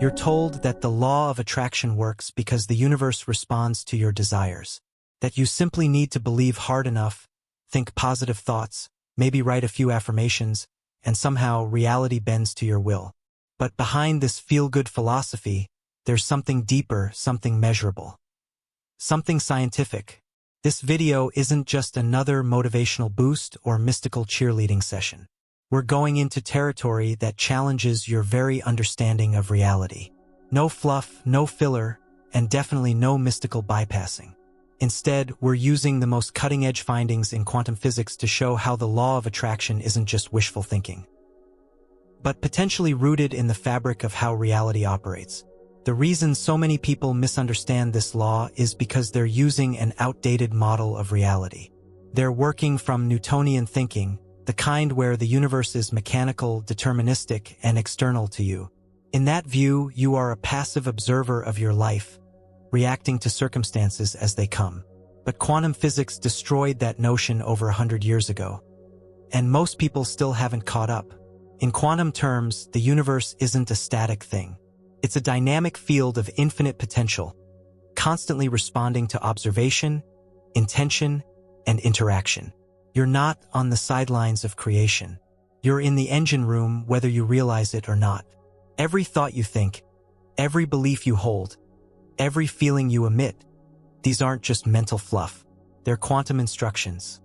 You're told that the law of attraction works because the universe responds to your desires, that you simply need to believe hard enough, think positive thoughts, maybe write a few affirmations, and somehow reality bends to your will. But behind this feel-good philosophy, there's something deeper, something measurable, something scientific. This video isn't just another motivational boost or mystical cheerleading session. We're going into territory that challenges your very understanding of reality. No fluff, no filler, and definitely no mystical bypassing. Instead, we're using the most cutting-edge findings in quantum physics to show how the law of attraction isn't just wishful thinking, but potentially rooted in the fabric of how reality operates. The reason so many people misunderstand this law is because they're using an outdated model of reality. They're working from Newtonian thinking, the kind where the universe is mechanical, deterministic, and external to you. In that view, you are a passive observer of your life, reacting to circumstances as they come. But quantum physics destroyed that notion over 100 years ago, and most people still haven't caught up. In quantum terms, the universe isn't a static thing. It's a dynamic field of infinite potential, constantly responding to observation, intention, and interaction. You're not on the sidelines of creation. You're in the engine room whether you realize it or not. Every thought you think, every belief you hold, every feeling you emit, these aren't just mental fluff. They're quantum instructions,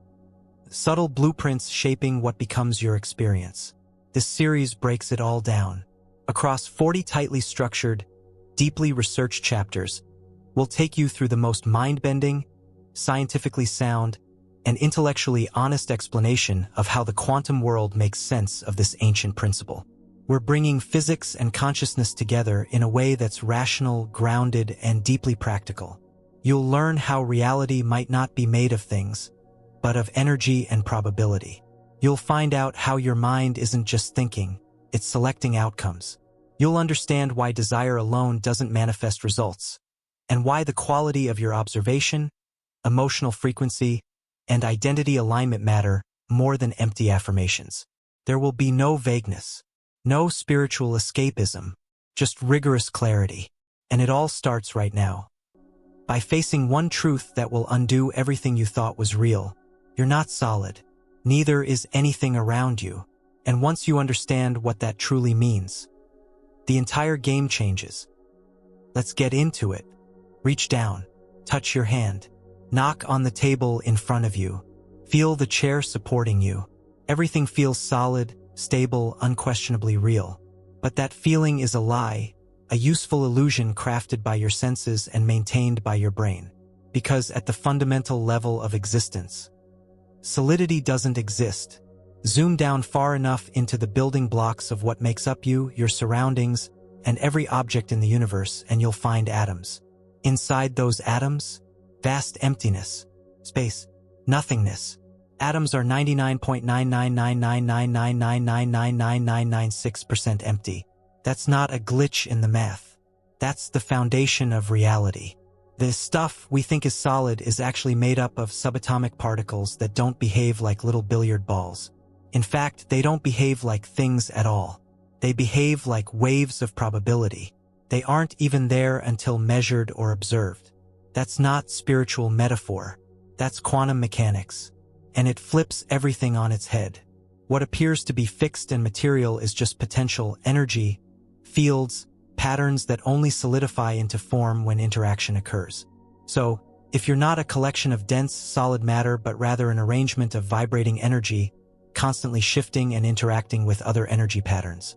subtle blueprints shaping what becomes your experience. This series breaks it all down. Across 40 tightly structured, deeply researched chapters, we'll take you through the most mind-bending, scientifically sound, and intellectually honest explanation of how the quantum world makes sense of this ancient principle. We're bringing physics and consciousness together in a way that's rational, grounded, and deeply practical. You'll learn how reality might not be made of things, but of energy and probability. You'll find out how your mind isn't just thinking, it's selecting outcomes. You'll understand why desire alone doesn't manifest results, and why the quality of your observation, emotional frequency, and identity alignment matter more than empty affirmations. There will be no vagueness, no spiritual escapism, just rigorous clarity. And it all starts right now. By facing one truth that will undo everything you thought was real. You're not solid. Neither is anything around you. And once you understand what that truly means, the entire game changes. Let's get into it. Reach down, touch your hand, knock on the table in front of you. Feel the chair supporting you. Everything feels solid, stable, unquestionably real. But that feeling is a lie, a useful illusion crafted by your senses and maintained by your brain. Because at the fundamental level of existence, solidity doesn't exist. Zoom down far enough into the building blocks of what makes up you, your surroundings, and every object in the universe, and you'll find atoms. Inside those atoms, vast emptiness, space, nothingness. Atoms are 99.9999999999996% empty. That's not a glitch in the math. That's the foundation of reality. The stuff we think is solid is actually made up of subatomic particles that don't behave like little billiard balls. In fact, they don't behave like things at all. They behave like waves of probability. They aren't even there until measured or observed. That's not spiritual metaphor. That's quantum mechanics. And it flips everything on its head. What appears to be fixed and material is just potential, energy, fields, patterns that only solidify into form when interaction occurs. So, if you're not a collection of dense, solid matter but rather an arrangement of vibrating energy, constantly shifting and interacting with other energy patterns,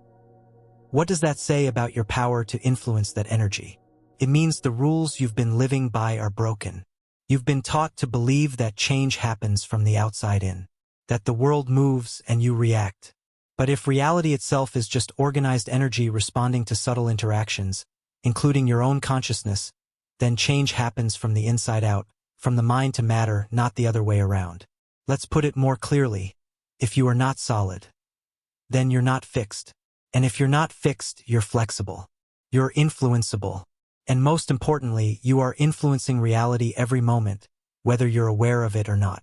what does that say about your power to influence that energy? It means the rules you've been living by are broken. You've been taught to believe that change happens from the outside in, that the world moves and you react. But if reality itself is just organized energy responding to subtle interactions, including your own consciousness, then change happens from the inside out, from the mind to matter, not the other way around. Let's put it more clearly. If you are not solid, then you're not fixed. And if you're not fixed, you're flexible. You're influenceable. And most importantly, you are influencing reality every moment, whether you're aware of it or not.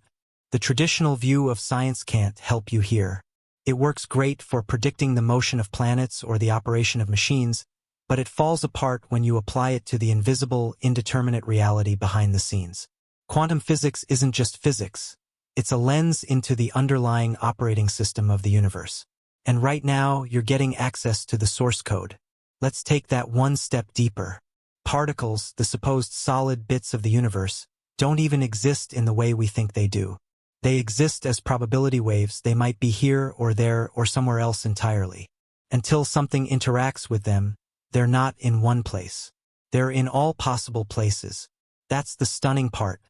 The traditional view of science can't help you here. It works great for predicting the motion of planets or the operation of machines, but it falls apart when you apply it to the invisible, indeterminate reality behind the scenes. Quantum physics isn't just physics. It's a lens into the underlying operating system of the universe. And right now, you're getting access to the source code. Let's take that one step deeper. Particles, the supposed solid bits of the universe, don't even exist in the way we think they do. They exist as probability waves. They might be here or there or somewhere else entirely. Until something interacts with them, they're not in one place. They're in all possible places. That's the stunning part.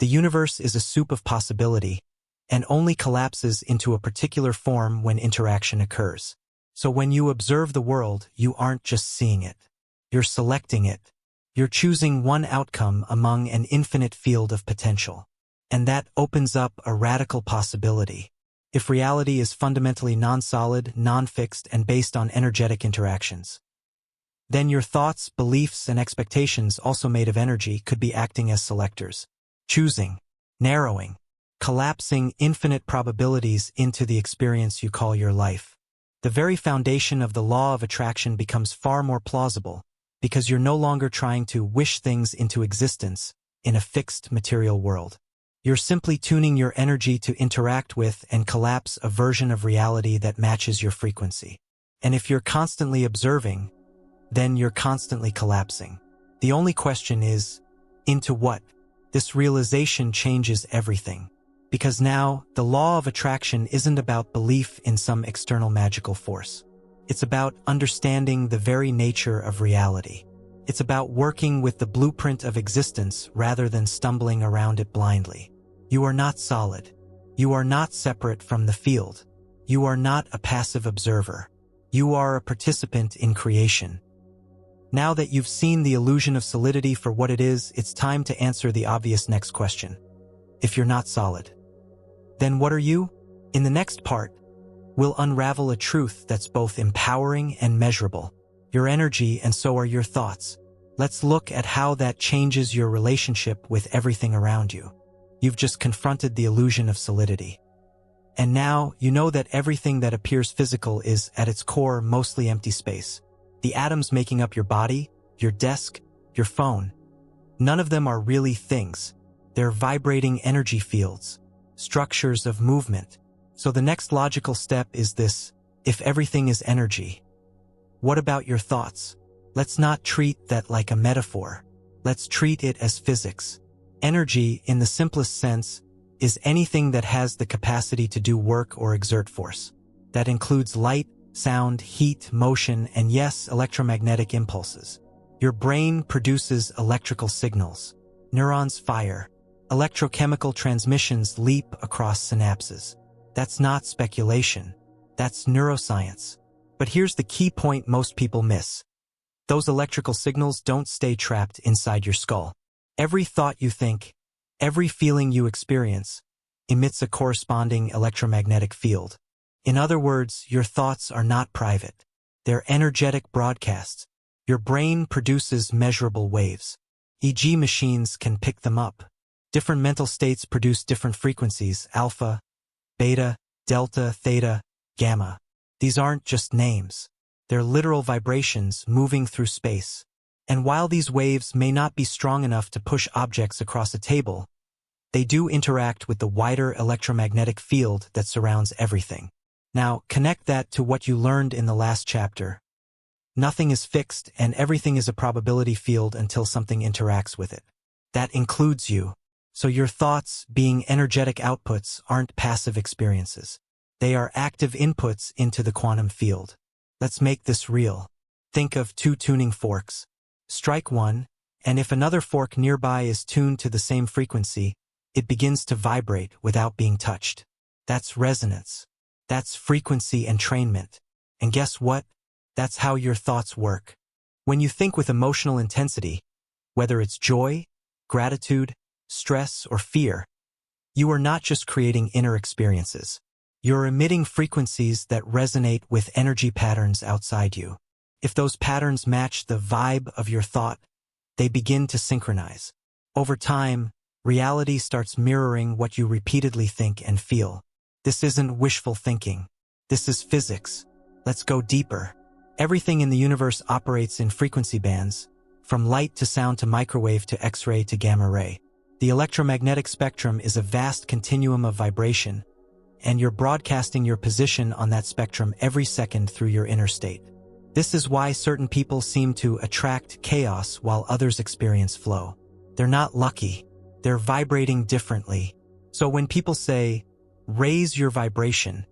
The universe is a soup of possibility, and only collapses into a particular form when interaction occurs. So when you observe the world, you aren't just seeing it. You're selecting it. You're choosing one outcome among an infinite field of potential. And that opens up a radical possibility. If reality is fundamentally non-solid, non-fixed, and based on energetic interactions, then your thoughts, beliefs, and expectations, also made of energy, could be acting as selectors, choosing, narrowing, collapsing infinite probabilities into the experience you call your life. The very foundation of the law of attraction becomes far more plausible, because you're no longer trying to wish things into existence in a fixed material world. You're simply tuning your energy to interact with and collapse a version of reality that matches your frequency. And if you're constantly observing, then you're constantly collapsing. The only question is, into what? This realization changes everything. Because now, the law of attraction isn't about belief in some external magical force. It's about understanding the very nature of reality. It's about working with the blueprint of existence rather than stumbling around it blindly. You are not solid. You are not separate from the field. You are not a passive observer. You are a participant in creation. Now that you've seen the illusion of solidity for what it is, it's time to answer the obvious next question. If you're not solid, then what are you? In the next part, we'll unravel a truth that's both empowering and measurable. Your energy, and so are your thoughts. Let's look at how that changes your relationship with everything around you. You've just confronted the illusion of solidity. And now you know that everything that appears physical is, at its core, mostly empty space. The atoms making up your body, your desk, your phone. None of them are really things. They're vibrating energy fields, structures of movement. So the next logical step is this: if everything is energy, what about your thoughts? Let's not treat that like a metaphor. Let's treat it as physics. Energy, in the simplest sense, is anything that has the capacity to do work or exert force. That includes light, sound, heat, motion, and yes, electromagnetic impulses. Your brain produces electrical signals. Neurons fire. Electrochemical transmissions leap across synapses. That's not speculation. That's neuroscience. But here's the key point most people miss. Those electrical signals don't stay trapped inside your skull. Every thought you think, every feeling you experience, emits a corresponding electromagnetic field. In other words, your thoughts are not private. They're energetic broadcasts. Your brain produces measurable waves. EEG machines can pick them up. Different mental states produce different frequencies: alpha, beta, delta, theta, gamma. These aren't just names. They're literal vibrations moving through space. And while these waves may not be strong enough to push objects across a table, they do interact with the wider electromagnetic field that surrounds everything. Now, connect that to what you learned in the last chapter. Nothing is fixed, and everything is a probability field until something interacts with it. That includes you. So your thoughts, being energetic outputs, aren't passive experiences. They are active inputs into the quantum field. Let's make this real. Think of two tuning forks. Strike one, and if another fork nearby is tuned to the same frequency, it begins to vibrate without being touched. That's resonance. That's frequency entrainment. And guess what? That's how your thoughts work. When you think with emotional intensity, whether it's joy, gratitude, stress, or fear, you are not just creating inner experiences. You're emitting frequencies that resonate with energy patterns outside you. If those patterns match the vibe of your thought, they begin to synchronize. Over time, reality starts mirroring what you repeatedly think and feel. This isn't wishful thinking. This is physics. Let's go deeper. Everything in the universe operates in frequency bands, from light to sound to microwave to X-ray to gamma ray. The electromagnetic spectrum is a vast continuum of vibration, and you're broadcasting your position on that spectrum every second through your inner state. This is why certain people seem to attract chaos while others experience flow. They're not lucky. They're vibrating differently. So when people say, raise your vibration,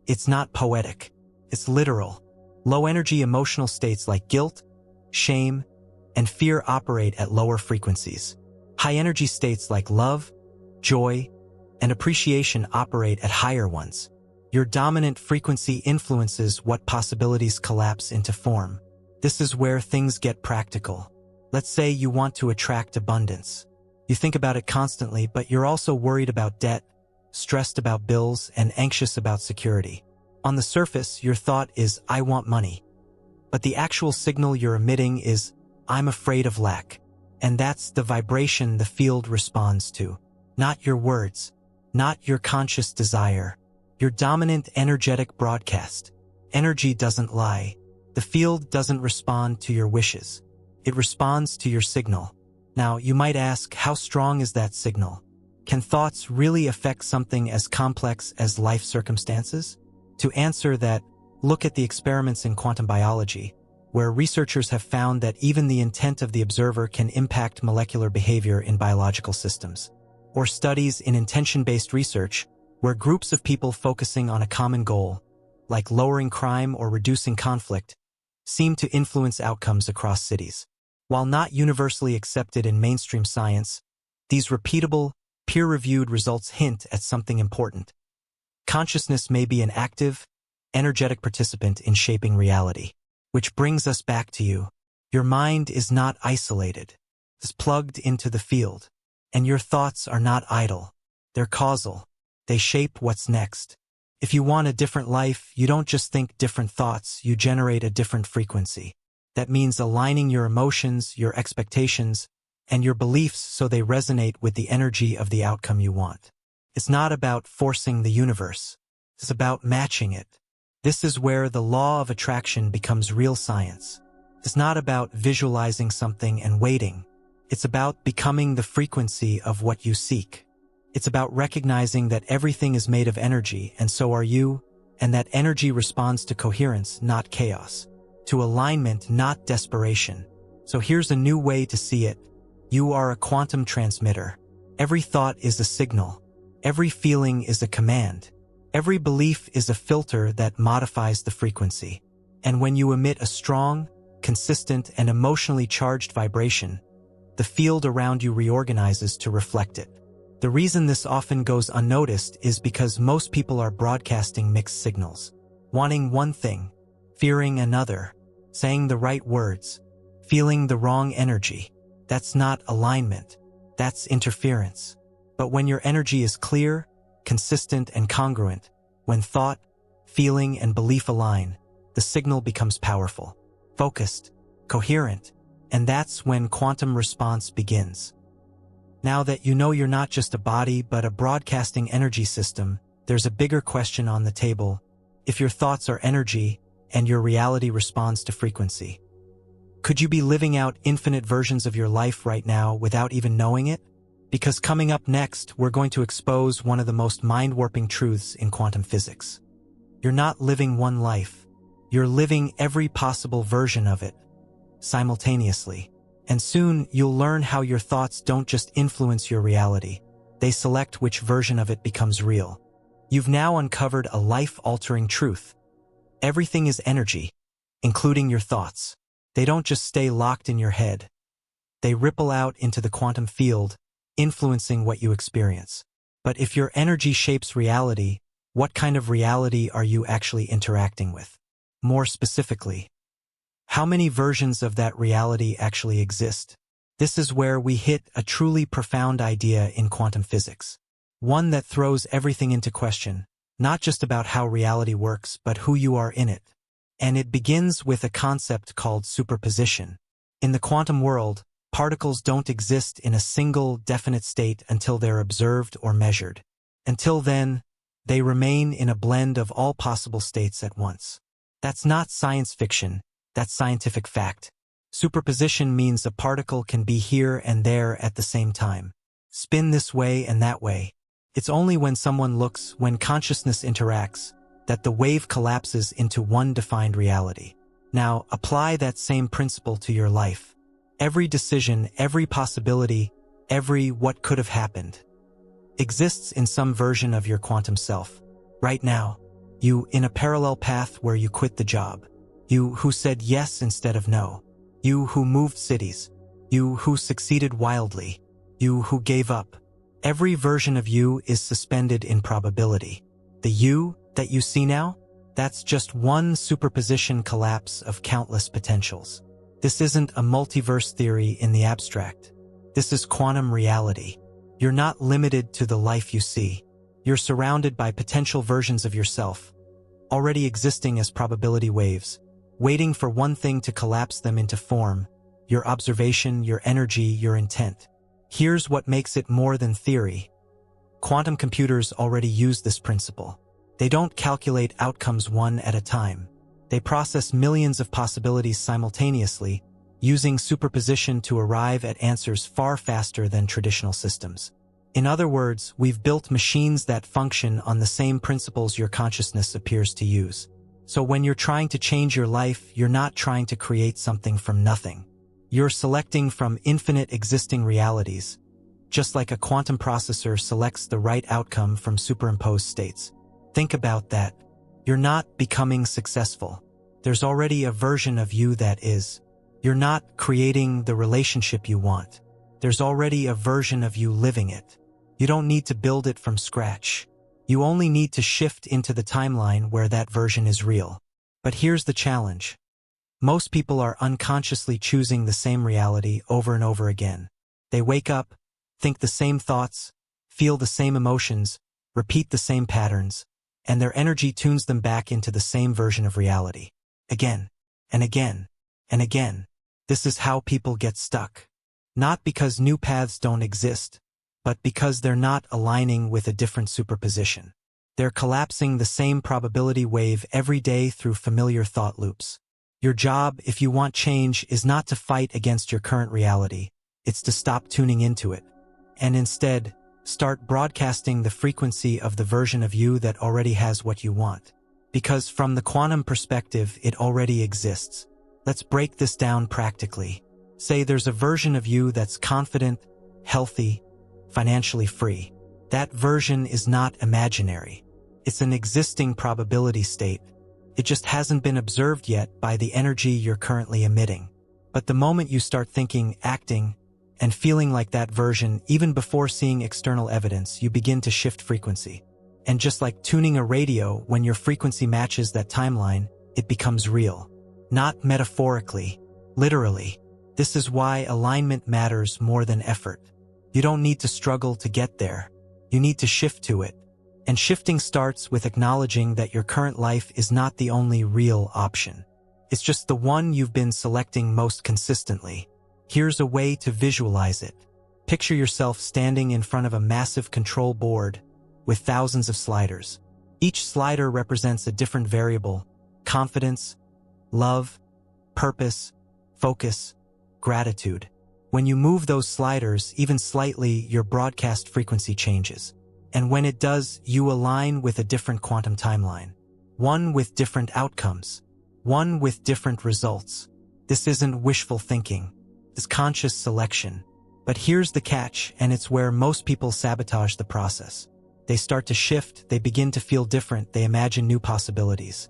it's not poetic. It's literal. Low-energy emotional states like guilt, shame, and fear operate at lower frequencies. High-energy states like love, joy, and appreciation operate at higher ones. Your dominant frequency influences what possibilities collapse into form. This is where things get practical. Let's say you want to attract abundance. You think about it constantly, but you're also worried about debt, stressed about bills, and anxious about security. On the surface, your thought is, I want money. But the actual signal you're emitting is, I'm afraid of lack. And that's the vibration the field responds to. Not your words, not your conscious desire. Your dominant energetic broadcast. Energy doesn't lie. The field doesn't respond to your wishes. It responds to your signal. Now, you might ask, how strong is that signal? Can thoughts really affect something as complex as life circumstances? To answer that, look at the experiments in quantum biology, where researchers have found that even the intent of the observer can impact molecular behavior in biological systems. Or studies in intention-based research, where groups of people focusing on a common goal, like lowering crime or reducing conflict, seem to influence outcomes across cities. While not universally accepted in mainstream science, these repeatable, peer-reviewed results hint at something important. Consciousness may be an active, energetic participant in shaping reality. Which brings us back to you. Your mind is not isolated. It's plugged into the field. And your thoughts are not idle. They're causal. They shape what's next. If you want a different life, you don't just think different thoughts, you generate a different frequency. That means aligning your emotions, your expectations, and your beliefs so they resonate with the energy of the outcome you want. It's not about forcing the universe. It's about matching it. This is where the law of attraction becomes real science. It's not about visualizing something and waiting. It's about becoming the frequency of what you seek. It's about recognizing that everything is made of energy, and so are you, and that energy responds to coherence, not chaos, to alignment, not desperation. So here's a new way to see it. You are a quantum transmitter. Every thought is a signal. Every feeling is a command. Every belief is a filter that modifies the frequency. And when you emit a strong, consistent, and emotionally charged vibration, the field around you reorganizes to reflect it. The reason this often goes unnoticed is because most people are broadcasting mixed signals. Wanting one thing, fearing another, saying the right words, feeling the wrong energy. That's not alignment. That's interference. But when your energy is clear, consistent, and congruent, when thought, feeling, and belief align, the signal becomes powerful, focused, coherent, and that's when quantum response begins. Now that you know you're not just a body but a broadcasting energy system, there's a bigger question on the table. If your thoughts are energy and your reality responds to frequency, could you be living out infinite versions of your life right now without even knowing it? Because coming up next, we're going to expose one of the most mind-warping truths in quantum physics. You're not living one life. You're living every possible version of it, simultaneously. And soon, you'll learn how your thoughts don't just influence your reality. They select which version of it becomes real. You've now uncovered a life-altering truth. Everything is energy, including your thoughts. They don't just stay locked in your head. They ripple out into the quantum field, influencing what you experience. But if your energy shapes reality, what kind of reality are you actually interacting with? More specifically, how many versions of that reality actually exist? This is where we hit a truly profound idea in quantum physics. One that throws everything into question, not just about how reality works, but who you are in it. And it begins with a concept called superposition. In the quantum world, particles don't exist in a single, definite state until they're observed or measured. Until then, they remain in a blend of all possible states at once. That's not science fiction, That's scientific fact. Superposition means a particle can be here and there at the same time. Spin this way and that way. It's only when someone looks, when consciousness interacts, that the wave collapses into one defined reality. Now, apply that same principle to your life. Every decision, every possibility, every what could have happened exists in some version of your quantum self. Right now, you in a parallel path where you quit the job. You who said yes instead of no. You who moved cities. You who succeeded wildly. You who gave up. Every version of you is suspended in probability. The you that you see now, that's just one superposition collapse of countless potentials. This isn't a multiverse theory in the abstract. This is quantum reality. You're not limited to the life you see. You're surrounded by potential versions of yourself, already existing as probability waves, waiting for one thing to collapse them into form: your observation, your energy, your intent. Here's what makes it more than theory. Quantum computers already use this principle. They don't calculate outcomes one at a time. They process millions of possibilities simultaneously, using superposition to arrive at answers far faster than traditional systems. In other words, we've built machines that function on the same principles your consciousness appears to use. So when you're trying to change your life, you're not trying to create something from nothing. You're selecting from infinite existing realities, just like a quantum processor selects the right outcome from superimposed states. Think about that. You're not becoming successful. There's already a version of you that is. You're not creating the relationship you want. There's already a version of you living it. You don't need to build it from scratch. You only need to shift into the timeline where that version is real. But here's the challenge. Most people are unconsciously choosing the same reality over and over again. They wake up, think the same thoughts, feel the same emotions, repeat the same patterns, and their energy tunes them back into the same version of reality. Again, and again, and again. This is how people get stuck. Not because new paths don't exist, but because they're not aligning with a different superposition. They're collapsing the same probability wave every day through familiar thought loops. Your job, if you want change, is not to fight against your current reality. It's to stop tuning into it, and instead, start broadcasting the frequency of the version of you that already has what you want. Because from the quantum perspective, it already exists. Let's break this down practically. Say there's a version of you that's confident, healthy, financially free. That version is not imaginary. It's an existing probability state. It just hasn't been observed yet by the energy you're currently emitting. But the moment you start thinking, acting, and feeling like that version, even before seeing external evidence, you begin to shift frequency. And just like tuning a radio, when your frequency matches that timeline, it becomes real. Not metaphorically, literally. This is why alignment matters more than effort. You don't need to struggle to get there. You need to shift to it. And shifting starts with acknowledging that your current life is not the only real option. It's just the one you've been selecting most consistently. Here's a way to visualize it. Picture yourself standing in front of a massive control board with thousands of sliders. Each slider represents a different variable: confidence, love, purpose, focus, gratitude. When you move those sliders, even slightly, your broadcast frequency changes. And when it does, you align with a different quantum timeline. One with different outcomes. One with different results. This isn't wishful thinking. It's conscious selection. But here's the catch, and it's where most people sabotage the process. They start to shift, they begin to feel different, they imagine new possibilities.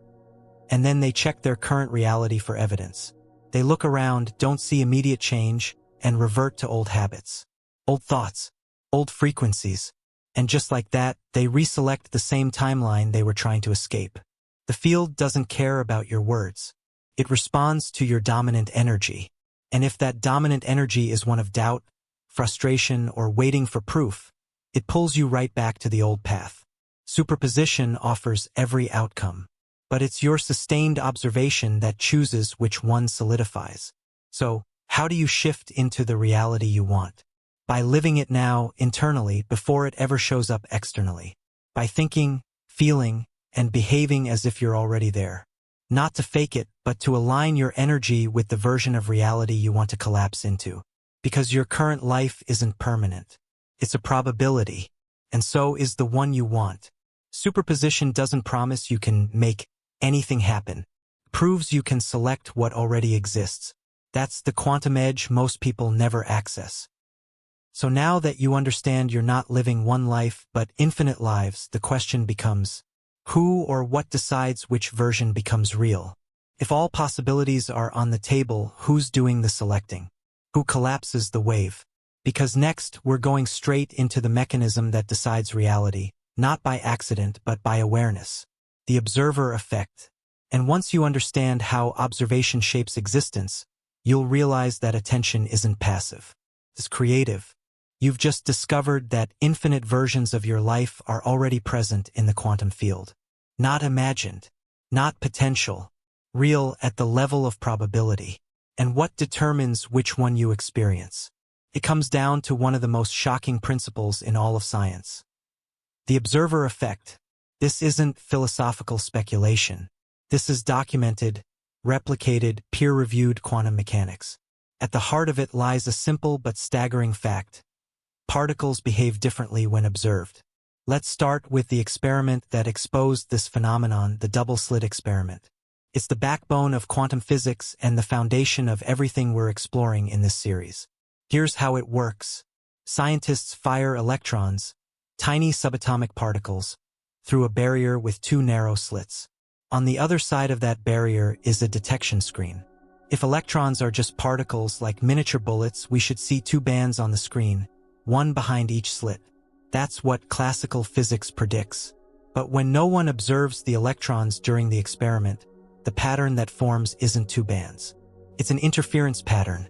And then they check their current reality for evidence. They look around, don't see immediate change, and revert to old habits. Old thoughts. Old frequencies. And just like that, they reselect the same timeline they were trying to escape. The field doesn't care about your words. It responds to your dominant energy. And if that dominant energy is one of doubt, frustration, or waiting for proof, it pulls you right back to the old path. Superposition offers every outcome. But it's your sustained observation that chooses which one solidifies. So, how do you shift into the reality you want? By living it now, internally, before it ever shows up externally. By thinking, feeling, and behaving as if you're already there. Not to fake it, but to align your energy with the version of reality you want to collapse into. Because your current life isn't permanent. It's a probability, and so is the one you want. Superposition doesn't promise you can make anything happen. It proves you can select what already exists. That's the quantum edge most people never access. So now that you understand you're not living one life but infinite lives, the question becomes, who or what decides which version becomes real? If all possibilities are on the table, who's doing the selecting? Who collapses the wave? Because next, we're going straight into the mechanism that decides reality, not by accident but by awareness. The observer effect. And once you understand how observation shapes existence, you'll realize that attention isn't passive. It's creative. You've just discovered that infinite versions of your life are already present in the quantum field. Not imagined, not potential, real at the level of probability. And what determines which one you experience? It comes down to one of the most shocking principles in all of science. The observer effect. This isn't philosophical speculation. This is documented, replicated, peer-reviewed quantum mechanics. At the heart of it lies a simple but staggering fact. Particles behave differently when observed. Let's start with the experiment that exposed this phenomenon, the double-slit experiment. It's the backbone of quantum physics and the foundation of everything we're exploring in this series. Here's how it works. Scientists fire electrons, tiny subatomic particles, through a barrier with two narrow slits. On the other side of that barrier is a detection screen. If electrons are just particles like miniature bullets, we should see two bands on the screen, one behind each slit. That's what classical physics predicts. But when no one observes the electrons during the experiment, the pattern that forms isn't two bands. It's an interference pattern.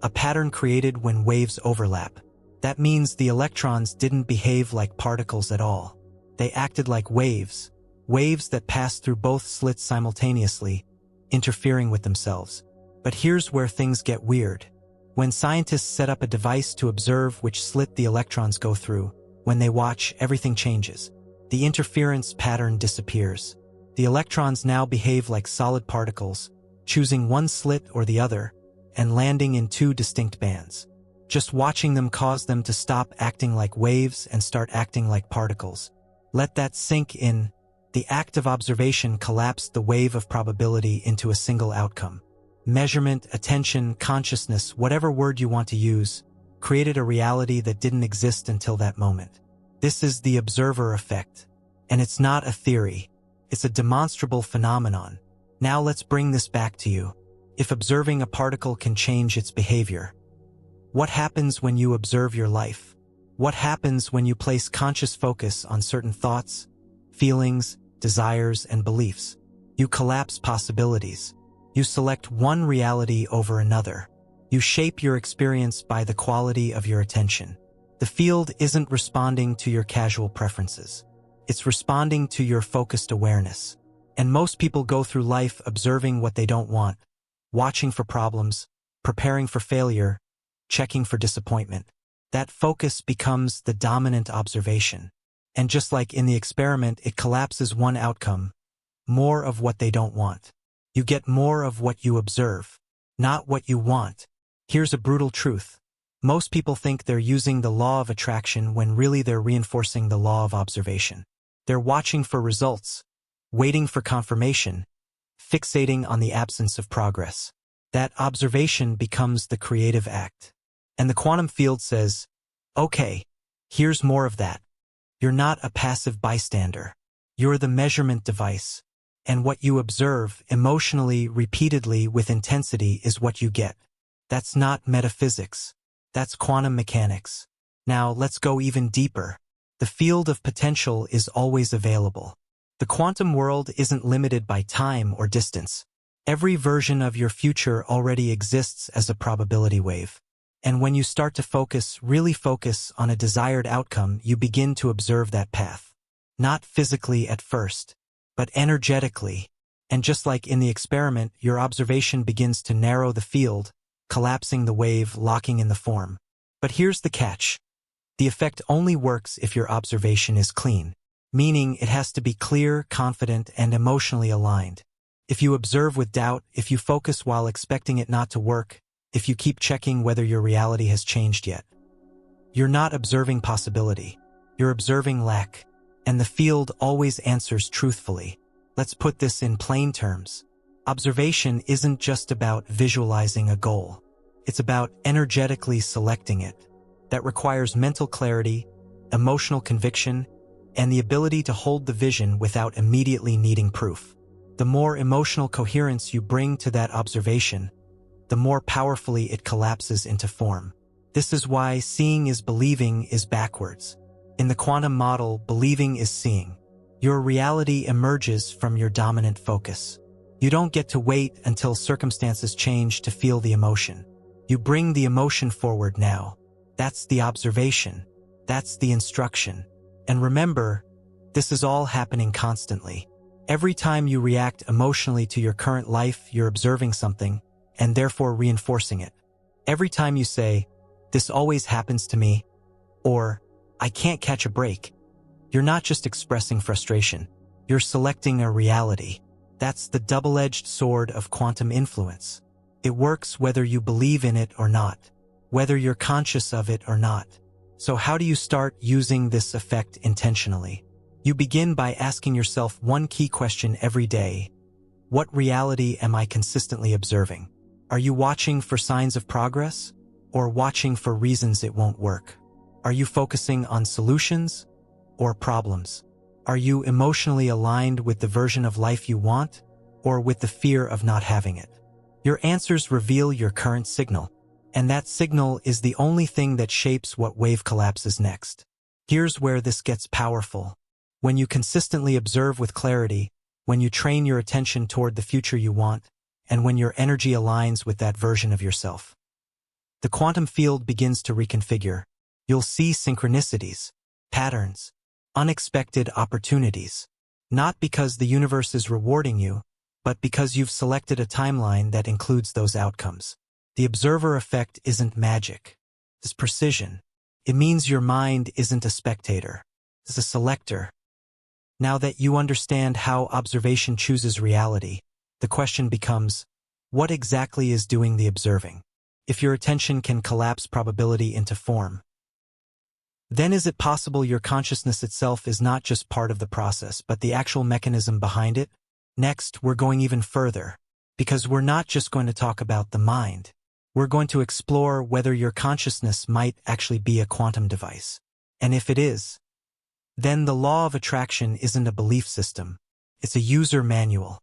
A pattern created when waves overlap. That means the electrons didn't behave like particles at all. They acted like waves that passed through both slits simultaneously, interfering with themselves. But here's where things get weird. When scientists set up a device to observe which slit the electrons go through, when they watch, everything changes. The interference pattern disappears. The electrons now behave like solid particles, choosing one slit or the other, and landing in two distinct bands. Just watching them caused them to stop acting like waves and start acting like particles. Let that sink in. The act of observation collapsed the wave of probability into a single outcome. Measurement, attention, consciousness, whatever word you want to use, created a reality that didn't exist until that moment. This is the observer effect. And it's not a theory. It's a demonstrable phenomenon. Now let's bring this back to you. If observing a particle can change its behavior, what happens when you observe your life? What happens when you place conscious focus on certain thoughts, feelings, desires, and beliefs? You collapse possibilities. You select one reality over another. You shape your experience by the quality of your attention. The field isn't responding to your casual preferences. It's responding to your focused awareness. And most people go through life observing what they don't want, watching for problems, preparing for failure, checking for disappointment. That focus becomes the dominant observation. And just like in the experiment, it collapses one outcome, more of what they don't want. You get more of what you observe, not what you want. Here's a brutal truth. Most people think they're using the law of attraction when really they're reinforcing the law of observation. They're watching for results, waiting for confirmation, fixating on the absence of progress. That observation becomes the creative act. And the quantum field says, okay, here's more of that. You're not a passive bystander. You're the measurement device. And what you observe emotionally, repeatedly, with intensity is what you get. That's not metaphysics. That's quantum mechanics. Now let's go even deeper. The field of potential is always available. The quantum world isn't limited by time or distance. Every version of your future already exists as a probability wave. And when you start to focus, really focus on a desired outcome, you begin to observe that path. Not physically at first, but energetically. And just like in the experiment, your observation begins to narrow the field, collapsing the wave, locking in the form. But here's the catch. The effect only works if your observation is clean, meaning it has to be clear, confident, and emotionally aligned. If you observe with doubt, if you focus while expecting it not to work, if you keep checking whether your reality has changed yet, you're not observing possibility. You're observing lack. And the field always answers truthfully. Let's put this in plain terms. Observation isn't just about visualizing a goal. It's about energetically selecting it. That requires mental clarity, emotional conviction, and the ability to hold the vision without immediately needing proof. The more emotional coherence you bring to that observation, the more powerfully it collapses into form. This is why seeing is believing is backwards. In the quantum model, believing is seeing. Your reality emerges from your dominant focus. You don't get to wait until circumstances change to feel the emotion. You bring the emotion forward now. That's the observation. That's the instruction. And remember, this is all happening constantly. Every time you react emotionally to your current life, you're observing something, and therefore reinforcing it. Every time you say, "This always happens to me," or "I can't catch a break," you're not just expressing frustration. You're selecting a reality. That's the double-edged sword of quantum influence. It works whether you believe in it or not, whether you're conscious of it or not. So how do you start using this effect intentionally? You begin by asking yourself one key question every day. What reality am I consistently observing? Are you watching for signs of progress, or watching for reasons it won't work? Are you focusing on solutions or problems? Are you emotionally aligned with the version of life you want, or with the fear of not having it? Your answers reveal your current signal, and that signal is the only thing that shapes what wave collapses next. Here's where this gets powerful. When you consistently observe with clarity, when you train your attention toward the future you want, and when your energy aligns with that version of yourself, the quantum field begins to reconfigure. You'll see synchronicities, patterns, unexpected opportunities, not because the universe is rewarding you, but because you've selected a timeline that includes those outcomes. The observer effect isn't magic. It's precision. It means your mind isn't a spectator. It's a selector. Now that you understand how observation chooses reality, the question becomes, what exactly is doing the observing? If your attention can collapse probability into form, then is it possible your consciousness itself is not just part of the process, but the actual mechanism behind it? Next, we're going even further, because we're not just going to talk about the mind. We're going to explore whether your consciousness might actually be a quantum device. And if it is, then the law of attraction isn't a belief system. It's a user manual.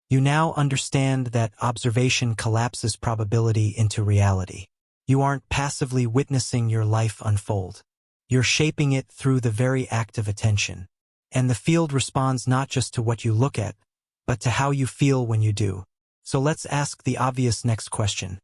You now understand that observation collapses probability into reality. You aren't passively witnessing your life unfold. You're shaping it through the very act of attention. And the field responds not just to what you look at, but to how you feel when you do. So let's ask the obvious next question.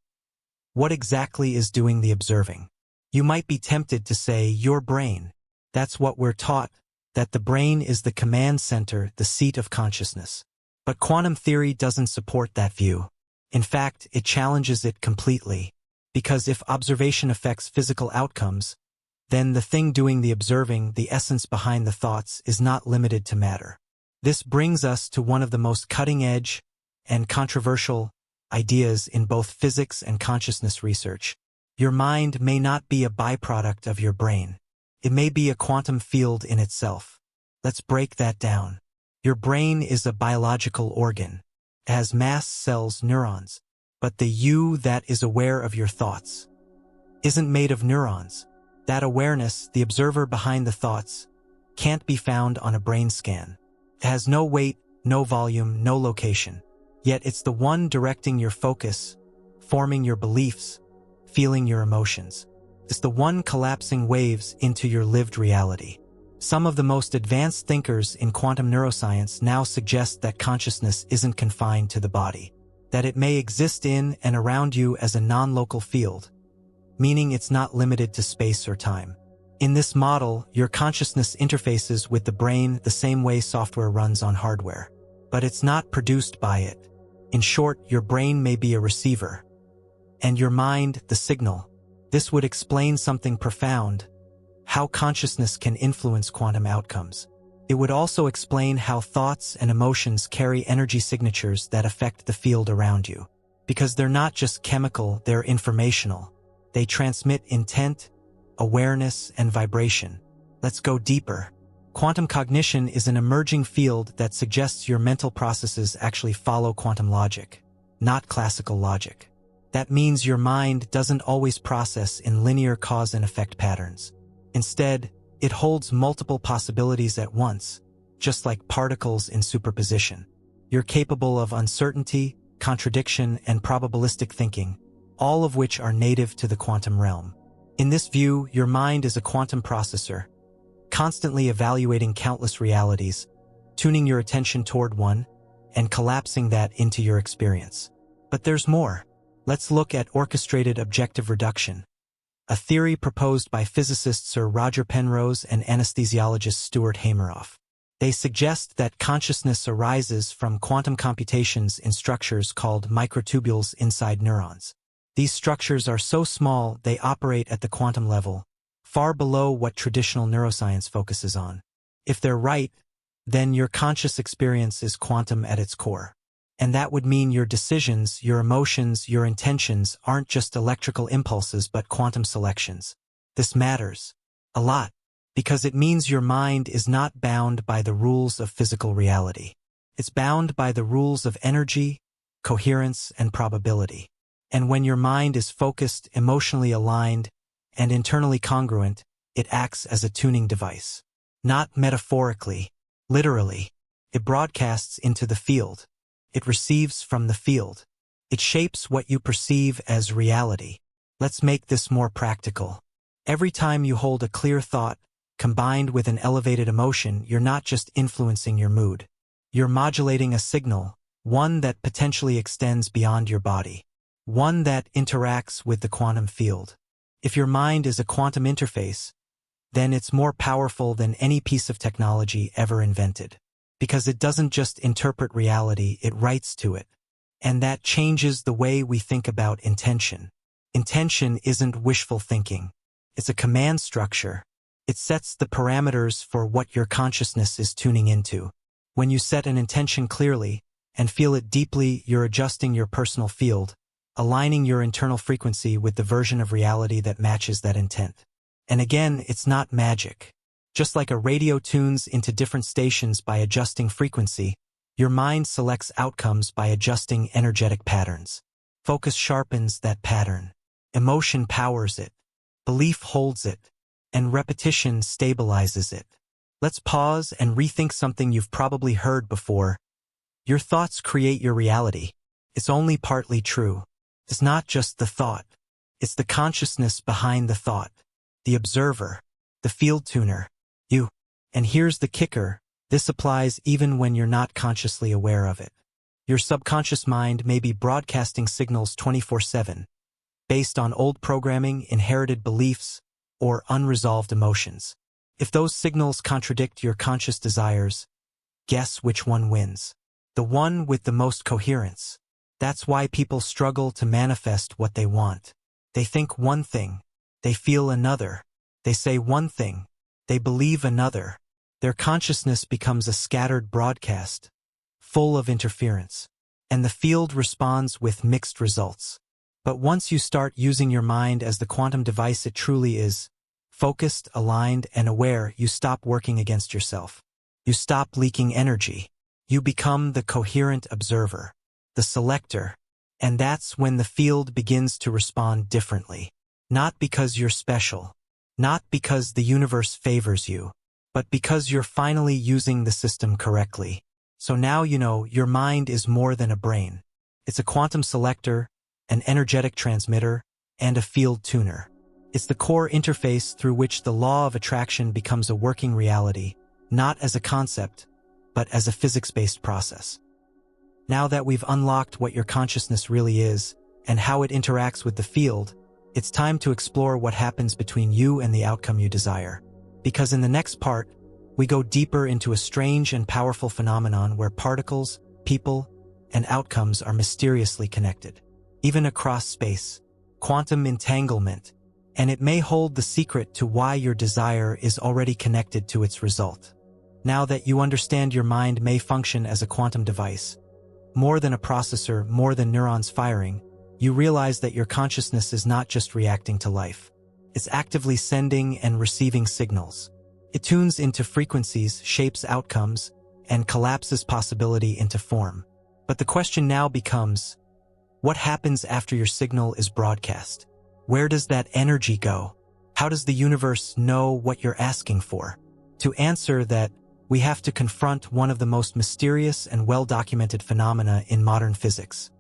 What exactly is doing the observing? You might be tempted to say, your brain. That's what we're taught, that the brain is the command center, the seat of consciousness. But quantum theory doesn't support that view. In fact, it challenges it completely. Because if observation affects physical outcomes, then the thing doing the observing, the essence behind the thoughts, is not limited to matter. This brings us to one of the most cutting-edge and controversial ideas in both physics and consciousness research. Your mind may not be a byproduct of your brain. It may be a quantum field in itself. Let's break that down. Your brain is a biological organ. It has mast cells, neurons. But the you that is aware of your thoughts isn't made of neurons. That awareness, the observer behind the thoughts, can't be found on a brain scan. It has no weight, no volume, no location. Yet it's the one directing your focus, forming your beliefs, feeling your emotions. It's the one collapsing waves into your lived reality. Some of the most advanced thinkers in quantum neuroscience now suggest that consciousness isn't confined to the body, that it may exist in and around you as a non-local field, meaning it's not limited to space or time. In this model, your consciousness interfaces with the brain the same way software runs on hardware, but it's not produced by it. In short, your brain may be a receiver, and your mind the signal. This would explain something profound: how consciousness can influence quantum outcomes. It would also explain how thoughts and emotions carry energy signatures that affect the field around you. Because they're not just chemical, they're informational. They transmit intent, awareness, and vibration. Let's go deeper. Quantum cognition is an emerging field that suggests your mental processes actually follow quantum logic, not classical logic. That means your mind doesn't always process in linear cause and effect patterns. Instead, it holds multiple possibilities at once, just like particles in superposition. You're capable of uncertainty, contradiction, and probabilistic thinking, all of which are native to the quantum realm. In this view, your mind is a quantum processor, constantly evaluating countless realities, tuning your attention toward one, and collapsing that into your experience. But there's more. Let's look at orchestrated objective reduction, a theory proposed by physicists Sir Roger Penrose and anesthesiologist Stuart Hameroff. They suggest that consciousness arises from quantum computations in structures called microtubules inside neurons. These structures are so small they operate at the quantum level, far below what traditional neuroscience focuses on. If they're right, then your conscious experience is quantum at its core. And that would mean your decisions, your emotions, your intentions aren't just electrical impulses but quantum selections. This matters a lot because it means your mind is not bound by the rules of physical reality. It's bound by the rules of energy, coherence, and probability. And when your mind is focused, emotionally aligned, and internally congruent, it acts as a tuning device. Not metaphorically, literally. It broadcasts into the field. It receives from the field. It shapes what you perceive as reality. Let's make this more practical. Every time you hold a clear thought, combined with an elevated emotion, you're not just influencing your mood. You're modulating a signal, one that potentially extends beyond your body. One that interacts with the quantum field. If your mind is a quantum interface, then it's more powerful than any piece of technology ever invented. Because it doesn't just interpret reality, it writes to it. And that changes the way we think about intention. Intention isn't wishful thinking. It's a command structure. It sets the parameters for what your consciousness is tuning into. When you set an intention clearly and feel it deeply, you're adjusting your personal field, aligning your internal frequency with the version of reality that matches that intent. And again, it's not magic. Just like a radio tunes into different stations by adjusting frequency, your mind selects outcomes by adjusting energetic patterns. Focus sharpens that pattern. Emotion powers it. Belief holds it. And repetition stabilizes it. Let's pause and rethink something you've probably heard before. Your thoughts create your reality. It's only partly true. It's not just the thought. It's the consciousness behind the thought. The observer. The field tuner. You. And here's the kicker. This applies even when you're not consciously aware of it. Your subconscious mind may be broadcasting signals 24/7, based on old programming, inherited beliefs, or unresolved emotions. If those signals contradict your conscious desires, guess which one wins? The one with the most coherence. That's why people struggle to manifest what they want. They think one thing, they feel another, they say one thing, they believe another. Their consciousness becomes a scattered broadcast, full of interference, and the field responds with mixed results. But once you start using your mind as the quantum device it truly is, focused, aligned, and aware, you stop working against yourself. You stop leaking energy. You become the coherent observer, the selector, and that's when the field begins to respond differently. Not because you're special, not because the universe favors you, but because you're finally using the system correctly. So now you know your mind is more than a brain. It's a quantum selector, an energetic transmitter, and a field tuner. It's the core interface through which the law of attraction becomes a working reality, not as a concept, but as a physics-based process. Now that we've unlocked what your consciousness really is and how it interacts with the field, it's time to explore what happens between you and the outcome you desire. Because in the next part, we go deeper into a strange and powerful phenomenon where particles, people, and outcomes are mysteriously connected, even across space. Quantum entanglement, and it may hold the secret to why your desire is already connected to its result. Now that you understand your mind may function as a quantum device, more than a processor, more than neurons firing, you realize that your consciousness is not just reacting to life. It's actively sending and receiving signals. It tunes into frequencies, shapes outcomes, and collapses possibility into form. But the question now becomes, what happens after your signal is broadcast? Where does that energy go? How does the universe know what you're asking for? To answer that, we have to confront one of the most mysterious and well-documented phenomena in modern physics: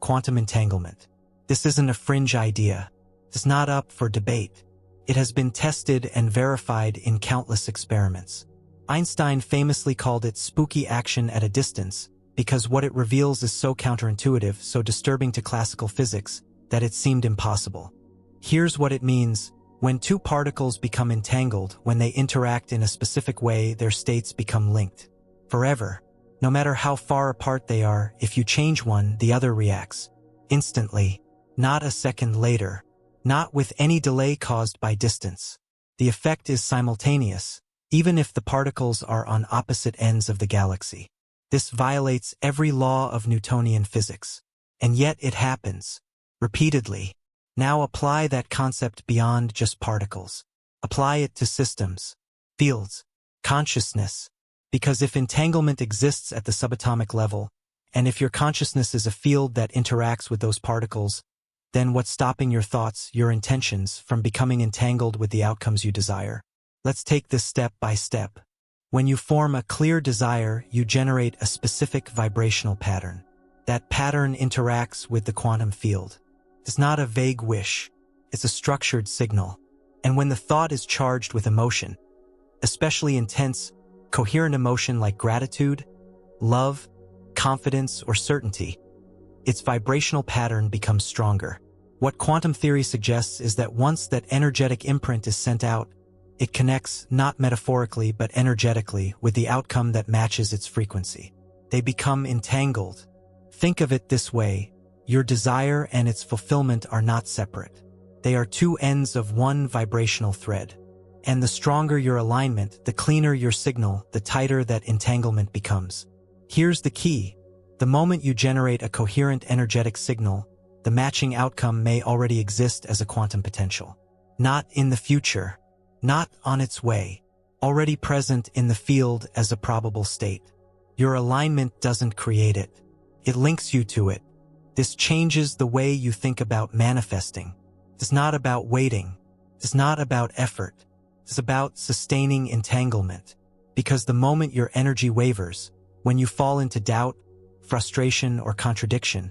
quantum entanglement. This isn't a fringe idea. It's not up for debate. It has been tested and verified in countless experiments. Einstein famously called it spooky action at a distance because what it reveals is so counterintuitive, so disturbing to classical physics, that it seemed impossible. Here's what it means. When two particles become entangled, when they interact in a specific way, their states become linked forever. No matter how far apart they are, if you change one, the other reacts instantly, not a second later, not with any delay caused by distance. The effect is simultaneous, even if the particles are on opposite ends of the galaxy. This violates every law of Newtonian physics. And yet it happens, repeatedly. Now apply that concept beyond just particles. Apply it to systems, fields, consciousness. Because if entanglement exists at the subatomic level, and if your consciousness is a field that interacts with those particles, then what's stopping your thoughts, your intentions, from becoming entangled with the outcomes you desire? Let's take this step by step. When you form a clear desire, you generate a specific vibrational pattern. That pattern interacts with the quantum field. It's not a vague wish. It's a structured signal. And when the thought is charged with emotion, especially intense, coherent emotion like gratitude, love, confidence, or certainty, its vibrational pattern becomes stronger. What quantum theory suggests is that once that energetic imprint is sent out, it connects, not metaphorically but energetically, with the outcome that matches its frequency. They become entangled. Think of it this way: your desire and its fulfillment are not separate. They are two ends of one vibrational thread. And the stronger your alignment, the cleaner your signal, the tighter that entanglement becomes. Here's the key. The moment you generate a coherent energetic signal, the matching outcome may already exist as a quantum potential. Not in the future, not on its way, already present in the field as a probable state. Your alignment doesn't create it. It links you to it. This changes the way you think about manifesting. It's not about waiting. It's not about effort. It's about sustaining entanglement. Because the moment your energy wavers, when you fall into doubt, frustration, or contradiction,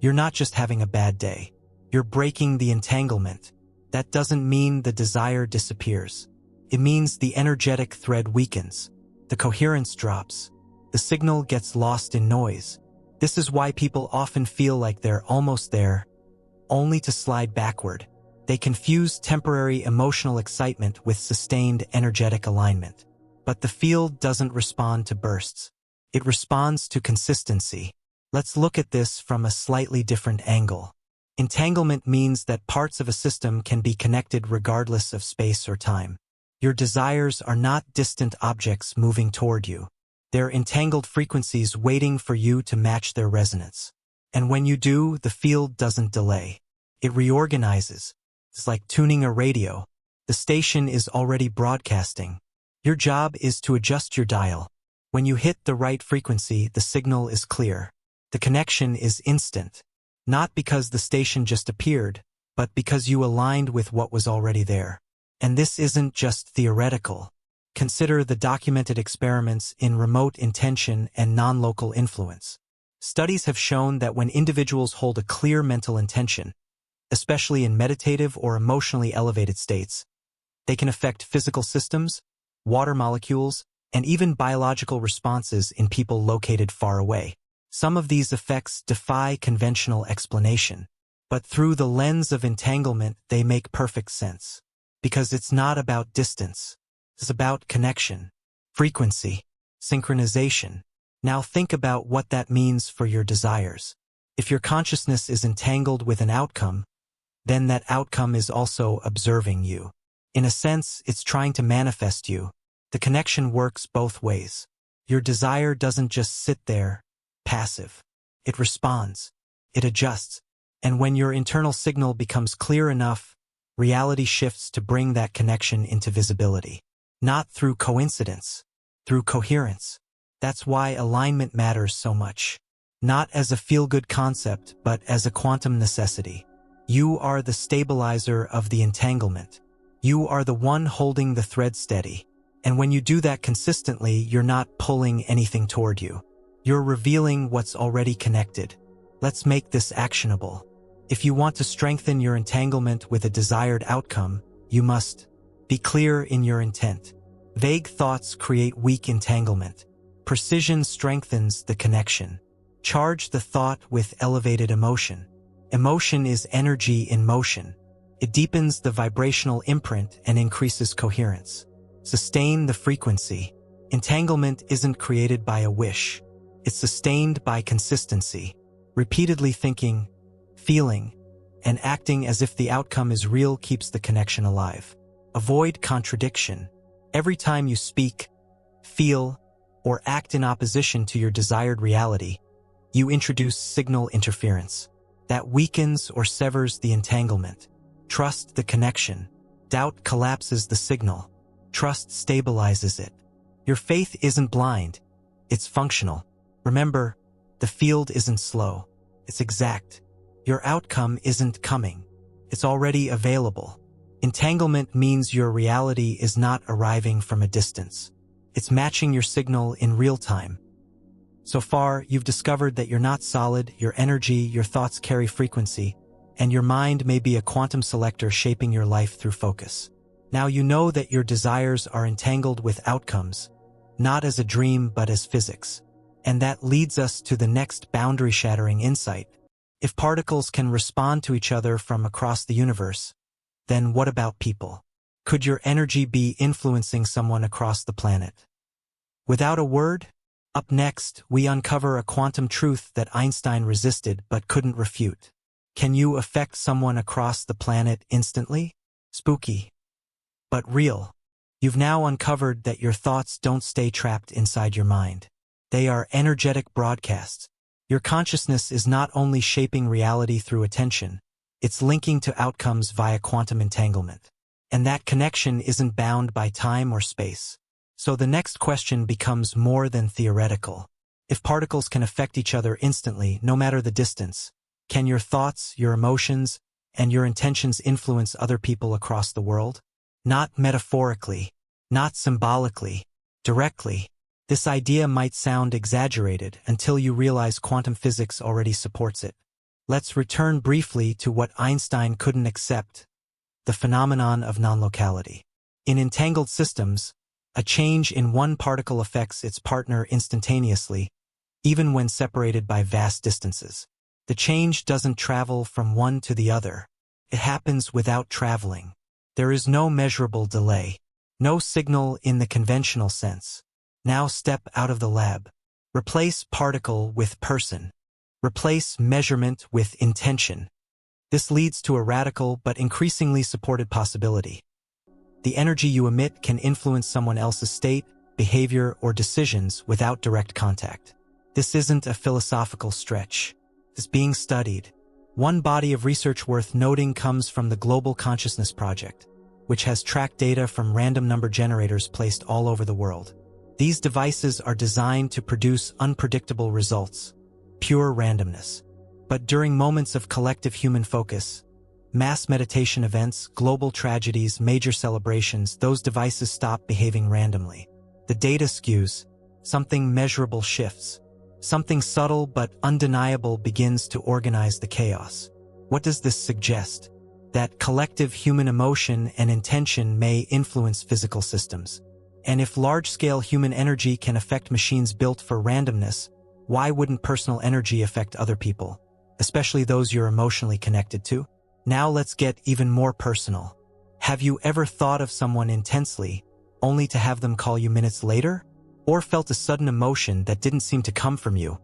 you're not just having a bad day. You're breaking the entanglement. That doesn't mean the desire disappears. It means the energetic thread weakens. The coherence drops. The signal gets lost in noise. This is why people often feel like they're almost there, only to slide backward. They confuse temporary emotional excitement with sustained energetic alignment. But the field doesn't respond to bursts. It responds to consistency. Let's look at this from a slightly different angle. Entanglement means that parts of a system can be connected regardless of space or time. Your desires are not distant objects moving toward you. They're entangled frequencies waiting for you to match their resonance. And when you do, the field doesn't delay. It reorganizes. It's like tuning a radio. The station is already broadcasting. Your job is to adjust your dial. When you hit the right frequency, the signal is clear. The connection is instant. Not because the station just appeared, but because you aligned with what was already there. And this isn't just theoretical. Consider the documented experiments in remote intention and non-local influence. Studies have shown that when individuals hold a clear mental intention, especially in meditative or emotionally elevated states, they can affect physical systems, water molecules, and even biological responses in people located far away. Some of these effects defy conventional explanation, but through the lens of entanglement, they make perfect sense. Because it's not about distance. It's about connection, frequency, synchronization. Now think about what that means for your desires. If your consciousness is entangled with an outcome, then that outcome is also observing you. In a sense, it's trying to manifest you. The connection works both ways. Your desire doesn't just sit there, passive. It responds. It adjusts. And when your internal signal becomes clear enough, reality shifts to bring that connection into visibility. Not through coincidence, through coherence. That's why alignment matters so much. Not as a feel-good concept, but as a quantum necessity. You are the stabilizer of the entanglement. You are the one holding the thread steady. And when you do that consistently, you're not pulling anything toward you. You're revealing what's already connected. Let's make this actionable. If you want to strengthen your entanglement with a desired outcome, you must be clear in your intent. Vague thoughts create weak entanglement. Precision strengthens the connection. Charge the thought with elevated emotion. Emotion is energy in motion. It deepens the vibrational imprint and increases coherence. Sustain the frequency. Entanglement isn't created by a wish. It's sustained by consistency. Repeatedly thinking, feeling, and acting as if the outcome is real keeps the connection alive. Avoid contradiction. Every time you speak, feel, or act in opposition to your desired reality, you introduce signal interference. That weakens or severs the entanglement. Trust the connection. Doubt collapses the signal. Trust stabilizes it. Your faith isn't blind. It's functional. Remember, the field isn't slow. It's exact. Your outcome isn't coming. It's already available. Entanglement means your reality is not arriving from a distance. It's matching your signal in real time. So far, you've discovered that you're not solid, your energy, your thoughts carry frequency, and your mind may be a quantum selector shaping your life through focus. Now you know that your desires are entangled with outcomes, not as a dream but as physics. And that leads us to the next boundary-shattering insight. If particles can respond to each other from across the universe, then what about people? Could your energy be influencing someone across the planet? Without a word? Up next, we uncover a quantum truth that Einstein resisted but couldn't refute. Can you affect someone across the planet instantly? Spooky, but real. You've now uncovered that your thoughts don't stay trapped inside your mind. They are energetic broadcasts. Your consciousness is not only shaping reality through attention, it's linking to outcomes via quantum entanglement. And that connection isn't bound by time or space. So the next question becomes more than theoretical. If particles can affect each other instantly, no matter the distance, can your thoughts, your emotions, and your intentions influence other people across the world? Not metaphorically, not symbolically, directly. This idea might sound exaggerated until you realize quantum physics already supports it. Let's return briefly to what Einstein couldn't accept, the phenomenon of non-locality. In entangled systems, a change in one particle affects its partner instantaneously, even when separated by vast distances. The change doesn't travel from one to the other. It happens without traveling. There is no measurable delay, no signal in the conventional sense. Now step out of the lab. Replace particle with person. Replace measurement with intention. This leads to a radical but increasingly supported possibility. The energy you emit can influence someone else's state, behavior, or decisions without direct contact. This isn't a philosophical stretch. It's being studied. One body of research worth noting comes from the Global Consciousness Project, which has tracked data from random number generators placed all over the world. These devices are designed to produce unpredictable results, pure randomness. But during moments of collective human focus, mass meditation events, global tragedies, major celebrations, those devices stop behaving randomly. The data skews, something measurable shifts. Something subtle but undeniable begins to organize the chaos. What does this suggest? That collective human emotion and intention may influence physical systems. And if large-scale human energy can affect machines built for randomness, why wouldn't personal energy affect other people, especially those you're emotionally connected to? Now let's get even more personal. Have you ever thought of someone intensely, only to have them call you minutes later? Or felt a sudden emotion that didn't seem to come from you,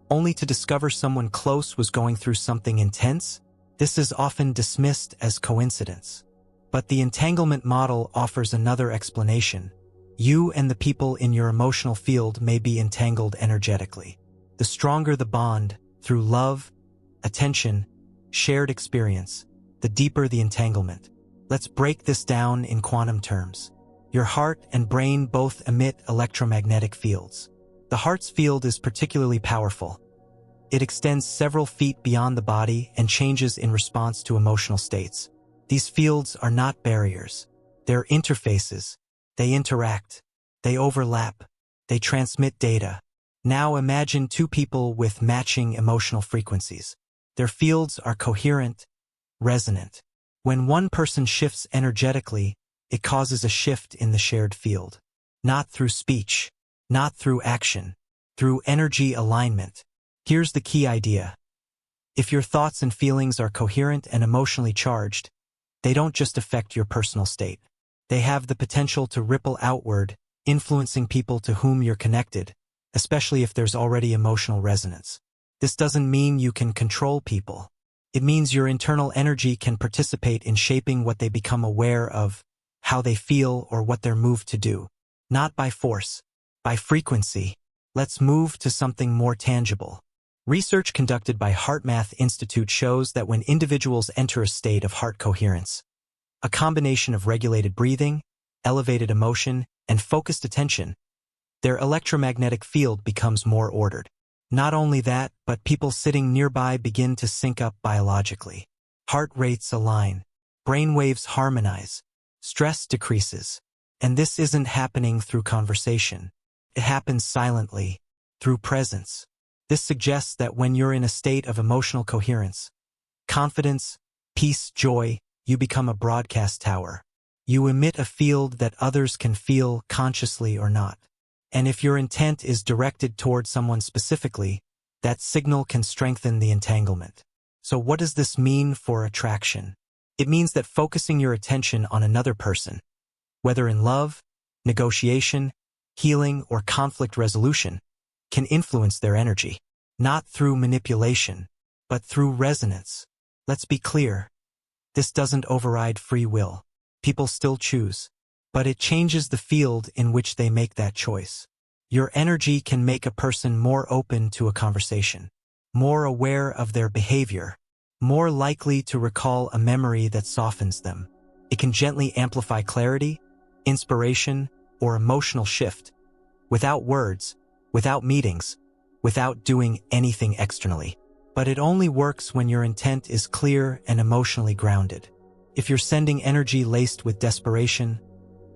only to discover someone close was going through something intense? This is often dismissed as coincidence. But the entanglement model offers another explanation. You and the people in your emotional field may be entangled energetically. The stronger the bond, through love, attention, shared experience, the deeper the entanglement. Let's break this down in quantum terms. Your heart and brain both emit electromagnetic fields. The heart's field is particularly powerful. It extends several feet beyond the body and changes in response to emotional states. These fields are not barriers. They're interfaces. They interact. They overlap. They transmit data. Now imagine two people with matching emotional frequencies. Their fields are coherent, resonant. When one person shifts energetically, it causes a shift in the shared field. Not through speech, not through action, through energy alignment. Here's the key idea. If your thoughts and feelings are coherent and emotionally charged, they don't just affect your personal state. They have the potential to ripple outward, influencing people to whom you're connected, especially if there's already emotional resonance. This doesn't mean you can control people. It means your internal energy can participate in shaping what they become aware of, how they feel, or what they're moved to do. Not by force, by frequency. Let's move to something more tangible. Research conducted by HeartMath Institute shows that when individuals enter a state of heart coherence, a combination of regulated breathing, elevated emotion, and focused attention, their electromagnetic field becomes more ordered. Not only that, but people sitting nearby begin to sync up biologically. Heart rates align, brain waves harmonize, stress decreases. And this isn't happening through conversation. It happens silently, through presence. This suggests that when you're in a state of emotional coherence, confidence, peace, joy, you become a broadcast tower. You emit a field that others can feel consciously or not. And if your intent is directed toward someone specifically, that signal can strengthen the entanglement. So what does this mean for attraction? It means that focusing your attention on another person, whether in love, negotiation, healing, or conflict resolution, can influence their energy. Not through manipulation, but through resonance. Let's be clear. This doesn't override free will. People still choose. But it changes the field in which they make that choice. Your energy can make a person more open to a conversation, more aware of their behavior, more likely to recall a memory that softens them. It can gently amplify clarity, inspiration, or emotional shift, without words, without meetings, without doing anything externally. But it only works when your intent is clear and emotionally grounded. If you're sending energy laced with desperation,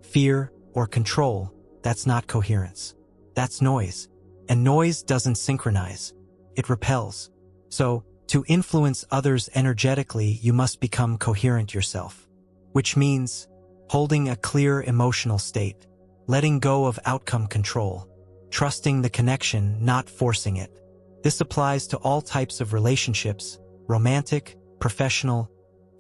fear, or control, that's not coherence. That's noise. And noise doesn't synchronize. It repels. So, to influence others energetically, you must become coherent yourself. Which means holding a clear emotional state, letting go of outcome control, trusting the connection, not forcing it. This applies to all types of relationships, romantic, professional,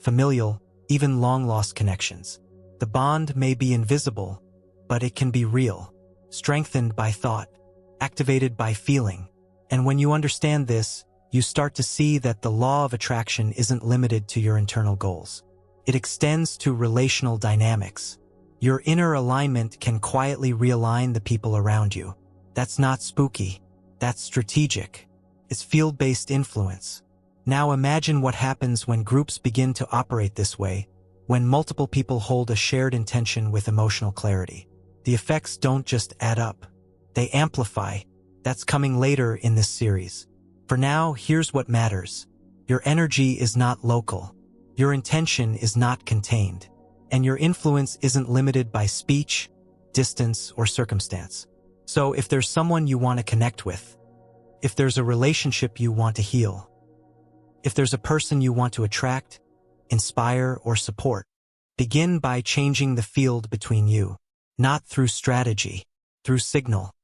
familial, even long-lost connections. The bond may be invisible, but it can be real, strengthened by thought, activated by feeling. And when you understand this, you start to see that the law of attraction isn't limited to your internal goals. It extends to relational dynamics. Your inner alignment can quietly realign the people around you. That's not spooky. That's strategic. It's field-based influence. Now imagine what happens when groups begin to operate this way, when multiple people hold a shared intention with emotional clarity. The effects don't just add up. They amplify. That's coming later in this series. For now, here's what matters. Your energy is not local. Your intention is not contained. And your influence isn't limited by speech, distance, or circumstance. So if there's someone you want to connect with, if there's a relationship you want to heal, if there's a person you want to attract, inspire, or support, begin by changing the field between you, not through strategy, through signal.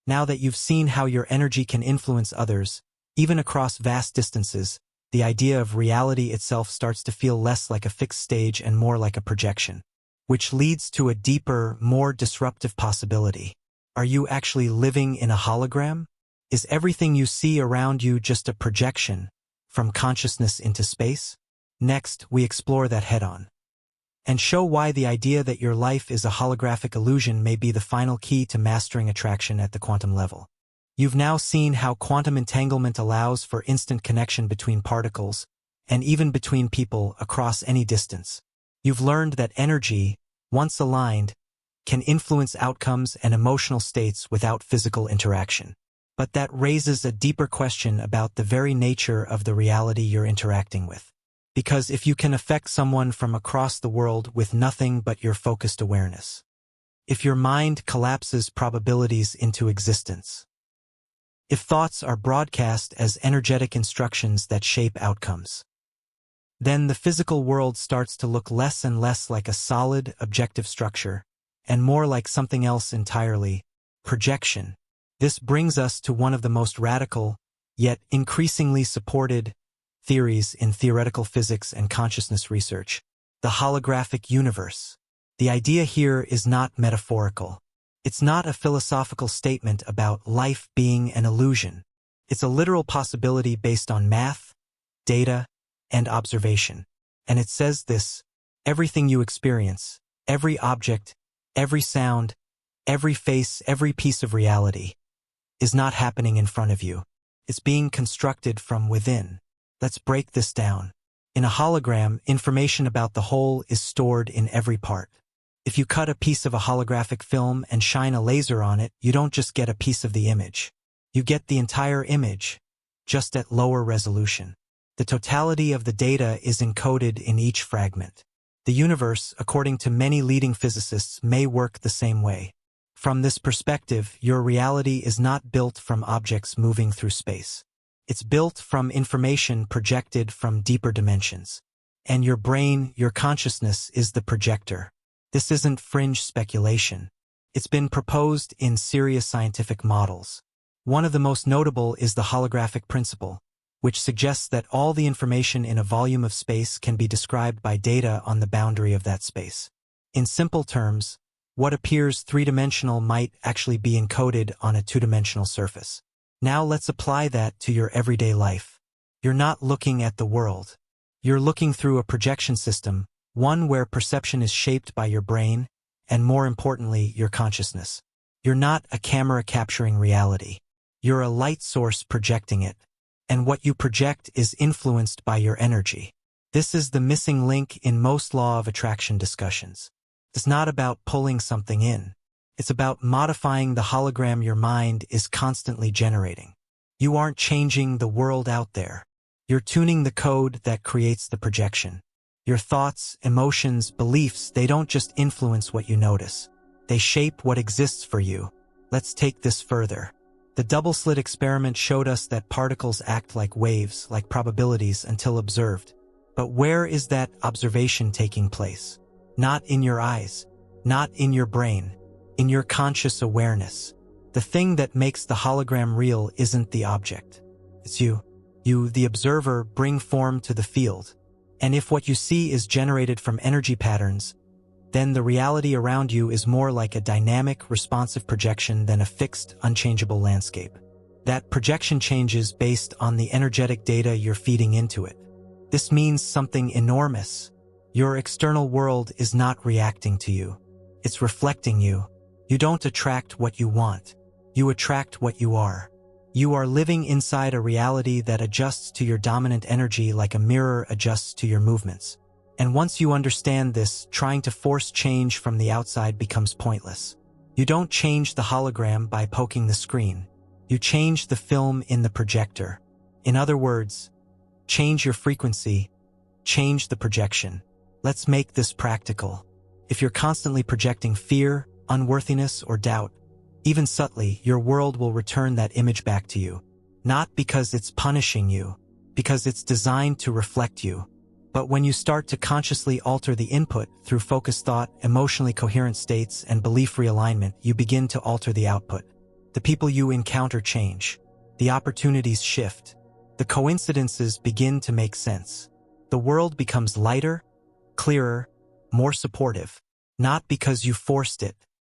Now that you've seen how your energy can influence others, even across vast distances, the idea of reality itself starts to feel less like a fixed stage and more like a projection, which leads to a deeper, more disruptive possibility. Are you actually living in a hologram? Is everything you see around you just a projection from consciousness into space? Next, we explore that head-on. and show why the idea that your life is a holographic illusion may be the final key to mastering attraction at the quantum level. You've now seen how quantum entanglement allows for instant connection between particles, and even between people across any distance. You've learned that energy, once aligned, can influence outcomes and emotional states without physical interaction. But that raises a deeper question about the very nature of the reality you're interacting with. Because if you can affect someone from across the world with nothing but your focused awareness, if your mind collapses probabilities into existence, if thoughts are broadcast as energetic instructions that shape outcomes, then the physical world starts to look less and less like a solid, objective structure, and more like something else entirely: projection. This brings us to one of the most radical, yet increasingly supported, theories in theoretical physics and consciousness research: the holographic universe. The idea here is not metaphorical. It's not a philosophical statement about life being an illusion. It's a literal possibility based on math, data, and observation. And it says this: everything you experience, every object, every sound, every face, every piece of reality, is not happening in front of you. It's being constructed from within. Let's break this down. In a hologram, information about the whole is stored in every part. If you cut a piece of a holographic film and shine a laser on it, you don't just get a piece of the image. You get the entire image, just at lower resolution. The totality of the data is encoded in each fragment. The universe, according to many leading physicists, may work the same way. From this perspective, your reality is not built from objects moving through space. It's built from information projected from deeper dimensions. And your brain, your consciousness, is the projector. This isn't fringe speculation. It's been proposed in serious scientific models. One of the most notable is the holographic principle, which suggests that all the information in a volume of space can be described by data on the boundary of that space. In simple terms, what appears three-dimensional might actually be encoded on a two-dimensional surface. Now let's apply that to your everyday life. You're not looking at the world. You're looking through a projection system, one where perception is shaped by your brain, and more importantly, your consciousness. You're not a camera capturing reality. You're a light source projecting it. And what you project is influenced by your energy. This is the missing link in most law of attraction discussions. It's not about pulling something in. It's about modifying the hologram your mind is constantly generating. You aren't changing the world out there. You're tuning the code that creates the projection. Your thoughts, emotions, beliefs, they don't just influence what you notice. They shape what exists for you. Let's take this further. The double-slit experiment showed us that particles act like waves, like probabilities, until observed. But where is that observation taking place? Not in your eyes, not in your brain, in your conscious awareness. The thing that makes the hologram real isn't the object. It's you. You, the observer, bring form to the field. And if what you see is generated from energy patterns, then the reality around you is more like a dynamic, responsive projection than a fixed, unchangeable landscape. That projection changes based on the energetic data you're feeding into it. This means something enormous. Your external world is not reacting to you. It's reflecting you. You don't attract what you want. You attract what you are. You are living inside a reality that adjusts to your dominant energy like a mirror adjusts to your movements. And once you understand this, trying to force change from the outside becomes pointless. You don't change the hologram by poking the screen. You change the film in the projector. In other words, change your frequency, change the projection. Let's make this practical. If you're constantly projecting fear, unworthiness, or doubt, even subtly, your world will return that image back to you. Not because it's punishing you, because it's designed to reflect you. But when you start to consciously alter the input through focused thought, emotionally coherent states, and belief realignment, you begin to alter the output. The people you encounter change. The opportunities shift. The coincidences begin to make sense. The world becomes lighter, clearer, more supportive. Not because you forced it,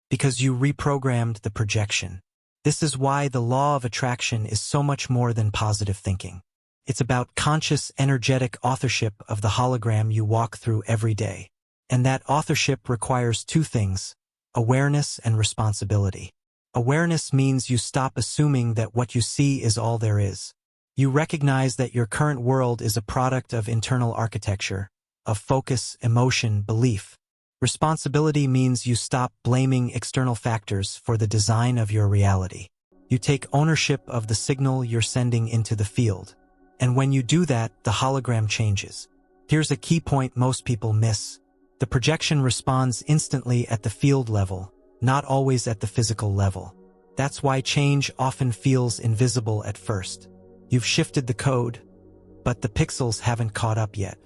because you reprogrammed the projection. This is why the law of attraction is so much more than positive thinking. It's about conscious, energetic authorship of the hologram you walk through every day. And that authorship requires two things: awareness and responsibility. Awareness means you stop assuming that what you see is all there is. You recognize that your current world is a product of internal architecture, of focus, emotion, belief. Responsibility means you stop blaming external factors for the design of your reality. You take ownership of the signal you're sending into the field. And when you do that, the hologram changes. Here's a key point most people miss. The projection responds instantly at the field level, not always at the physical level. That's why change often feels invisible at first. You've shifted the code, but the pixels haven't caught up yet.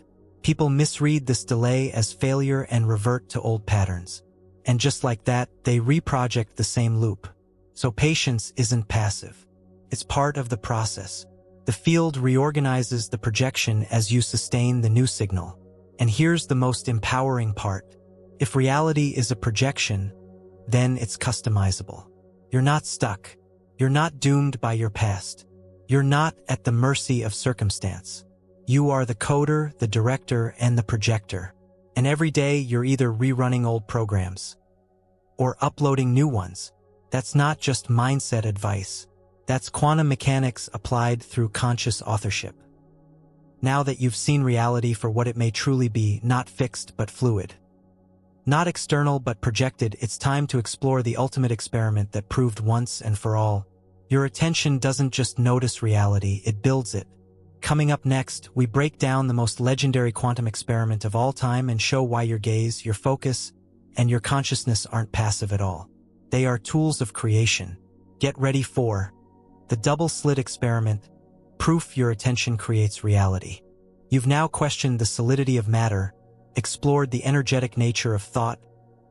People misread this delay as failure and revert to old patterns. And just like that, they reproject the same loop. So patience isn't passive. It's part of the process. The field reorganizes the projection as you sustain the new signal. And here's the most empowering part. If reality is a projection, then it's customizable. You're not stuck. You're not doomed by your past. You're not at the mercy of circumstance. You are the coder, the director, and the projector. And every day you're either rerunning old programs or uploading new ones. That's not just mindset advice. That's quantum mechanics applied through conscious authorship. Now that you've seen reality for what it may truly be, not fixed but fluid, not external but projected, it's time to explore the ultimate experiment that proved once and for all. Your attention doesn't just notice reality, it builds it. Coming up next, we break down the most legendary quantum experiment of all time and show why your gaze, your focus, and your consciousness aren't passive at all. They are tools of creation. Get ready for the double-slit experiment, proof your attention creates reality. You've now questioned the solidity of matter, explored the energetic nature of thought,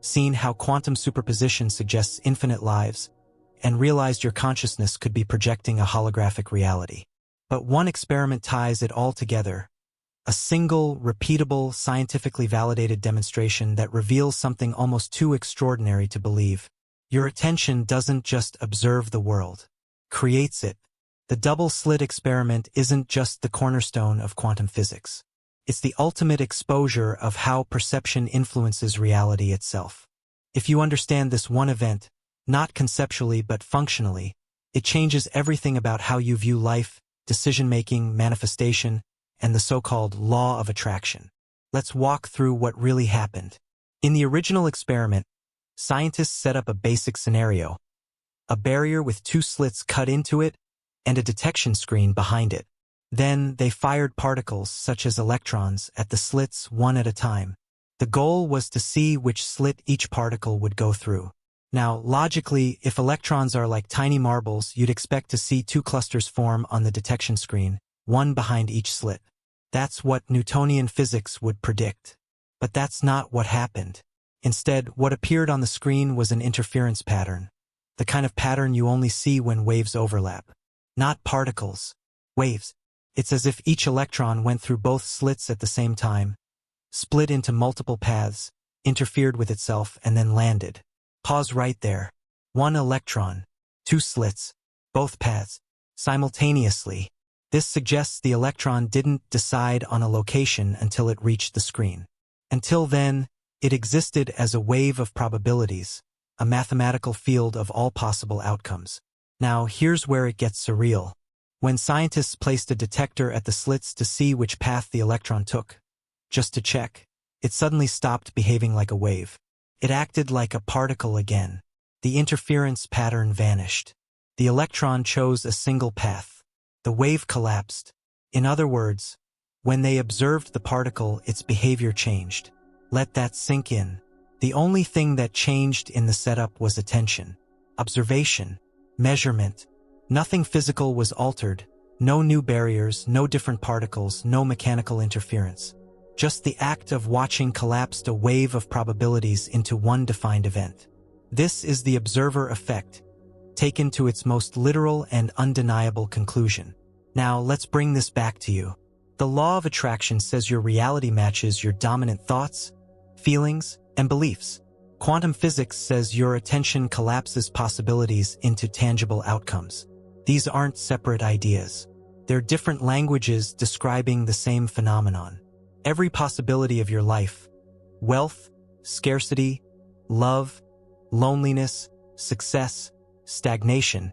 seen how quantum superposition suggests infinite lives, and realized your consciousness could be projecting a holographic reality. But one experiment ties it all together. A single, repeatable, scientifically validated demonstration that reveals something almost too extraordinary to believe. Your attention doesn't just observe the world, creates it. The double-slit experiment isn't just the cornerstone of quantum physics. It's the ultimate exposure of how perception influences reality itself. If you understand this one event, not conceptually but functionally, it changes everything about how you view life, decision-making, manifestation, and the so-called law of attraction. Let's walk through what really happened. In the original experiment, scientists set up a basic scenario: a barrier with two slits cut into it and a detection screen behind it. Then they fired particles, such as electrons, at the slits one at a time. The goal was to see which slit each particle would go through. Now, logically, if electrons are like tiny marbles, you'd expect to see two clusters form on the detection screen, one behind each slit. That's what Newtonian physics would predict. But that's not what happened. Instead, what appeared on the screen was an interference pattern, the kind of pattern you only see when waves overlap. Not particles, waves. It's as if each electron went through both slits at the same time, split into multiple paths, interfered with itself, and then landed. Pause right there. One electron, two slits, both paths, simultaneously. This suggests the electron didn't decide on a location until it reached the screen. Until then, it existed as a wave of probabilities, a mathematical field of all possible outcomes. Now, here's where it gets surreal. When scientists placed a detector at the slits to see which path the electron took, just to check, it suddenly stopped behaving like a wave. It acted like a particle again. The interference pattern vanished. The electron chose a single path. The wave collapsed. In other words, when they observed the particle, its behavior changed. Let that sink in. The only thing that changed in the setup was attention, observation, measurement. Nothing physical was altered. No new barriers, no different particles, no mechanical interference. Just the act of watching collapsed a wave of probabilities into one defined event. This is the observer effect, taken to its most literal and undeniable conclusion. Now, let's bring this back to you. The law of attraction says your reality matches your dominant thoughts, feelings, and beliefs. Quantum physics says your attention collapses possibilities into tangible outcomes. These aren't separate ideas. They're different languages describing the same phenomenon. Every possibility of your life, wealth, scarcity, love, loneliness, success, stagnation,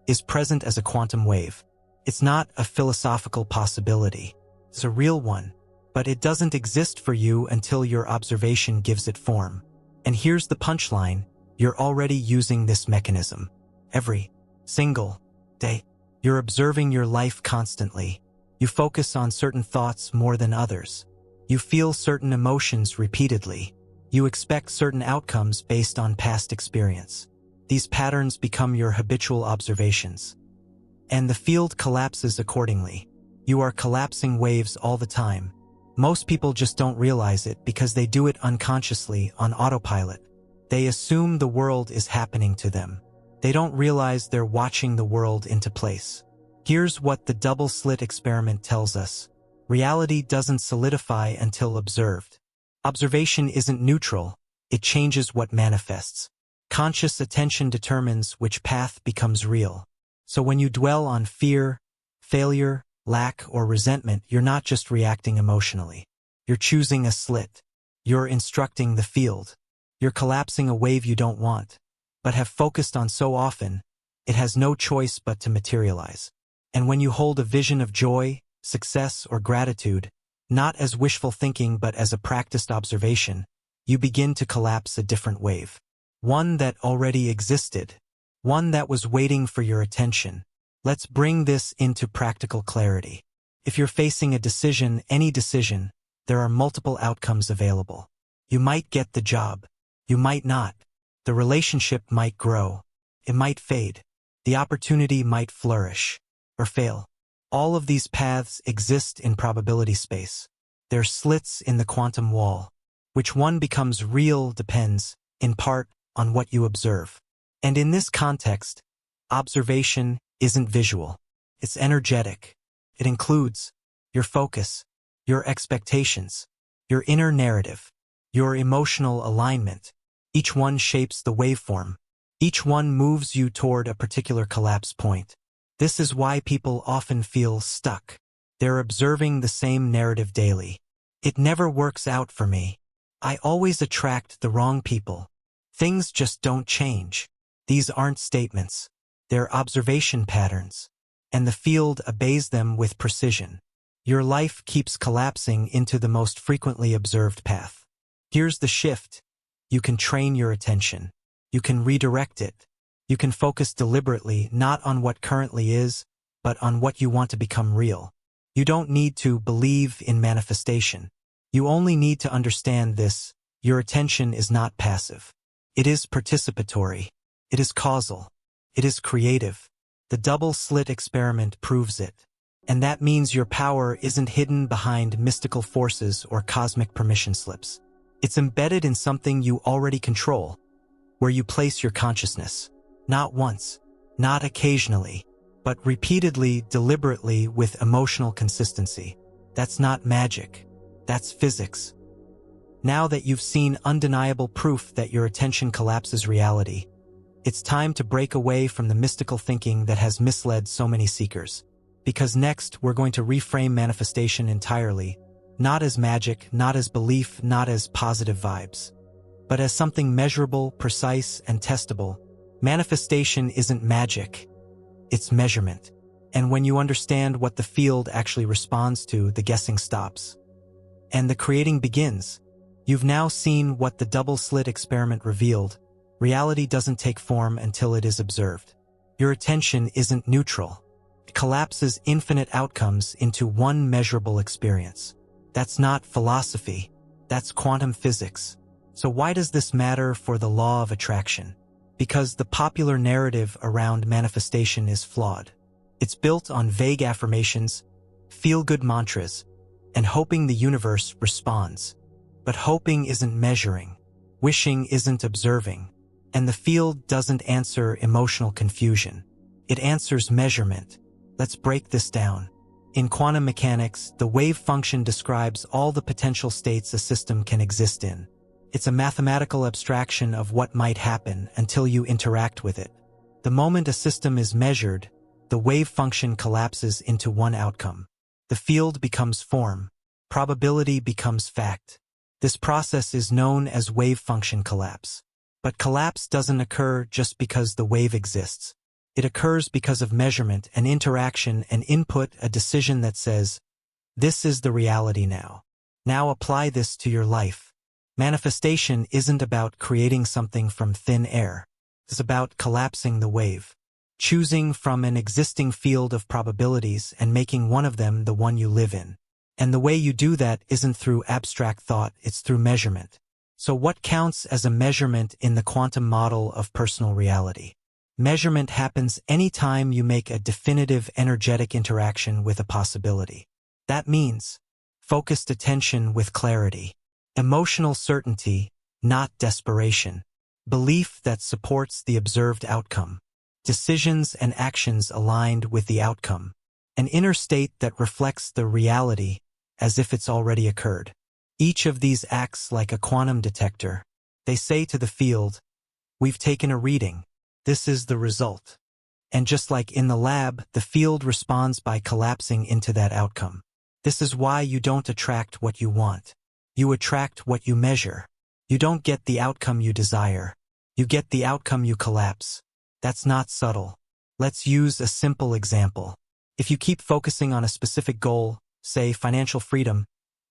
is present as a quantum wave. It's not a philosophical possibility. It's a real one, but it doesn't exist for you until your observation gives it form. And here's the punchline: you're already using this mechanism. Every single day, you're observing your life constantly. You focus on certain thoughts more than others. You feel certain emotions repeatedly. You expect certain outcomes based on past experience. These patterns become your habitual observations. And the field collapses accordingly. You are collapsing waves all the time. Most people just don't realize it because they do it unconsciously on autopilot. They assume the world is happening to them. They don't realize they're watching the world into place. Here's what the double-slit experiment tells us. Reality doesn't solidify until observed. Observation isn't neutral. It changes what manifests. Conscious attention determines which path becomes real. So when you dwell on fear, failure, lack, or resentment, you're not just reacting emotionally. You're choosing a slit. You're instructing the field. You're collapsing a wave you don't want, but have focused on so often, it has no choice but to materialize. And when you hold a vision of joy, success, or gratitude, not as wishful thinking but as a practiced observation, you begin to collapse a different wave. One that already existed. One that was waiting for your attention. Let's bring this into practical clarity. If you're facing a decision, any decision, there are multiple outcomes available. You might get the job. You might not. The relationship might grow. It might fade. The opportunity might flourish or fail. All of these paths exist in probability space. They're slits in the quantum wall. Which one becomes real depends, in part, on what you observe. And in this context, observation isn't visual. It's energetic. It includes your focus, your expectations, your inner narrative, your emotional alignment. Each one shapes the waveform. Each one moves you toward a particular collapse point. This is why people often feel stuck. They're observing the same narrative daily. It never works out for me. I always attract the wrong people. Things just don't change. These aren't statements. They're observation patterns. And the field obeys them with precision. Your life keeps collapsing into the most frequently observed path. Here's the shift. You can train your attention. You can redirect it. You can focus deliberately not on what currently is, but on what you want to become real. You don't need to believe in manifestation. You only need to understand this. Your attention is not passive. It is participatory. It is causal. It is creative. The double-slit experiment proves it. And that means your power isn't hidden behind mystical forces or cosmic permission slips. It's embedded in something you already control, where you place your consciousness. Not once, not occasionally, but repeatedly, deliberately, with emotional consistency. That's not magic. That's physics. Now that you've seen undeniable proof that your attention collapses reality, it's time to break away from the mystical thinking that has misled so many seekers. Because next, we're going to reframe manifestation entirely, not as magic, not as belief, not as positive vibes, but as something measurable, precise, and testable. Manifestation isn't magic. It's measurement. And when you understand what the field actually responds to, the guessing stops. And the creating begins. You've now seen what the double-slit experiment revealed. Reality doesn't take form until it is observed. Your attention isn't neutral. It collapses infinite outcomes into one measurable experience. That's not philosophy. That's quantum physics. So why does this matter for the law of attraction? Because the popular narrative around manifestation is flawed. It's built on vague affirmations, feel-good mantras, and hoping the universe responds. But hoping isn't measuring. Wishing isn't observing. And the field doesn't answer emotional confusion. It answers measurement. Let's break this down. In quantum mechanics, the wave function describes all the potential states a system can exist in. It's a mathematical abstraction of what might happen until you interact with it. The moment a system is measured, the wave function collapses into one outcome. The field becomes form. Probability becomes fact. This process is known as wave function collapse. But collapse doesn't occur just because the wave exists. It occurs because of measurement, an interaction, an input, a decision that says, "This is the reality now. Now apply this to your life." Manifestation isn't about creating something from thin air. It's about collapsing the wave, choosing from an existing field of probabilities and making one of them the one you live in. And the way you do that isn't through abstract thought, it's through measurement. So what counts as a measurement in the quantum model of personal reality? Measurement happens anytime you make a definitive energetic interaction with a possibility. That means focused attention with clarity, emotional certainty, not desperation, belief that supports the observed outcome, decisions and actions aligned with the outcome, an inner state that reflects the reality as if it's already occurred. Each of these acts like a quantum detector. They say to the field, "We've taken a reading. This is the result." And just like in the lab, the field responds by collapsing into that outcome. This is why you don't attract what you want. You attract what you measure. You don't get the outcome you desire. You get the outcome you collapse. That's not subtle. Let's use a simple example. If you keep focusing on a specific goal, say financial freedom,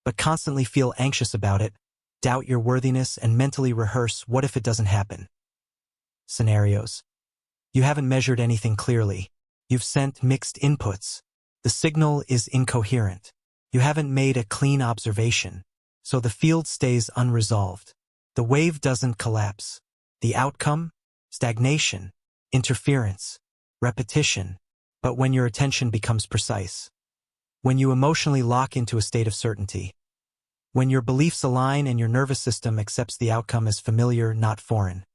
but constantly feel anxious about it, doubt your worthiness, and mentally rehearse what if it doesn't happen. Scenarios. You haven't measured anything clearly. You've sent mixed inputs. The signal is incoherent. You haven't made a clean observation, so the field stays unresolved. The wave doesn't collapse. The outcome? Stagnation, interference, repetition. But when your attention becomes precise, when you emotionally lock into a state of certainty, when your beliefs align and your nervous system accepts the outcome as familiar, not foreign,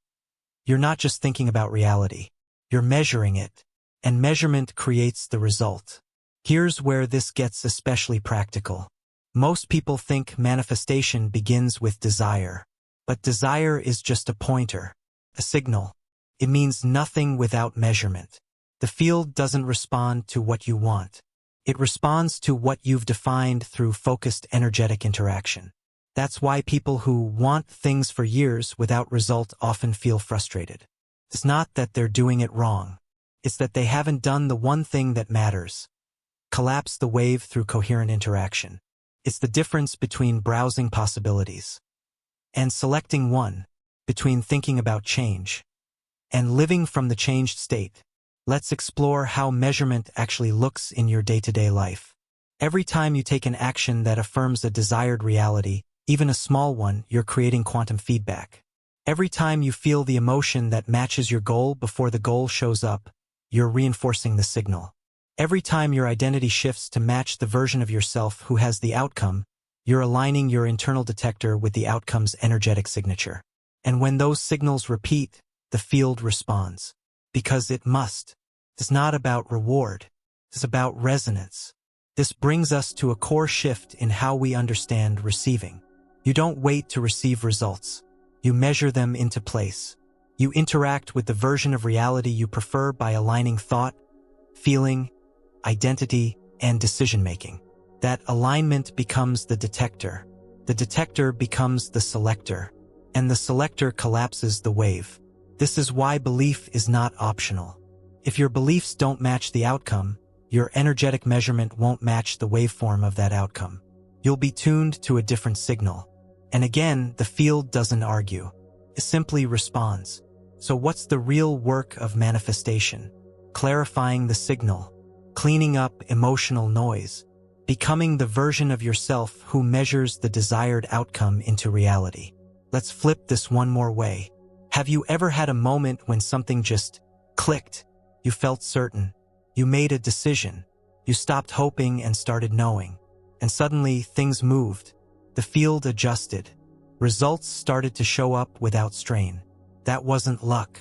you're not just thinking about reality. You're measuring it, and measurement creates the result. Here's where this gets especially practical. Most people think manifestation begins with desire. But desire is just a pointer, a signal. It means nothing without measurement. The field doesn't respond to what you want. It responds to what you've defined through focused energetic interaction. That's why people who want things for years without result often feel frustrated. It's not that they're doing it wrong. It's that they haven't done the one thing that matters. Collapse the wave through coherent interaction. It's the difference between browsing possibilities and selecting one, between thinking about change and living from the changed state. Let's explore how measurement actually looks in your day-to-day life. Every time you take an action that affirms a desired reality, even a small one, you're creating quantum feedback. Every time you feel the emotion that matches your goal before the goal shows up, you're reinforcing the signal. Every time your identity shifts to match the version of yourself who has the outcome, you're aligning your internal detector with the outcome's energetic signature. And when those signals repeat, the field responds. Because it must. It's not about reward. It's about resonance. This brings us to a core shift in how we understand receiving. You don't wait to receive results. You measure them into place. You interact with the version of reality you prefer by aligning thought, feeling, identity, and decision-making. That alignment becomes the detector. The detector becomes the selector. And the selector collapses the wave. This is why belief is not optional. If your beliefs don't match the outcome, your energetic measurement won't match the waveform of that outcome. You'll be tuned to a different signal. And again, the field doesn't argue. It simply responds. So what's the real work of manifestation? Clarifying the signal, cleaning up emotional noise, becoming the version of yourself who measures the desired outcome into reality. Let's flip this one more way. Have you ever had a moment when something just clicked? You felt certain. You made a decision. You stopped hoping and started knowing. And suddenly things moved. The field adjusted. Results started to show up without strain. That wasn't luck.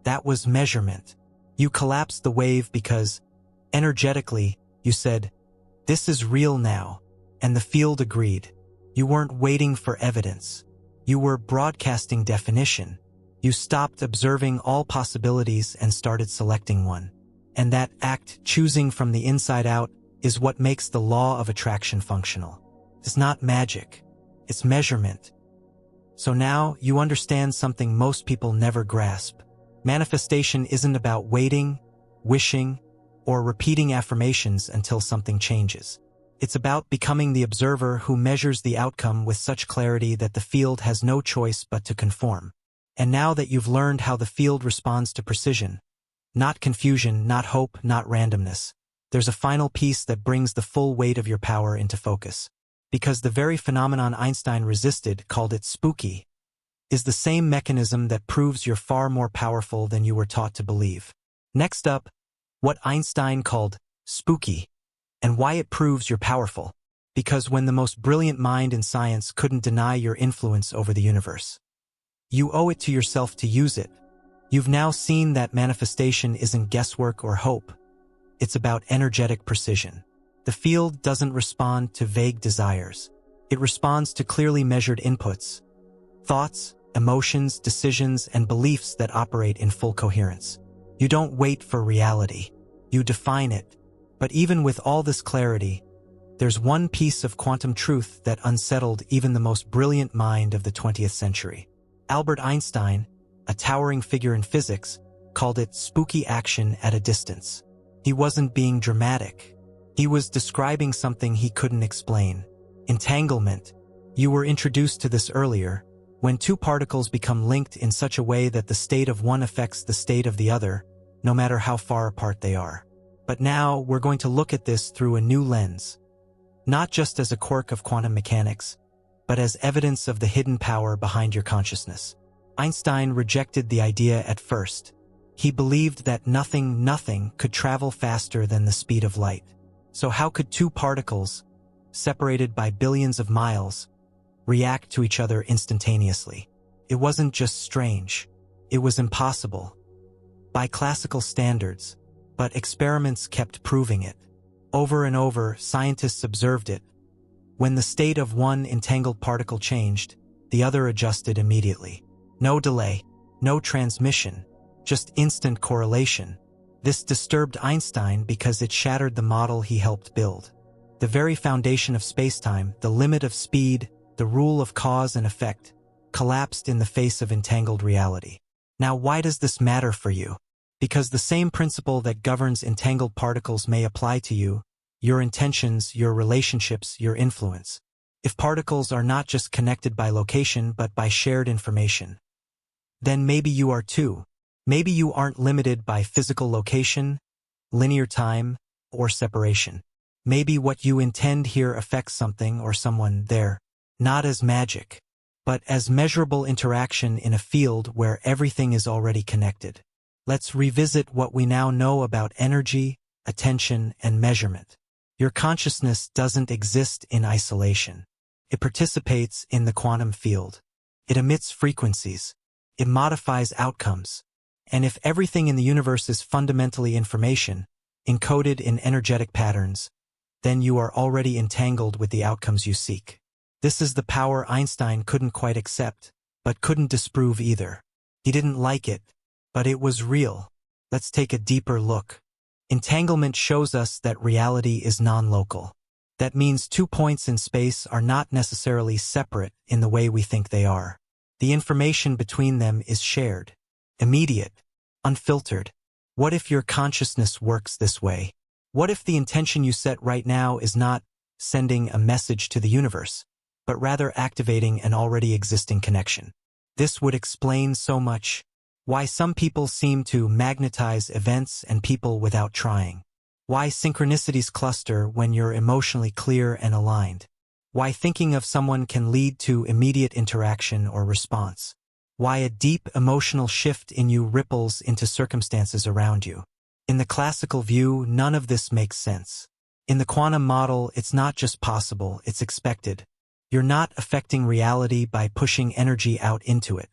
That was measurement. You collapsed the wave because, energetically, you said, "This is real now." And the field agreed. You weren't waiting for evidence. You were broadcasting definition. You stopped observing all possibilities and started selecting one. And that act, choosing from the inside out, is what makes the law of attraction functional. It's not magic. It's measurement. So now you understand something most people never grasp. Manifestation isn't about waiting, wishing, or repeating affirmations until something changes. It's about becoming the observer who measures the outcome with such clarity that the field has no choice but to conform. And now that you've learned how the field responds to precision, not confusion, not hope, not randomness, there's a final piece that brings the full weight of your power into focus. Because the very phenomenon Einstein resisted, called it spooky, is the same mechanism that proves you're far more powerful than you were taught to believe. Next up, what Einstein called spooky, and why it proves you're powerful. Because when the most brilliant mind in science couldn't deny your influence over the universe, you owe it to yourself to use it. You've now seen that manifestation isn't guesswork or hope. It's about energetic precision. The field doesn't respond to vague desires. It responds to clearly measured inputs, thoughts, emotions, decisions, and beliefs that operate in full coherence. You don't wait for reality. You define it. But even with all this clarity, there's one piece of quantum truth that unsettled even the most brilliant mind of the 20th century. Albert Einstein, a towering figure in physics, called it spooky action at a distance. He wasn't being dramatic. He was describing something he couldn't explain. Entanglement. You were introduced to this earlier, when two particles become linked in such a way that the state of one affects the state of the other, no matter how far apart they are. But now we're going to look at this through a new lens. Not just as a quirk of quantum mechanics, but as evidence of the hidden power behind your consciousness. Einstein rejected the idea at first. He believed that nothing could travel faster than the speed of light. So how could two particles, separated by billions of miles, react to each other instantaneously? It wasn't just strange. It was impossible. By classical standards, but experiments kept proving it. Over and over, scientists observed it. When the state of one entangled particle changed, the other adjusted immediately. No delay, no transmission, just instant correlation. This disturbed Einstein because it shattered the model he helped build. The very foundation of spacetime, the limit of speed, the rule of cause and effect, collapsed in the face of entangled reality. Now, why does this matter for you? Because the same principle that governs entangled particles may apply to you, your intentions, your relationships, your influence. If particles are not just connected by location but by shared information, then maybe you are too. Maybe you aren't limited by physical location, linear time, or separation. Maybe what you intend here affects something or someone there, not as magic, but as measurable interaction in a field where everything is already connected. Let's revisit what we now know about energy, attention, and measurement. Your consciousness doesn't exist in isolation. It participates in the quantum field. It emits frequencies. It modifies outcomes. And if everything in the universe is fundamentally information, encoded in energetic patterns, then you are already entangled with the outcomes you seek. This is the power Einstein couldn't quite accept, but couldn't disprove either. He didn't like it, but it was real. Let's take a deeper look. Entanglement shows us that reality is non-local. That means 2 points in space are not necessarily separate in the way we think they are. The information between them is shared, immediate, unfiltered. What if your consciousness works this way? What if the intention you set right now is not sending a message to the universe, but rather activating an already existing connection? This would explain so much. Why some people seem to magnetize events and people without trying. Why synchronicities cluster when you're emotionally clear and aligned. Why thinking of someone can lead to immediate interaction or response. Why a deep emotional shift in you ripples into circumstances around you. In the classical view, none of this makes sense. In the quantum model, it's not just possible, it's expected. You're not affecting reality by pushing energy out into it.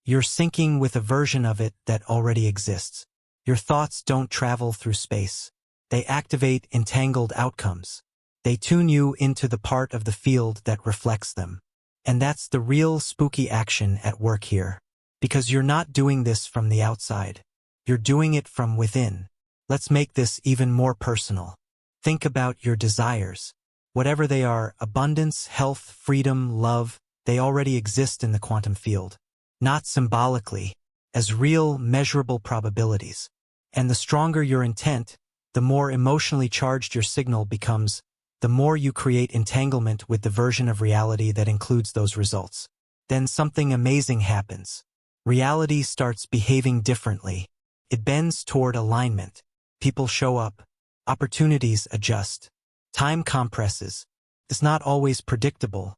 You're syncing with a version of it that already exists. Your thoughts don't travel through space. They activate entangled outcomes. They tune you into the part of the field that reflects them. And that's the real spooky action at work here. Because you're not doing this from the outside. You're doing it from within. Let's make this even more personal. Think about your desires. Whatever they are, abundance, health, freedom, love, They already exist in the quantum field. Not symbolically, as real, measurable probabilities. And the stronger your intent, the more emotionally charged your signal becomes, the more you create entanglement with the version of reality that includes those results. Then something amazing happens. Reality starts behaving differently. It bends toward alignment. People show up. Opportunities adjust. Time compresses. It's not always predictable,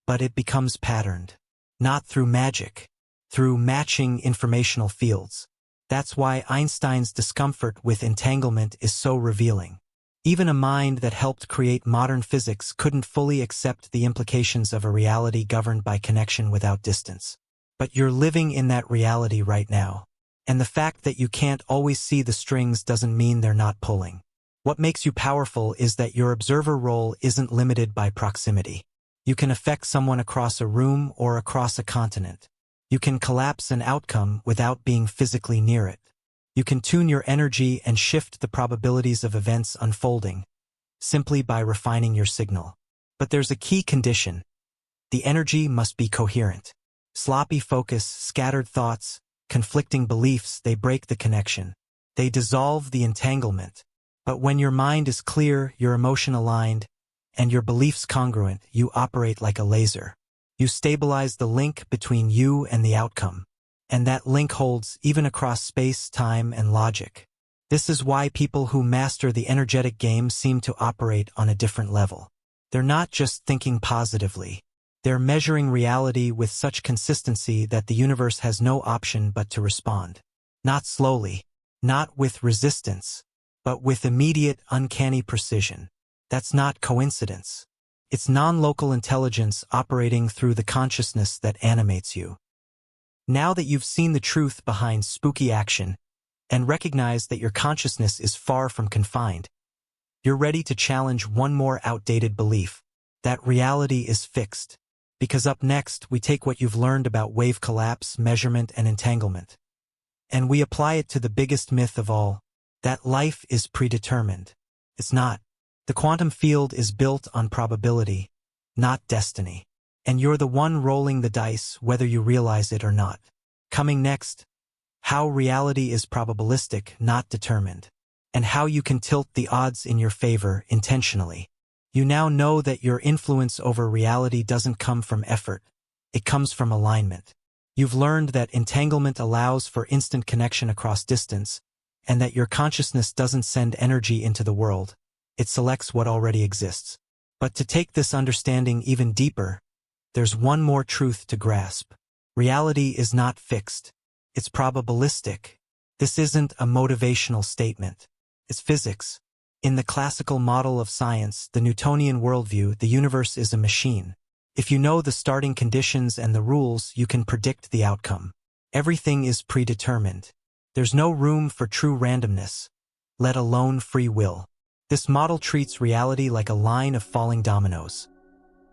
but it becomes patterned. Not through magic, through matching informational fields. That's why Einstein's discomfort with entanglement is so revealing. Even a mind that helped create modern physics couldn't fully accept the implications of a reality governed by connection without distance. But you're living in that reality right now. And the fact that you can't always see the strings doesn't mean they're not pulling. What makes you powerful is that your observer role isn't limited by proximity. You can affect someone across a room or across a continent. You can collapse an outcome without being physically near it. You can tune your energy and shift the probabilities of events unfolding, simply by refining your signal. But there's a key condition. The energy must be coherent. Sloppy focus, scattered thoughts, conflicting beliefs, they break the connection. They dissolve the entanglement. But when your mind is clear, your emotion aligned, and your beliefs congruent, you operate like a laser. You stabilize the link between you and the outcome. And that link holds even across space, time, and logic. This is why people who master the energetic game seem to operate on a different level. They're not just thinking positively. They're measuring reality with such consistency that the universe has no option but to respond. Not slowly, not with resistance, but with immediate, uncanny precision. That's not coincidence. It's non-local intelligence operating through the consciousness that animates you. Now that you've seen the truth behind spooky action and recognize that your consciousness is far from confined, you're ready to challenge one more outdated belief, that reality is fixed. Because up next, we take what you've learned about wave collapse, measurement, and entanglement, and we apply it to the biggest myth of all, that life is predetermined. It's not. The quantum field is built on probability, not destiny. And you're the one rolling the dice, whether you realize it or not. Coming next, how reality is probabilistic, not determined, and how you can tilt the odds in your favor intentionally. You now know that your influence over reality doesn't come from effort. It comes from alignment. You've learned that entanglement allows for instant connection across distance, and that your consciousness doesn't send energy into the world. It selects what already exists. But to take this understanding even deeper, there's one more truth to grasp. Reality is not fixed. It's probabilistic. This isn't a motivational statement. It's physics. In the classical model of science, the Newtonian worldview, the universe is a machine. If you know the starting conditions and the rules, you can predict the outcome. Everything is predetermined. There's no room for true randomness, let alone free will. This model treats reality like a line of falling dominoes.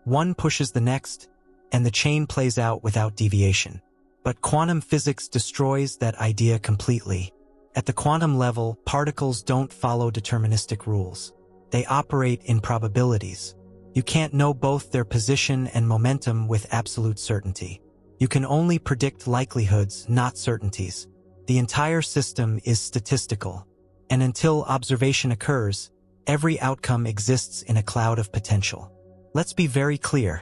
One pushes the next, and the chain plays out without deviation. But quantum physics destroys that idea completely. At the quantum level, particles don't follow deterministic rules. They operate in probabilities. You can't know both their position and momentum with absolute certainty. You can only predict likelihoods, not certainties. The entire system is statistical. And until observation occurs, every outcome exists in a cloud of potential. Let's be very clear.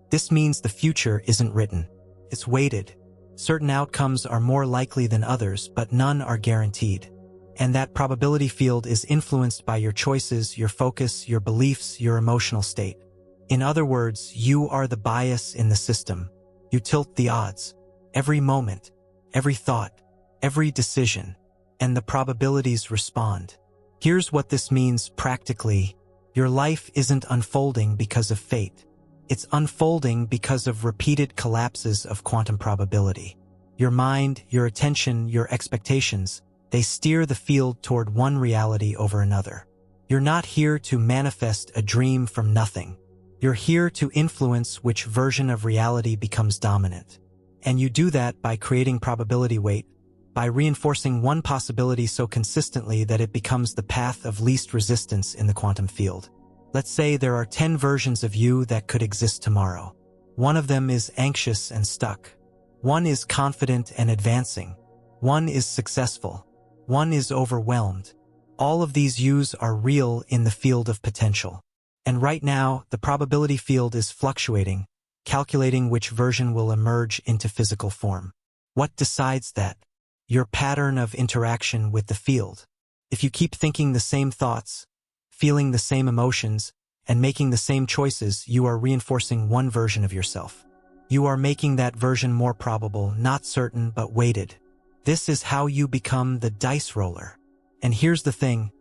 This means the future isn't written. It's weighted. Certain outcomes are more likely than others, but none are guaranteed. And that probability field is influenced by your choices, your focus, your beliefs, your emotional state. In other words, you are the bias in the system. You tilt the odds. Every moment, every thought, every decision, and the probabilities respond. Here's what this means practically. Your life isn't unfolding because of fate. It's unfolding because of repeated collapses of quantum probability. Your mind, your attention, your expectations, they steer the field toward one reality over another. You're not here to manifest a dream from nothing. You're here to influence which version of reality becomes dominant. And you do that by creating probability weight, by reinforcing one possibility so consistently that it becomes the path of least resistance in the quantum field. Let's say there are 10 versions of you that could exist tomorrow. One of them is anxious and stuck. One is confident and advancing. One is successful. One is overwhelmed. All of these yous are real in the field of potential. And right now, the probability field is fluctuating, calculating which version will emerge into physical form. What decides that? Your pattern of interaction with the field. If you keep thinking the same thoughts, feeling the same emotions, and making the same choices, you are reinforcing one version of yourself. You are making that version more probable, not certain, but weighted. This is how you become the dice roller. And here's the thing.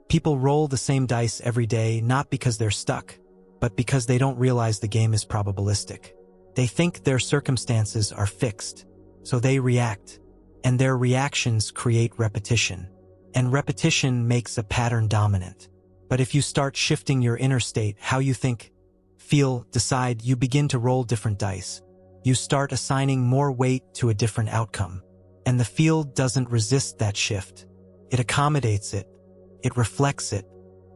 People roll the same dice every day not because they're stuck, but because they don't realize the game is probabilistic. They think their circumstances are fixed, so they react. And their reactions create repetition. And repetition makes a pattern dominant. But if you start shifting your inner state, how you think, feel, decide, you begin to roll different dice. You start assigning more weight to a different outcome. And the field doesn't resist that shift. It accommodates it. It reflects it.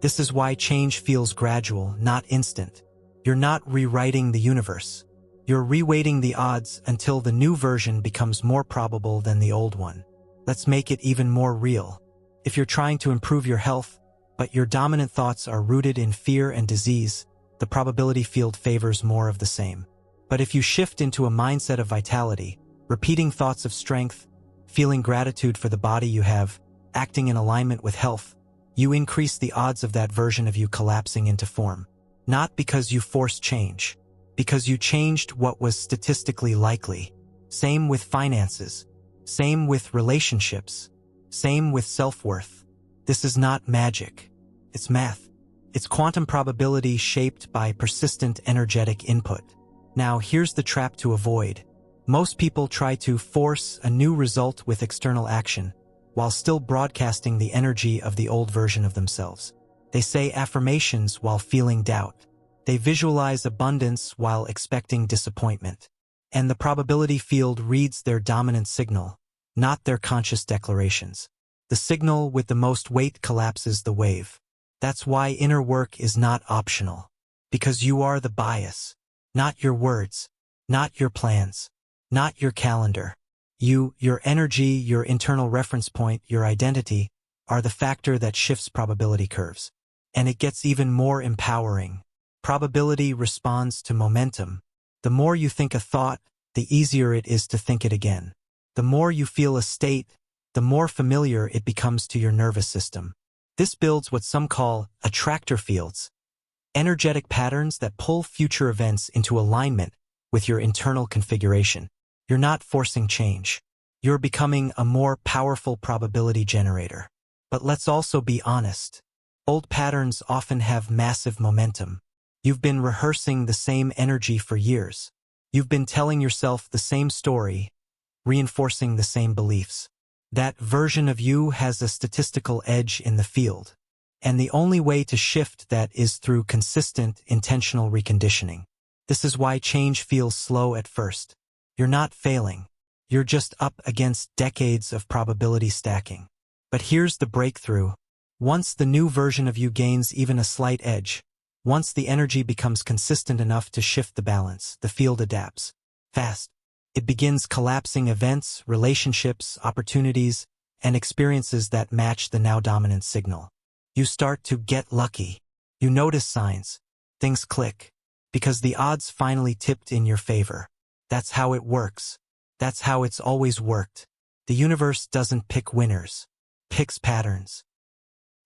This is why change feels gradual, not instant. You're not rewriting the universe. You're reweighting the odds until the new version becomes more probable than the old one. Let's make it even more real. If you're trying to improve your health, but your dominant thoughts are rooted in fear and disease, the probability field favors more of the same. But if you shift into a mindset of vitality, repeating thoughts of strength, feeling gratitude for the body you have, acting in alignment with health, you increase the odds of that version of you collapsing into form. Not because you forced change, because you changed what was statistically likely. Same with finances. Same with relationships. Same with self-worth. This is not magic. It's math. It's quantum probability shaped by persistent energetic input. Now, here's the trap to avoid. Most people try to force a new result with external action, while still broadcasting the energy of the old version of themselves. They say affirmations while feeling doubt. They visualize abundance while expecting disappointment. And the probability field reads their dominant signal, not their conscious declarations. The signal with the most weight collapses the wave. That's why inner work is not optional. Because you are the bias. Not your words. Not your plans. Not your calendar. You, your energy, your internal reference point, your identity, are the factor that shifts probability curves. And it gets even more empowering. Probability responds to momentum. The more you think a thought, the easier it is to think it again. The more you feel a state, the more familiar it becomes to your nervous system. This builds what some call attractor fields, energetic patterns that pull future events into alignment with your internal configuration. You're not forcing change. You're becoming a more powerful probability generator. But let's also be honest. Old patterns often have massive momentum. You've been rehearsing the same energy for years. You've been telling yourself the same story, reinforcing the same beliefs. That version of you has a statistical edge in the field. And the only way to shift that is through consistent, intentional reconditioning. This is why change feels slow at first. You're not failing. You're just up against decades of probability stacking. But here's the breakthrough. Once the new version of you gains even a slight edge, once the energy becomes consistent enough to shift the balance, the field adapts. Fast. It begins collapsing events, relationships, opportunities, and experiences that match the now dominant signal. You start to get lucky. You notice signs. Things click. Because the odds finally tipped in your favor. That's how it works. That's how it's always worked. The universe doesn't pick winners. Picks patterns.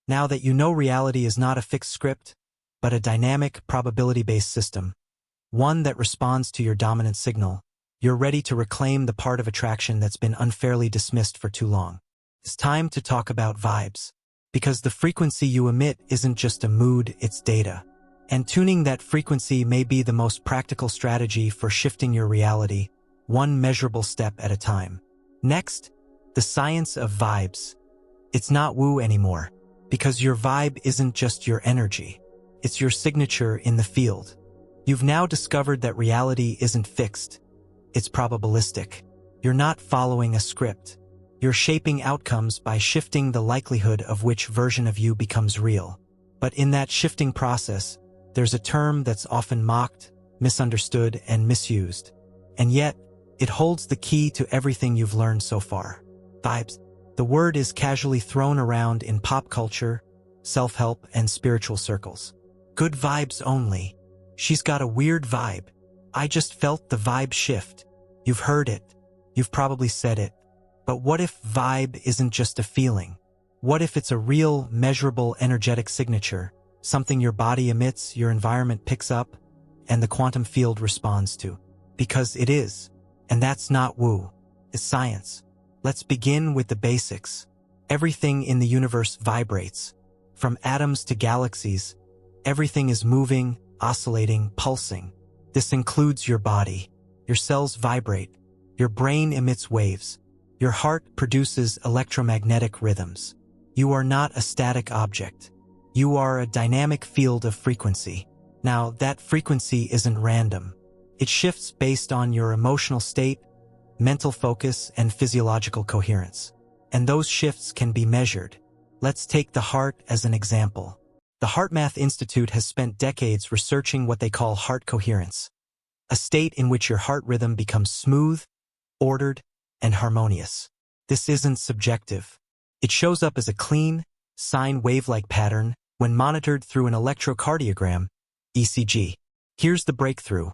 Now that you know reality is not a fixed script, but a dynamic, probability-based system, one that responds to your dominant signal, you're ready to reclaim the part of attraction that's been unfairly dismissed for too long. It's time to talk about vibes. Because the frequency you emit isn't just a mood, it's data. And tuning that frequency may be the most practical strategy for shifting your reality, one measurable step at a time. Next, the science of vibes. It's not woo anymore, because your vibe isn't just your energy. It's your signature in the field. You've now discovered that reality isn't fixed. It's probabilistic. You're not following a script. You're shaping outcomes by shifting the likelihood of which version of you becomes real. But in that shifting process, there's a term that's often mocked, misunderstood, and misused. And yet, it holds the key to everything you've learned so far. Vibes. The word is casually thrown around in pop culture, self-help, and spiritual circles. Good vibes only. She's got a weird vibe. I just felt the vibe shift. You've heard it. You've probably said it. But what if vibe isn't just a feeling? What if it's a real, measurable energetic signature, something your body emits, your environment picks up, and the quantum field responds to? Because it is. And that's not woo. It's science. Let's begin with the basics. Everything in the universe vibrates. From atoms to galaxies, everything is moving, oscillating, pulsing. This includes your body. Your cells vibrate. Your brain emits waves. Your heart produces electromagnetic rhythms. You are not a static object. You are a dynamic field of frequency. Now, that frequency isn't random. It shifts based on your emotional state, mental focus, and physiological coherence. And those shifts can be measured. Let's take the heart as an example. The HeartMath Institute has spent decades researching what they call heart coherence, a state in which your heart rhythm becomes smooth, ordered, and harmonious. This isn't subjective. It shows up as a clean, sine wave-like pattern when monitored through an electrocardiogram, ECG. Here's the breakthrough.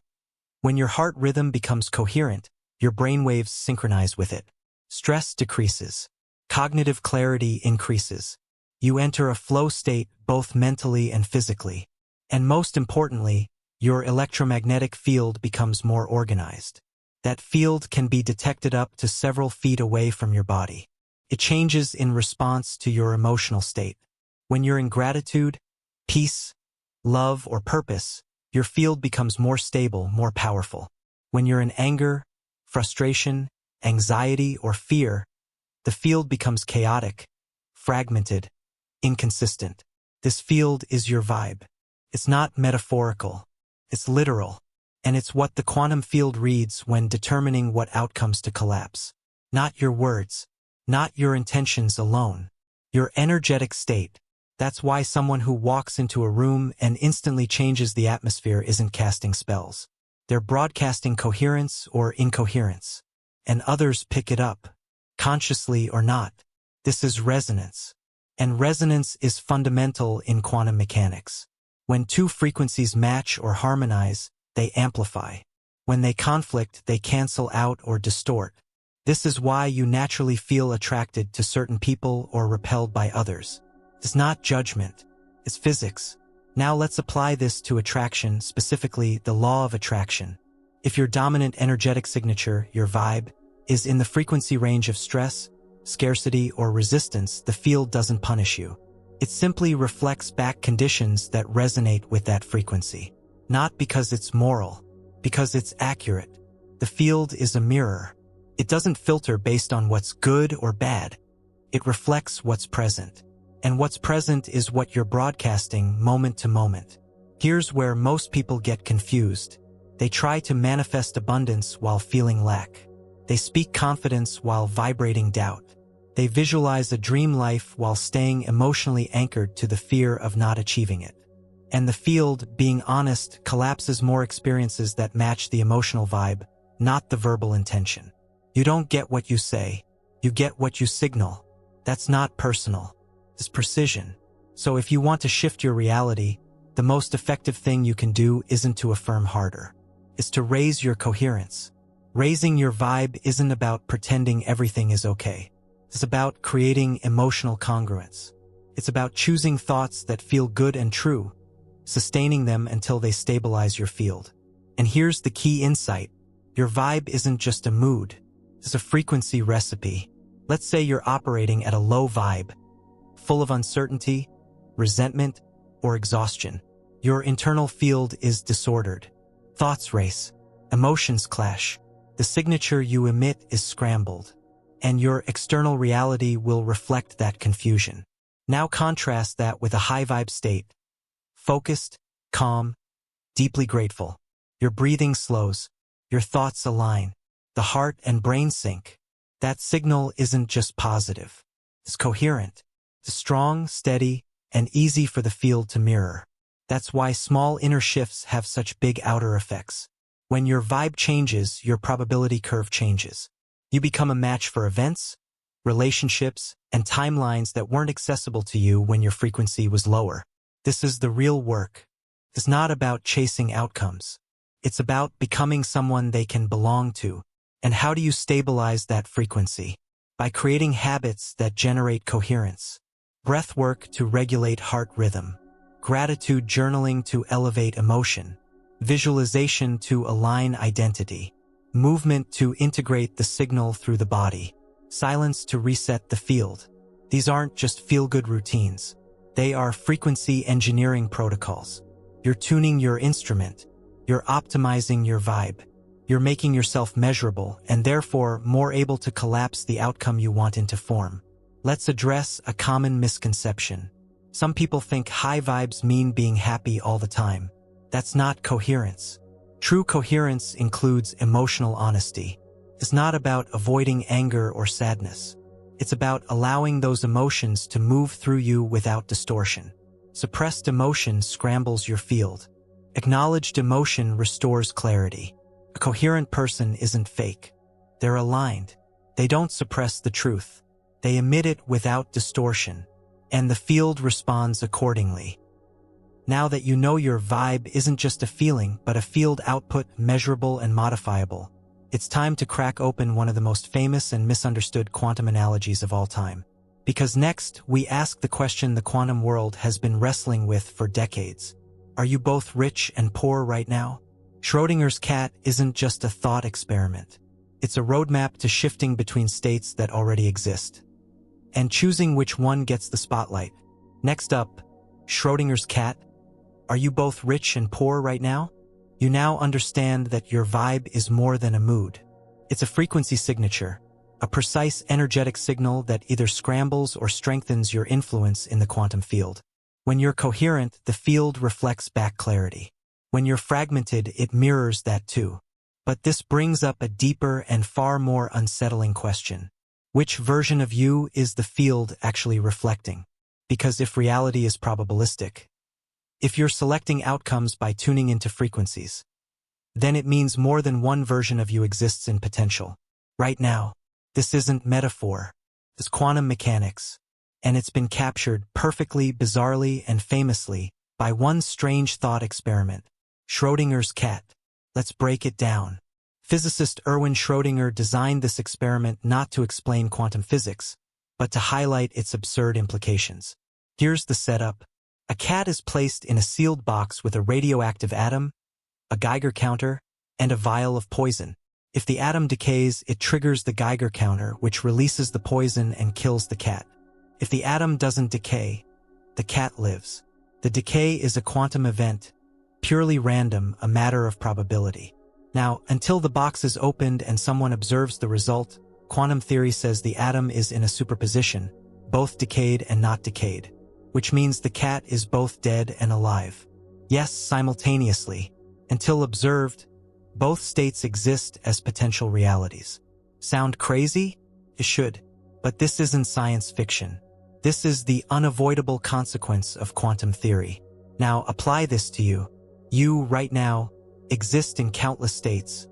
When your heart rhythm becomes coherent, your brain waves synchronize with it. Stress decreases. Cognitive clarity increases. You enter a flow state both mentally and physically. And most importantly, your electromagnetic field becomes more organized. That field can be detected up to several feet away from your body. It changes in response to your emotional state. When you're in gratitude, peace, love, or purpose, your field becomes more stable, more powerful. When you're in anger, frustration, anxiety, or fear, the field becomes chaotic, fragmented, inconsistent. This field is your vibe. It's not metaphorical. It's literal. And it's what the quantum field reads when determining what outcomes to collapse. Not your words. Not your intentions alone. Your energetic state. That's why someone who walks into a room and instantly changes the atmosphere isn't casting spells. They're broadcasting coherence or incoherence. And others pick it up, consciously or not. This is resonance. And resonance is fundamental in quantum mechanics. When two frequencies match or harmonize, they amplify. When they conflict, they cancel out or distort. This is why you naturally feel attracted to certain people or repelled by others. It's not judgment. It's physics. Now let's apply this to attraction, specifically the law of attraction. If your dominant energetic signature, your vibe, is in the frequency range of stress, scarcity, or resistance, the field doesn't punish you. It simply reflects back conditions that resonate with that frequency. Not because it's moral, because it's accurate. The field is a mirror. It doesn't filter based on what's good or bad. It reflects what's present. And what's present is what you're broadcasting moment to moment. Here's where most people get confused. They try to manifest abundance while feeling lack. They speak confidence while vibrating doubt. They visualize a dream life while staying emotionally anchored to the fear of not achieving it. And the field, being honest, collapses more experiences that match the emotional vibe, not the verbal intention. You don't get what you say. You get what you signal. That's not personal. It's precision. So if you want to shift your reality, the most effective thing you can do isn't to affirm harder. It's to raise your coherence. Raising your vibe isn't about pretending everything is okay. It's about creating emotional congruence. It's about choosing thoughts that feel good and true, sustaining them until they stabilize your field. And here's the key insight. Your vibe isn't just a mood. It's a frequency recipe. Let's say you're operating at a low vibe, full of uncertainty, resentment, or exhaustion. Your internal field is disordered. Thoughts race. Emotions clash. The signature you emit is scrambled. And your external reality will reflect that confusion. Now contrast that with a high vibe state. Focused, calm, deeply grateful. Your breathing slows. Your thoughts align. The heart and brain sync. That signal isn't just positive. It's coherent. It's strong, steady, and easy for the field to mirror. That's why small inner shifts have such big outer effects. When your vibe changes, your probability curve changes. You become a match for events, relationships, and timelines that weren't accessible to you when your frequency was lower. This is the real work. It's not about chasing outcomes. It's about becoming someone they can belong to. And how do you stabilize that frequency? By creating habits that generate coherence. Breath work to regulate heart rhythm. Gratitude journaling to elevate emotion. Visualization to align identity. Movement to integrate the signal through the body. Silence to reset the field. These aren't just feel-good routines. They are frequency engineering protocols. You're tuning your instrument. You're optimizing your vibe. You're making yourself measurable and therefore more able to collapse the outcome you want into form. Let's address a common misconception. Some people think high vibes mean being happy all the time. That's not coherence. True coherence includes emotional honesty. It's not about avoiding anger or sadness. It's about allowing those emotions to move through you without distortion. Suppressed emotion scrambles your field. Acknowledged emotion restores clarity. A coherent person isn't fake. They're aligned. They don't suppress the truth. They emit it without distortion. And the field responds accordingly. Now that you know your vibe isn't just a feeling, but a field output measurable and modifiable, it's time to crack open one of the most famous and misunderstood quantum analogies of all time. Because next, we ask the question the quantum world has been wrestling with for decades. Are you both rich and poor right now? Schrödinger's cat isn't just a thought experiment. It's a roadmap to shifting between states that already exist. And choosing which one gets the spotlight. Next up, Schrödinger's cat. Are you both rich and poor right now? You now understand that your vibe is more than a mood. It's a frequency signature, a precise energetic signal that either scrambles or strengthens your influence in the quantum field. When you're coherent, the field reflects back clarity. When you're fragmented, it mirrors that too. But this brings up a deeper and far more unsettling question. Which version of you is the field actually reflecting? Because if reality is probabilistic, if you're selecting outcomes by tuning into frequencies, then it means more than one version of you exists in potential. Right now, this isn't metaphor. It's quantum mechanics. And it's been captured perfectly, bizarrely, and famously by one strange thought experiment. Schrödinger's cat. Let's break it down. Physicist Erwin Schrödinger designed this experiment not to explain quantum physics, but to highlight its absurd implications. Here's the setup. A cat is placed in a sealed box with a radioactive atom, a Geiger counter, and a vial of poison. If the atom decays, it triggers the Geiger counter, which releases the poison and kills the cat. If the atom doesn't decay, the cat lives. The decay is a quantum event, purely random, a matter of probability. Now, until the box is opened and someone observes the result, quantum theory says the atom is in a superposition, both decayed and not decayed, which means the cat is both dead and alive. Yes, simultaneously. Until observed, both states exist as potential realities. Sound crazy? It should. But this isn't science fiction. This is the unavoidable consequence of quantum theory. Now, apply this to you. You, right now, exist in countless states.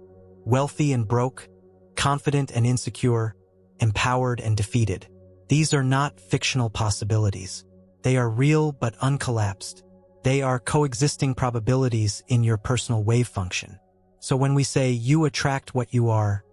Wealthy and broke, confident and insecure, empowered and defeated. These are not fictional possibilities. They are real but uncollapsed. They are coexisting probabilities in your personal wave function. So when we say you attract what you are,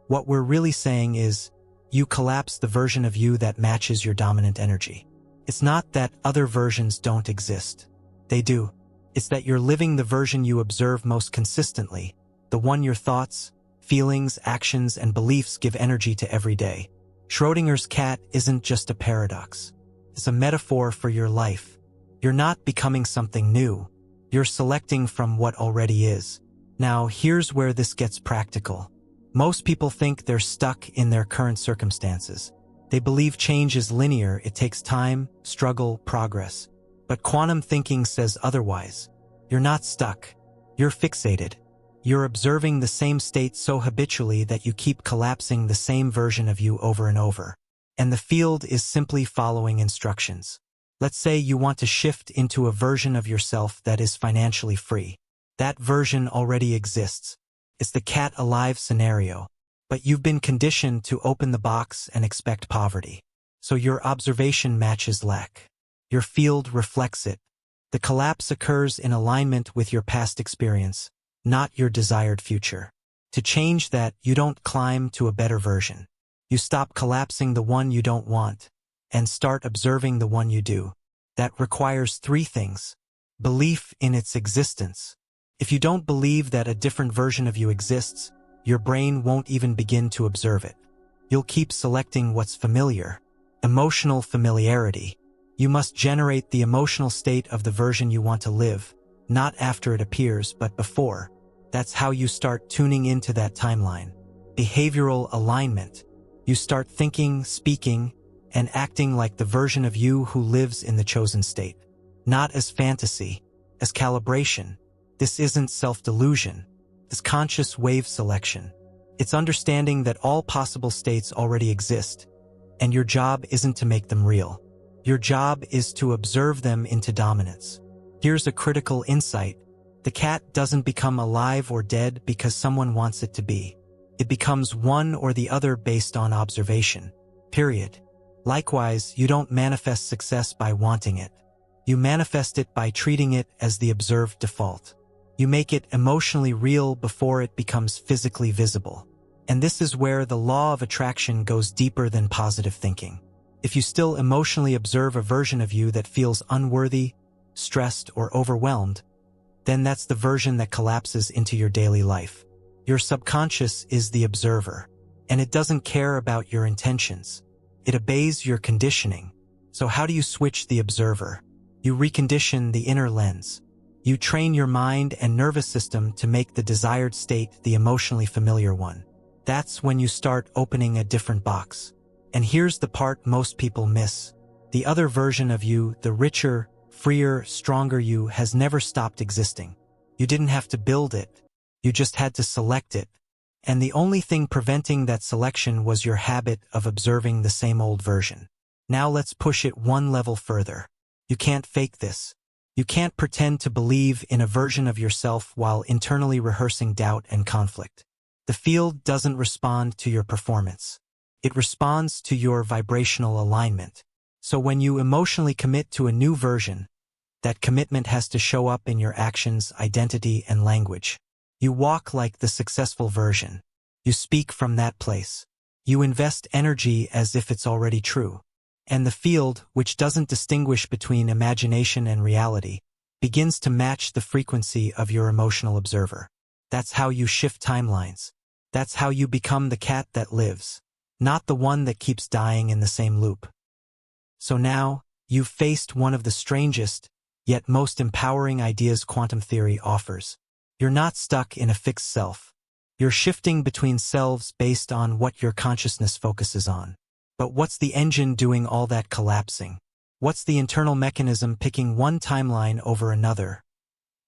what we're really saying is you collapse the version of you that matches your dominant energy. It's not that other versions don't exist. They do. It's that you're living the version you observe most consistently, the one your thoughts, feelings, actions, and beliefs give energy to every day. Schrödinger's cat isn't just a paradox. It's a metaphor for your life. You're not becoming something new. You're selecting from what already is. Now, here's where this gets practical. Most people think they're stuck in their current circumstances. They believe change is linear, it takes time, struggle, progress. But quantum thinking says otherwise. You're not stuck. You're fixated. You're observing the same state so habitually that you keep collapsing the same version of you over and over. And the field is simply following instructions. Let's say you want to shift into a version of yourself that is financially free. That version already exists. It's the cat alive scenario. But you've been conditioned to open the box and expect poverty. So your observation matches lack. Your field reflects it. The collapse occurs in alignment with your past experience, not your desired future. To change that, you don't climb to a better version. You stop collapsing the one you don't want and start observing the one you do. That requires three things. Belief in its existence. If you don't believe that a different version of you exists, your brain won't even begin to observe it. You'll keep selecting what's familiar. Emotional familiarity. You must generate the emotional state of the version you want to live, not after it appears, but before. That's how you start tuning into that timeline. Behavioral alignment. You start thinking, speaking, and acting like the version of you who lives in the chosen state. Not as fantasy, as calibration. This isn't self-delusion. It's conscious wave selection. It's understanding that all possible states already exist, and your job isn't to make them real. Your job is to observe them into dominance. Here's a critical insight. The cat doesn't become alive or dead because someone wants it to be. It becomes one or the other based on observation. Period. Likewise, you don't manifest success by wanting it. You manifest it by treating it as the observed default. You make it emotionally real before it becomes physically visible. And this is where the law of attraction goes deeper than positive thinking. If you still emotionally observe a version of you that feels unworthy, stressed, or overwhelmed, then that's the version that collapses into your daily life. Your subconscious is the observer, and it doesn't care about your intentions. It obeys your conditioning. So how do you switch the observer? You recondition the inner lens. You train your mind and nervous system to make the desired state the emotionally familiar one. That's when you start opening a different box. And here's the part most people miss. The other version of you, the richer, freer, stronger you, has never stopped existing. You didn't have to build it. You just had to select it. And the only thing preventing that selection was your habit of observing the same old version. Now let's push it one level further. You can't fake this. You can't pretend to believe in a version of yourself while internally rehearsing doubt and conflict. The field doesn't respond to your performance. It responds to your vibrational alignment. So when you emotionally commit to a new version, that commitment has to show up in your actions, identity, and language. You walk like the successful version. You speak from that place. You invest energy as if it's already true. And the field, which doesn't distinguish between imagination and reality, begins to match the frequency of your emotional observer. That's how you shift timelines. That's how you become the cat that lives, not the one that keeps dying in the same loop. So now, you've faced one of the strangest, yet most empowering ideas quantum theory offers. You're not stuck in a fixed self. You're shifting between selves based on what your consciousness focuses on. But what's the engine doing all that collapsing? What's the internal mechanism picking one timeline over another,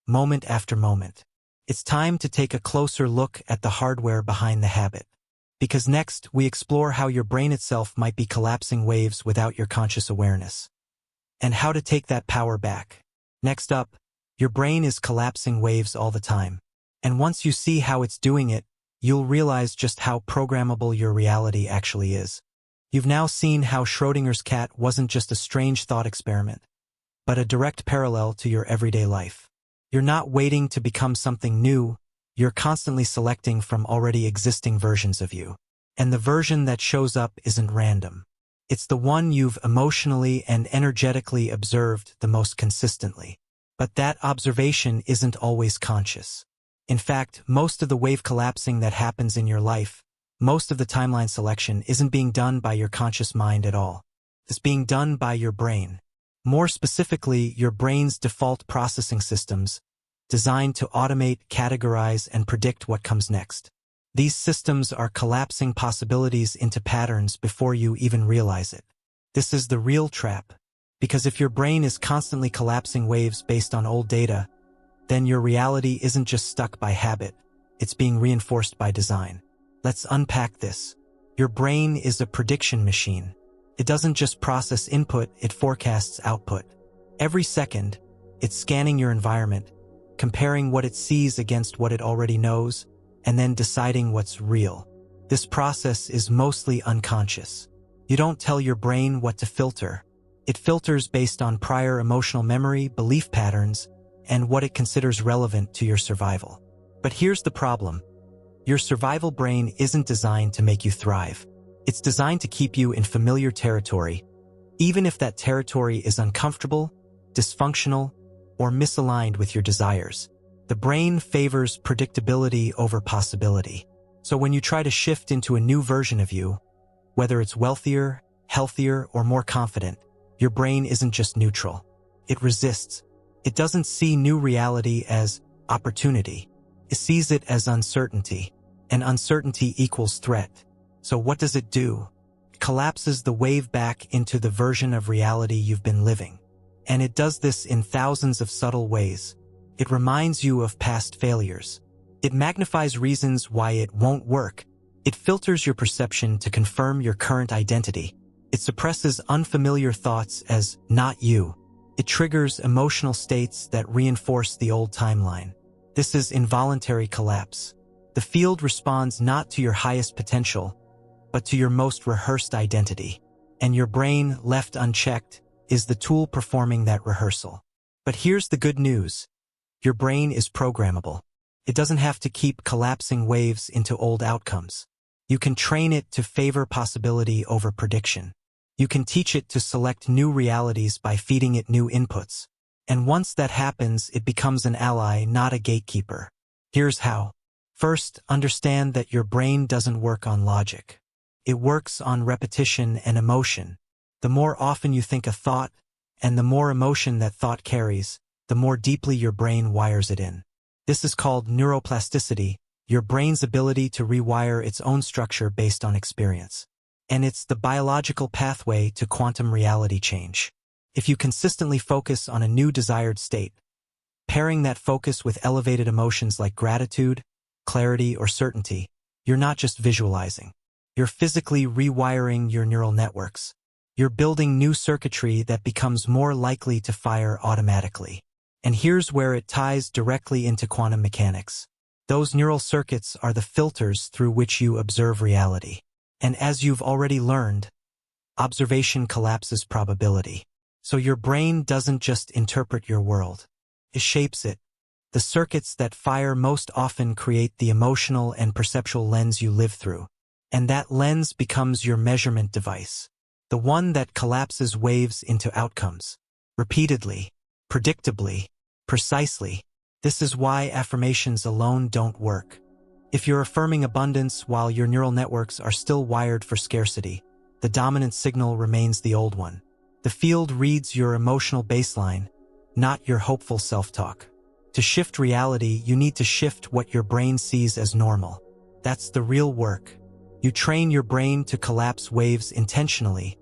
moment after moment? It's time to take a closer look at the hardware behind the habit. Because next, we explore how your brain itself might be collapsing waves without your conscious awareness. And how to take that power back. Next up, your brain is collapsing waves all the time. And once you see how it's doing it, you'll realize just how programmable your reality actually is. You've now seen how Schrödinger's cat wasn't just a strange thought experiment, but a direct parallel to your everyday life. You're not waiting to become something new, you're constantly selecting from already existing versions of you. And the version that shows up isn't random. It's the one you've emotionally and energetically observed the most consistently. But that observation isn't always conscious. In fact, most of the wave collapsing that happens in your life, most of the timeline selection isn't being done by your conscious mind at all. It's being done by your brain. More specifically, your brain's default processing systems, designed to automate, categorize, and predict what comes next. These systems are collapsing possibilities into patterns before you even realize it. This is the real trap, because if your brain is constantly collapsing waves based on old data, then your reality isn't just stuck by habit, it's being reinforced by design. Let's unpack this. Your brain is a prediction machine. It doesn't just process input, it forecasts output. Every second, it's scanning your environment, comparing what it sees against what it already knows, and then deciding what's real. This process is mostly unconscious. You don't tell your brain what to filter. It filters based on prior emotional memory, belief patterns, and what it considers relevant to your survival. But here's the problem. Your survival brain isn't designed to make you thrive. It's designed to keep you in familiar territory, even if that territory is uncomfortable, dysfunctional, or misaligned with your desires. The brain favors predictability over possibility. So when you try to shift into a new version of you, whether it's wealthier, healthier, or more confident, your brain isn't just neutral. It resists. It doesn't see new reality as opportunity. It sees it as uncertainty, and uncertainty equals threat. So what does it do? It collapses the wave back into the version of reality you've been living. And it does this in thousands of subtle ways. It reminds you of past failures. It magnifies reasons why it won't work. It filters your perception to confirm your current identity. It suppresses unfamiliar thoughts as not you. It triggers emotional states that reinforce the old timeline. This is involuntary collapse. The field responds not to your highest potential, but to your most rehearsed identity. And your brain, left unchecked, is the tool performing that rehearsal. But here's the good news. Your brain is programmable. It doesn't have to keep collapsing waves into old outcomes. You can train it to favor possibility over prediction. You can teach it to select new realities by feeding it new inputs. And once that happens, it becomes an ally, not a gatekeeper. Here's how. First, understand that your brain doesn't work on logic. It works on repetition and emotion. The more often you think a thought, and the more emotion that thought carries, the more deeply your brain wires it in. This is called neuroplasticity, your brain's ability to rewire its own structure based on experience. And it's the biological pathway to quantum reality change. If you consistently focus on a new desired state, pairing that focus with elevated emotions like gratitude, clarity, or certainty, you're not just visualizing. You're physically rewiring your neural networks. You're building new circuitry that becomes more likely to fire automatically. And here's where it ties directly into quantum mechanics. Those neural circuits are the filters through which you observe reality. And as you've already learned, observation collapses probability. So your brain doesn't just interpret your world. It shapes it. The circuits that fire most often create the emotional and perceptual lens you live through. And that lens becomes your measurement device. The one that collapses waves into outcomes. Repeatedly, predictably, precisely. This is why affirmations alone don't work. If you're affirming abundance while your neural networks are still wired for scarcity, the dominant signal remains the old one. The field reads your emotional baseline, not your hopeful self-talk. To shift reality, you need to shift what your brain sees as normal. That's the real work. You train your brain to collapse waves intentionally,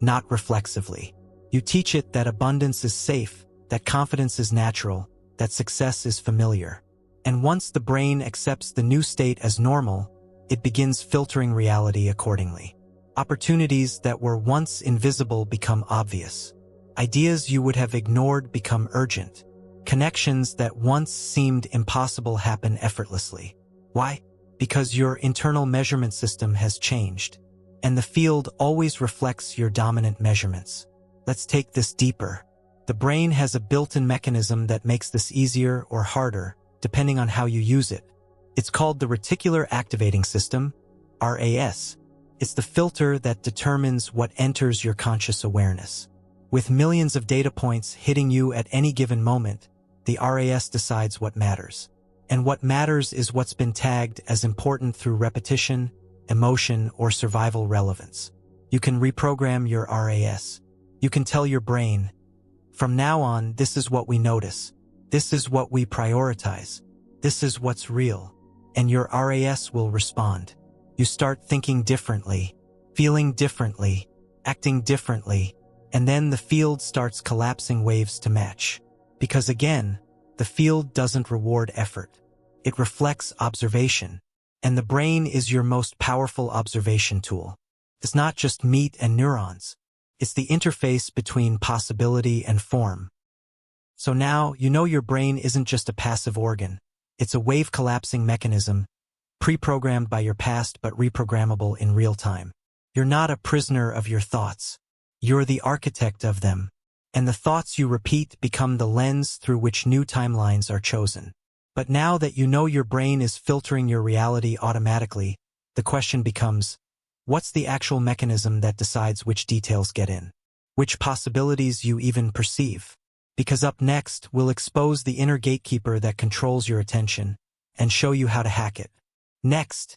not reflexively. You teach it that abundance is safe, that confidence is natural, that success is familiar. And once the brain accepts the new state as normal, it begins filtering reality accordingly. Opportunities that were once invisible become obvious. Ideas you would have ignored become urgent. Connections that once seemed impossible happen effortlessly. Why? Because your internal measurement system has changed. And the field always reflects your dominant measurements. Let's take this deeper. The brain has a built-in mechanism that makes this easier or harder, depending on how you use it. It's called the reticular activating system, RAS. It's the filter that determines what enters your conscious awareness. With millions of data points hitting you at any given moment, the RAS decides what matters. And what matters is what's been tagged as important through repetition, emotion, or survival relevance. You can reprogram your RAS. You can tell your brain, from now on, this is what we notice. This is what we prioritize. This is what's real. And your RAS will respond. You start thinking differently, feeling differently, acting differently, and then the field starts collapsing waves to match. Because again, the field doesn't reward effort. It reflects observation. And the brain is your most powerful observation tool. It's not just meat and neurons. It's the interface between possibility and form. So now you know your brain isn't just a passive organ. It's a wave-collapsing mechanism, pre-programmed by your past but reprogrammable in real time. You're not a prisoner of your thoughts. You're the architect of them. And the thoughts you repeat become the lens through which new timelines are chosen. But now that you know your brain is filtering your reality automatically, the question becomes, what's the actual mechanism that decides which details get in? Which possibilities you even perceive? Because up next, we'll expose the inner gatekeeper that controls your attention and show you how to hack it. Next,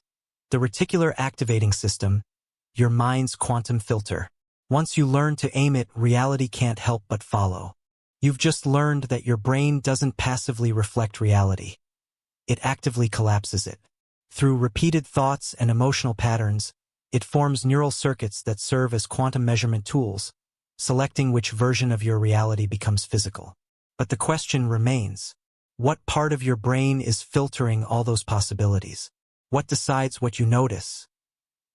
the reticular activating system, your mind's quantum filter. Once you learn to aim it, reality can't help but follow. You've just learned that your brain doesn't passively reflect reality. It actively collapses it. Through repeated thoughts and emotional patterns, it forms neural circuits that serve as quantum measurement tools, selecting which version of your reality becomes physical. But the question remains, what part of your brain is filtering all those possibilities? What decides what you notice?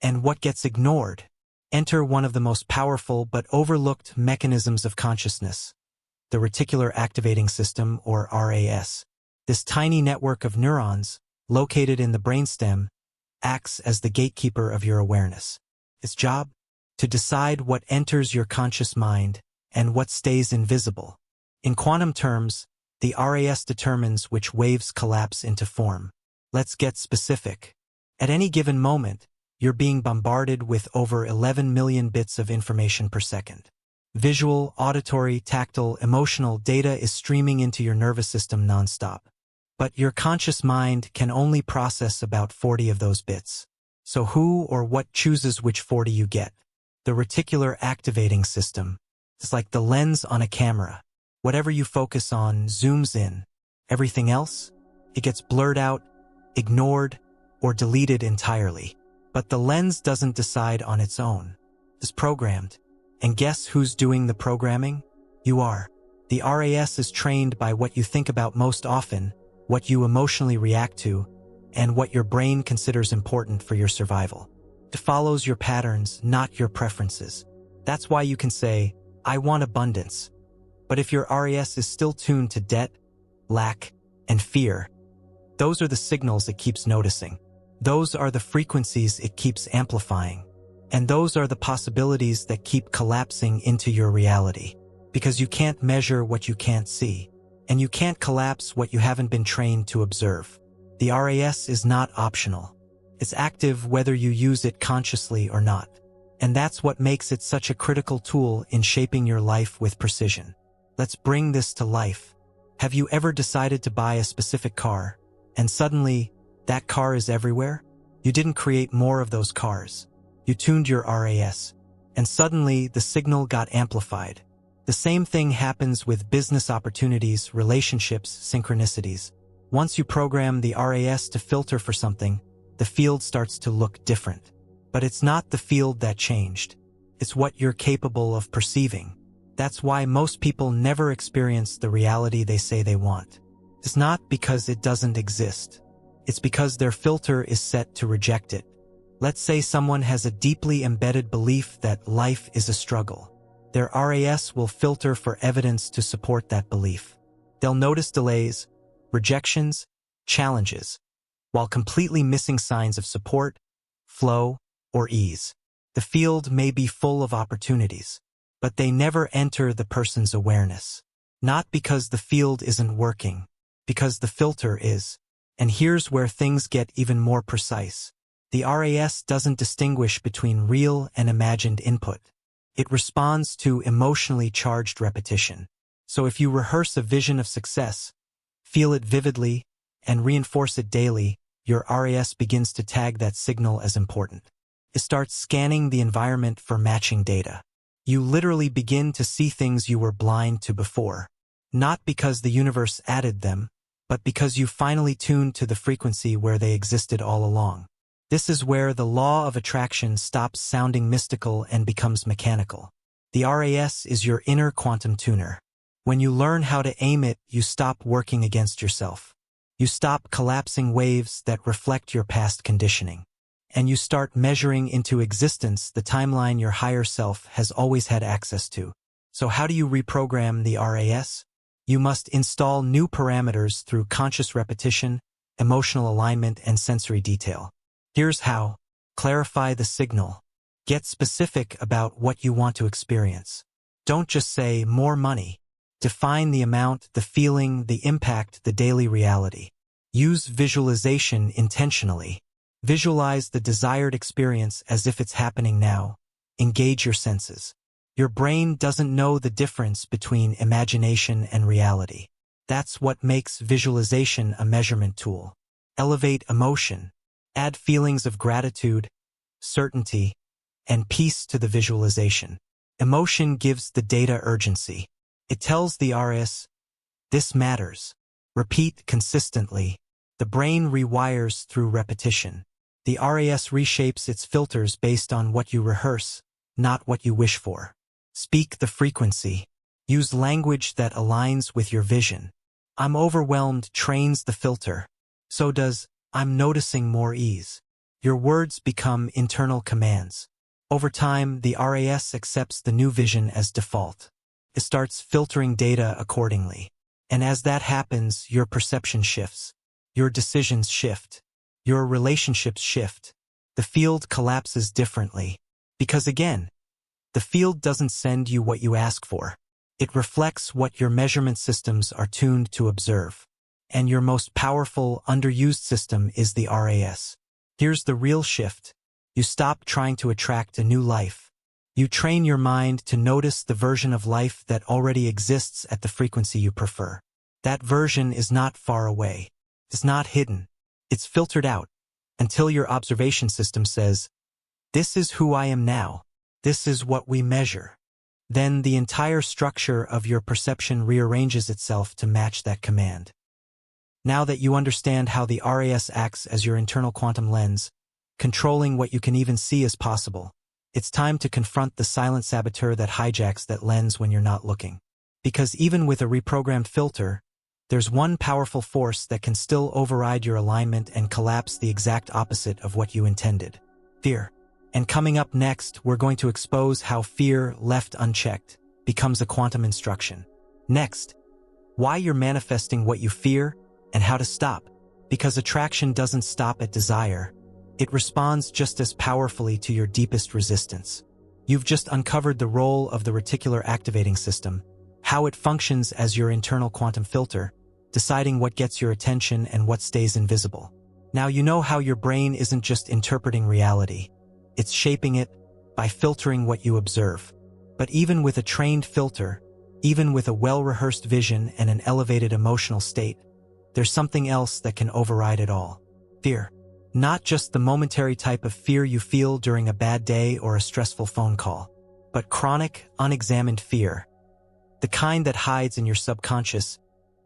And what gets ignored? Enter one of the most powerful but overlooked mechanisms of consciousness, the reticular activating system, or RAS. This tiny network of neurons, located in the brainstem, acts as the gatekeeper of your awareness. Its job? To decide what enters your conscious mind and what stays invisible. In quantum terms, the RAS determines which waves collapse into form. Let's get specific. At any given moment, you're being bombarded with over 11 million bits of information per second. Visual, auditory, tactile, emotional data is streaming into your nervous system nonstop. But your conscious mind can only process about 40 of those bits. So who or what chooses which 40 you get? The reticular activating system. It's like the lens on a camera. Whatever you focus on zooms in. Everything else? It gets blurred out, ignored, or deleted entirely. But the lens doesn't decide on its own. It's programmed. And guess who's doing the programming? You are. The RAS is trained by what you think about most often, what you emotionally react to, and what your brain considers important for your survival. It follows your patterns, not your preferences. That's why you can say, I want abundance. But if your RAS is still tuned to debt, lack, and fear, those are the signals it keeps noticing. Those are the frequencies it keeps amplifying. And those are the possibilities that keep collapsing into your reality. Because you can't measure what you can't see. And you can't collapse what you haven't been trained to observe. The RAS is not optional. It's active whether you use it consciously or not. And that's what makes it such a critical tool in shaping your life with precision. Let's bring this to life. Have you ever decided to buy a specific car, and suddenly, that car is everywhere? You didn't create more of those cars. You tuned your RAS, and suddenly the signal got amplified. The same thing happens with business opportunities, relationships, synchronicities. Once you program the RAS to filter for something, the field starts to look different. But it's not the field that changed. It's what you're capable of perceiving. That's why most people never experience the reality they say they want. It's not because it doesn't exist. It's because their filter is set to reject it. Let's say someone has a deeply embedded belief that life is a struggle. Their RAS will filter for evidence to support that belief. They'll notice delays, rejections, challenges, while completely missing signs of support, flow, or ease. The field may be full of opportunities, but they never enter the person's awareness. Not because the field isn't working, because the filter is. And here's where things get even more precise. The RAS doesn't distinguish between real and imagined input. It responds to emotionally charged repetition. So if you rehearse a vision of success, feel it vividly, and reinforce it daily, your RAS begins to tag that signal as important. It starts scanning the environment for matching data. You literally begin to see things you were blind to before. Not because the universe added them, but because you finally tuned to the frequency where they existed all along. This is where the law of attraction stops sounding mystical and becomes mechanical. The RAS is your inner quantum tuner. When you learn how to aim it, you stop working against yourself. You stop collapsing waves that reflect your past conditioning. and you start measuring into existence the timeline your higher self has always had access to. So how do you reprogram the RAS? You must install new parameters through conscious repetition, emotional alignment, and sensory detail. Here's how. Clarify the signal. Get specific about what you want to experience. Don't just say more money. Define the amount, the feeling, the impact, the daily reality. Use visualization intentionally. Visualize the desired experience as if it's happening now. Engage your senses. Your brain doesn't know the difference between imagination and reality. That's what makes visualization a measurement tool. Elevate emotion. Add feelings of gratitude, certainty, and peace to the visualization. Emotion gives the data urgency. It tells the RS, this matters. Repeat consistently. The brain rewires through repetition. The RAS reshapes its filters based on what you rehearse, not what you wish for. Speak the frequency. Use language that aligns with your vision. I'm overwhelmed trains the filter. So does, I'm noticing more ease. Your words become internal commands. Over time, the RAS accepts the new vision as default. It starts filtering data accordingly. And as that happens, your perception shifts. Your decisions shift. Your relationships shift. The field collapses differently. Because again, the field doesn't send you what you ask for. It reflects what your measurement systems are tuned to observe. And your most powerful, underused system is the RAS. Here's the real shift. You stop trying to attract a new life. You train your mind to notice the version of life that already exists at the frequency you prefer. That version is not far away. It's not hidden. It's filtered out until your observation system says, this is who I am now. This is what we measure. Then the entire structure of your perception rearranges itself to match that command. Now that you understand how the RAS acts as your internal quantum lens, controlling what you can even see as possible, it's time to confront the silent saboteur that hijacks that lens when you're not looking. Because even with a reprogrammed filter, there's one powerful force that can still override your alignment and collapse the exact opposite of what you intended. Fear. And coming up next, we're going to expose how fear, left unchecked, becomes a quantum instruction. Next, why you're manifesting what you fear and how to stop. Because attraction doesn't stop at desire. It responds just as powerfully to your deepest resistance. You've just uncovered the role of the reticular activating system, how it functions as your internal quantum filter, deciding what gets your attention and what stays invisible. Now you know how your brain isn't just interpreting reality. It's shaping it by filtering what you observe. But even with a trained filter, even with a well-rehearsed vision and an elevated emotional state, there's something else that can override it all. Fear. Not just the momentary type of fear you feel during a bad day or a stressful phone call, but chronic, unexamined fear. The kind that hides in your subconscious,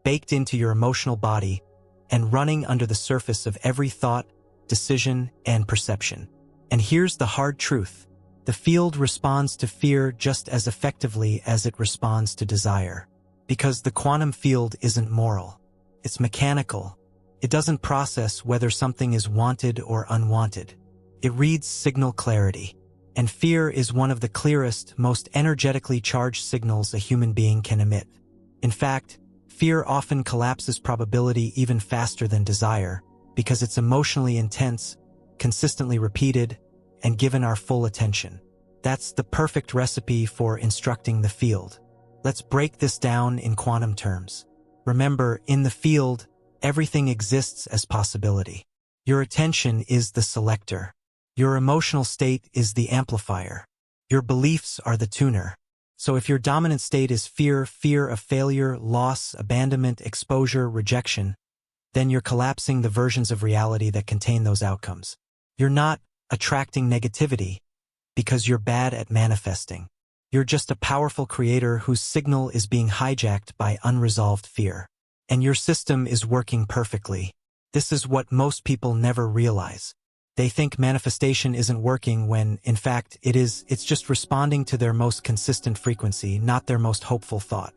baked into your emotional body, and running under the surface of every thought, decision, and perception. And here's the hard truth. The field responds to fear just as effectively as it responds to desire. Because the quantum field isn't moral. It's mechanical. It doesn't process whether something is wanted or unwanted. It reads signal clarity. And fear is one of the clearest, most energetically charged signals a human being can emit. In fact, fear often collapses probability even faster than desire, because it's emotionally intense, consistently repeated, and given our full attention. That's the perfect recipe for instructing the field. Let's break this down in quantum terms. Remember, in the field, everything exists as possibility. Your attention is the selector. Your emotional state is the amplifier. Your beliefs are the tuner. So if your dominant state is fear, fear of failure, loss, abandonment, exposure, rejection, then you're collapsing the versions of reality that contain those outcomes. You're not attracting negativity because you're bad at manifesting. You're just a powerful creator whose signal is being hijacked by unresolved fear. And your system is working perfectly. This is what most people never realize. They think manifestation isn't working when, in fact, it's just responding to their most consistent frequency, not their most hopeful thought.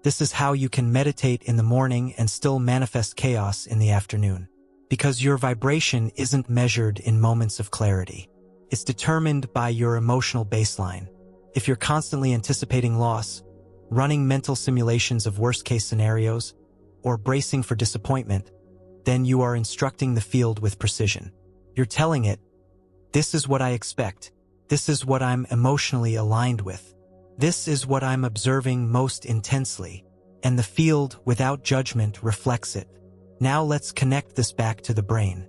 This is how you can meditate in the morning and still manifest chaos in the afternoon. Because your vibration isn't measured in moments of clarity. It's determined by your emotional baseline. If you're constantly anticipating loss, running mental simulations of worst-case scenarios, or bracing for disappointment, then you are instructing the field with precision. You're telling it, this is what I expect. This is what I'm emotionally aligned with. This is what I'm observing most intensely. And the field, without judgment, reflects it. Now let's connect this back to the brain.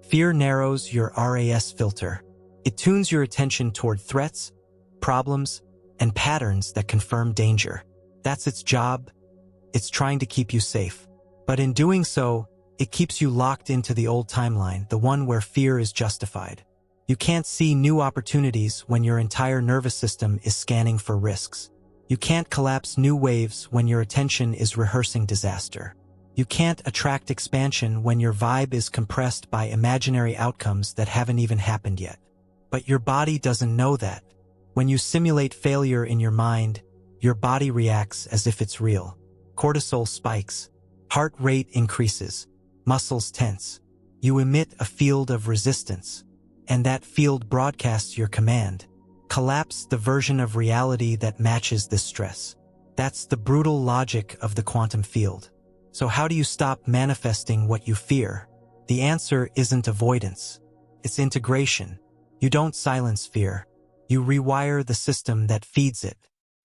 Fear narrows your RAS filter. It tunes your attention toward threats, problems, and patterns that confirm danger. That's its job. It's trying to keep you safe. But in doing so, it keeps you locked into the old timeline, the one where fear is justified. You can't see new opportunities when your entire nervous system is scanning for risks. You can't collapse new waves when your attention is rehearsing disaster. You can't attract expansion when your vibe is compressed by imaginary outcomes that haven't even happened yet. But your body doesn't know that. When you simulate failure in your mind, your body reacts as if it's real. Cortisol spikes, heart rate increases, muscles tense. You emit a field of resistance, and that field broadcasts your command. Collapse the version of reality that matches this stress. That's the brutal logic of the quantum field. So how do you stop manifesting what you fear? The answer isn't avoidance. It's integration. You don't silence fear. You rewire the system that feeds it.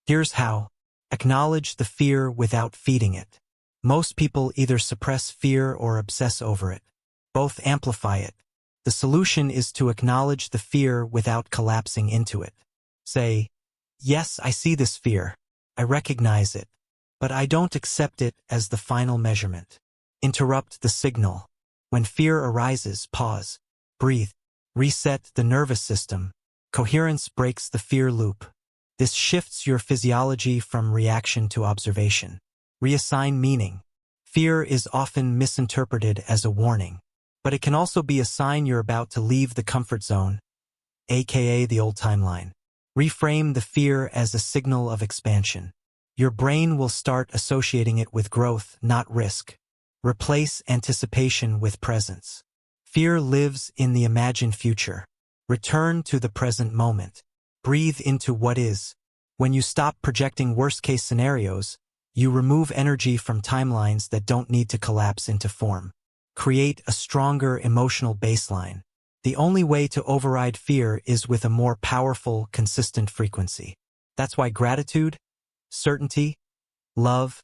Here's how. Acknowledge the fear without feeding it. Most people either suppress fear or obsess over it. Both amplify it. The solution is to acknowledge the fear without collapsing into it. Say, yes, I see this fear. I recognize it. But I don't accept it as the final measurement. Interrupt the signal. When fear arises, pause, breathe, reset the nervous system. Coherence breaks the fear loop. This shifts your physiology from reaction to observation. Reassign meaning. Fear is often misinterpreted as a warning, but it can also be a sign you're about to leave the comfort zone, aka the old timeline. Reframe the fear as a signal of expansion. Your brain will start associating it with growth, not risk. Replace anticipation with presence. Fear lives in the imagined future. Return to the present moment. Breathe into what is. When you stop projecting worst-case scenarios, you remove energy from timelines that don't need to collapse into form. Create a stronger emotional baseline. The only way to override fear is with a more powerful, consistent frequency. That's why gratitude, certainty, love,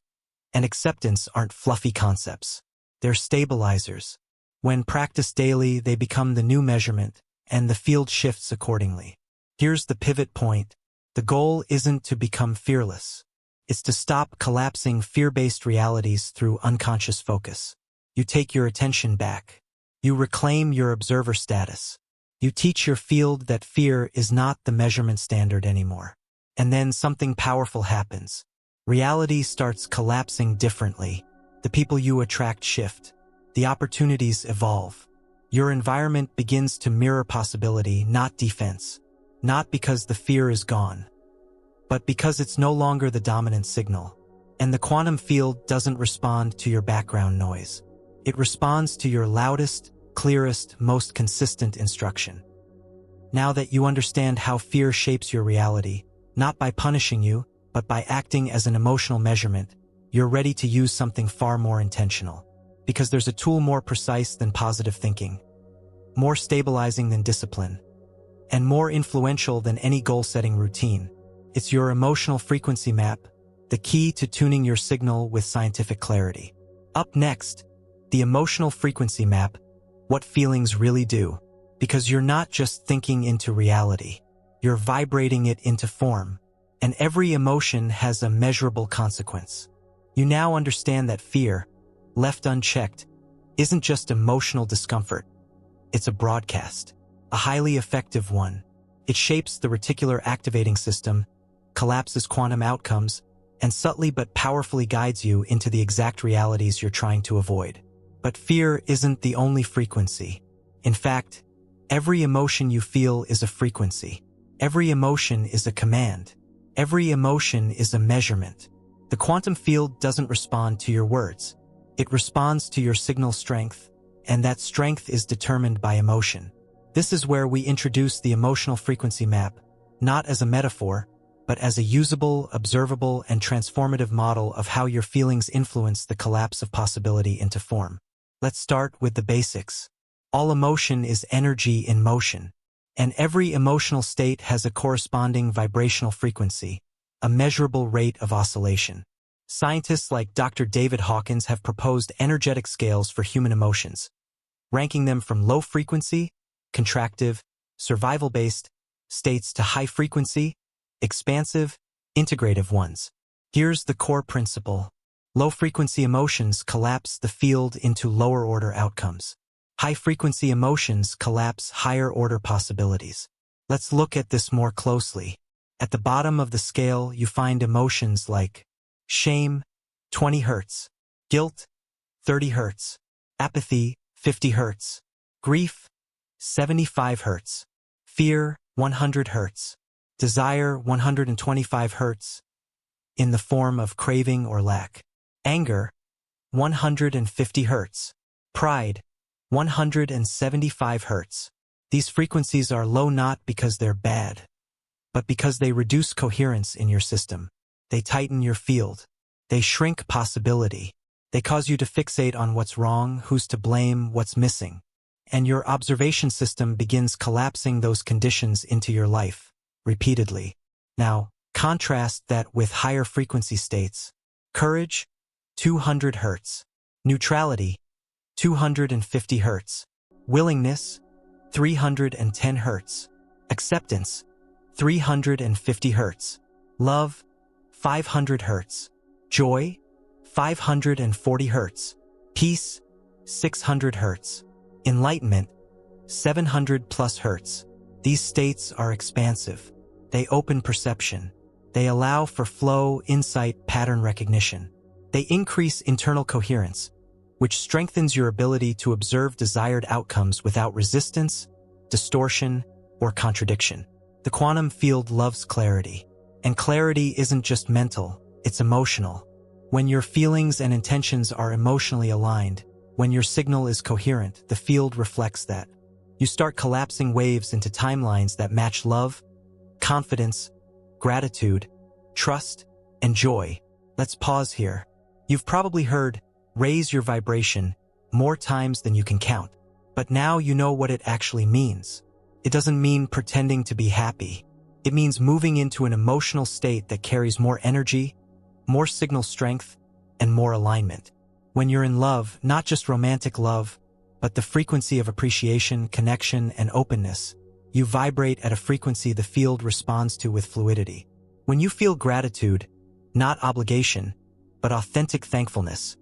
and acceptance aren't fluffy concepts. They're stabilizers. When practiced daily, they become the new measurement, and the field shifts accordingly. Here's the pivot point. The goal isn't to become fearless. It's to stop collapsing fear-based realities through unconscious focus. You take your attention back. You reclaim your observer status. You teach your field that fear is not the measurement standard anymore. And then something powerful happens. Reality starts collapsing differently. The people you attract shift. The opportunities evolve. Your environment begins to mirror possibility, not defense. Not because the fear is gone, but because it's no longer the dominant signal. And the quantum field doesn't respond to your background noise. It responds to your loudest, clearest, most consistent instruction. Now that you understand how fear shapes your reality, not by punishing you, but by acting as an emotional measurement, you're ready to use something far more intentional. Because there's a tool more precise than positive thinking, more stabilizing than discipline, and more influential than any goal-setting routine. It's your emotional frequency map, the key to tuning your signal with scientific clarity. Up next, the emotional frequency map, what feelings really do. Because you're not just thinking into reality, you're vibrating it into form, and every emotion has a measurable consequence. You now understand that fear, left unchecked, isn't just emotional discomfort. It's a broadcast, a highly effective one. It shapes the reticular activating system, collapses quantum outcomes, and subtly but powerfully guides you into the exact realities you're trying to avoid. But fear isn't the only frequency. In fact, every emotion you feel is a frequency. Every emotion is a command. Every emotion is a measurement. The quantum field doesn't respond to your words. It responds to your signal strength, and that strength is determined by emotion. This is where we introduce the emotional frequency map, not as a metaphor, but as a usable, observable, and transformative model of how your feelings influence the collapse of possibility into form. Let's start with the basics. All emotion is energy in motion, and every emotional state has a corresponding vibrational frequency, a measurable rate of oscillation. Scientists like Dr. David Hawkins have proposed energetic scales for human emotions, ranking them from low-frequency, contractive, survival-based states to high-frequency, expansive, integrative ones. Here's the core principle. Low-frequency emotions collapse the field into lower-order outcomes. High-frequency emotions collapse higher-order possibilities. Let's look at this more closely. At the bottom of the scale, you find emotions like shame, 20 Hz, guilt, 30 Hz, apathy, 50 Hz, grief, 75 Hz, fear, 100 Hz, desire, 125 Hz, in the form of craving or lack, anger, 150 Hz, pride, 175 Hz. These frequencies are low not because they're bad, but because they reduce coherence in your system. They tighten your field. They shrink possibility. They cause you to fixate on what's wrong, who's to blame, what's missing. And your observation system begins collapsing those conditions into your life, repeatedly. Now, contrast that with higher frequency states. Courage, 200 Hz. Neutrality, 250 Hz. Willingness, 310 Hz. Acceptance, 350 Hz. Love, 500 Hz. Joy, 540 Hz. Peace, 600 Hz. Enlightenment, 700 plus Hz. These states are expansive. They open perception. They allow for flow, insight, pattern recognition. They increase internal coherence, which strengthens your ability to observe desired outcomes without resistance, distortion, or contradiction. The quantum field loves clarity. And clarity isn't just mental, it's emotional. When your feelings and intentions are emotionally aligned, when your signal is coherent, the field reflects that. You start collapsing waves into timelines that match love, confidence, gratitude, trust, and joy. Let's pause here. You've probably heard, raise your vibration, more times than you can count. But now you know what it actually means. It doesn't mean pretending to be happy. It means moving into an emotional state that carries more energy, more signal strength, and more alignment. When you're in love, not just romantic love, but the frequency of appreciation, connection, and openness, you vibrate at a frequency the field responds to with fluidity. When you feel gratitude, not obligation, but authentic thankfulness,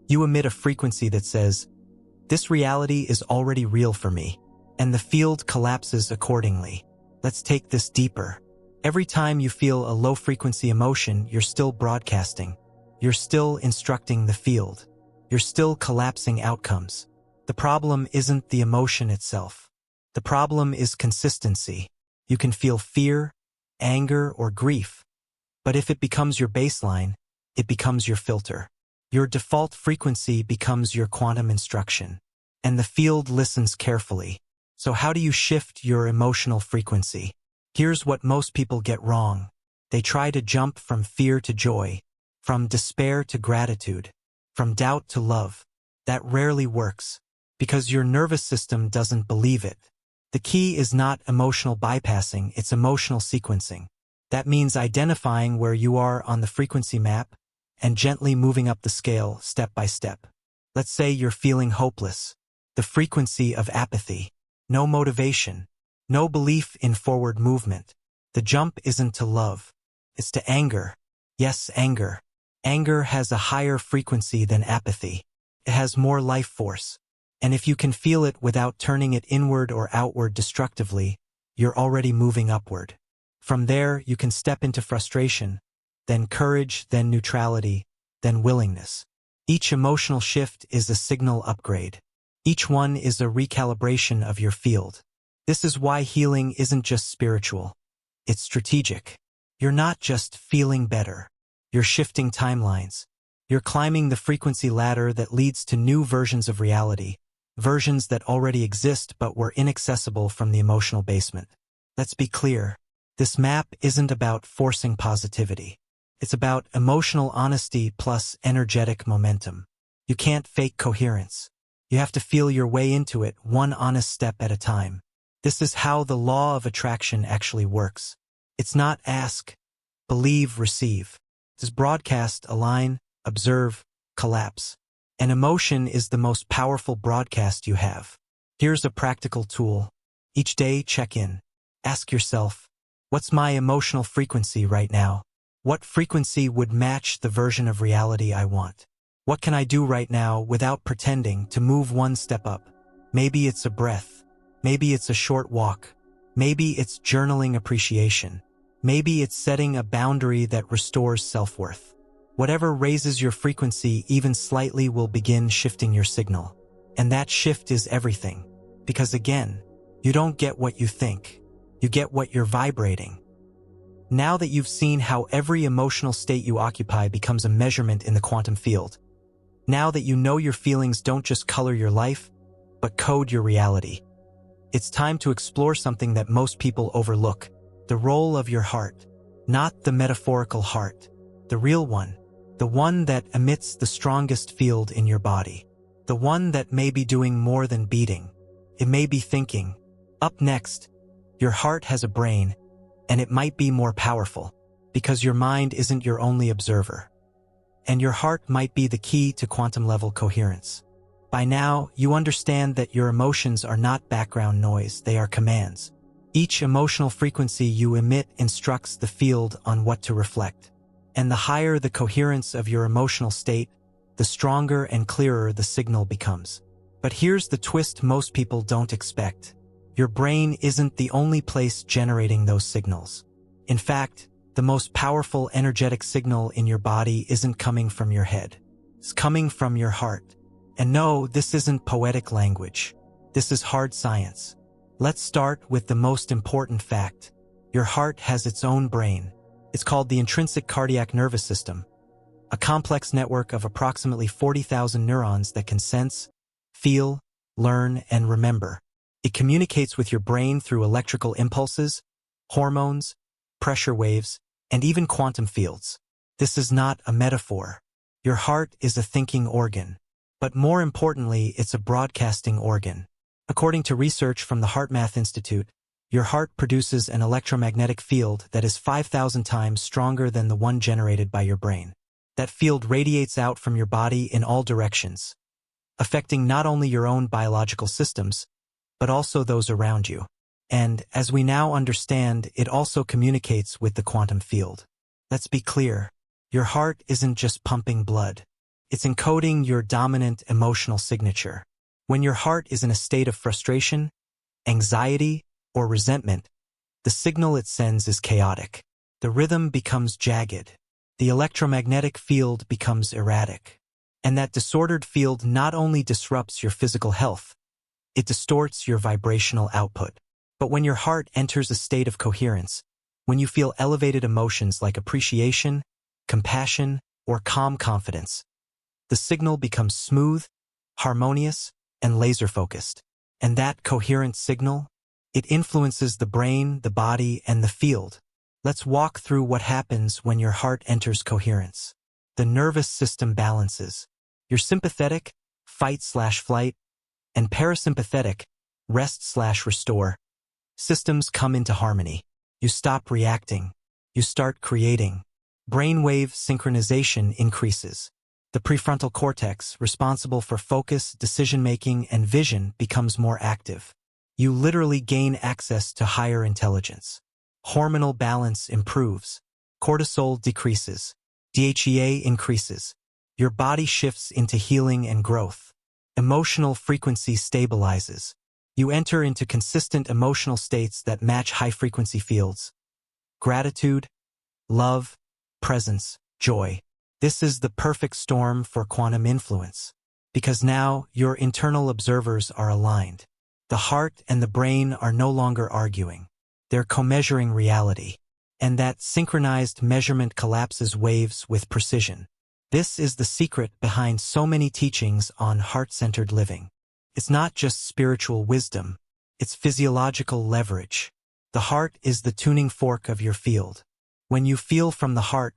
you emit a frequency that says, "This reality is already real for me," and the field collapses accordingly. Let's take this deeper. Every time you feel a low-frequency emotion, you're still broadcasting. You're still instructing the field. You're still collapsing outcomes. The problem isn't the emotion itself. The problem is consistency. You can feel fear, anger, or grief, but if it becomes your baseline, it becomes your filter. Your default frequency becomes your quantum instruction, and the field listens carefully. So how do you shift your emotional frequency? Here's what most people get wrong. They try to jump from fear to joy, from despair to gratitude, from doubt to love. That rarely works, because your nervous system doesn't believe it. The key is not emotional bypassing, it's emotional sequencing. That means identifying where you are on the frequency map and gently moving up the scale step by step. Let's say you're feeling hopeless, the frequency of apathy. No motivation, no belief in forward movement. The jump isn't to love, it's to anger. Yes, anger. Anger has a higher frequency than apathy. It has more life force. And if you can feel it without turning it inward or outward destructively, you're already moving upward. From there, you can step into frustration, then courage, then neutrality, then willingness. Each emotional shift is a signal upgrade. Each one is a recalibration of your field. This is why healing isn't just spiritual. It's strategic. You're not just feeling better. You're shifting timelines. You're climbing the frequency ladder that leads to new versions of reality, versions that already exist but were inaccessible from the emotional basement. Let's be clear. This map isn't about forcing positivity. It's about emotional honesty plus energetic momentum. You can't fake coherence. You have to feel your way into it, one honest step at a time. This is how the law of attraction actually works. It's not ask, believe, receive. It's broadcast, align, observe, collapse. An emotion is the most powerful broadcast you have. Here's a practical tool. Each day, check in. Ask yourself, what's my emotional frequency right now? What frequency would match the version of reality I want? What can I do right now without pretending to move one step up? Maybe it's a breath. Maybe it's a short walk. Maybe it's journaling appreciation. Maybe it's setting a boundary that restores self-worth. Whatever raises your frequency even slightly will begin shifting your signal. And that shift is everything. Because again, you don't get what you think. You get what you're vibrating. Now that you've seen how every emotional state you occupy becomes a measurement in the quantum field, now that you know your feelings don't just color your life, but code your reality, it's time to explore something that most people overlook, the role of your heart. Not the metaphorical heart, the real one, the one that emits the strongest field in your body, the one that may be doing more than beating. It may be thinking. Up next, your heart has a brain, and it might be more powerful, because your mind isn't your only observer. And your heart might be the key to quantum-level coherence. By now, you understand that your emotions are not background noise, they are commands. Each emotional frequency you emit instructs the field on what to reflect. And the higher the coherence of your emotional state, the stronger and clearer the signal becomes. But here's the twist most people don't expect. Your brain isn't the only place generating those signals. In fact, the most powerful energetic signal in your body isn't coming from your head. It's coming from your heart. And no, this isn't poetic language. This is hard science. Let's start with the most important fact. Your heart has its own brain. It's called the intrinsic cardiac nervous system, a complex network of approximately 40,000 neurons that can sense, feel, learn, and remember. It communicates with your brain through electrical impulses, hormones, pressure waves, and even quantum fields. This is not a metaphor. Your heart is a thinking organ. But more importantly, it's a broadcasting organ. According to research from the HeartMath Institute, your heart produces an electromagnetic field that is 5,000 times stronger than the one generated by your brain. That field radiates out from your body in all directions, affecting not only your own biological systems, but also those around you. And, as we now understand, it also communicates with the quantum field. Let's be clear, your heart isn't just pumping blood. It's encoding your dominant emotional signature. When your heart is in a state of frustration, anxiety, or resentment, the signal it sends is chaotic. The rhythm becomes jagged. The electromagnetic field becomes erratic. And that disordered field not only disrupts your physical health, it distorts your vibrational output. But when your heart enters a state of coherence, when you feel elevated emotions like appreciation, compassion, or calm confidence, the signal becomes smooth, harmonious, and laser-focused. And that coherent signal, it influences the brain, the body, and the field. Let's walk through what happens when your heart enters coherence. The nervous system balances. Your sympathetic, fight/flight, and parasympathetic, rest/restore, systems come into harmony. You stop reacting. You start creating. Brainwave synchronization increases. The prefrontal cortex, responsible for focus, decision-making, and vision, becomes more active. You literally gain access to higher intelligence. Hormonal balance improves. Cortisol decreases. DHEA increases. Your body shifts into healing and growth. Emotional frequency stabilizes. You enter into consistent emotional states that match high-frequency fields. Gratitude, love, presence, joy. This is the perfect storm for quantum influence. Because now your internal observers are aligned. The heart and the brain are no longer arguing. They're co-measuring reality. And that synchronized measurement collapses waves with precision. This is the secret behind so many teachings on heart-centered living. It's not just spiritual wisdom, it's physiological leverage. The heart is the tuning fork of your field. When you feel from the heart,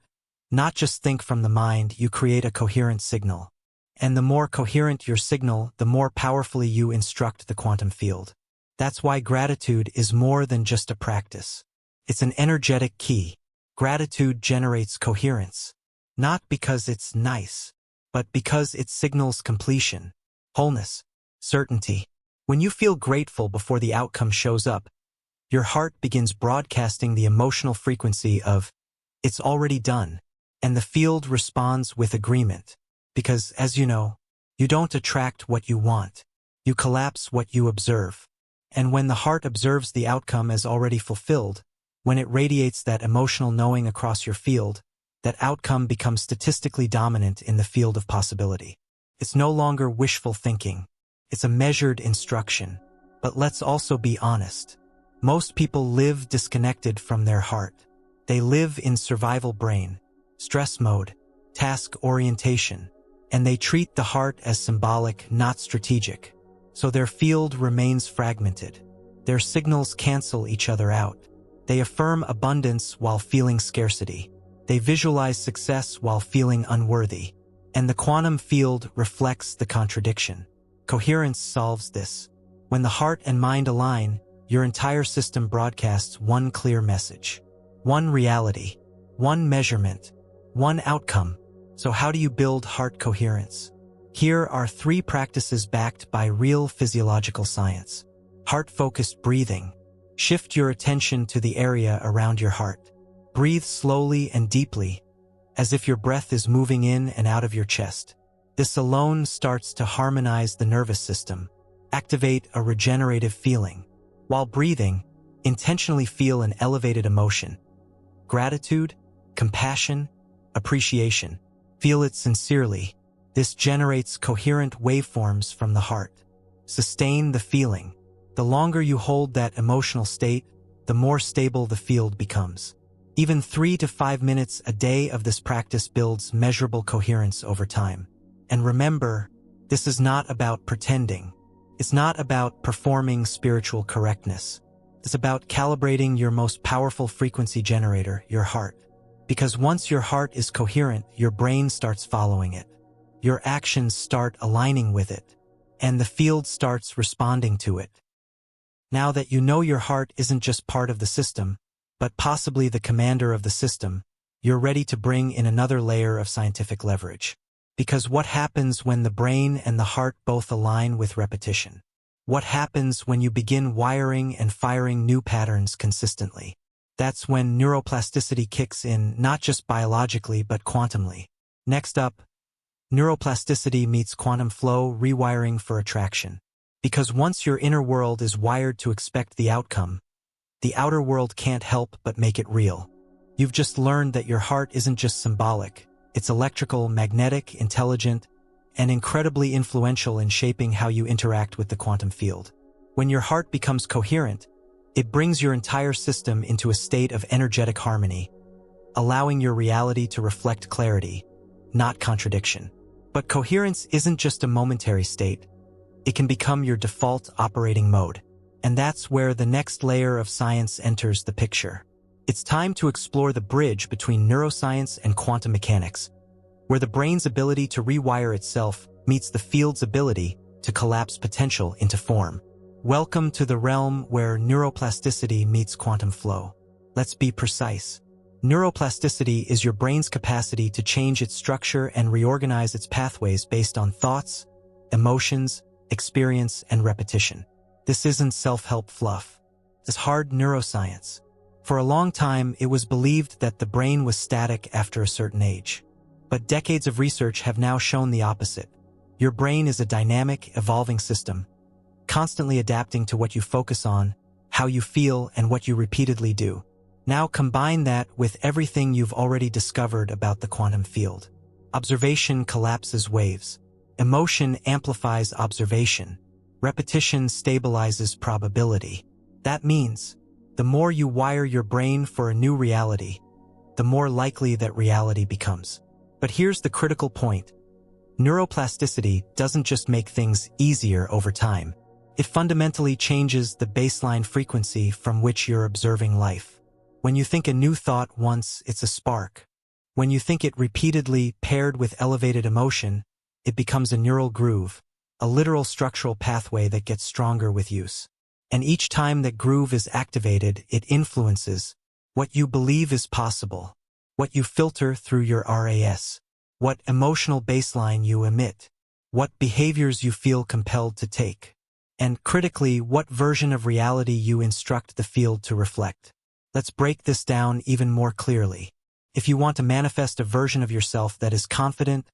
not just think from the mind, you create a coherent signal. And the more coherent your signal, the more powerfully you instruct the quantum field. That's why gratitude is more than just a practice. It's an energetic key. Gratitude generates coherence. Not because it's nice, but because it signals completion, wholeness, certainty. When you feel grateful before the outcome shows up, your heart begins broadcasting the emotional frequency of, "It's already done," and the field responds with agreement. Because, as you know, you don't attract what you want, you collapse what you observe. And when the heart observes the outcome as already fulfilled, when it radiates that emotional knowing across your field, that outcome becomes statistically dominant in the field of possibility. It's no longer wishful thinking. It's a measured instruction. But let's also be honest. Most people live disconnected from their heart. They live in survival brain, stress mode, task orientation, and they treat the heart as symbolic, not strategic. So their field remains fragmented. Their signals cancel each other out. They affirm abundance while feeling scarcity. They visualize success while feeling unworthy. And the quantum field reflects the contradiction. Coherence solves this. When the heart and mind align, your entire system broadcasts one clear message. One reality. One measurement. One outcome. So how do you build heart coherence? Here are 3 practices backed by real physiological science. Heart-focused breathing. Shift your attention to the area around your heart. Breathe slowly and deeply, as if your breath is moving in and out of your chest. This alone starts to harmonize the nervous system, activate a regenerative feeling. While breathing, intentionally feel an elevated emotion. Gratitude, compassion, appreciation. Feel it sincerely. This generates coherent waveforms from the heart. Sustain the feeling. The longer you hold that emotional state, the more stable the field becomes. Even 3 to 5 minutes a day of this practice builds measurable coherence over time. And remember, this is not about pretending. It's not about performing spiritual correctness. It's about calibrating your most powerful frequency generator, your heart. Because once your heart is coherent, your brain starts following it. Your actions start aligning with it, and the field starts responding to it. Now that you know your heart isn't just part of the system, but possibly the commander of the system, you're ready to bring in another layer of scientific leverage. Because what happens when the brain and the heart both align with repetition? What happens when you begin wiring and firing new patterns consistently? That's when neuroplasticity kicks in, not just biologically but quantumly. Next up, neuroplasticity meets quantum flow, rewiring for attraction. Because once your inner world is wired to expect the outcome, the outer world can't help but make it real. You've just learned that your heart isn't just symbolic. It's electrical, magnetic, intelligent, and incredibly influential in shaping how you interact with the quantum field. When your heart becomes coherent, it brings your entire system into a state of energetic harmony, allowing your reality to reflect clarity, not contradiction. But coherence isn't just a momentary state. It can become your default operating mode. And that's where the next layer of science enters the picture. It's time to explore the bridge between neuroscience and quantum mechanics, where the brain's ability to rewire itself meets the field's ability to collapse potential into form. Welcome to the realm where neuroplasticity meets quantum flow. Let's be precise. Neuroplasticity is your brain's capacity to change its structure and reorganize its pathways based on thoughts, emotions, experience, and repetition. This isn't self-help fluff. It's hard neuroscience. For a long time, it was believed that the brain was static after a certain age. But decades of research have now shown the opposite. Your brain is a dynamic, evolving system, constantly adapting to what you focus on, how you feel, and what you repeatedly do. Now combine that with everything you've already discovered about the quantum field. Observation collapses waves. Emotion amplifies observation. Repetition stabilizes probability. That means, the more you wire your brain for a new reality, the more likely that reality becomes. But here's the critical point. Neuroplasticity doesn't just make things easier over time. It fundamentally changes the baseline frequency from which you're observing life. When you think a new thought once, it's a spark. When you think it repeatedly paired with elevated emotion, it becomes a neural groove, a literal structural pathway that gets stronger with use. And each time that groove is activated, it influences what you believe is possible, what you filter through your RAS, what emotional baseline you emit, what behaviors you feel compelled to take, and critically, what version of reality you instruct the field to reflect. Let's break this down even more clearly. If you want to manifest a version of yourself that is confident,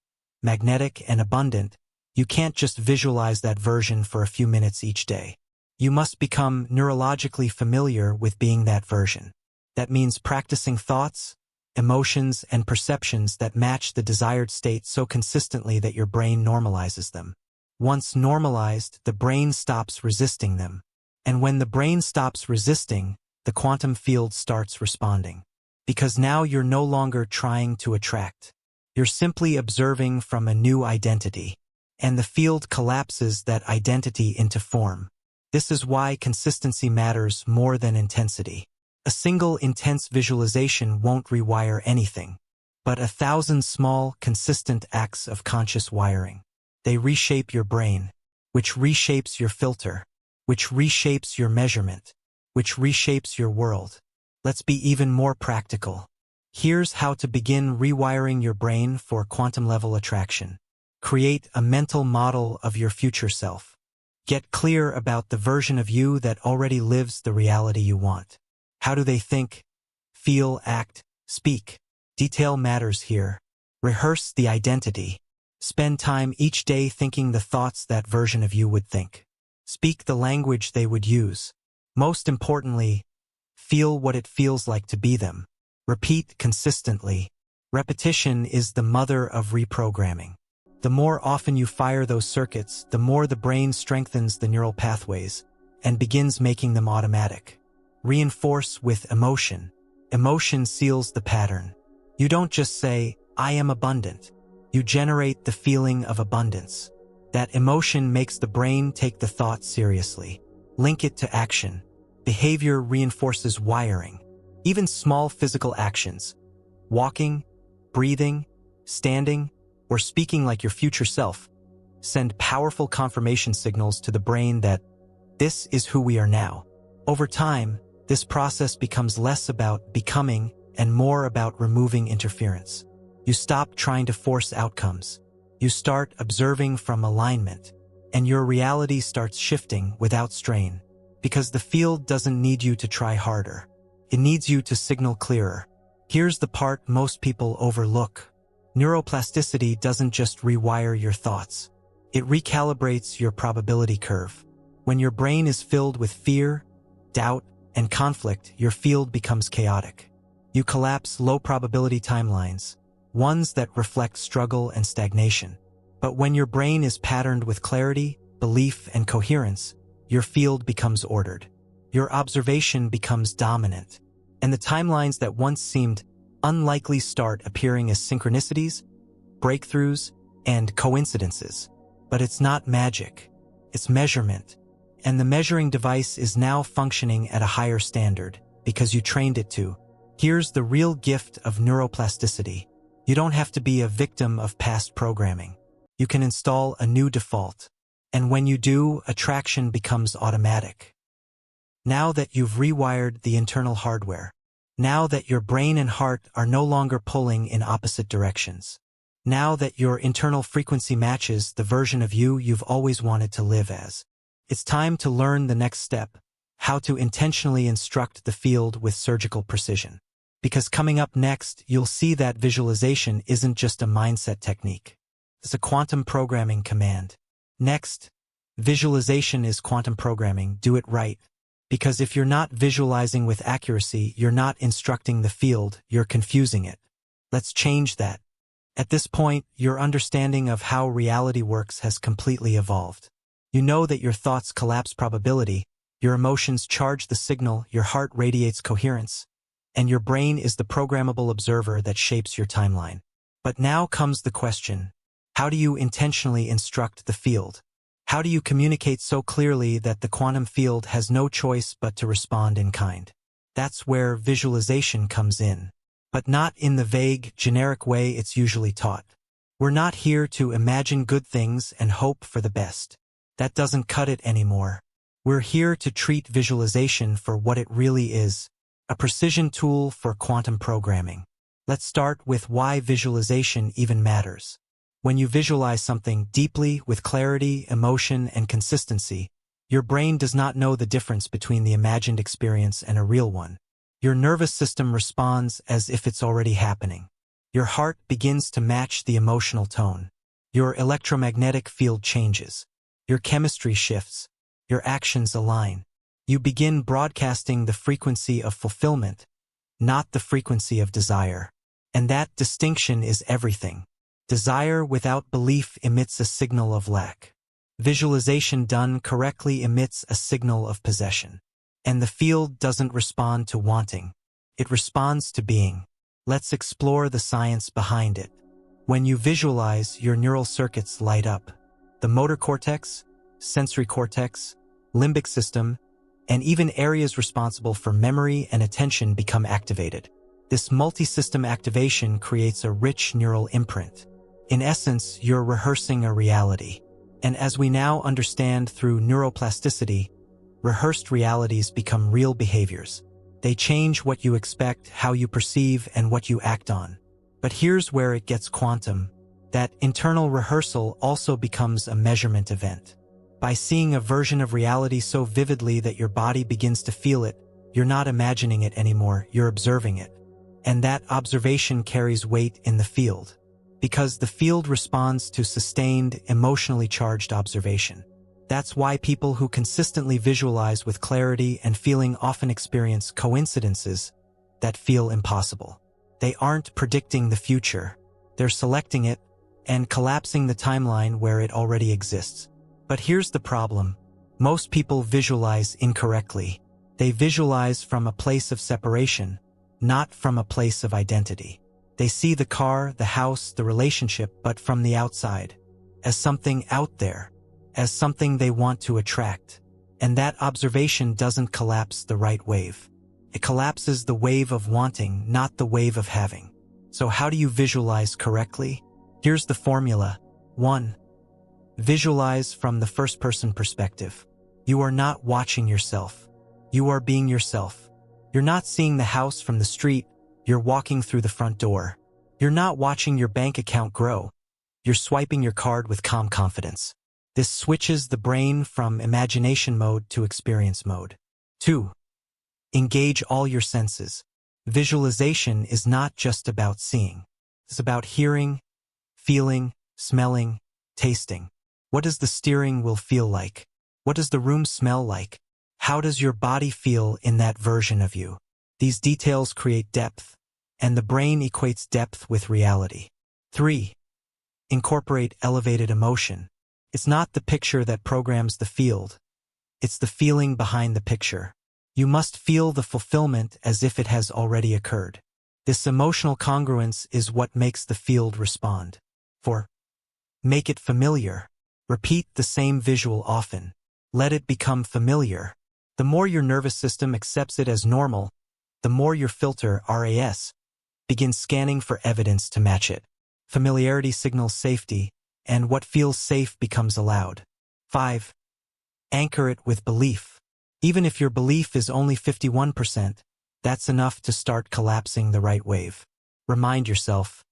magnetic, and abundant, you can't just visualize that version for a few minutes each day. You must become neurologically familiar with being that version. That means practicing thoughts, emotions, and perceptions that match the desired state so consistently that your brain normalizes them. Once normalized, the brain stops resisting them. And when the brain stops resisting, the quantum field starts responding. Because now you're no longer trying to attract. You're simply observing from a new identity. And the field collapses that identity into form. This is why consistency matters more than intensity. A single intense visualization won't rewire anything, but 1,000 small, consistent acts of conscious wiring. They reshape your brain, which reshapes your filter, which reshapes your measurement, which reshapes your world. Let's be even more practical. Here's how to begin rewiring your brain for quantum-level attraction. Create a mental model of your future self. Get clear about the version of you that already lives the reality you want. How do they think, feel, act, speak? Detail matters here. Rehearse the identity. Spend time each day thinking the thoughts that version of you would think. Speak the language they would use. Most importantly, feel what it feels like to be them. Repeat consistently. Repetition is the mother of reprogramming. The more often you fire those circuits, the more the brain strengthens the neural pathways and begins making them automatic. Reinforce with emotion. Emotion seals the pattern. You don't just say, "I am abundant." You generate the feeling of abundance. That emotion makes the brain take the thought seriously. Link it to action. Behavior reinforces wiring. Even small physical actions, walking, breathing, standing, or speaking like your future self, send powerful confirmation signals to the brain that this is who we are now. Over time, this process becomes less about becoming and more about removing interference. You stop trying to force outcomes. You start observing from alignment, and your reality starts shifting without strain, because the field doesn't need you to try harder. It needs you to signal clearer. Here's the part most people overlook. Neuroplasticity doesn't just rewire your thoughts. It recalibrates your probability curve. When your brain is filled with fear, doubt, and conflict, your field becomes chaotic. You collapse low-probability timelines, ones that reflect struggle and stagnation. But when your brain is patterned with clarity, belief, and coherence, your field becomes ordered. Your observation becomes dominant, and the timelines that once seemed unlikely start appearing as synchronicities, breakthroughs, and coincidences. But it's not magic. It's measurement. And the measuring device is now functioning at a higher standard because you trained it to. Here's the real gift of neuroplasticity. You don't have to be a victim of past programming. You can install a new default. And when you do, attraction becomes automatic. Now that you've rewired the internal hardware, now that your brain and heart are no longer pulling in opposite directions, now that your internal frequency matches the version of you you've always wanted to live as, it's time to learn the next step, how to intentionally instruct the field with surgical precision. Because coming up next, you'll see that visualization isn't just a mindset technique. It's a quantum programming command. Next, visualization is quantum programming. Do it right. Because if you're not visualizing with accuracy, you're not instructing the field, you're confusing it. Let's change that. At this point, your understanding of how reality works has completely evolved. You know that your thoughts collapse probability, your emotions charge the signal, your heart radiates coherence, and your brain is the programmable observer that shapes your timeline. But now comes the question, How do you intentionally instruct the field? How do you communicate so clearly that the quantum field has no choice but to respond in kind? That's where visualization comes in. But not in the vague, generic way it's usually taught. We're not here to imagine good things and hope for the best. That doesn't cut it anymore. We're here to treat visualization for what it really is, a precision tool for quantum programming. Let's start with why visualization even matters. When you visualize something deeply, with clarity, emotion, and consistency, your brain does not know the difference between the imagined experience and a real one. Your nervous system responds as if it's already happening. Your heart begins to match the emotional tone. Your electromagnetic field changes. Your chemistry shifts. Your actions align. You begin broadcasting the frequency of fulfillment, not the frequency of desire. And that distinction is everything. Desire without belief emits a signal of lack. Visualization done correctly emits a signal of possession. And the field doesn't respond to wanting. It responds to being. Let's explore the science behind it. When you visualize, your neural circuits light up. The motor cortex, sensory cortex, limbic system, and even areas responsible for memory and attention become activated. This multi-system activation creates a rich neural imprint. In essence, you're rehearsing a reality. And as we now understand through neuroplasticity, rehearsed realities become real behaviors. They change what you expect, how you perceive, and what you act on. But here's where it gets quantum. That internal rehearsal also becomes a measurement event. By seeing a version of reality so vividly that your body begins to feel it, you're not imagining it anymore, you're observing it. And that observation carries weight in the field. Because the field responds to sustained, emotionally charged observation. That's why people who consistently visualize with clarity and feeling often experience coincidences that feel impossible. They aren't predicting the future. They're selecting it and collapsing the timeline where it already exists. But here's the problem. Most people visualize incorrectly. They visualize from a place of separation, not from a place of identity. They see the car, the house, the relationship, but from the outside, as something out there, as something they want to attract. And that observation doesn't collapse the right wave. It collapses the wave of wanting, not the wave of having. So how do you visualize correctly? Here's the formula. 1. Visualize from the first-person perspective. You are not watching yourself. You are being yourself. You're not seeing the house from the street. You're walking through the front door. You're not watching your bank account grow. You're swiping your card with calm confidence. This switches the brain from imagination mode to experience mode. 2. Engage all your senses. Visualization is not just about seeing. It's about hearing, feeling, smelling, tasting. What does the steering wheel feel like? What does the room smell like? How does your body feel in that version of you? These details create depth, and the brain equates depth with reality. 3. Incorporate elevated emotion. It's not the picture that programs the field. It's the feeling behind the picture. You must feel the fulfillment as if it has already occurred. This emotional congruence is what makes the field respond. 4. Make it familiar. Repeat the same visual often. Let it become familiar. The more your nervous system accepts it as normal, the more your filter, RAS, begins scanning for evidence to match it. Familiarity signals safety, and what feels safe becomes allowed. 5. Anchor it with belief. Even if your belief is only 51%, that's enough to start collapsing the right wave. Remind yourself,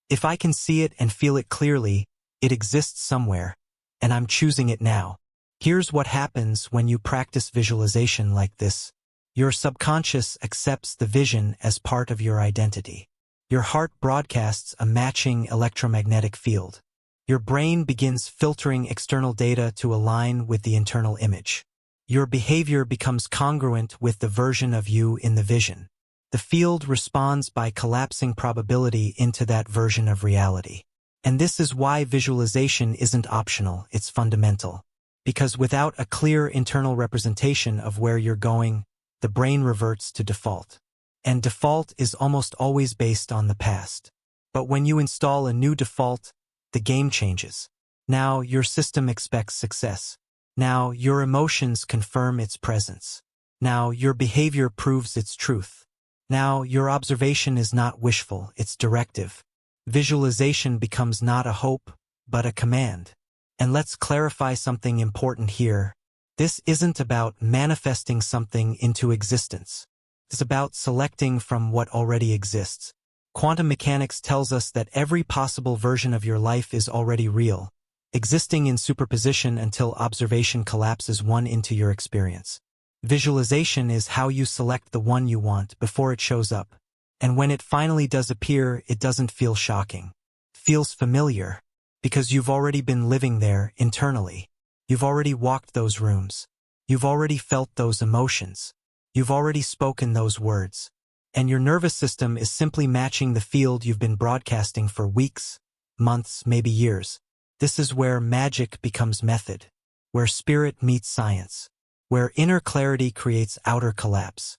if I can see it and feel it clearly, it exists somewhere, and I'm choosing it now. Here's what happens when you practice visualization like this. Your subconscious accepts the vision as part of your identity. Your heart broadcasts a matching electromagnetic field. Your brain begins filtering external data to align with the internal image. Your behavior becomes congruent with the version of you in the vision. The field responds by collapsing probability into that version of reality. And this is why visualization isn't optional, it's fundamental. Because without a clear internal representation of where you're going, the brain reverts to default. And default is almost always based on the past. But when you install a new default, the game changes. Now your system expects success. Now your emotions confirm its presence. Now your behavior proves its truth. Now your observation is not wishful, it's directive. Visualization becomes not a hope, but a command. And let's clarify something important here. This isn't about manifesting something into existence. It's about selecting from what already exists. Quantum mechanics tells us that every possible version of your life is already real, existing in superposition until observation collapses one into your experience. Visualization is how you select the one you want before it shows up. And when it finally does appear, it doesn't feel shocking. It feels familiar, because you've already been living there internally. You've already walked those rooms. You've already felt those emotions. You've already spoken those words. And your nervous system is simply matching the field you've been broadcasting for weeks, months, maybe years. This is where magic becomes method, where spirit meets science, where inner clarity creates outer collapse.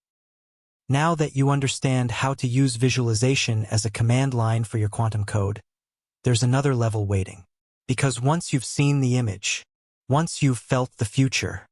Now that you understand how to use visualization as a command line for your quantum code, there's another level waiting. Because once you've seen the image, once you've felt the future,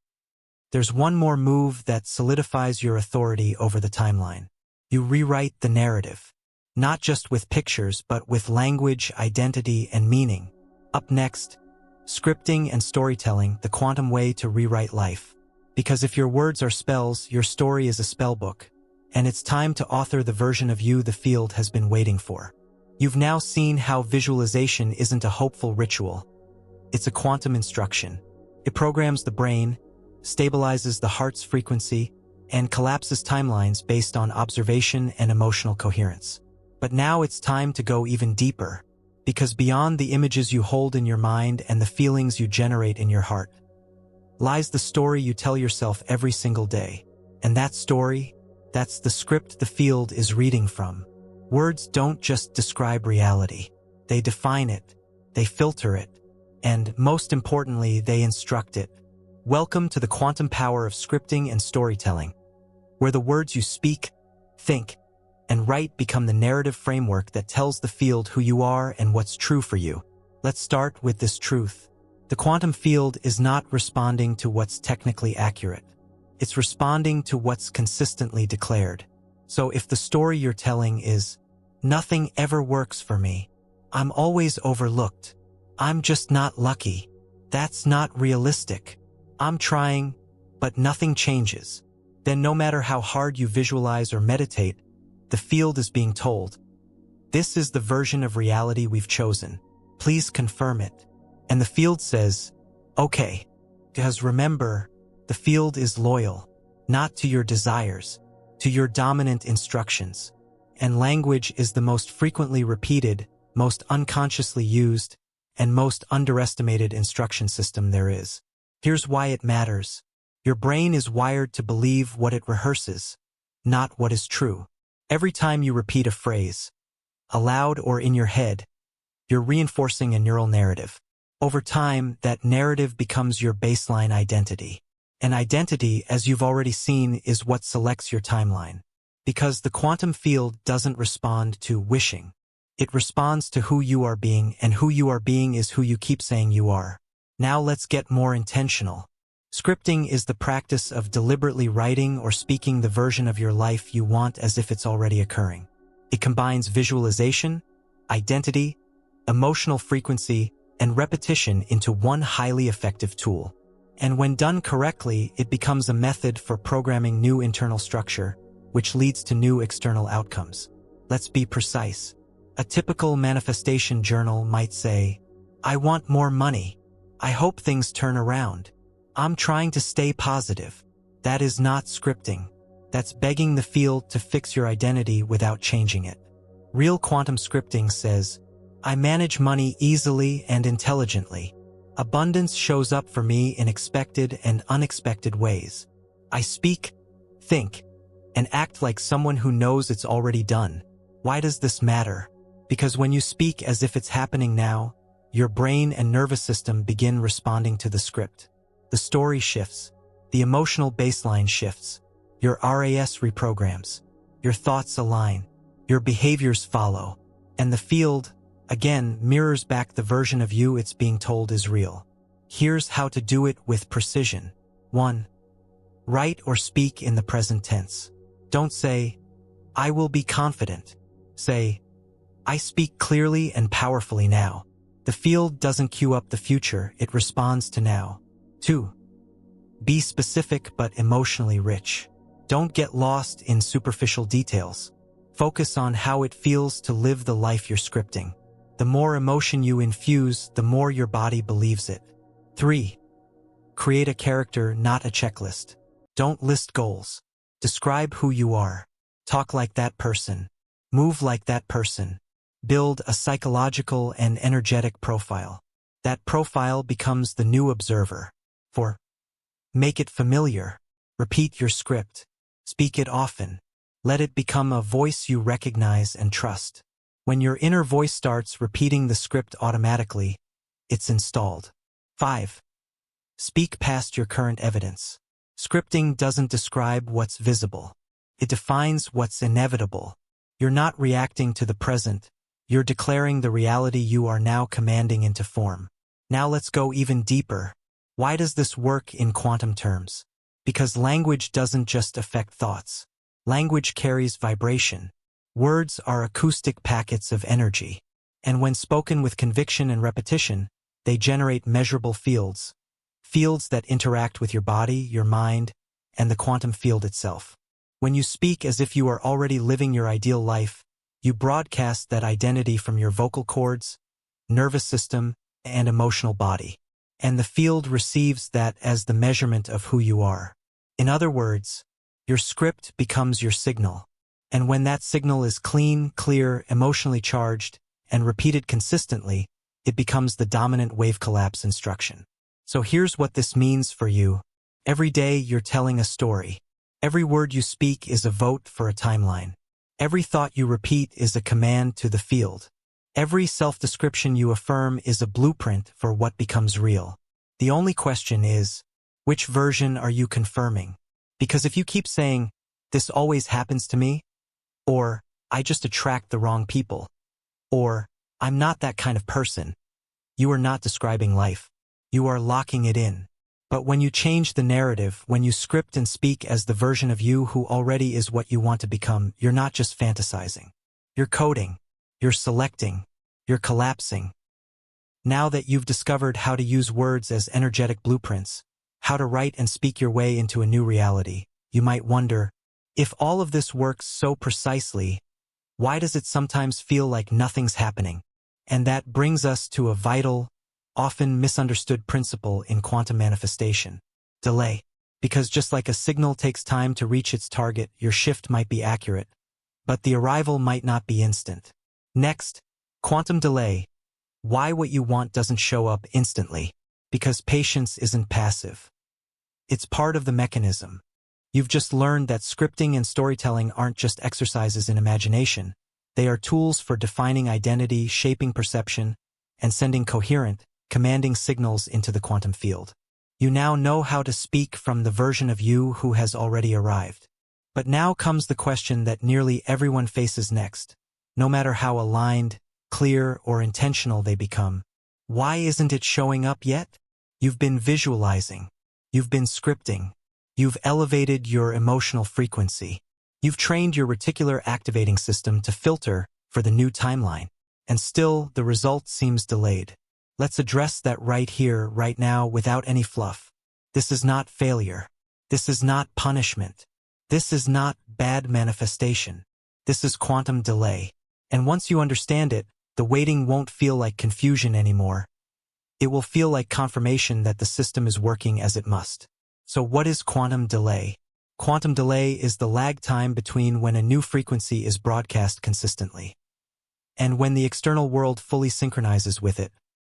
there's one more move that solidifies your authority over the timeline. You rewrite the narrative, not just with pictures, but with language, identity, and meaning. Up next, scripting and storytelling, the quantum way to rewrite life. Because if your words are spells, your story is a spellbook, and it's time to author the version of you the field has been waiting for. You've now seen how visualization isn't a hopeful ritual. It's a quantum instruction. It programs the brain, stabilizes the heart's frequency, and collapses timelines based on observation and emotional coherence. But now it's time to go even deeper, because beyond the images you hold in your mind and the feelings you generate in your heart, lies the story you tell yourself every single day. And that story, that's the script the field is reading from. Words don't just describe reality. They define it, they filter it, and most importantly, they instruct it. Welcome to the quantum power of scripting and storytelling, where the words you speak, think, and write become the narrative framework that tells the field who you are and what's true for you. Let's start with this truth. The quantum field is not responding to what's technically accurate. It's responding to what's consistently declared. So if the story you're telling is, "Nothing ever works for me. I'm always overlooked. I'm just not lucky. That's not realistic. I'm trying, but nothing changes," then no matter how hard you visualize or meditate, the field is being told, "This is the version of reality we've chosen. Please confirm it." And the field says, "Okay." Because remember, the field is loyal, not to your desires, to your dominant instructions. And language is the most frequently repeated, most unconsciously used, and most underestimated instruction system there is. Here's why it matters. Your brain is wired to believe what it rehearses, not what is true. Every time you repeat a phrase, aloud or in your head, you're reinforcing a neural narrative. Over time, that narrative becomes your baseline identity. And identity, as you've already seen, is what selects your timeline. Because the quantum field doesn't respond to wishing. It responds to who you are being, and who you are being is who you keep saying you are. Now let's get more intentional. Scripting is the practice of deliberately writing or speaking the version of your life you want as if it's already occurring. It combines visualization, identity, emotional frequency, and repetition into one highly effective tool. And when done correctly, it becomes a method for programming new internal structure, which leads to new external outcomes. Let's be precise. A typical manifestation journal might say, "I want more money. I hope things turn around. I'm trying to stay positive." That is not scripting. That's begging the field to fix your identity without changing it. Real quantum scripting says, "I manage money easily and intelligently. Abundance shows up for me in expected and unexpected ways. I speak, think, and act like someone who knows it's already done." Why does this matter? Because when you speak as if it's happening now, your brain and nervous system begin responding to the script. The story shifts, the emotional baseline shifts, your RAS reprograms, your thoughts align, your behaviors follow, and the field, again, mirrors back the version of you it's being told is real. Here's how to do it with precision. 1. Write or speak in the present tense. Don't say, "I will be confident." Say, "I speak clearly and powerfully now." The field doesn't cue up the future, it responds to now. 2. Be specific but emotionally rich. Don't get lost in superficial details. Focus on how it feels to live the life you're scripting. The more emotion you infuse, the more your body believes it. 3. Create a character, not a checklist. Don't list goals. Describe who you are. Talk like that person. Move like that person. Build a psychological and energetic profile. That profile becomes the new observer. 4. Make it familiar. Repeat your script. Speak it often. Let it become a voice you recognize and trust. When your inner voice starts repeating the script automatically, it's installed. 5. Speak past your current evidence. Scripting doesn't describe what's visible. It defines what's inevitable. You're not reacting to the present. You're declaring the reality you are now commanding into form. Now let's go even deeper. Why does this work in quantum terms? Because language doesn't just affect thoughts. Language carries vibration. Words are acoustic packets of energy. And when spoken with conviction and repetition, they generate measurable fields. Fields that interact with your body, your mind, and the quantum field itself. When you speak as if you are already living your ideal life, you broadcast that identity from your vocal cords, nervous system, and emotional body. And the field receives that as the measurement of who you are. In other words, your script becomes your signal. And when that signal is clean, clear, emotionally charged, and repeated consistently, it becomes the dominant wave collapse instruction. So here's what this means for you. Every day you're telling a story. Every word you speak is a vote for a timeline. Every thought you repeat is a command to the field. Every self-description you affirm is a blueprint for what becomes real. The only question is, which version are you confirming? Because if you keep saying, "This always happens to me," or "I just attract the wrong people," or "I'm not that kind of person," you are not describing life. You are locking it in. But when you change the narrative, when you script and speak as the version of you who already is what you want to become, you're not just fantasizing. You're coding. You're selecting. You're collapsing. Now that you've discovered how to use words as energetic blueprints, how to write and speak your way into a new reality, you might wonder, if all of this works so precisely, why does it sometimes feel like nothing's happening? And that brings us to a vital, often misunderstood principle in quantum manifestation: delay. Because just like a signal takes time to reach its target, your shift might be accurate, but the arrival might not be instant. Next, quantum delay. Why what you want doesn't show up instantly? Because patience isn't passive. It's part of the mechanism. You've just learned that scripting and storytelling aren't just exercises in imagination. They are tools for defining identity, shaping perception, and sending coherent, commanding signals into the quantum field. You now know how to speak from the version of you who has already arrived. But now comes the question that nearly everyone faces next. No matter how aligned, clear, or intentional they become, why isn't it showing up yet? You've been visualizing. You've been scripting. You've elevated your emotional frequency. You've trained your reticular activating system to filter for the new timeline. And still, the result seems delayed. Let's address that right here, right now, without any fluff. This is not failure. This is not punishment. This is not bad manifestation. This is quantum delay. And once you understand it, the waiting won't feel like confusion anymore. It will feel like confirmation that the system is working as it must. So what is quantum delay? Quantum delay is the lag time between when a new frequency is broadcast consistently and when the external world fully synchronizes with it.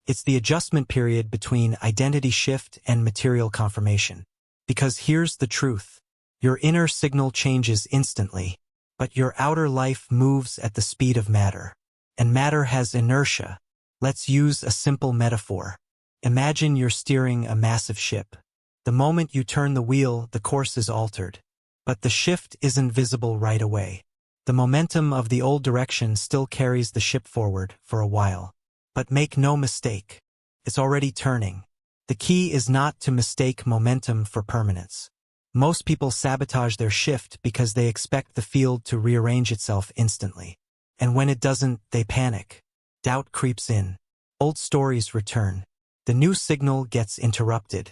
It's the adjustment period between identity shift and material confirmation. Because here's the truth. Your inner signal changes instantly, but your outer life moves at the speed of matter. And matter has inertia. Let's use a simple metaphor. Imagine you're steering a massive ship. The moment you turn the wheel, the course is altered. But the shift isn't visible right away. The momentum of the old direction still carries the ship forward for a while. But make no mistake, it's already turning. The key is not to mistake momentum for permanence. Most people sabotage their shift because they expect the field to rearrange itself instantly. And when it doesn't, they panic. Doubt creeps in. Old stories return. The new signal gets interrupted.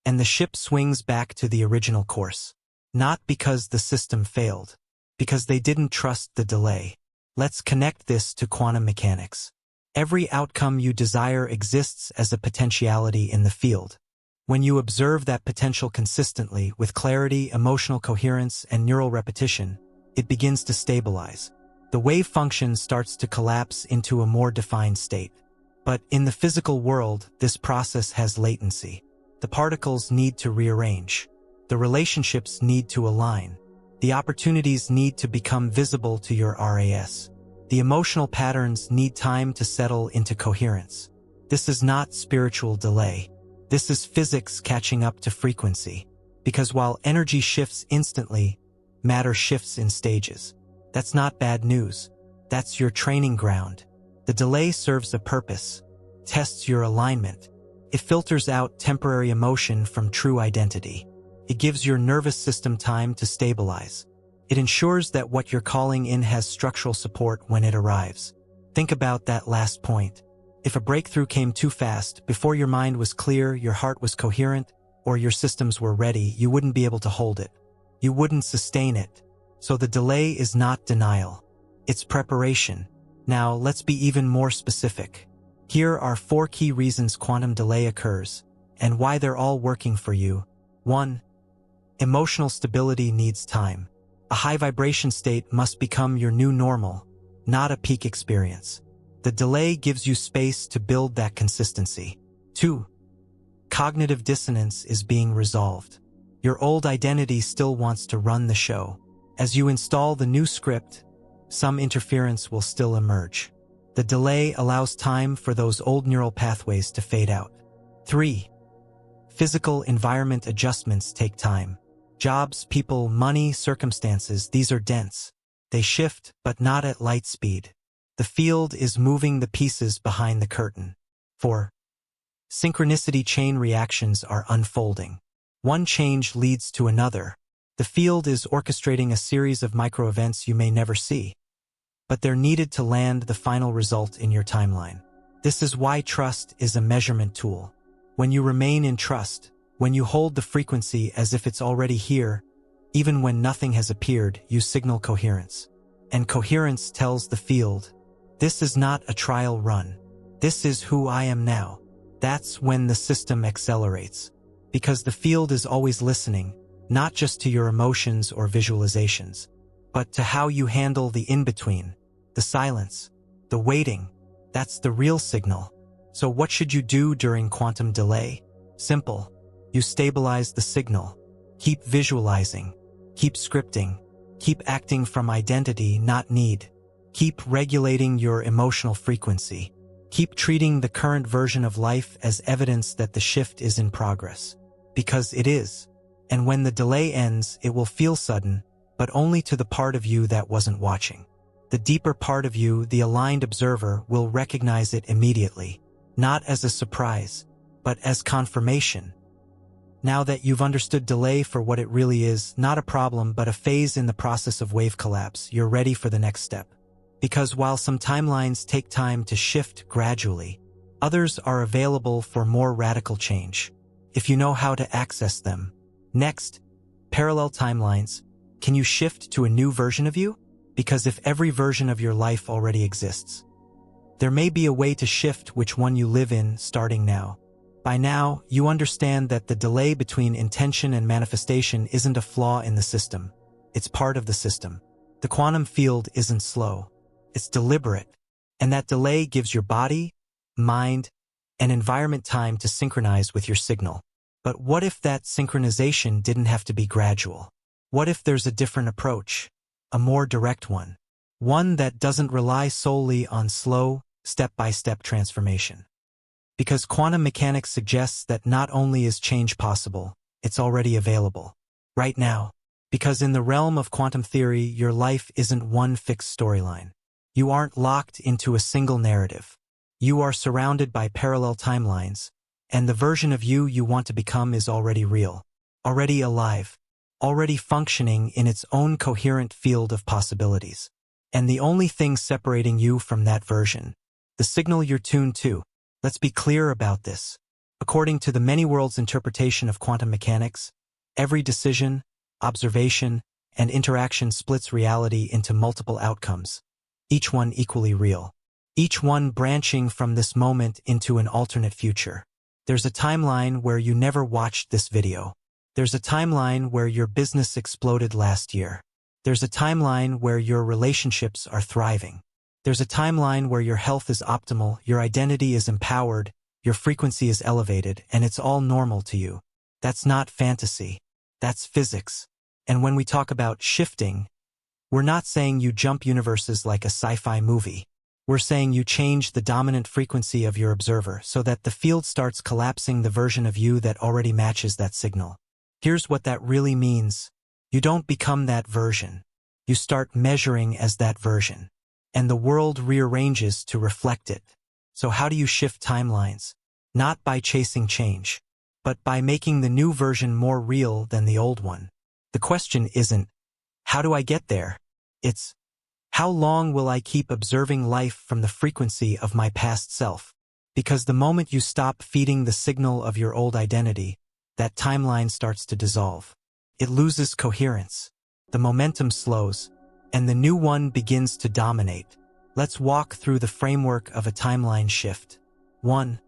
And the ship swings back to the original course. Not because the system failed. Because they didn't trust the delay. Let's connect this to quantum mechanics. Every outcome you desire exists as a potentiality in the field. When you observe that potential consistently with clarity, emotional coherence, and neural repetition, it begins to stabilize. The wave function starts to collapse into a more defined state. But in the physical world, this process has latency. The particles need to rearrange. The relationships need to align. The opportunities need to become visible to your RAS. The emotional patterns need time to settle into coherence. This is not spiritual delay. This is physics catching up to frequency. Because while energy shifts instantly, matter shifts in stages. That's not bad news. That's your training ground. The delay serves a purpose. Tests your alignment. It filters out temporary emotion from true identity. It gives your nervous system time to stabilize. It ensures that what you're calling in has structural support when it arrives. Think about that last point. If a breakthrough came too fast, before your mind was clear, your heart was coherent, or your systems were ready, you wouldn't be able to hold it. You wouldn't sustain it. So the delay is not denial. It's preparation. Now, let's be even more specific. Here are 4 key reasons quantum delay occurs, and why they're all working for you. 1. Emotional stability needs time. A high vibration state must become your new normal, not a peak experience. The delay gives you space to build that consistency. 2. Cognitive dissonance is being resolved. Your old identity still wants to run the show. As you install the new script, some interference will still emerge. The delay allows time for those old neural pathways to fade out. 3. Physical environment adjustments take time. Jobs, people, money, circumstances, these are dense. They shift, but not at light speed. The field is moving the pieces behind the curtain. 4. Synchronicity chain reactions are unfolding. One change leads to another. The field is orchestrating a series of micro-events you may never see. But they're needed to land the final result in your timeline. This is why trust is a measurement tool. When you remain in trust, when you hold the frequency as if it's already here, even when nothing has appeared, you signal coherence. And coherence tells the field, this is not a trial run. This is who I am now. That's when the system accelerates. Because the field is always listening, not just to your emotions or visualizations, but to how you handle the in-between, the silence, the waiting. That's the real signal. So what should you do during quantum delay? Simple. You stabilize the signal. Keep visualizing. Keep scripting. Keep acting from identity, not need. Keep regulating your emotional frequency. Keep treating the current version of life as evidence that the shift is in progress. Because it is. And when the delay ends, it will feel sudden, but only to the part of you that wasn't watching. The deeper part of you, the aligned observer, will recognize it immediately. Not as a surprise, but as confirmation. Now that you've understood delay for what it really is, not a problem but a phase in the process of wave collapse, you're ready for the next step. Because while some timelines take time to shift gradually, others are available for more radical change, if you know how to access them. Next, parallel timelines. Can you shift to a new version of you? Because if every version of your life already exists, there may be a way to shift which one you live in starting now. By now, you understand that the delay between intention and manifestation isn't a flaw in the system. It's part of the system. The quantum field isn't slow. It's deliberate. And that delay gives your body, mind, and environment time to synchronize with your signal. But what if that synchronization didn't have to be gradual? What if there's a different approach? A more direct one. One that doesn't rely solely on slow, step-by-step transformation. Because quantum mechanics suggests that not only is change possible, it's already available. Right now. Because in the realm of quantum theory, your life isn't one fixed storyline. You aren't locked into a single narrative. You are surrounded by parallel timelines, and the version of you you want to become is already real, already alive, already functioning in its own coherent field of possibilities. And the only thing separating you from that version, the signal you're tuned to. Let's be clear about this. According to the many worlds interpretation of quantum mechanics, every decision, observation, and interaction splits reality into multiple outcomes, each one equally real, each one branching from this moment into an alternate future. There's a timeline where you never watched this video. There's a timeline where your business exploded last year. There's a timeline where your relationships are thriving. There's a timeline where your health is optimal, your identity is empowered, your frequency is elevated, and it's all normal to you. That's not fantasy. That's physics. And when we talk about shifting, we're not saying you jump universes like a sci-fi movie. We're saying you change the dominant frequency of your observer so that the field starts collapsing the version of you that already matches that signal. Here's what that really means. You don't become that version. You start measuring as that version. And the world rearranges to reflect it. So how do you shift timelines? Not by chasing change, but by making the new version more real than the old one. The question isn't, how do I get there? It's, how long will I keep observing life from the frequency of my past self? Because the moment you stop feeding the signal of your old identity, that timeline starts to dissolve. It loses coherence. The momentum slows, and the new one begins to dominate. Let's walk through the framework of a timeline shift. 1.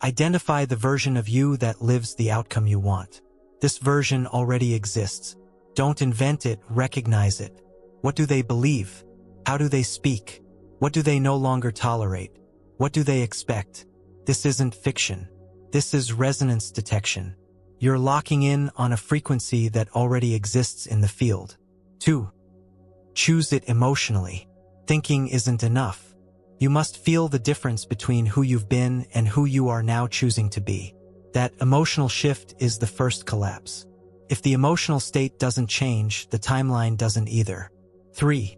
Identify the version of you that lives the outcome you want. This version already exists. Don't invent it, recognize it. What do they believe? How do they speak? What do they no longer tolerate? What do they expect? This isn't fiction. This is resonance detection. You're locking in on a frequency that already exists in the field. 2. Choose it emotionally. Thinking isn't enough. You must feel the difference between who you've been and who you are now choosing to be. That emotional shift is the first collapse. If the emotional state doesn't change, the timeline doesn't either. 3.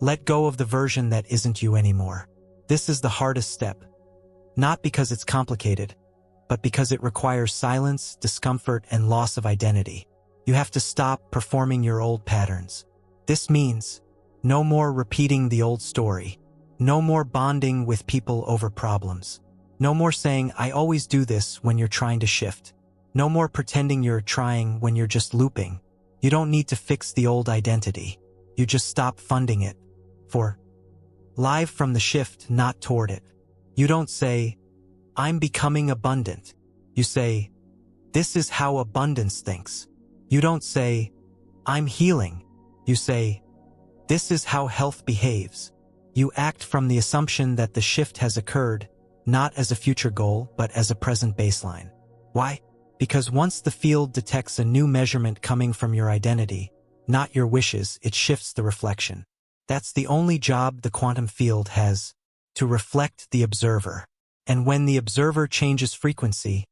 Let go of the version that isn't you anymore. This is the hardest step. Not because it's complicated, but because it requires silence, discomfort, and loss of identity. You have to stop performing your old patterns. This means no more repeating the old story. No more bonding with people over problems. No more saying, I always do this when you're trying to shift. No more pretending you're trying when you're just looping. You don't need to fix the old identity. You just stop funding it. 4. Live from the shift, not toward it. You don't say, I'm becoming abundant. You say, this is how abundance thinks. You don't say, I'm healing. You say, this is how health behaves. You act from the assumption that the shift has occurred, not as a future goal, but as a present baseline. Why? Because once the field detects a new measurement coming from your identity, not your wishes, it shifts the reflection. That's the only job the quantum field has, to reflect the observer. And when the observer changes frequency,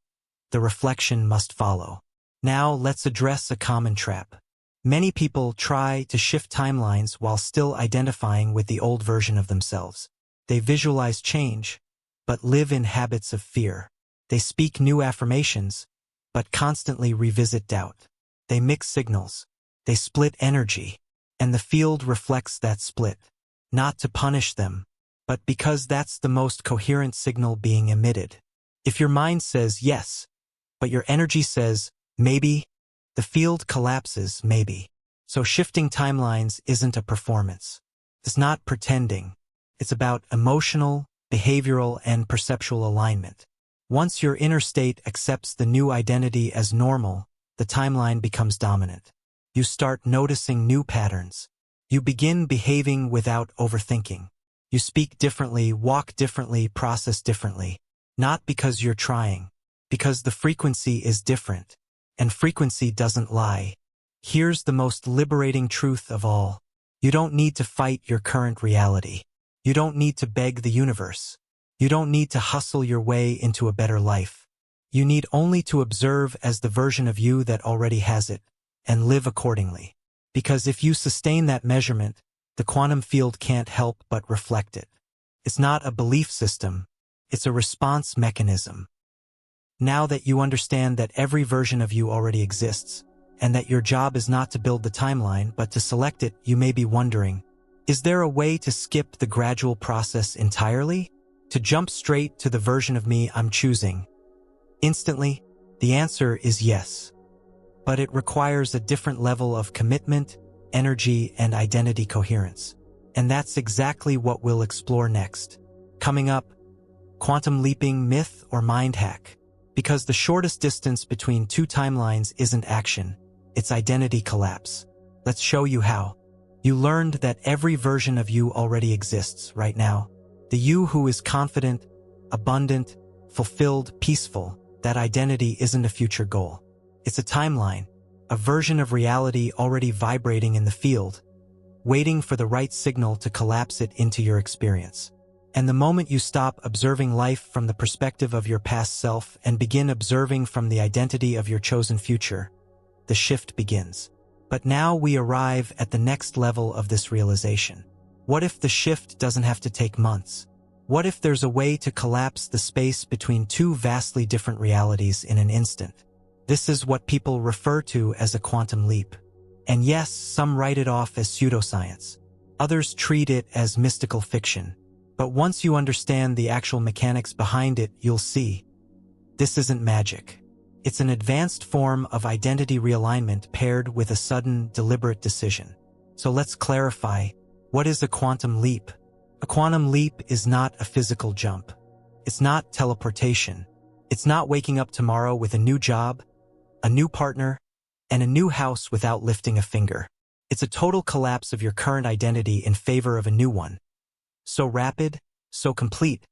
the reflection must follow. Now let's address a common trap. Many people try to shift timelines while still identifying with the old version of themselves. They visualize change, but live in habits of fear. They speak new affirmations, but constantly revisit doubt. They mix signals. They split energy, and the field reflects that split, not to punish them, but because that's the most coherent signal being emitted. If your mind says yes, but your energy says maybe, the field collapses maybe. So shifting timelines isn't a performance. It's not pretending. It's about emotional, behavioral, and perceptual alignment. Once your inner state accepts the new identity as normal, the timeline becomes dominant. You start noticing new patterns. You begin behaving without overthinking. You speak differently, walk differently, process differently. Not because you're trying, because the frequency is different. And frequency doesn't lie. Here's the most liberating truth of all. You don't need to fight your current reality. You don't need to beg the universe. You don't need to hustle your way into a better life. You need only to observe as the version of you that already has it, and live accordingly. Because if you sustain that measurement, the quantum field can't help but reflect it. It's not a belief system, it's a response mechanism. Now that you understand that every version of you already exists, and that your job is not to build the timeline but to select it, you may be wondering, is there a way to skip the gradual process entirely? To jump straight to the version of me I'm choosing? Instantly, the answer is yes. But it requires a different level of commitment, energy, and identity coherence. And that's exactly what we'll explore next. Coming up, quantum leaping, myth or mind hack. Because the shortest distance between two timelines isn't action, it's identity collapse. Let's show you how. You learned that every version of you already exists right now. The you who is confident, abundant, fulfilled, peaceful. That identity isn't a future goal. It's a timeline, a version of reality already vibrating in the field, waiting for the right signal to collapse it into your experience. And the moment you stop observing life from the perspective of your past self and begin observing from the identity of your chosen future, the shift begins. But now we arrive at the next level of this realization. What if the shift doesn't have to take months? What if there's a way to collapse the space between two vastly different realities in an instant? This is what people refer to as a quantum leap. And yes, some write it off as pseudoscience. Others treat it as mystical fiction. But once you understand the actual mechanics behind it, you'll see. This isn't magic. It's an advanced form of identity realignment paired with a sudden, deliberate decision. So let's clarify, what is a quantum leap? A quantum leap is not a physical jump. It's not teleportation. It's not waking up tomorrow with a new job, a new partner, and a new house without lifting a finger. It's a total collapse of your current identity in favor of a new one. So rapid, so complete,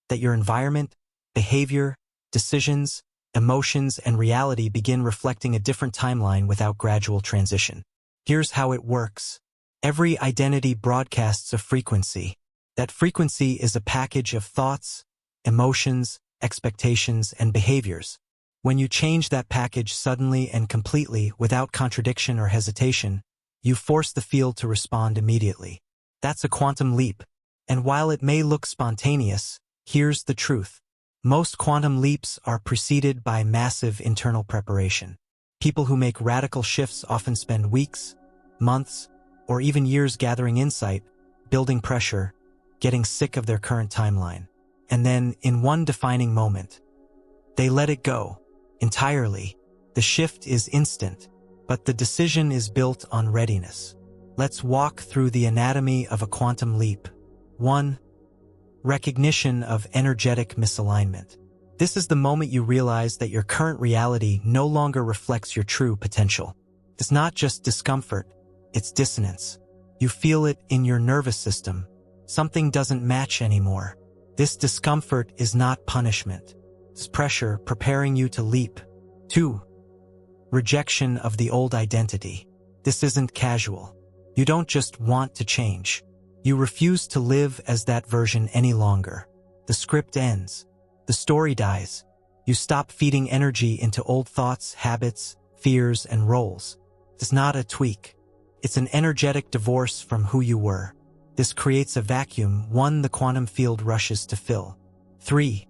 that your environment, behavior, decisions, emotions, and reality begin reflecting a different timeline without gradual transition. Here's how it works. Every identity broadcasts a frequency. That frequency is a package of thoughts, emotions, expectations, and behaviors. When you change that package suddenly and completely without contradiction or hesitation, you force the field to respond immediately. That's a quantum leap. And while it may look spontaneous, here's the truth. Most quantum leaps are preceded by massive internal preparation. People who make radical shifts often spend weeks, months, or even years gathering insight, building pressure, getting sick of their current timeline. And then, in one defining moment, they let it go, entirely. The shift is instant, but the decision is built on readiness. Let's walk through the anatomy of a quantum leap. 1. Recognition of energetic misalignment. This is the moment you realize that your current reality no longer reflects your true potential. It's not just discomfort, it's dissonance. You feel it in your nervous system. Something doesn't match anymore. This discomfort is not punishment. It's pressure preparing you to leap. 2. Rejection of the old identity. This isn't casual. You don't just want to change. You refuse to live as that version any longer. The script ends. The story dies. You stop feeding energy into old thoughts, habits, fears, and roles. It's not a tweak. It's an energetic divorce from who you were. This creates a vacuum, one the quantum field rushes to fill. 3.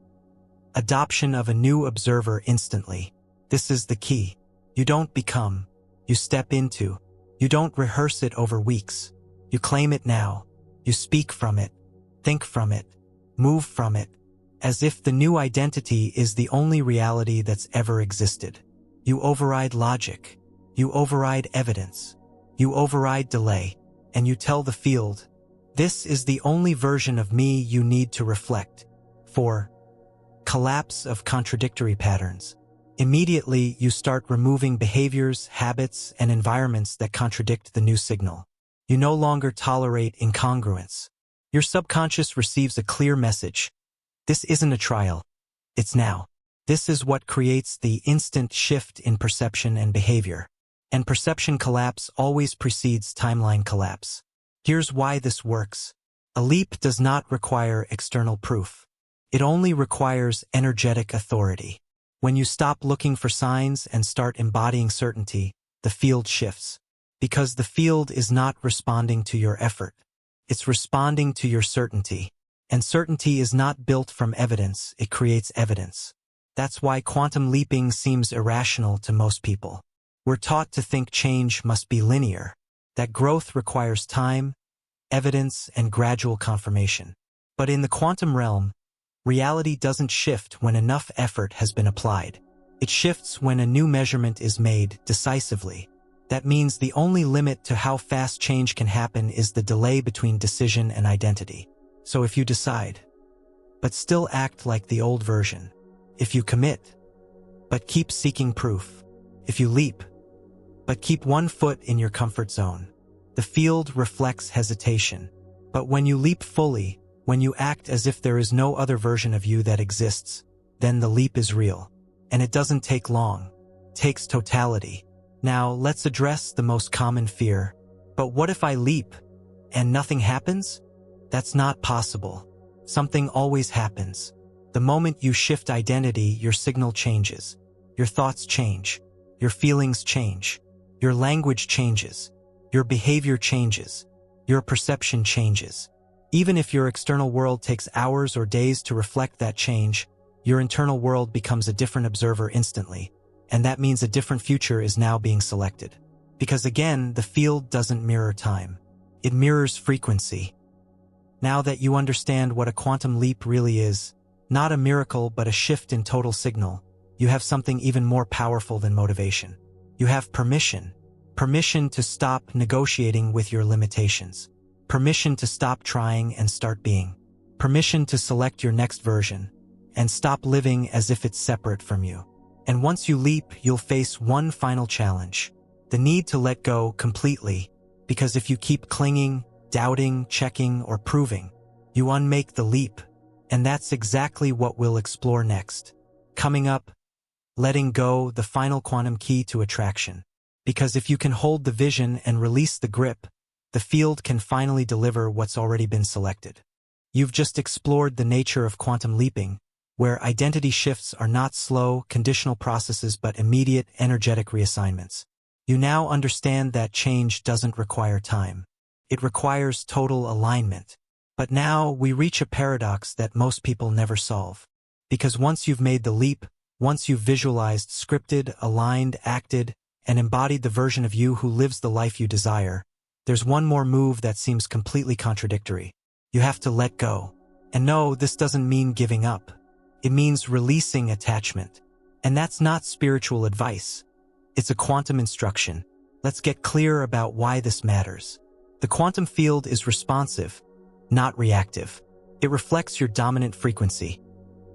Adoption of a new observer instantly. This is the key. You don't become. You step into. You don't rehearse it over weeks. You claim it now. You speak from it, think from it, move from it, as if the new identity is the only reality that's ever existed. You override logic, you override evidence, you override delay, and you tell the field, this is the only version of me you need to reflect. 4. Collapse of contradictory patterns. Immediately, you start removing behaviors, habits, and environments that contradict the new signal. You no longer tolerate incongruence. Your subconscious receives a clear message. This isn't a trial. It's now. This is what creates the instant shift in perception and behavior. And perception collapse always precedes timeline collapse. Here's why this works. A leap does not require external proof. It only requires energetic authority. When you stop looking for signs and start embodying certainty, the the field shifts. Because the field is not responding to your effort. It's responding to your certainty. And certainty is not built from evidence, it creates evidence. That's why quantum leaping seems irrational to most people. We're taught to think change must be linear, that growth requires time, evidence, and gradual confirmation. But in the quantum realm, reality doesn't shift when enough effort has been applied. It shifts when a new measurement is made decisively. That means the only limit to how fast change can happen is the delay between decision and identity. So if you decide, but still act like the old version, if you commit, but keep seeking proof, if you leap, but keep one foot in your comfort zone, the field reflects hesitation. But when you leap fully, when you act as if there is no other version of you that exists, then the leap is real. And it doesn't take long. It takes totality. Now, let's address the most common fear. But what if I leap and nothing happens? That's not possible. Something always happens. The moment you shift identity, your signal changes. Your thoughts change. Your feelings change. Your language changes. Your behavior changes. Your perception changes. Even if your external world takes hours or days to reflect that change, your internal world becomes a different observer instantly. And that means a different future is now being selected. Because again, the field doesn't mirror time. It mirrors frequency. Now that you understand what a quantum leap really is, not a miracle but a shift in total signal, you have something even more powerful than motivation. You have permission. Permission to stop negotiating with your limitations. Permission to stop trying and start being. Permission to select your next version and stop living as if it's separate from you. And once you leap, you'll face one final challenge. The need to let go completely, because if you keep clinging, doubting, checking, or proving, you unmake the leap. And that's exactly what we'll explore next. Coming up, letting go, the final quantum key to attraction. Because if you can hold the vision and release the grip, the field can finally deliver what's already been selected. You've just explored the nature of quantum leaping, where identity shifts are not slow, conditional processes but immediate, energetic reassignments. You now understand that change doesn't require time. It requires total alignment. But now we reach a paradox that most people never solve. Because once you've made the leap, once you've visualized, scripted, aligned, acted, and embodied the version of you who lives the life you desire, there's one more move that seems completely contradictory. You have to let go. And no, this doesn't mean giving up. It means releasing attachment. And that's not spiritual advice. It's a quantum instruction. Let's get clear about why this matters. The quantum field is responsive, not reactive. It reflects your dominant frequency,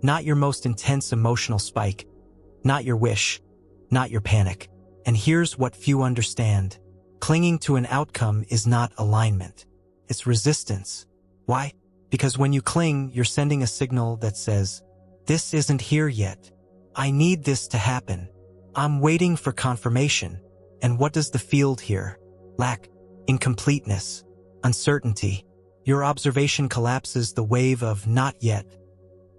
not your most intense emotional spike, not your wish, not your panic. And here's what few understand. Clinging to an outcome is not alignment. It's resistance. Why? Because when you cling, you're sending a signal that says, "This isn't here yet. I need this to happen. I'm waiting for confirmation." And what does the field hear? Lack, incompleteness, uncertainty. Your observation collapses the wave of not yet,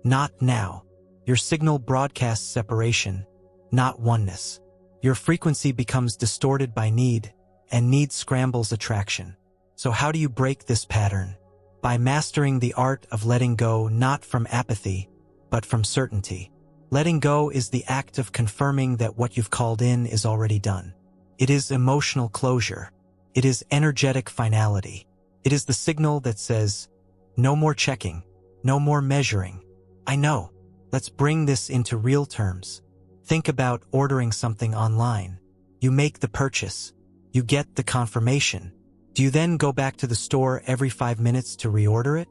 not now. Your signal broadcasts separation, not oneness. Your frequency becomes distorted by need, and need scrambles attraction. So how do you break this pattern? By mastering the art of letting go, not from apathy, but from certainty. Letting go is the act of confirming that what you've called in is already done. It is emotional closure. It is energetic finality. It is the signal that says, no more checking, no more measuring. I know. Let's bring this into real terms. Think about ordering something online. You make the purchase. You get the confirmation. Do you then go back to the store every 5 minutes to reorder it?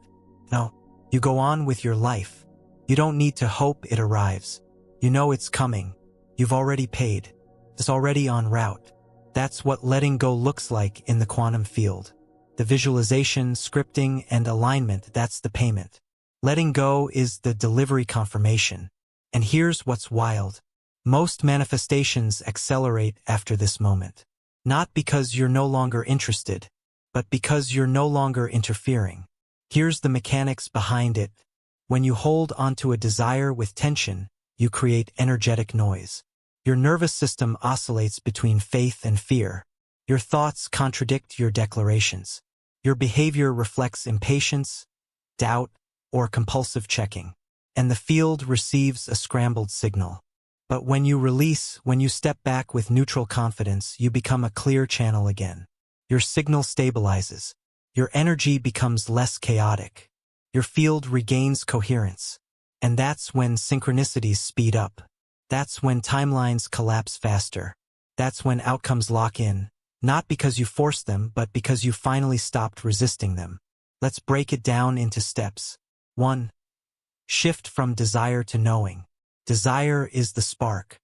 No. You go on with your life. You don't need to hope it arrives. You know it's coming. You've already paid. It's already en route. That's what letting go looks like in the quantum field. The visualization, scripting, and alignment, that's the payment. Letting go is the delivery confirmation. And here's what's wild. Most manifestations accelerate after this moment. Not because you're no longer interested, but because you're no longer interfering. Here's the mechanics behind it. When you hold onto a desire with tension, you create energetic noise. Your nervous system oscillates between faith and fear. Your thoughts contradict your declarations. Your behavior reflects impatience, doubt, or compulsive checking. And the field receives a scrambled signal. But when you release, when you step back with neutral confidence, you become a clear channel again. Your signal stabilizes. Your energy becomes less chaotic. Your field regains coherence. And that's when synchronicities speed up. That's when timelines collapse faster. That's when outcomes lock in, not because you forced them, but because you finally stopped resisting them. Let's break it down into steps. 1. Shift from desire to knowing. Desire is the spark.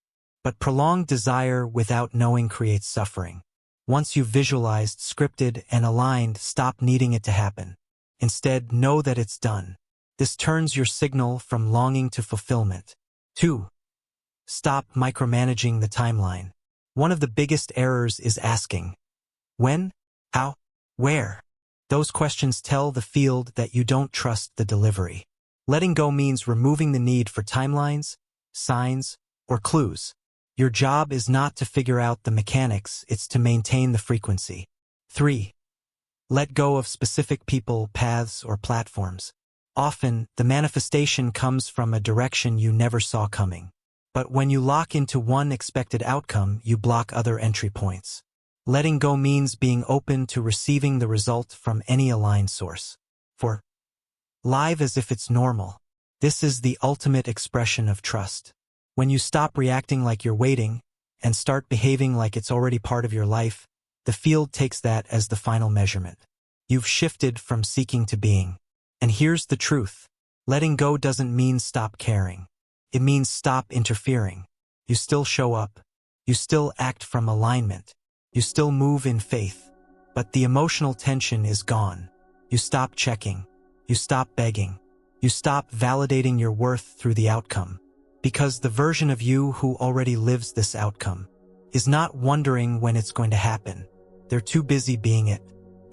But prolonged desire without knowing creates suffering. Once you've visualized, scripted, and aligned, stop needing it to happen. Instead, know that it's done. This turns your signal from longing to fulfillment. 2. Stop micromanaging the timeline. One of the biggest errors is asking, when, how, where? Those questions tell the field that you don't trust the delivery. Letting go means removing the need for timelines, signs, or clues. Your job is not to figure out the mechanics, it's to maintain the frequency. 3. Let go of specific people, paths, or platforms. Often, the manifestation comes from a direction you never saw coming. But when you lock into one expected outcome, you block other entry points. Letting go means being open to receiving the result from any aligned source. 4. Live as if it's normal. This is the ultimate expression of trust. When you stop reacting like you're waiting and start behaving like it's already part of your life, the field takes that as the final measurement. You've shifted from seeking to being. And here's the truth. Letting go doesn't mean stop caring. It means stop interfering. You still show up. You still act from alignment. You still move in faith. But the emotional tension is gone. You stop checking. You stop begging. You stop validating your worth through the outcome. Because the version of you who already lives this outcome is not wondering when it's going to happen. They're too busy being it.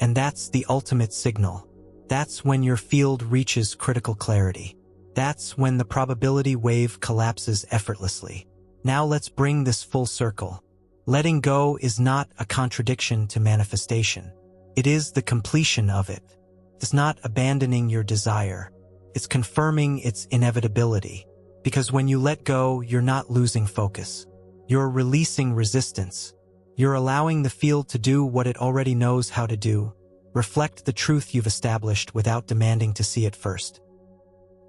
And that's the ultimate signal. That's when your field reaches critical clarity. That's when the probability wave collapses effortlessly. Now let's bring this full circle. Letting go is not a contradiction to manifestation. It is the completion of it. It's not abandoning your desire. It's confirming its inevitability. Because when you let go, you're not losing focus. You're releasing resistance. You're allowing the field to do what it already knows how to do. Reflect the truth you've established without demanding to see it first.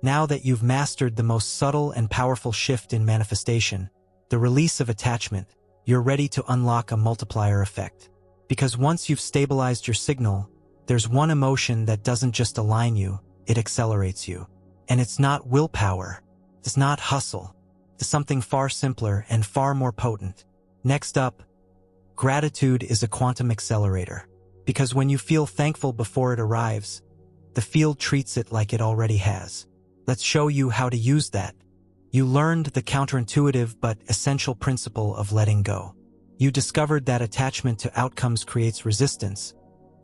Now that you've mastered the most subtle and powerful shift in manifestation, the release of attachment, you're ready to unlock a multiplier effect. Because once you've stabilized your signal, there's one emotion that doesn't just align you, it accelerates you. And it's not willpower. It's not hustle. It's something far simpler and far more potent. Next up, gratitude is a quantum accelerator. Because when you feel thankful before it arrives, the field treats it like it already has. Let's show you how to use that. You learned the counterintuitive but essential principle of letting go. You discovered that attachment to outcomes creates resistance,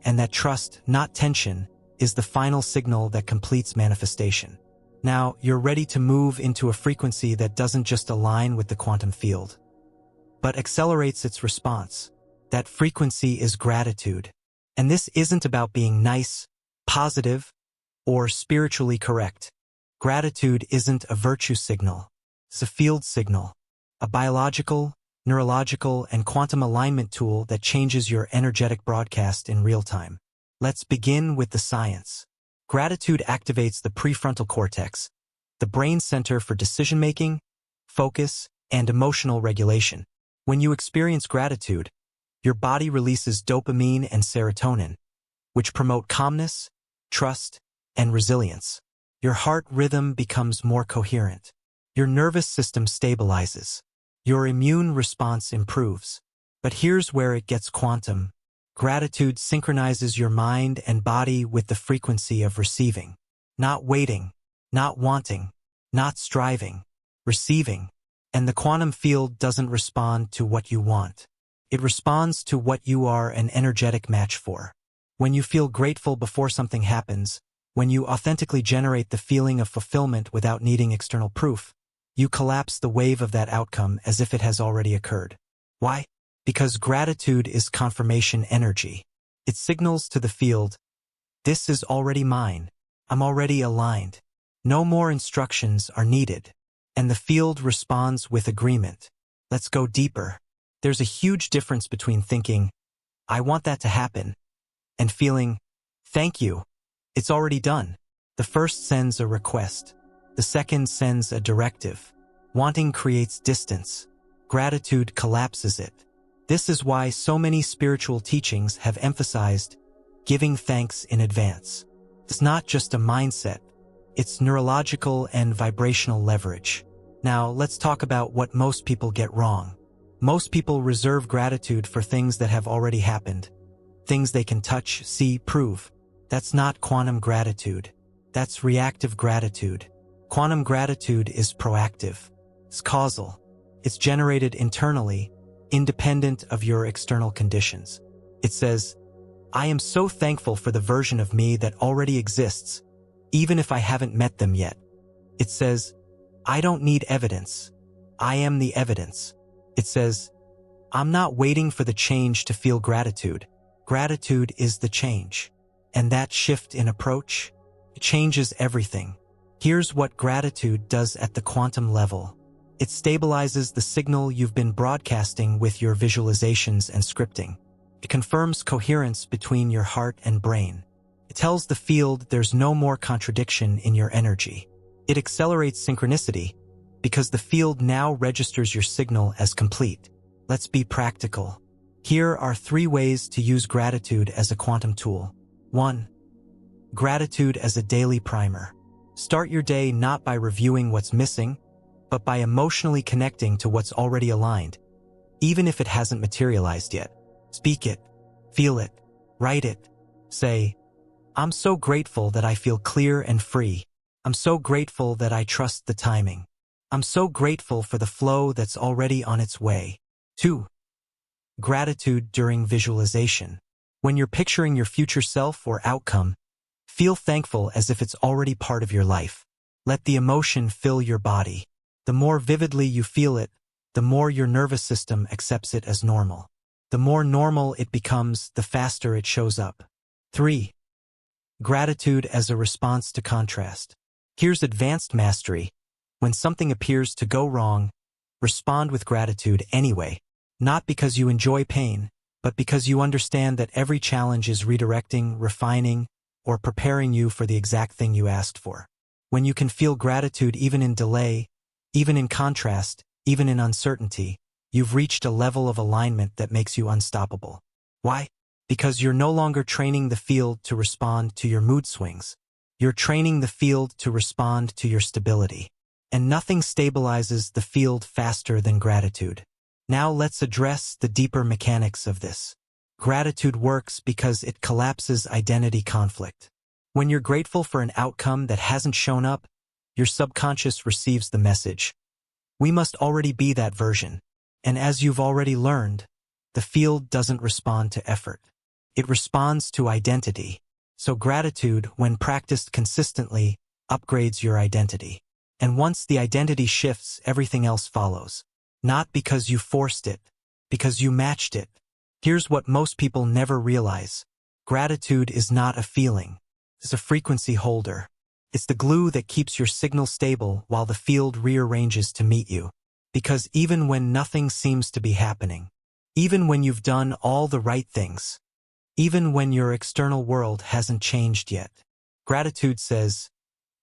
and that trust, not tension, is the final signal that completes manifestation. Now, you're ready to move into a frequency that doesn't just align with the quantum field, but accelerates its response. That frequency is gratitude. And this isn't about being nice, positive, or spiritually correct. Gratitude isn't a virtue signal. It's a field signal, a biological, neurological, and quantum alignment tool that changes your energetic broadcast in real time. Let's begin with the science. Gratitude activates the prefrontal cortex, the brain center for decision-making, focus, and emotional regulation. When you experience gratitude, your body releases dopamine and serotonin, which promote calmness, trust, and resilience. Your heart rhythm becomes more coherent. Your nervous system stabilizes. Your immune response improves. But here's where it gets quantum. Gratitude synchronizes your mind and body with the frequency of receiving. Not waiting, not wanting, not striving, receiving. And the quantum field doesn't respond to what you want. It responds to what you are an energetic match for. When you feel grateful before something happens, when you authentically generate the feeling of fulfillment without needing external proof, You collapse the wave of that outcome as if it has already occurred. Why? Because gratitude is confirmation energy. It signals to the field, this is already mine. I'm already aligned. No more instructions are needed. And the field responds with agreement. Let's go deeper. There's a huge difference between thinking, I want that to happen, and feeling, thank you, it's already done. The first sends a request. The second sends a directive. Wanting creates distance. Gratitude collapses it. This is why so many spiritual teachings have emphasized giving thanks in advance. It's not just a mindset. It's neurological and vibrational leverage. Now, let's talk about what most people get wrong. Most people reserve gratitude for things that have already happened. Things they can touch, see, prove. That's not quantum gratitude. That's reactive gratitude. Quantum gratitude is proactive. It's causal. It's generated internally, independent of your external conditions. It says, I am so thankful for the version of me that already exists, even if I haven't met them yet. It says, I don't need evidence. I am the evidence. It says, I'm not waiting for the change to feel gratitude. Gratitude is the change. And that shift in approach changes everything. Here's what gratitude does at the quantum level. It stabilizes the signal you've been broadcasting with your visualizations and scripting. It confirms coherence between your heart and brain. It tells the field there's no more contradiction in your energy. It accelerates synchronicity because the field now registers your signal as complete. Let's be practical. Here are 3 ways to use gratitude as a quantum tool. 1. Gratitude as a daily primer. Start your day not by reviewing what's missing, but by emotionally connecting to what's already aligned, even if it hasn't materialized yet. Speak it, feel it, write it. Say, I'm so grateful that I feel clear and free. I'm so grateful that I trust the timing. I'm so grateful for the flow that's already on its way. 2. Gratitude during visualization. When you're picturing your future self or outcome, feel thankful as if it's already part of your life. Let the emotion fill your body. The more vividly you feel it, the more your nervous system accepts it as normal. The more normal it becomes, the faster it shows up. 3. Gratitude as a response to contrast. Here's advanced mastery. When something appears to go wrong, respond with gratitude anyway. Not because you enjoy pain, but because you understand that every challenge is redirecting, refining, or preparing you for the exact thing you asked for. When you can feel gratitude even in delay, even in contrast, even in uncertainty, you've reached a level of alignment that makes you unstoppable. Why? Because you're no longer training the field to respond to your mood swings. You're training the field to respond to your stability. And nothing stabilizes the field faster than gratitude. Now let's address the deeper mechanics of this. Gratitude works because it collapses identity conflict. When you're grateful for an outcome that hasn't shown up, your subconscious receives the message. We must already be that version. And as you've already learned, the field doesn't respond to effort. It responds to identity. So gratitude, when practiced consistently, upgrades your identity. And once the identity shifts, everything else follows. Not because you forced it, because you matched it. Here's what most people never realize. Gratitude is not a feeling. It's a frequency holder. It's the glue that keeps your signal stable while the field rearranges to meet you. Because even when nothing seems to be happening, even when you've done all the right things, even when your external world hasn't changed yet, gratitude says,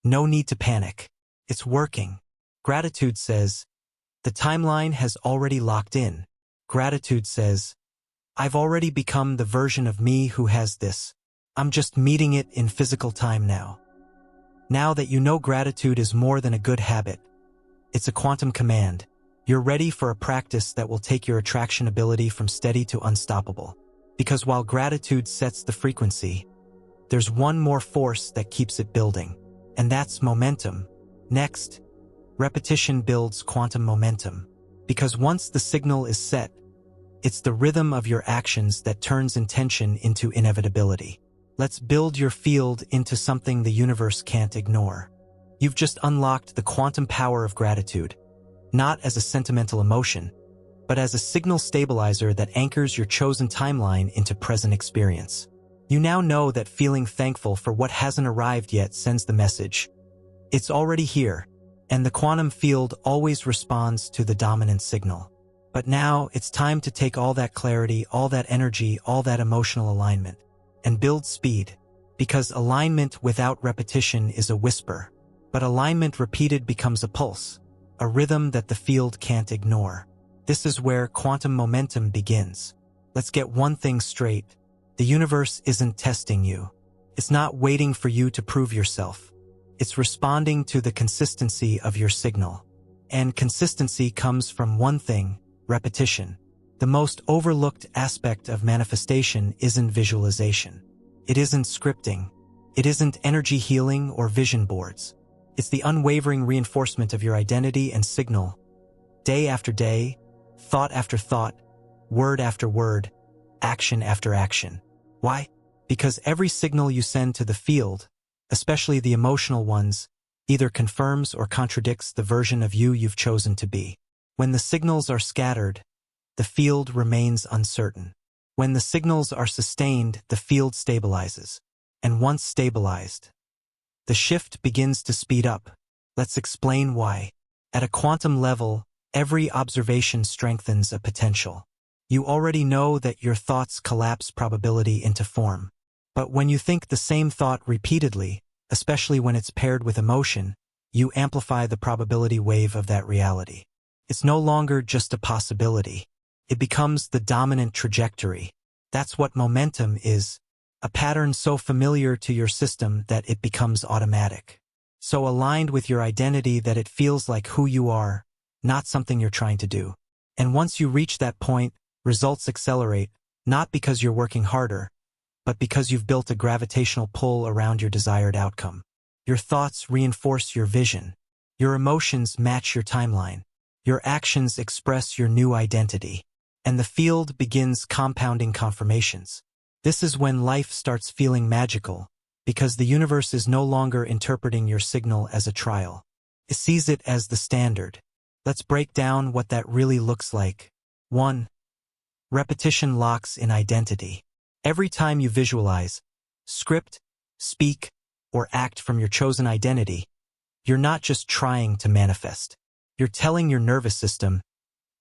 no need to panic. It's working. Gratitude says, the timeline has already locked in. Gratitude says, I've already become the version of me who has this. I'm just meeting it in physical time now. Now that you know gratitude is more than a good habit, it's a quantum command. You're ready for a practice that will take your attraction ability from steady to unstoppable. Because while gratitude sets the frequency, there's one more force that keeps it building, and that's momentum. Next, repetition builds quantum momentum. Because once the signal is set, it's the rhythm of your actions that turns intention into inevitability. Let's build your field into something the universe can't ignore. You've just unlocked the quantum power of gratitude. not as a sentimental emotion, but as a signal stabilizer that anchors your chosen timeline into present experience. You now know that feeling thankful for what hasn't arrived yet sends the message. It's already here, and the quantum field always responds to the dominant signal. But now it's time to take all that clarity, all that energy, all that emotional alignment, and build speed, because alignment without repetition is a whisper, but alignment repeated becomes a pulse, a rhythm that the field can't ignore. This is where quantum momentum begins. Let's get one thing straight. The universe isn't testing you. It's not waiting for you to prove yourself. It's responding to the consistency of your signal. And consistency comes from one thing: repetition. The most overlooked aspect of manifestation isn't visualization. It isn't scripting. It isn't energy healing or vision boards. It's the unwavering reinforcement of your identity and signal. Day after day, thought after thought, word after word, action after action. Why? Because every signal you send to the field, especially the emotional ones, either confirms or contradicts the version of you you've chosen to be. When the signals are scattered, the field remains uncertain. When the signals are sustained, the field stabilizes. And once stabilized, the shift begins to speed up. Let's explain why. At a quantum level, every observation strengthens a potential. You already know that your thoughts collapse probability into form. But when you think the same thought repeatedly, especially when it's paired with emotion, you amplify the probability wave of that reality. It's no longer just a possibility. It becomes the dominant trajectory. That's what momentum is, a pattern so familiar to your system that it becomes automatic. So aligned with your identity that it feels like who you are, not something you're trying to do. And once you reach that point, results accelerate, not because you're working harder, but because you've built a gravitational pull around your desired outcome. Your thoughts reinforce your vision. Your emotions match your timeline. Your actions express your new identity. And the field begins compounding confirmations. This is when life starts feeling magical, because the universe is no longer interpreting your signal as a trial. It sees it as the standard. Let's break down what that really looks like. 1. Repetition locks in identity. Every time you visualize, script, speak, or act from your chosen identity, you're not just trying to manifest. You're telling your nervous system,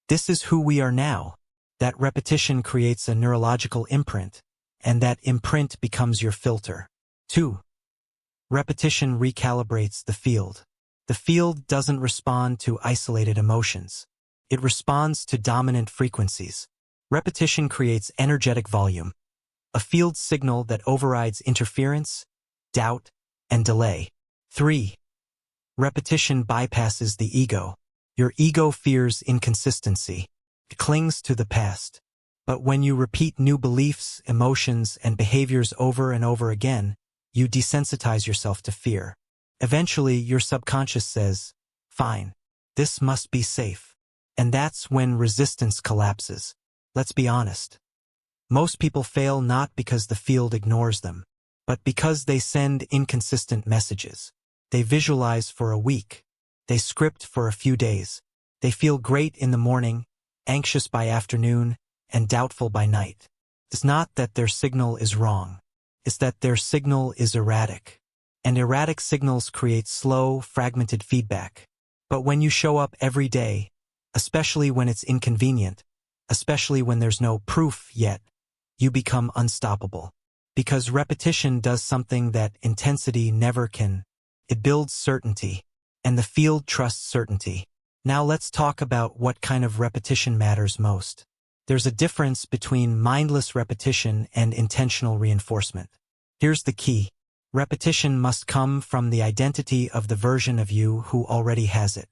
this is who we are now. That repetition creates a neurological imprint, and that imprint becomes your filter. 2. Repetition recalibrates the field. The field doesn't respond to isolated emotions. It responds to dominant frequencies. Repetition creates energetic volume, a field signal that overrides interference, doubt, and delay. 3. Repetition bypasses the ego. Your ego fears inconsistency. It clings to the past. But when you repeat new beliefs, emotions, and behaviors over and over again, you desensitize yourself to fear. Eventually, your subconscious says, fine, this must be safe. And that's when resistance collapses. Let's be honest. Most people fail not because the field ignores them, but because they send inconsistent messages. They visualize for a week. They script for a few days. They feel great in the morning, anxious by afternoon, and doubtful by night. It's not that their signal is wrong. It's that their signal is erratic. And erratic signals create slow, fragmented feedback. But when you show up every day, especially when it's inconvenient, especially when there's no proof yet, you become unstoppable. Because repetition does something that intensity never can. It builds certainty, and the field trusts certainty. Now let's talk about what kind of repetition matters most. There's a difference between mindless repetition and intentional reinforcement. Here's the key. Repetition must come from the identity of the version of you who already has it.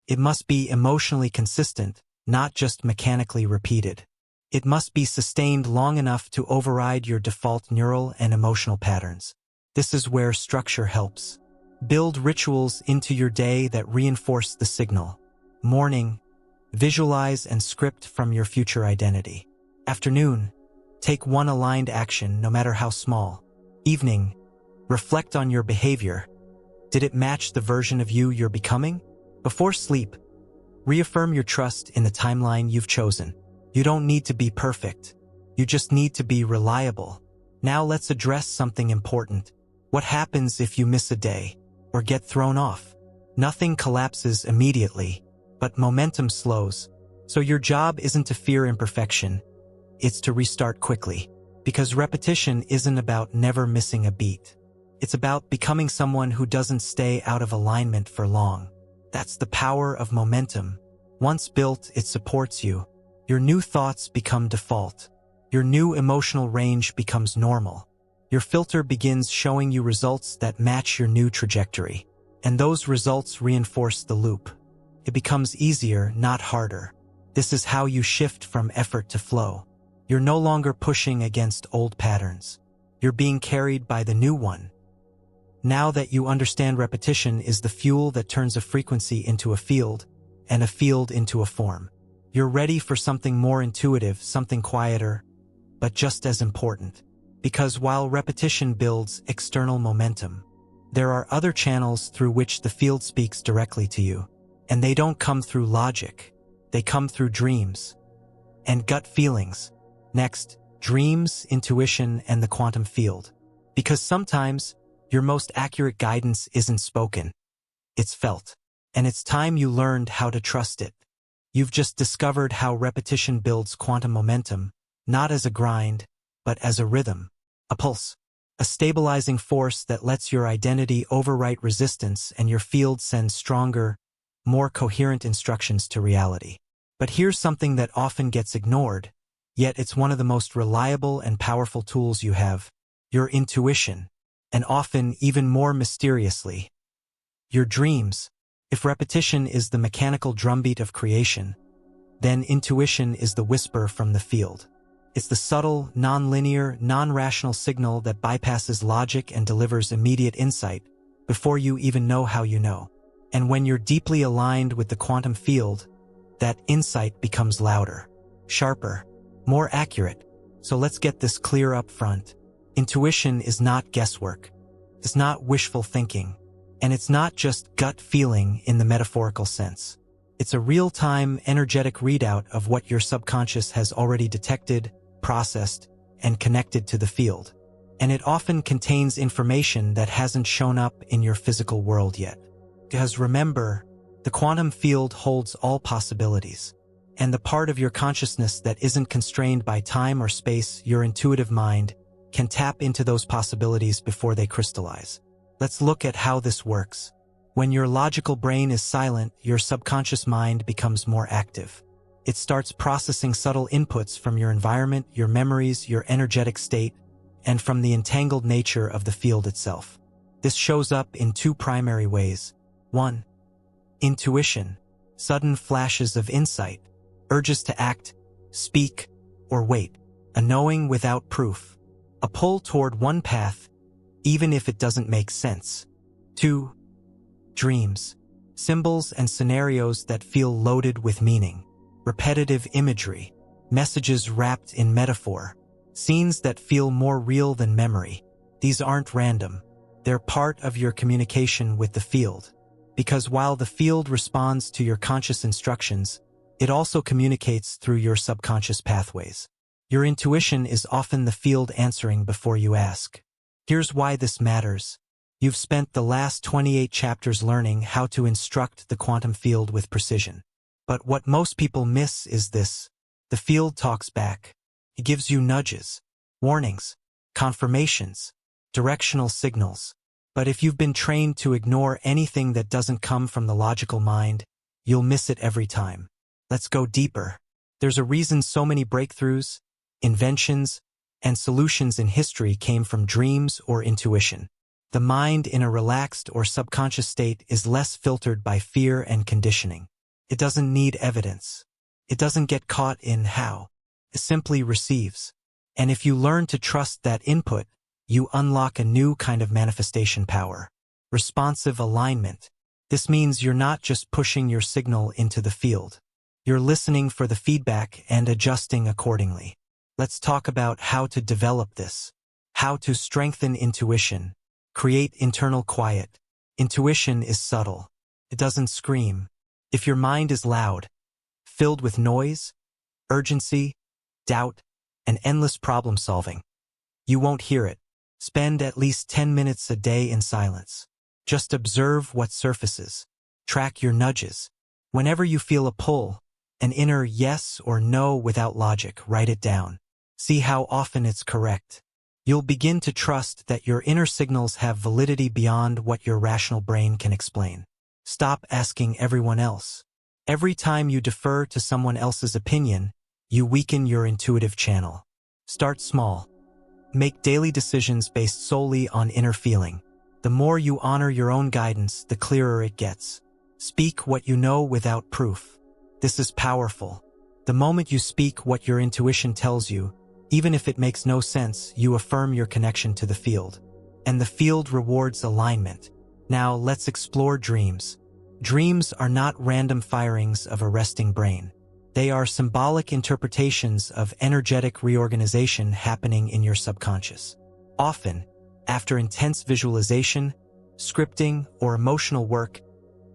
It must be emotionally consistent, not just mechanically repeated. It must be sustained long enough to override your default neural and emotional patterns. This is where structure helps. Build rituals into your day that reinforce the signal. Morning, visualize and script from your future identity. Afternoon, take one aligned action, no matter how small. Evening, reflect on your behavior. Did it match the version of you you're becoming? Before sleep, Reaffirm your trust in the timeline you've chosen. You don't need to be perfect. You just need to be reliable. Now let's address something important. What happens if you miss a day or get thrown off? Nothing collapses immediately, but momentum slows. So your job isn't to fear imperfection. It's to restart quickly. Because repetition isn't about never missing a beat. It's about becoming someone who doesn't stay out of alignment for long. That's the power of momentum. Once built, it supports you. Your new thoughts become default. Your new emotional range becomes normal. Your filter begins showing you results that match your new trajectory. And those results reinforce the loop. It becomes easier, not harder. This is how you shift from effort to flow. You're no longer pushing against old patterns. You're being carried by the new one. Now that you understand repetition is the fuel that turns a frequency into a field, and a field into a form. You're ready for something more intuitive, something quieter, but just as important. Because while repetition builds external momentum, there are other channels through which the field speaks directly to you. And they don't come through logic. They come through dreams and gut feelings. Next, dreams, intuition, and the quantum field. Because sometimes, your most accurate guidance isn't spoken. It's felt. And it's time you learned how to trust it. You've just discovered how repetition builds quantum momentum, not as a grind, but as a rhythm, a pulse, a stabilizing force that lets your identity overwrite resistance and your field send stronger, more coherent instructions to reality. But here's something that often gets ignored, yet it's one of the most reliable and powerful tools you have: your intuition, and often even more mysteriously, your dreams. If repetition is the mechanical drumbeat of creation, then intuition is the whisper from the field. It's the subtle, non-linear, non-rational signal that bypasses logic and delivers immediate insight before you even know how you know. And when you're deeply aligned with the quantum field, that insight becomes louder, sharper, more accurate. So let's get this clear up front. Intuition is not guesswork. It's not wishful thinking. And it's not just gut feeling in the metaphorical sense. It's a real-time, energetic readout of what your subconscious has already detected, processed, and connected to the field. And it often contains information that hasn't shown up in your physical world yet. Because remember, the quantum field holds all possibilities. And the part of your consciousness that isn't constrained by time or space, your intuitive mind, can tap into those possibilities before they crystallize. Let's look at how this works. When your logical brain is silent, your subconscious mind becomes more active. It starts processing subtle inputs from your environment, your memories, your energetic state, and from the entangled nature of the field itself. This shows up in two primary ways. 1. Intuition, sudden flashes of insight, urges to act, speak, or wait, a knowing without proof, a pull toward one path, even if it doesn't make sense. 2. Dreams, symbols and scenarios that feel loaded with meaning, repetitive imagery, messages wrapped in metaphor, scenes that feel more real than memory. These aren't random. They're part of your communication with the field. Because while the field responds to your conscious instructions, it also communicates through your subconscious pathways. Your intuition is often the field answering before you ask. Here's why this matters. You've spent the last 28 chapters learning how to instruct the quantum field with precision. But what most people miss is this. The field talks back. It gives you nudges, warnings, confirmations, directional signals. But if you've been trained to ignore anything that doesn't come from the logical mind, you'll miss it every time. Let's go deeper. There's a reason so many breakthroughs, inventions, and solutions in history came from dreams or intuition. The mind in a relaxed or subconscious state is less filtered by fear and conditioning. It doesn't need evidence. It doesn't get caught in how. It simply receives. And if you learn to trust that input, you unlock a new kind of manifestation power. Responsive alignment. This means you're not just pushing your signal into the field. You're listening for the feedback and adjusting accordingly. Let's talk about how to develop this. How to strengthen intuition. Create internal quiet. Intuition is subtle. It doesn't scream. If your mind is loud, filled with noise, urgency, doubt, and endless problem-solving, you won't hear it. Spend at least 10 minutes a day in silence. Just observe what surfaces. Track your nudges. Whenever you feel a pull, an inner yes or no without logic, write it down. See how often it's correct. You'll begin to trust that your inner signals have validity beyond what your rational brain can explain. Stop asking everyone else. Every time you defer to someone else's opinion, you weaken your intuitive channel. Start small. Make daily decisions based solely on inner feeling. The more you honor your own guidance, the clearer it gets. Speak what you know without proof. This is powerful. The moment you speak what your intuition tells you, even if it makes no sense, you affirm your connection to the field. And the field rewards alignment. Now let's explore dreams. Dreams are not random firings of a resting brain. They are symbolic interpretations of energetic reorganization happening in your subconscious. Often, after intense visualization, scripting, or emotional work,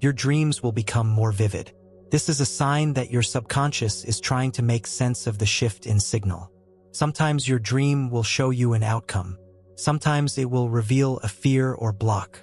your dreams will become more vivid. This is a sign that your subconscious is trying to make sense of the shift in signal. Sometimes your dream will show you an outcome. Sometimes it will reveal a fear or block.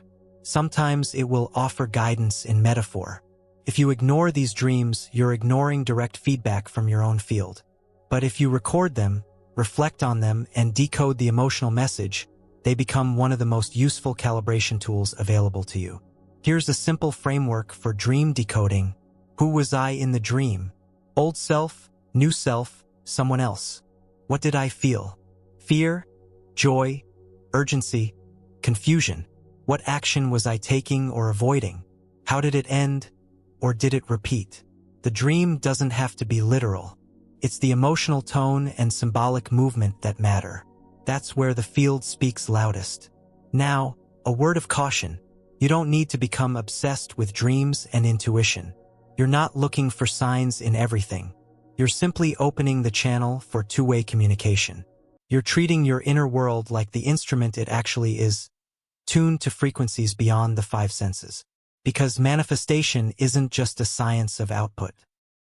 Sometimes it will offer guidance in metaphor. If you ignore these dreams, you're ignoring direct feedback from your own field. But if you record them, reflect on them, and decode the emotional message, they become one of the most useful calibration tools available to you. Here's a simple framework for dream decoding. Who was I in the dream? Old self, new self, someone else. What did I feel? Fear, joy, urgency, confusion. What action was I taking or avoiding? How did it end? Or did it repeat? The dream doesn't have to be literal. It's the emotional tone and symbolic movement that matter. That's where the field speaks loudest. Now, a word of caution. You don't need to become obsessed with dreams and intuition. You're not looking for signs in everything. You're simply opening the channel for two-way communication. You're treating your inner world like the instrument it actually is, tuned to frequencies beyond the five senses. Because manifestation isn't just a science of output.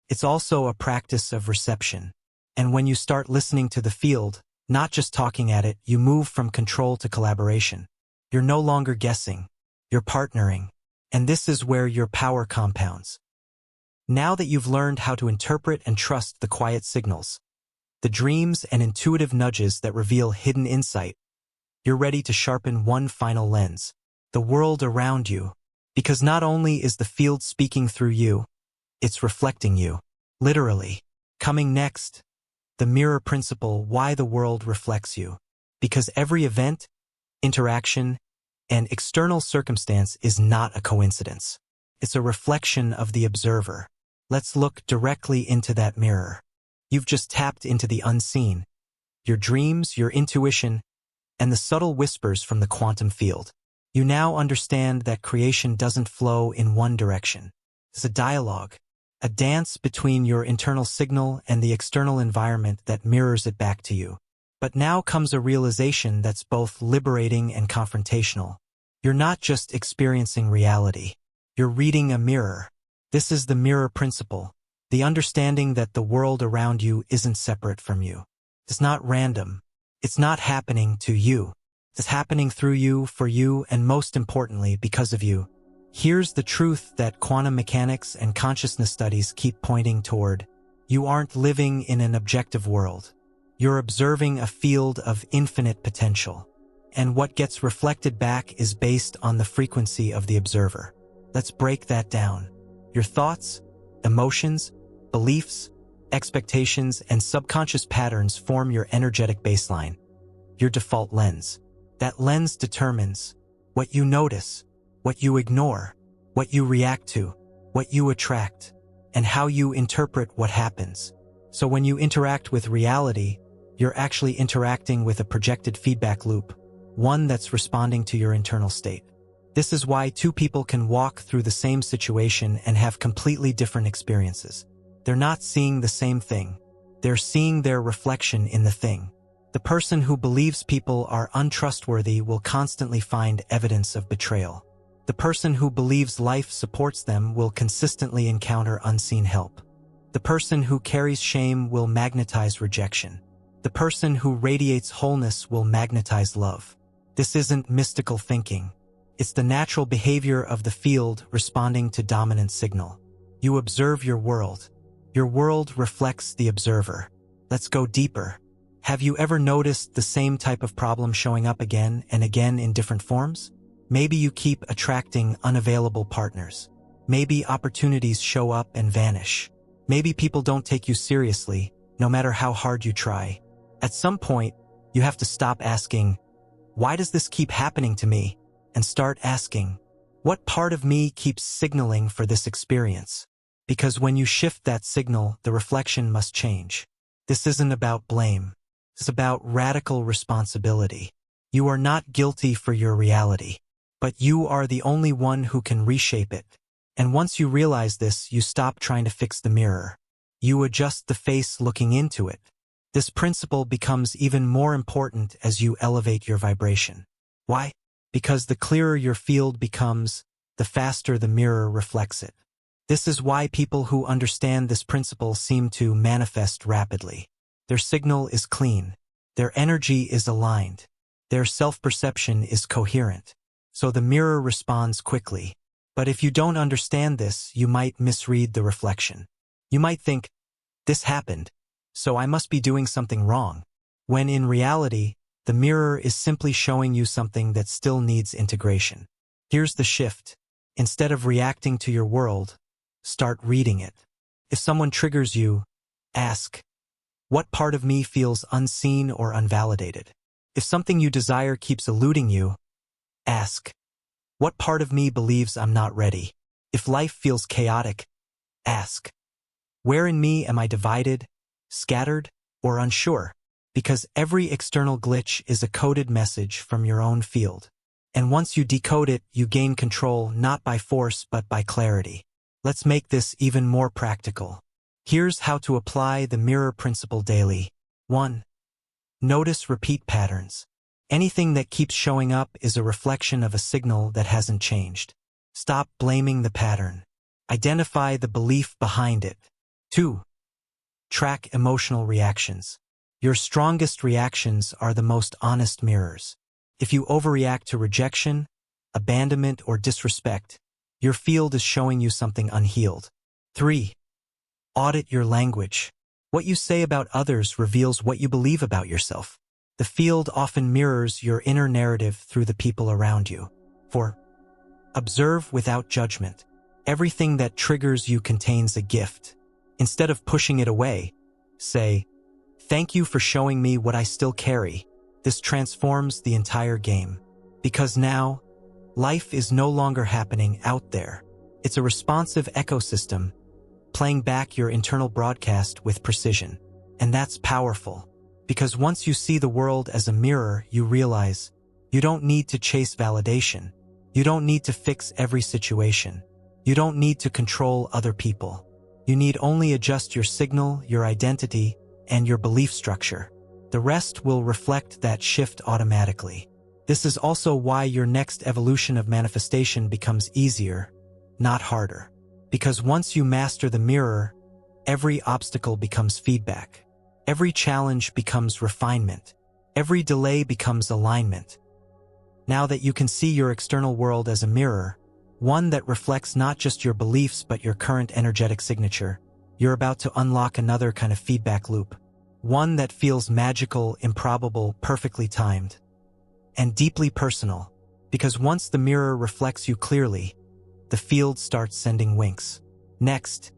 It's also a practice of reception. And when you start listening to the field, not just talking at it, you move from control to collaboration. You're no longer guessing. You're partnering. And this is where your power compounds. Now that you've learned how to interpret and trust the quiet signals, the dreams and intuitive nudges that reveal hidden insight, you're ready to sharpen one final lens, the world around you. Because not only is the field speaking through you, it's reflecting you, literally. Coming next, the mirror principle, why the world reflects you. Because every event, interaction, and external circumstance is not a coincidence. It's a reflection of the observer. Let's look directly into that mirror. You've just tapped into the unseen, your dreams, your intuition, and the subtle whispers from the quantum field. You now understand that creation doesn't flow in one direction. It's a dialogue, a dance between your internal signal and the external environment that mirrors it back to you. But now comes a realization that's both liberating and confrontational. You're not just experiencing reality. You're reading a mirror. This is the mirror principle, the understanding that the world around you isn't separate from you. It's not random. It's not happening to you. It's happening through you, for you, and most importantly, because of you. Here's the truth that quantum mechanics and consciousness studies keep pointing toward. You aren't living in an objective world. You're observing a field of infinite potential. And what gets reflected back is based on the frequency of the observer. Let's break that down. Your thoughts, emotions, beliefs, expectations, and subconscious patterns form your energetic baseline, your default lens. That lens determines what you notice, what you ignore, what you react to, what you attract, and how you interpret what happens. So when you interact with reality, you're actually interacting with a projected feedback loop, one that's responding to your internal state. This is why two people can walk through the same situation and have completely different experiences. They're not seeing the same thing. They're seeing their reflection in the thing. The person who believes people are untrustworthy will constantly find evidence of betrayal. The person who believes life supports them will consistently encounter unseen help. The person who carries shame will magnetize rejection. The person who radiates wholeness will magnetize love. This isn't mystical thinking. It's the natural behavior of the field responding to dominant signal. You observe your world. Your world reflects the observer. Let's go deeper. Have you ever noticed the same type of problem showing up again and again in different forms? Maybe you keep attracting unavailable partners. Maybe opportunities show up and vanish. Maybe people don't take you seriously, no matter how hard you try. At some point, you have to stop asking, "Why does this keep happening to me?" and start asking, "What part of me keeps signaling for this experience?" Because when you shift that signal, the reflection must change. This isn't about blame. It's about radical responsibility. You are not guilty for your reality, but you are the only one who can reshape it. And once you realize this, you stop trying to fix the mirror. You adjust the face looking into it. This principle becomes even more important as you elevate your vibration. Why? Because the clearer your field becomes, the faster the mirror reflects it. This is why people who understand this principle seem to manifest rapidly. Their signal is clean. Their energy is aligned. Their self-perception is coherent. So the mirror responds quickly. But if you don't understand this, you might misread the reflection. You might think, "This happened, so I must be doing something wrong," when in reality, the mirror is simply showing you something that still needs integration. Here's the shift. Instead of reacting to your world, start reading it. If someone triggers you, ask, "What part of me feels unseen or unvalidated?" If something you desire keeps eluding you, ask, "What part of me believes I'm not ready?" If life feels chaotic, ask, "Where in me am I divided, scattered, or unsure?" Because every external glitch is a coded message from your own field. And once you decode it, you gain control not by force but by clarity. Let's make this even more practical. Here's how to apply the mirror principle daily. 1. Notice repeat patterns. Anything that keeps showing up is a reflection of a signal that hasn't changed. Stop blaming the pattern. Identify the belief behind it. 2. Track emotional reactions. Your strongest reactions are the most honest mirrors. If you overreact to rejection, abandonment, or disrespect, your field is showing you something unhealed. 3. Audit your language. What you say about others reveals what you believe about yourself. The field often mirrors your inner narrative through the people around you. 4. Observe without judgment. Everything that triggers you contains a gift. Instead of pushing it away, say, "Thank you for showing me what I still carry." This transforms the entire game. Because now, life is no longer happening out there. It's a responsive ecosystem, playing back your internal broadcast with precision. And that's powerful. Because once you see the world as a mirror, you realize you don't need to chase validation. You don't need to fix every situation. You don't need to control other people. You need only adjust your signal, your identity, and your belief structure. The rest will reflect that shift automatically. This is also why your next evolution of manifestation becomes easier, not harder. Because once you master the mirror, every obstacle becomes feedback. Every challenge becomes refinement. Every delay becomes alignment. Now that you can see your external world as a mirror, one that reflects not just your beliefs but your current energetic signature, you're about to unlock another kind of feedback loop. One that feels magical, improbable, perfectly timed, and deeply personal. Because once the mirror reflects you clearly, the field starts sending winks. Next,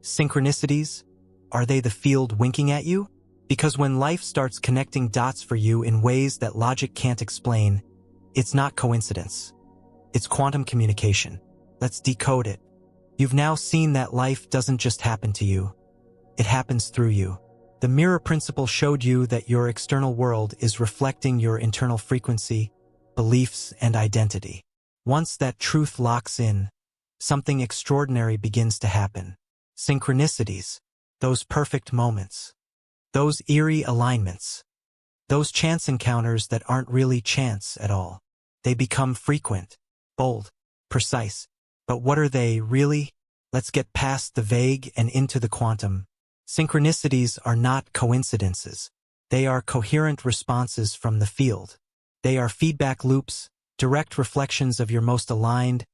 synchronicities. Are they the field winking at you? Because when life starts connecting dots for you in ways that logic can't explain, it's not coincidence. It's quantum communication. Let's decode it. You've now seen that life doesn't just happen to you. It happens through you. The mirror principle showed you that your external world is reflecting your internal frequency, beliefs, and identity. Once that truth locks in, something extraordinary begins to happen. Synchronicities, those perfect moments, those eerie alignments, those chance encounters that aren't really chance at all. They become frequent, bold, precise. But what are they, really? Let's get past the vague and into the quantum. Synchronicities are not coincidences. They are coherent responses from the field. They are feedback loops, direct reflections of your most aligned,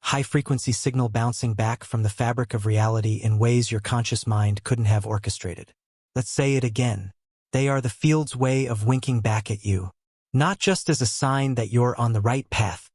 high-frequency signal bouncing back from the fabric of reality in ways your conscious mind couldn't have orchestrated. Let's say it again. They are the field's way of winking back at you, not just as a sign that you're on the right path,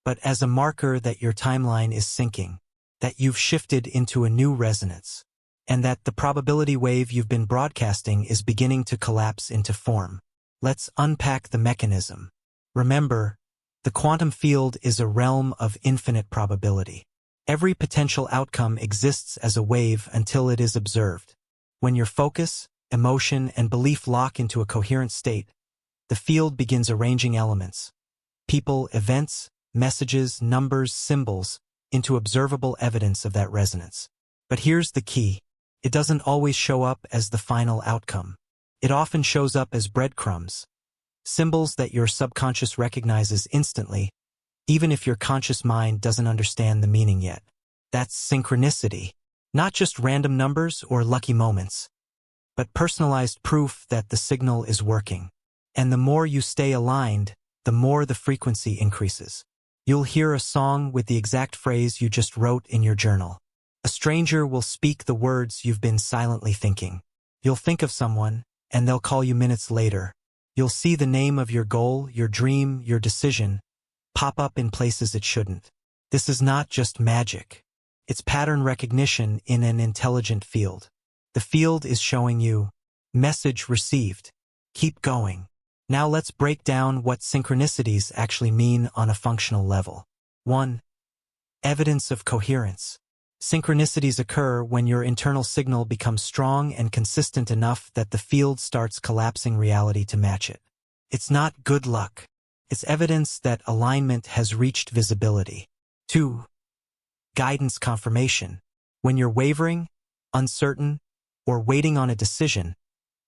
but as a marker that your timeline is syncing, that you've shifted into a new resonance, and that the probability wave you've been broadcasting is beginning to collapse into form. Let's unpack the mechanism. Remember, the quantum field is a realm of infinite probability. Every potential outcome exists as a wave until it is observed. When your focus, emotion, and belief lock into a coherent state, the field begins arranging elements, people, events, messages, numbers, symbols, into observable evidence of that resonance. But here's the key. It doesn't always show up as the final outcome. It often shows up as breadcrumbs, symbols that your subconscious recognizes instantly, even if your conscious mind doesn't understand the meaning yet. That's synchronicity, not just random numbers or lucky moments, but personalized proof that the signal is working. And the more you stay aligned, the more the frequency increases. You'll hear a song with the exact phrase you just wrote in your journal. A stranger will speak the words you've been silently thinking. You'll think of someone, and they'll call you minutes later. You'll see the name of your goal, your dream, your decision pop up in places it shouldn't. This is not just magic. It's pattern recognition in an intelligent field. The field is showing you, message received. Keep going. Now let's break down what synchronicities actually mean on a functional level. 1. Evidence of coherence. Synchronicities occur when your internal signal becomes strong and consistent enough that the field starts collapsing reality to match it. It's not good luck. It's evidence that alignment has reached visibility. 2. Guidance confirmation. When you're wavering, uncertain, or waiting on a decision,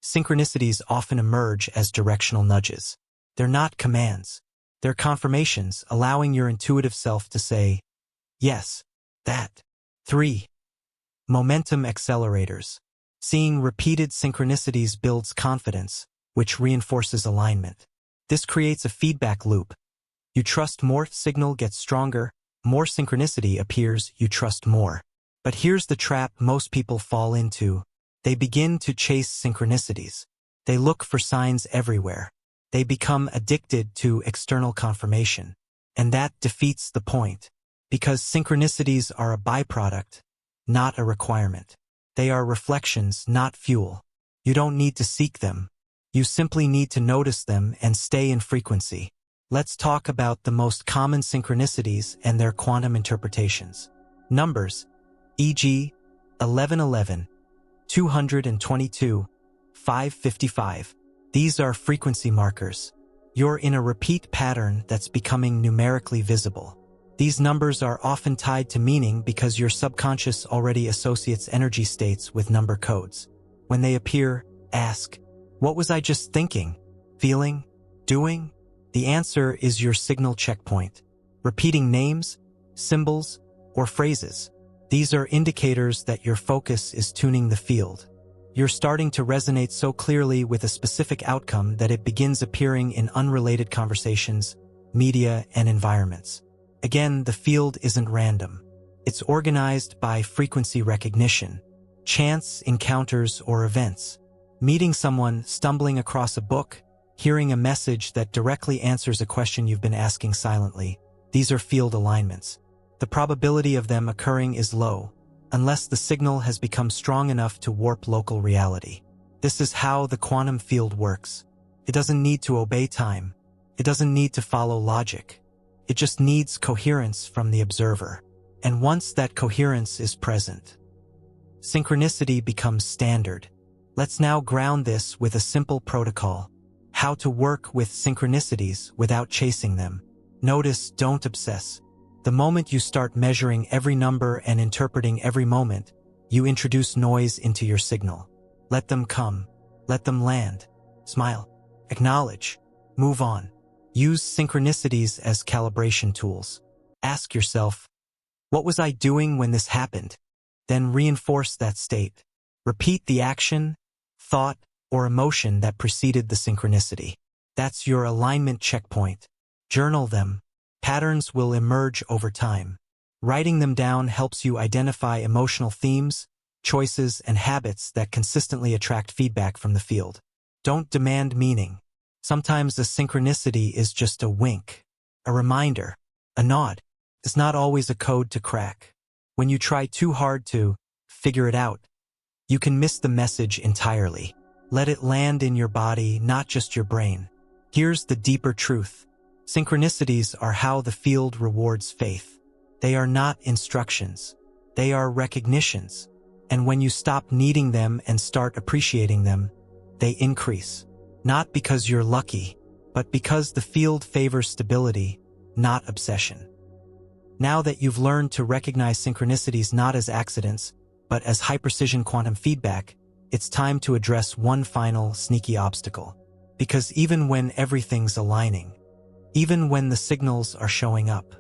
synchronicities often emerge as directional nudges. They're not commands. They're confirmations, allowing your intuitive self to say, yes, that. 3. Momentum accelerators. Seeing repeated synchronicities builds confidence, which reinforces alignment. This creates a feedback loop. You trust more, signal gets stronger, more synchronicity appears, you trust more. But here's the trap most people fall into. They begin to chase synchronicities. They look for signs everywhere. They become addicted to external confirmation. And that defeats the point. Because synchronicities are a byproduct, not a requirement. They are reflections, not fuel. You don't need to seek them. You simply need to notice them and stay in frequency. Let's talk about the most common synchronicities and their quantum interpretations. Numbers, e.g., 1111, 222, 555. These are frequency markers. You're in a repeat pattern that's becoming numerically visible. These numbers are often tied to meaning because your subconscious already associates energy states with number codes. When they appear, ask, what was I just thinking, feeling, doing? The answer is your signal checkpoint. Repeating names, symbols, or phrases. These are indicators that your focus is tuning the field. You're starting to resonate so clearly with a specific outcome that it begins appearing in unrelated conversations, media, and environments. Again, the field isn't random. It's organized by frequency recognition, chance encounters or events. Meeting someone, stumbling across a book, hearing a message that directly answers a question you've been asking silently. These are field alignments. The probability of them occurring is low, unless the signal has become strong enough to warp local reality. This is how the quantum field works. It doesn't need to obey time. It doesn't need to follow logic. It just needs coherence from the observer. And once that coherence is present, synchronicity becomes standard. Let's now ground this with a simple protocol. How to work with synchronicities without chasing them. Notice, don't obsess. The moment you start measuring every number and interpreting every moment, you introduce noise into your signal. Let them come. Let them land. Smile. Acknowledge. Move on. Use synchronicities as calibration tools. Ask yourself, what was I doing when this happened? Then reinforce that state. Repeat the action, thought, or emotion that preceded the synchronicity. That's your alignment checkpoint. Journal them. Patterns will emerge over time. Writing them down helps you identify emotional themes, choices, and habits that consistently attract feedback from the field. Don't demand meaning. Sometimes a synchronicity is just a wink, a reminder, a nod. It's not always a code to crack. When you try too hard to figure it out, you can miss the message entirely. Let it land in your body, not just your brain. Here's the deeper truth. Synchronicities are how the field rewards faith. They are not instructions. They are recognitions. And when you stop needing them and start appreciating them, they increase. Not because you're lucky, but because the field favors stability, not obsession. Now that you've learned to recognize synchronicities not as accidents, but as high-precision quantum feedback, it's time to address one final sneaky obstacle. Because even when everything's aligning, even when the signals are showing up,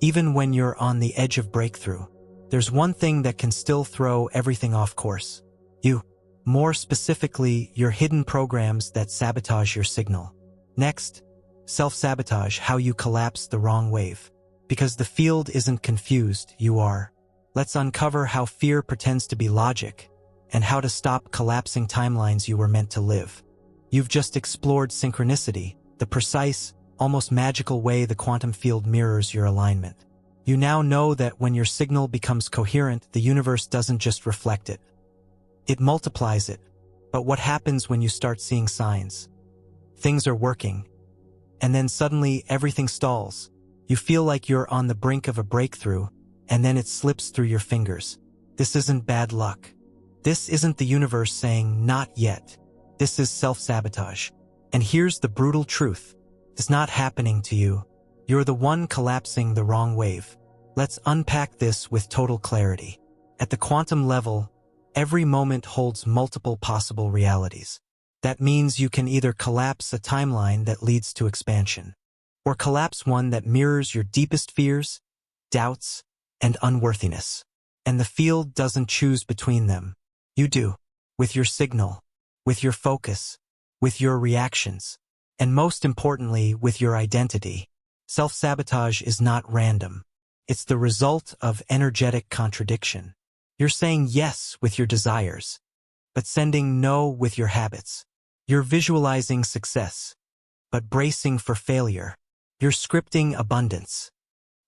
even when you're on the edge of breakthrough, there's one thing that can still throw everything off course. You. More specifically, your hidden programs that sabotage your signal. Next, self-sabotage, how you collapse the wrong wave. Because the field isn't confused, you are. Let's uncover how fear pretends to be logic, and how to stop collapsing timelines you were meant to live. You've just explored synchronicity, the precise, almost magical way the quantum field mirrors your alignment. You now know that when your signal becomes coherent, the universe doesn't just reflect it. It multiplies it. But what happens when you start seeing signs? Things are working, and then suddenly everything stalls. You feel like you're on the brink of a breakthrough, and then it slips through your fingers. This isn't bad luck. This isn't the universe saying, not yet. This is self-sabotage. And here's the brutal truth. It's not happening to you. You're the one collapsing the wrong wave. Let's unpack this with total clarity. At the quantum level, every moment holds multiple possible realities. That means you can either collapse a timeline that leads to expansion, or collapse one that mirrors your deepest fears, doubts, and unworthiness. And the field doesn't choose between them. You do. With your signal, with your focus, with your reactions, and most importantly, with your identity. Self-sabotage is not random. It's the result of energetic contradiction. You're saying yes with your desires, but sending no with your habits. You're visualizing success, but bracing for failure. You're scripting abundance,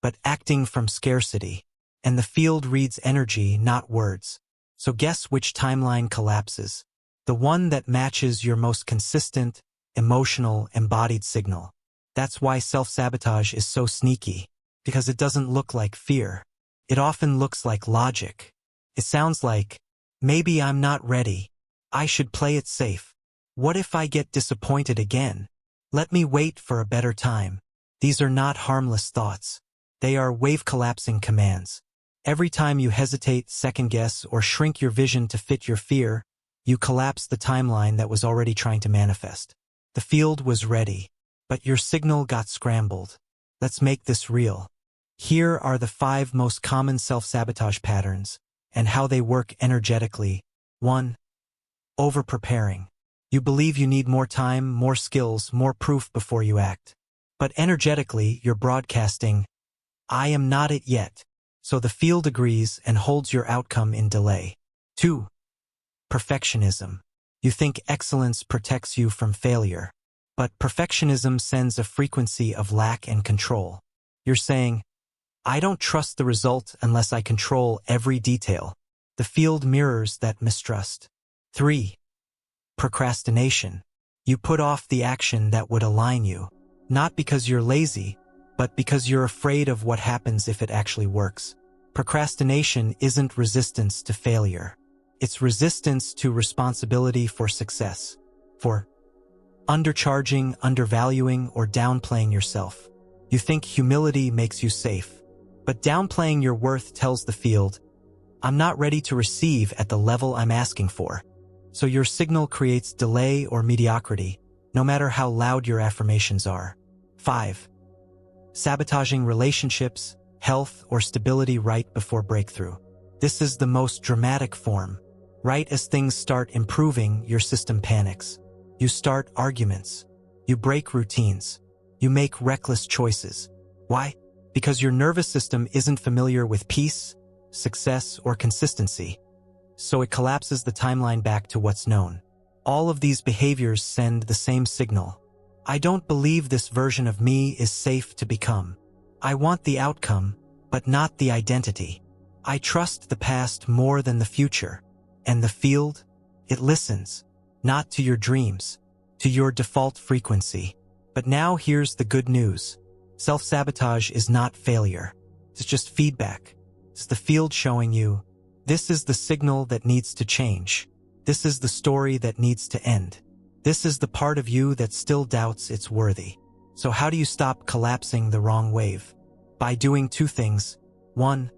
but acting from scarcity. And the field reads energy, not words. So guess which timeline collapses? The one that matches your most consistent, emotional, embodied signal. That's why self-sabotage is so sneaky, because it doesn't look like fear. It often looks like logic. It sounds like, maybe I'm not ready. I should play it safe. What if I get disappointed again? Let me wait for a better time. These are not harmless thoughts. They are wave-collapsing commands. Every time you hesitate, second-guess, or shrink your vision to fit your fear, you collapse the timeline that was already trying to manifest. The field was ready, but your signal got scrambled. Let's make this real. Here are the 5 most common self-sabotage patterns, and how they work energetically. 1. Over-preparing. You believe you need more time, more skills, more proof before you act. But energetically, you're broadcasting, I am not it yet. So the field agrees and holds your outcome in delay. 2. Perfectionism. You think excellence protects you from failure, but perfectionism sends a frequency of lack and control. You're saying, I don't trust the result unless I control every detail. The field mirrors that mistrust. 3. Procrastination. You put off the action that would align you, not because you're lazy, but because you're afraid of what happens if it actually works. Procrastination isn't resistance to failure. It's resistance to responsibility for success, for undercharging, undervaluing, or downplaying yourself. You think humility makes you safe, but downplaying your worth tells the field, I'm not ready to receive at the level I'm asking for. So your signal creates delay or mediocrity, no matter how loud your affirmations are. 5. Sabotaging relationships, health, or stability right before breakthrough. This is the most dramatic form. Right as things start improving, your system panics. You start arguments. You break routines. You make reckless choices. Why? Because your nervous system isn't familiar with peace, success, or consistency. So it collapses the timeline back to what's known. All of these behaviors send the same signal. I don't believe this version of me is safe to become. I want the outcome, but not the identity. I trust the past more than the future. And the field? It listens. Not to your dreams, to your default frequency. But now here's the good news. Self-sabotage is not failure. It's just feedback. It's the field showing you, this is the signal that needs to change. This is the story that needs to end. This is the part of you that still doubts it's worthy. So how do you stop collapsing the wrong wave? By doing two things. 1.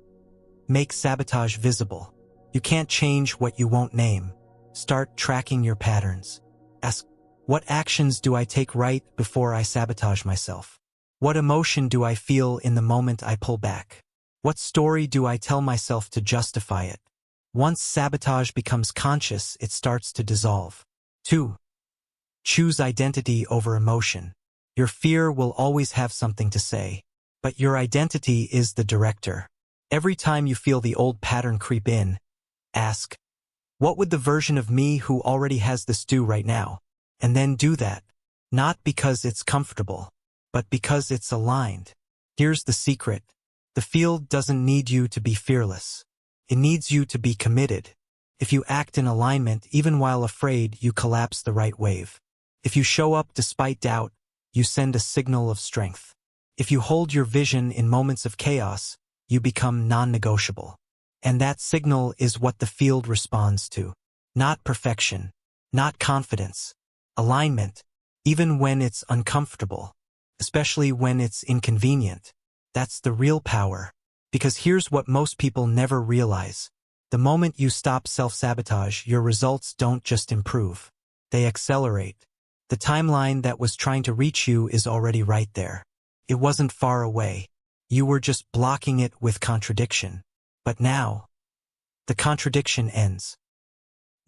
Make sabotage visible. You can't change what you won't name. Start tracking your patterns. Ask, what actions do I take right before I sabotage myself? What emotion do I feel in the moment I pull back? What story do I tell myself to justify it? Once sabotage becomes conscious, it starts to dissolve. 2. Choose identity over emotion. Your fear will always have something to say, but your identity is the director. Every time you feel the old pattern creep in, ask, what would the version of me who already has this do right now? And then do that, not because it's comfortable, but because it's aligned. Here's the secret. The field doesn't need you to be fearless. It needs you to be committed. If you act in alignment, even while afraid, you collapse the right wave. If you show up despite doubt, you send a signal of strength. If you hold your vision in moments of chaos, you become non-negotiable. And that signal is what the field responds to. Not perfection, not confidence. Alignment, even when it's uncomfortable, especially when it's inconvenient. That's the real power. Because here's what most people never realize. The moment you stop self-sabotage, your results don't just improve. They accelerate. The timeline that was trying to reach you is already right there. It wasn't far away. You were just blocking it with contradiction. But now, the contradiction ends.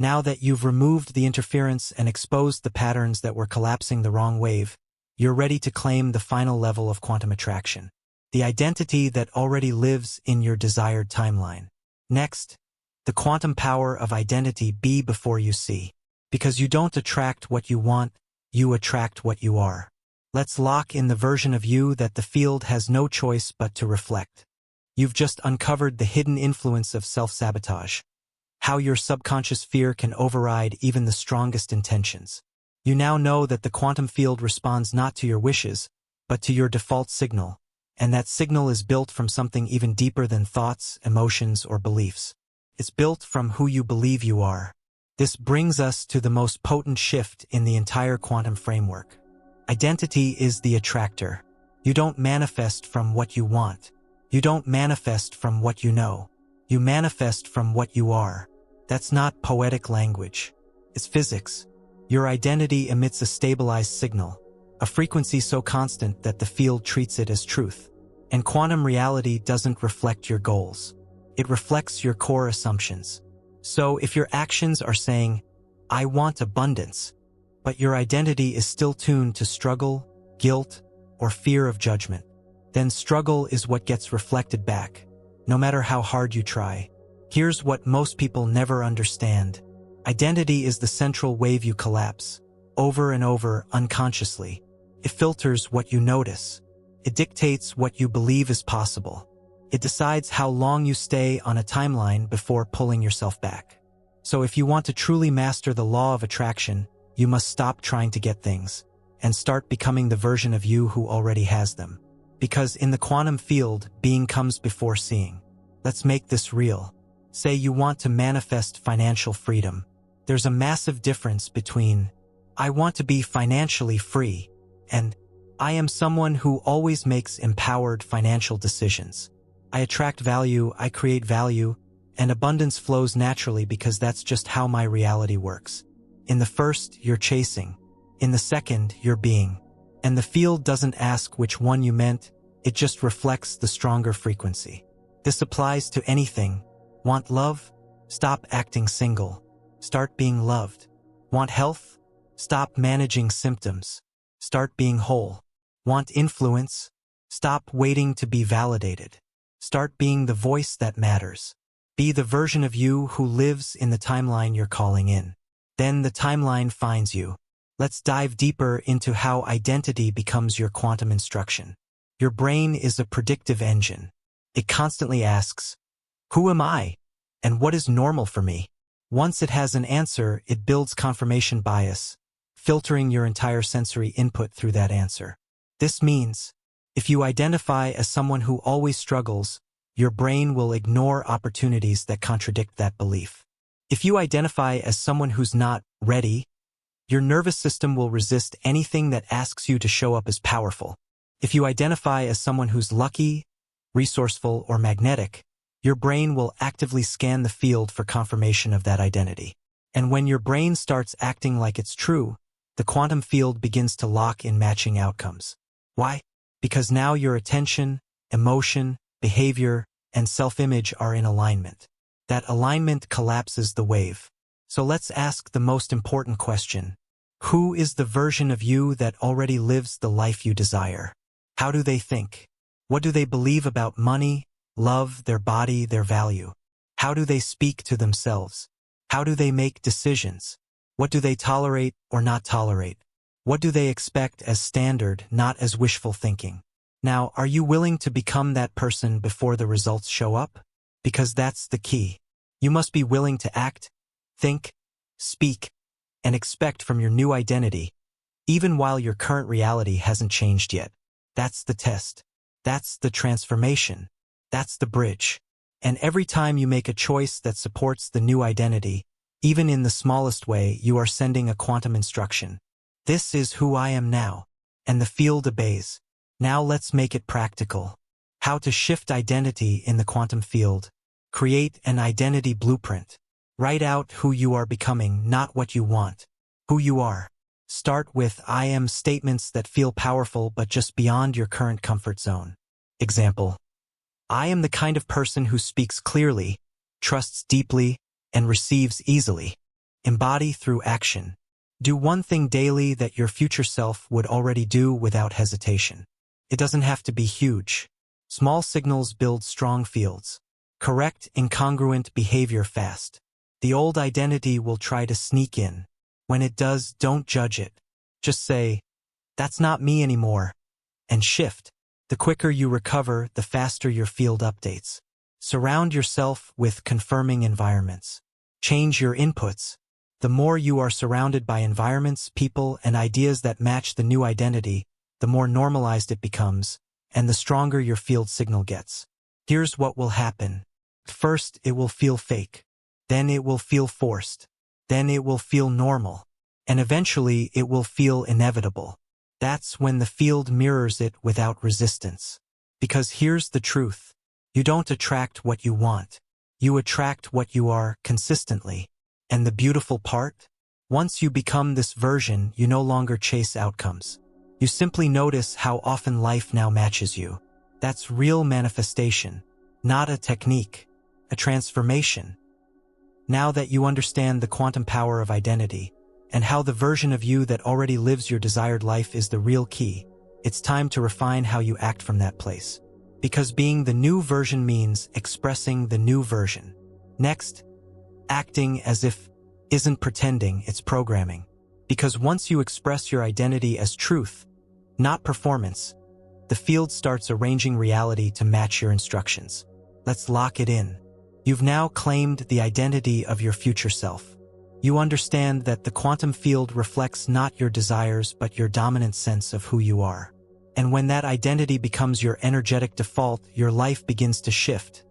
Now that you've removed the interference and exposed the patterns that were collapsing the wrong wave, you're ready to claim the final level of quantum attraction. The identity that already lives in your desired timeline. Next, the quantum power of identity. Be before you see. Because you don't attract what you want, you attract what you are. Let's lock in the version of you that the field has no choice but to reflect. You've just uncovered the hidden influence of self-sabotage. How your subconscious fear can override even the strongest intentions. You now know that the quantum field responds not to your wishes, but to your default signal, and that signal is built from something even deeper than thoughts, emotions, or beliefs. It's built from who you believe you are. This brings us to the most potent shift in the entire quantum framework. Identity is the attractor. You don't manifest from what you want. You don't manifest from what you know. You manifest from what you are. That's not poetic language. It's physics. Your identity emits a stabilized signal, a frequency so constant that the field treats it as truth. And quantum reality doesn't reflect your goals. It reflects your core assumptions. So if your actions are saying, I want abundance, but your identity is still tuned to struggle, guilt, or fear of judgment, then struggle is what gets reflected back, no matter how hard you try. Here's what most people never understand. Identity is the central wave you collapse, over and over, unconsciously. It filters what you notice. It dictates what you believe is possible. It decides how long you stay on a timeline before pulling yourself back. So if you want to truly master the law of attraction, you must stop trying to get things, and start becoming the version of you who already has them. Because in the quantum field, being comes before seeing. Let's make this real. Say you want to manifest financial freedom. There's a massive difference between, I want to be financially free, and I am someone who always makes empowered financial decisions. I attract value, I create value, and abundance flows naturally because that's just how my reality works. In the first, you're chasing. In the second, you're being. And the field doesn't ask which one you meant, it just reflects the stronger frequency. This applies to anything. Want love? Stop acting single. Start being loved. Want health? Stop managing symptoms. Start being whole. Want influence? Stop waiting to be validated. Start being the voice that matters. Be the version of you who lives in the timeline you're calling in. Then the timeline finds you. Let's dive deeper into how identity becomes your quantum instruction. Your brain is a predictive engine. It constantly asks, who am I? And what is normal for me? Once it has an answer, it builds confirmation bias, filtering your entire sensory input through that answer. This means, if you identify as someone who always struggles, your brain will ignore opportunities that contradict that belief. If you identify as someone who's not ready, your nervous system will resist anything that asks you to show up as powerful. If you identify as someone who's lucky, resourceful, or magnetic, your brain will actively scan the field for confirmation of that identity. And when your brain starts acting like it's true, the quantum field begins to lock in matching outcomes. Why? Because now your attention, emotion, behavior, and self-image are in alignment. That alignment collapses the wave. So let's ask the most important question. Who is the version of you that already lives the life you desire? How do they think? What do they believe about money, love, their body, their value? How do they speak to themselves? How do they make decisions? What do they tolerate or not tolerate? What do they expect as standard, not as wishful thinking? Now, are you willing to become that person before the results show up? Because that's the key. You must be willing to act, think, speak, and expect from your new identity, even while your current reality hasn't changed yet. That's the test. That's the transformation. That's the bridge. And every time you make a choice that supports the new identity, even in the smallest way, you are sending a quantum instruction. This is who I am now. And the field obeys. Now let's make it practical. How to shift identity in the quantum field. Create an identity blueprint. Write out who you are becoming, not what you want. Who you are. Start with I am statements that feel powerful but just beyond your current comfort zone. Example. I am the kind of person who speaks clearly, trusts deeply, and receives easily. Embody through action. Do one thing daily that your future self would already do without hesitation. It doesn't have to be huge. Small signals build strong fields. Correct incongruent behavior fast. The old identity will try to sneak in. When it does, don't judge it. Just say, that's not me anymore, and shift. The quicker you recover, the faster your field updates. Surround yourself with confirming environments. Change your inputs. The more you are surrounded by environments, people, and ideas that match the new identity, the more normalized it becomes, and the stronger your field signal gets. Here's what will happen. First, it will feel fake. Then it will feel forced. Then it will feel normal. And eventually, it will feel inevitable. That's when the field mirrors it without resistance. Because here's the truth. You don't attract what you want. You attract what you are consistently. And the beautiful part? Once you become this version, you no longer chase outcomes. You simply notice how often life now matches you. That's real manifestation, not a technique, a transformation. Now that you understand the quantum power of identity, and how the version of you that already lives your desired life is the real key, it's time to refine how you act from that place. Because being the new version means expressing the new version. Next, acting as if isn't pretending, it's programming. Because once you express your identity as truth, not performance, the field starts arranging reality to match your instructions. Let's lock it in. You've now claimed the identity of your future self. You understand that the quantum field reflects not your desires but your dominant sense of who you are. And when that identity becomes your energetic default, your life begins to shift.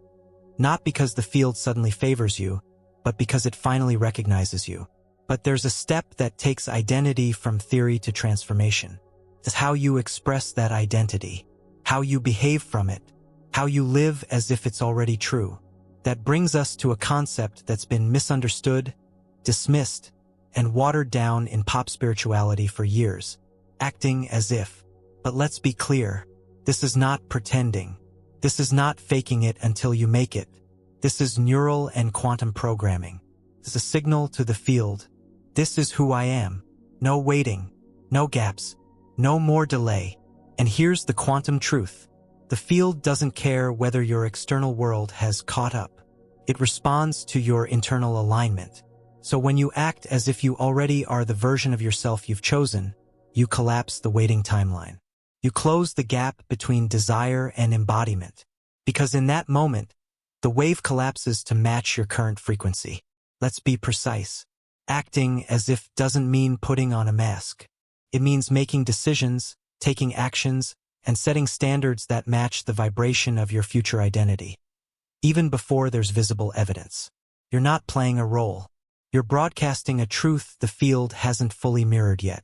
Not because the field suddenly favors you, but because it finally recognizes you. But there's a step that takes identity from theory to transformation. It's how you express that identity, how you behave from it, how you live as if it's already true. That brings us to a concept that's been misunderstood, dismissed, and watered down in pop spirituality for years, acting as if. But let's be clear, This is not pretending. This is not faking it until you make it. This is neural and quantum programming. It's a signal to the field. This is who I am. No waiting, no gaps, no more delay. And here's the quantum truth. The field doesn't care whether your external world has caught up. It responds to your internal alignment. So when you act as if you already are the version of yourself you've chosen, you collapse the waiting timeline. You close the gap between desire and embodiment. Because in that moment, the wave collapses to match your current frequency. Let's be precise. Acting as if doesn't mean putting on a mask. It means making decisions, taking actions, and setting standards that match the vibration of your future identity. Even before there's visible evidence. You're not playing a role. You're broadcasting a truth the field hasn't fully mirrored yet.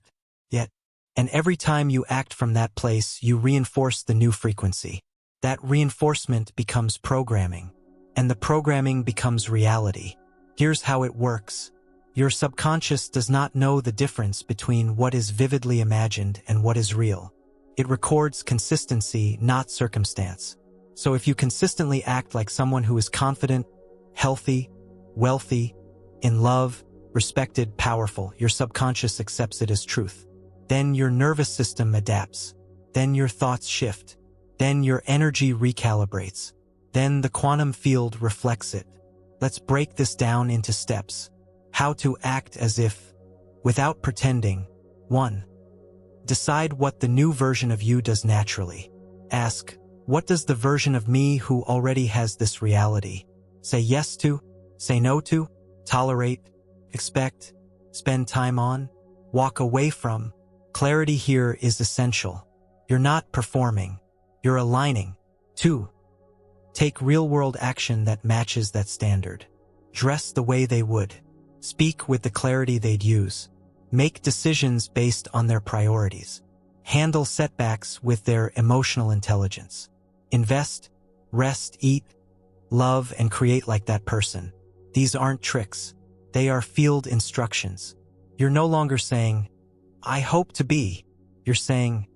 And every time you act from that place, you reinforce the new frequency. That reinforcement becomes programming. And the programming becomes reality. Here's how it works. Your subconscious does not know the difference between what is vividly imagined and what is real. It records consistency, not circumstance. So if you consistently act like someone who is confident, healthy, wealthy, in love, respected, powerful, your subconscious accepts it as truth. Then your nervous system adapts. Then your thoughts shift. Then your energy recalibrates. Then the quantum field reflects it. Let's break this down into steps. How to act as if, without pretending. 1. Decide what the new version of you does naturally. Ask, what does the version of me who already has this reality say yes to, say no to, tolerate, expect, spend time on, walk away from? Clarity here is essential. You're not performing. You're aligning. 2. Take real-world action that matches that standard. Dress the way they would. Speak with the clarity they'd use. Make decisions based on their priorities. Handle setbacks with their emotional intelligence. Invest, rest, eat, love, and create like that person. These aren't tricks. They are field instructions. You're no longer saying, I hope to be. You're saying,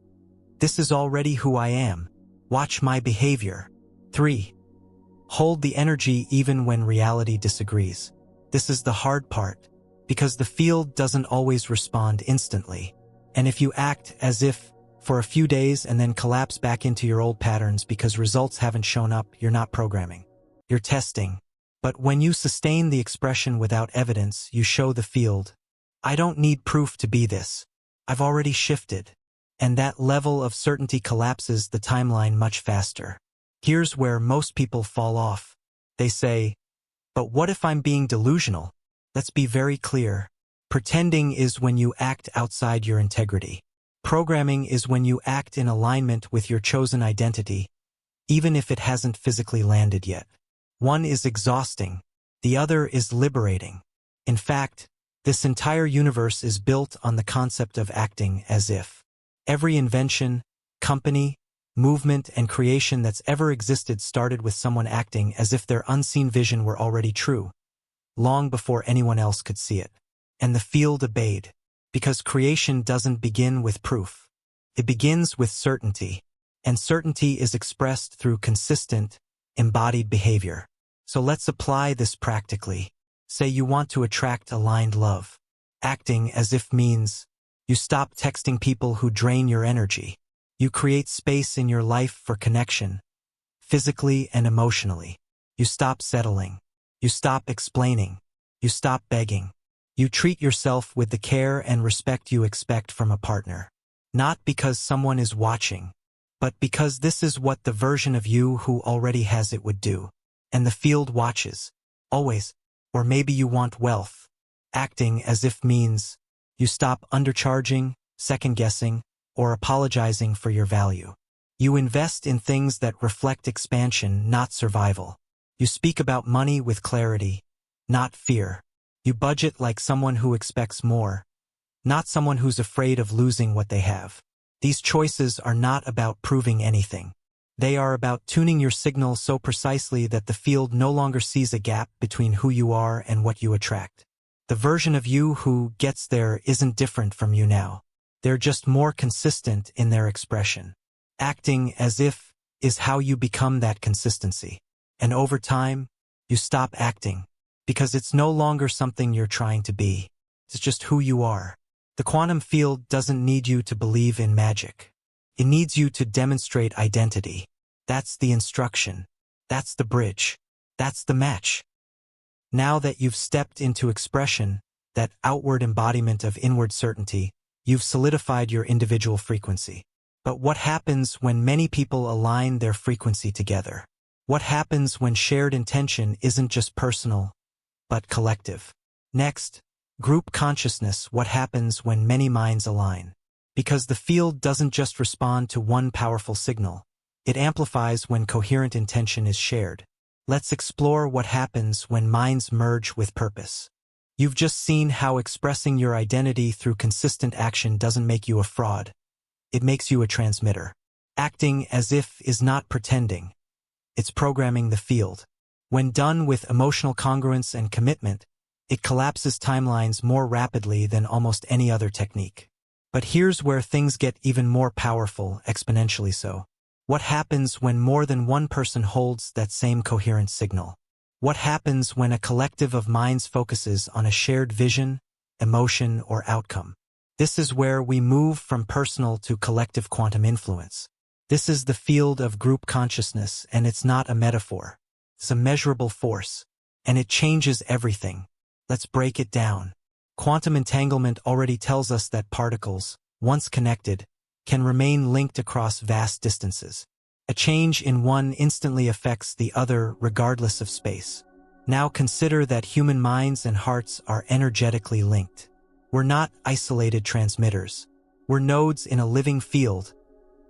this is already who I am. Watch my behavior. 3. Hold the energy even when reality disagrees. This is the hard part, because the field doesn't always respond instantly. And if you act as if for a few days and then collapse back into your old patterns because results haven't shown up, you're not programming. You're testing. But when you sustain the expression without evidence, you show the field, I don't need proof to be this. I've already shifted. And that level of certainty collapses the timeline much faster. Here's where most people fall off. They say, but what if I'm being delusional? Let's be very clear. Pretending is when you act outside your integrity. Programming is when you act in alignment with your chosen identity, even if it hasn't physically landed yet. One is exhausting. The other is liberating. In fact, this entire universe is built on the concept of acting as if. Every invention, company, movement, and creation that's ever existed started with someone acting as if their unseen vision were already true, long before anyone else could see it. And the field obeyed, because creation doesn't begin with proof. It begins with certainty, and certainty is expressed through consistent, embodied behavior. So let's apply this practically. Say you want to attract aligned love. Acting as if means you stop texting people who drain your energy. You create space in your life for connection, physically and emotionally. You stop settling. You stop explaining. You stop begging. You treat yourself with the care and respect you expect from a partner. Not because someone is watching, but because this is what the version of you who already has it would do. And the field watches. Always. Or maybe you want wealth. Acting as if means you stop undercharging, second-guessing, or apologizing for your value. You invest in things that reflect expansion, not survival. You speak about money with clarity, not fear. You budget like someone who expects more, not someone who's afraid of losing what they have. These choices are not about proving anything. They are about tuning your signal so precisely that the field no longer sees a gap between who you are and what you attract. The version of you who gets there isn't different from you now. They're just more consistent in their expression. Acting as if is how you become that consistency. And over time, you stop acting because it's no longer something you're trying to be. It's just who you are. The quantum field doesn't need you to believe in magic. It needs you to demonstrate identity. That's the instruction. That's the bridge. That's the match. Now that you've stepped into expression, that outward embodiment of inward certainty, you've solidified your individual frequency. But what happens when many people align their frequency together? What happens when shared intention isn't just personal, but collective? Next, group consciousness. What happens when many minds align? Because the field doesn't just respond to one powerful signal. It amplifies when coherent intention is shared. Let's explore what happens when minds merge with purpose. You've just seen how expressing your identity through consistent action doesn't make you a fraud. It makes you a transmitter. Acting as if is not pretending. It's programming the field. When done with emotional congruence and commitment, it collapses timelines more rapidly than almost any other technique. But here's where things get even more powerful, exponentially so. What happens when more than one person holds that same coherent signal? What happens when a collective of minds focuses on a shared vision, emotion, or outcome? This is where we move from personal to collective quantum influence. This is the field of group consciousness, and it's not a metaphor. It's a measurable force, and it changes everything. Let's break it down. Quantum entanglement already tells us that particles, once connected, can remain linked across vast distances. A change in one instantly affects the other regardless of space. Now consider that human minds and hearts are energetically linked. We're not isolated transmitters. We're nodes in a living field,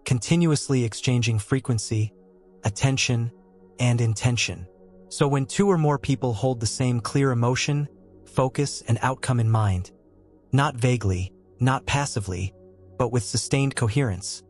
continuously exchanging frequency, attention, and intention. So when two or more people hold the same clear emotion, focus, and outcome in mind, not vaguely, not passively, but with sustained coherence,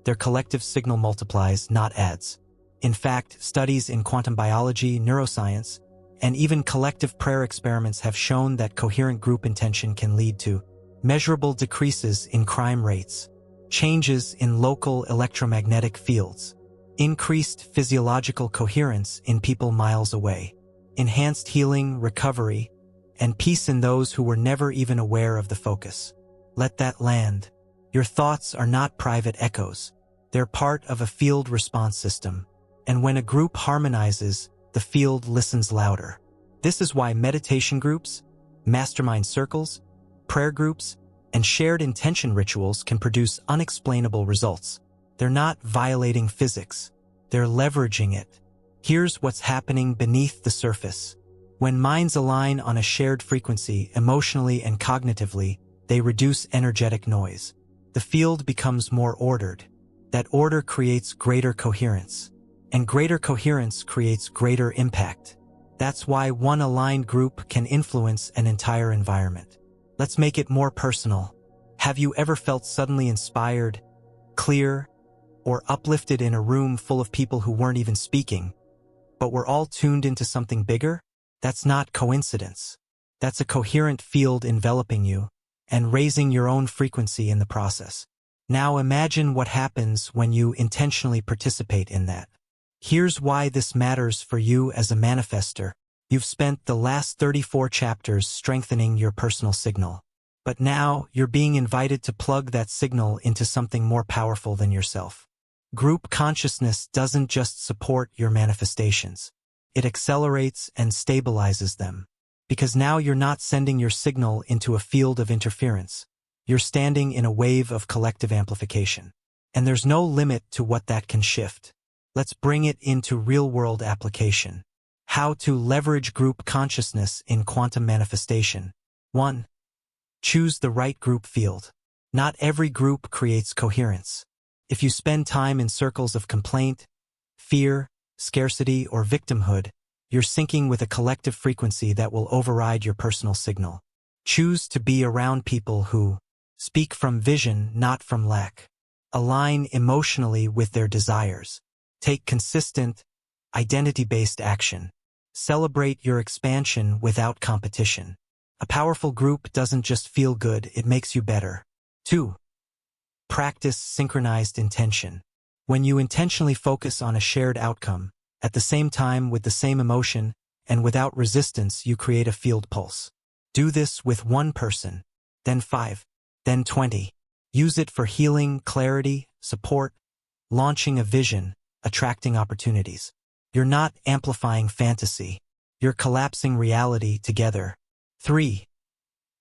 their collective signal multiplies, not adds. In fact, studies in quantum biology, neuroscience, and even collective prayer experiments have shown that coherent group intention can lead to measurable decreases in crime rates, changes in local electromagnetic fields, increased physiological coherence in people miles away, enhanced healing, recovery, and peace in those who were never even aware of the focus. Let that land. Your thoughts are not private echoes. They're part of a field response system. And when a group harmonizes, the field listens louder. This is why meditation groups, mastermind circles, prayer groups, and shared intention rituals can produce unexplainable results. They're not violating physics. They're leveraging it. Here's what's happening beneath the surface. When minds align on a shared frequency emotionally and cognitively, they reduce energetic noise. The field becomes more ordered. That order creates greater coherence. And greater coherence creates greater impact. That's why one aligned group can influence an entire environment. Let's make it more personal. Have you ever felt suddenly inspired, clear, or uplifted in a room full of people who weren't even speaking, but were all tuned into something bigger? That's not coincidence. That's a coherent field enveloping you and raising your own frequency in the process. Now imagine what happens when you intentionally participate in that. Here's why this matters for you as a manifester. You've spent the last 34 chapters strengthening your personal signal. But now you're being invited to plug that signal into something more powerful than yourself. Group consciousness doesn't just support your manifestations. It accelerates and stabilizes them. Because now you're not sending your signal into a field of interference. You're standing in a wave of collective amplification. And there's no limit to what that can shift. Let's bring it into real-world application. How to leverage group consciousness in quantum manifestation. 1. Choose the right group field. Not every group creates coherence. If you spend time in circles of complaint, fear, scarcity, or victimhood, you're syncing with a collective frequency that will override your personal signal. Choose to be around people who speak from vision, not from lack. Align emotionally with their desires. Take consistent, identity-based action. Celebrate your expansion without competition. A powerful group doesn't just feel good, it makes you better. 2. Practice synchronized intention. When you intentionally focus on a shared outcome, at the same time with the same emotion, and without resistance, you create a field pulse. Do this with one person, then 5, then 20. Use it for healing, clarity, support, launching a vision, attracting opportunities. You're not amplifying fantasy. You're collapsing reality together. 3.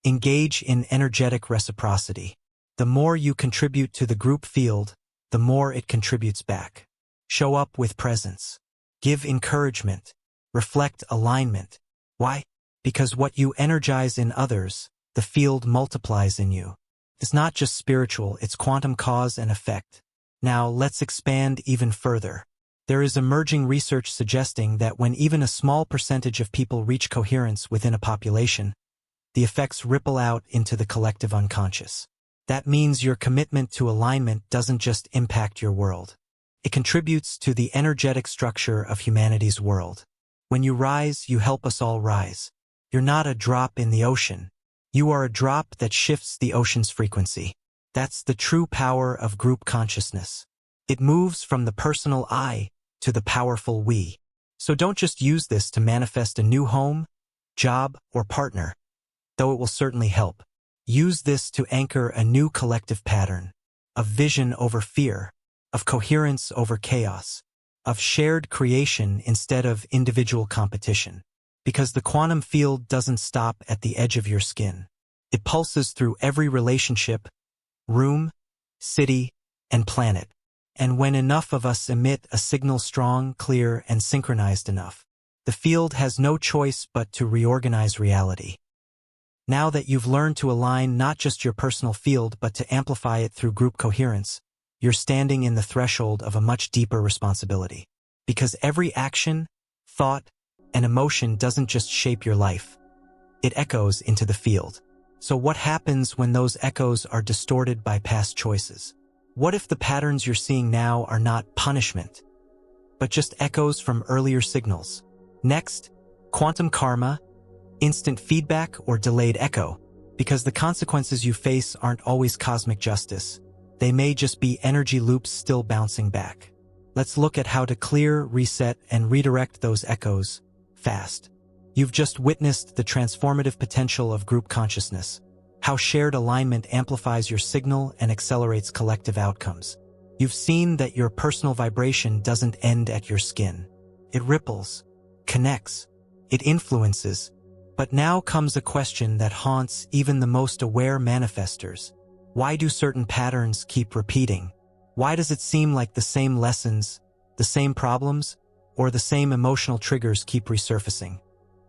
Engage in energetic reciprocity. The more you contribute to the group field, the more it contributes back. Show up with presence. Give encouragement. Reflect alignment. Why? Because what you energize in others, the field multiplies in you. It's not just spiritual, it's quantum cause and effect. Now let's expand even further. There is emerging research suggesting that when even a small percentage of people reach coherence within a population, the effects ripple out into the collective unconscious. That means your commitment to alignment doesn't just impact your world. It contributes to the energetic structure of humanity's world. When you rise, you help us all rise. You're not a drop in the ocean. You are a drop that shifts the ocean's frequency. That's the true power of group consciousness. It moves from the personal I to the powerful we. So don't just use this to manifest a new home, job, or partner, though it will certainly help. Use this to anchor a new collective pattern, of vision over fear, of coherence over chaos, of shared creation instead of individual competition. Because the quantum field doesn't stop at the edge of your skin. It pulses through every relationship, room, city, and planet. And when enough of us emit a signal strong, clear, and synchronized enough, the field has no choice but to reorganize reality. Now that you've learned to align not just your personal field but to amplify it through group coherence, you're standing in the threshold of a much deeper responsibility. Because every action, thought, and emotion doesn't just shape your life. It echoes into the field. So what happens when those echoes are distorted by past choices? What if the patterns you're seeing now are not punishment, but just echoes from earlier signals? Next, quantum karma, instant feedback or delayed echo, because the consequences you face aren't always cosmic justice. They may just be energy loops still bouncing back. Let's look at how to clear, reset, and redirect those echoes fast. You've just witnessed the transformative potential of group consciousness, how shared alignment amplifies your signal and accelerates collective outcomes. You've seen that your personal vibration doesn't end at your skin. It ripples, connects, it influences. But now comes a question that haunts even the most aware manifestors. Why do certain patterns keep repeating? Why does it seem like the same lessons, the same problems, or the same emotional triggers keep resurfacing?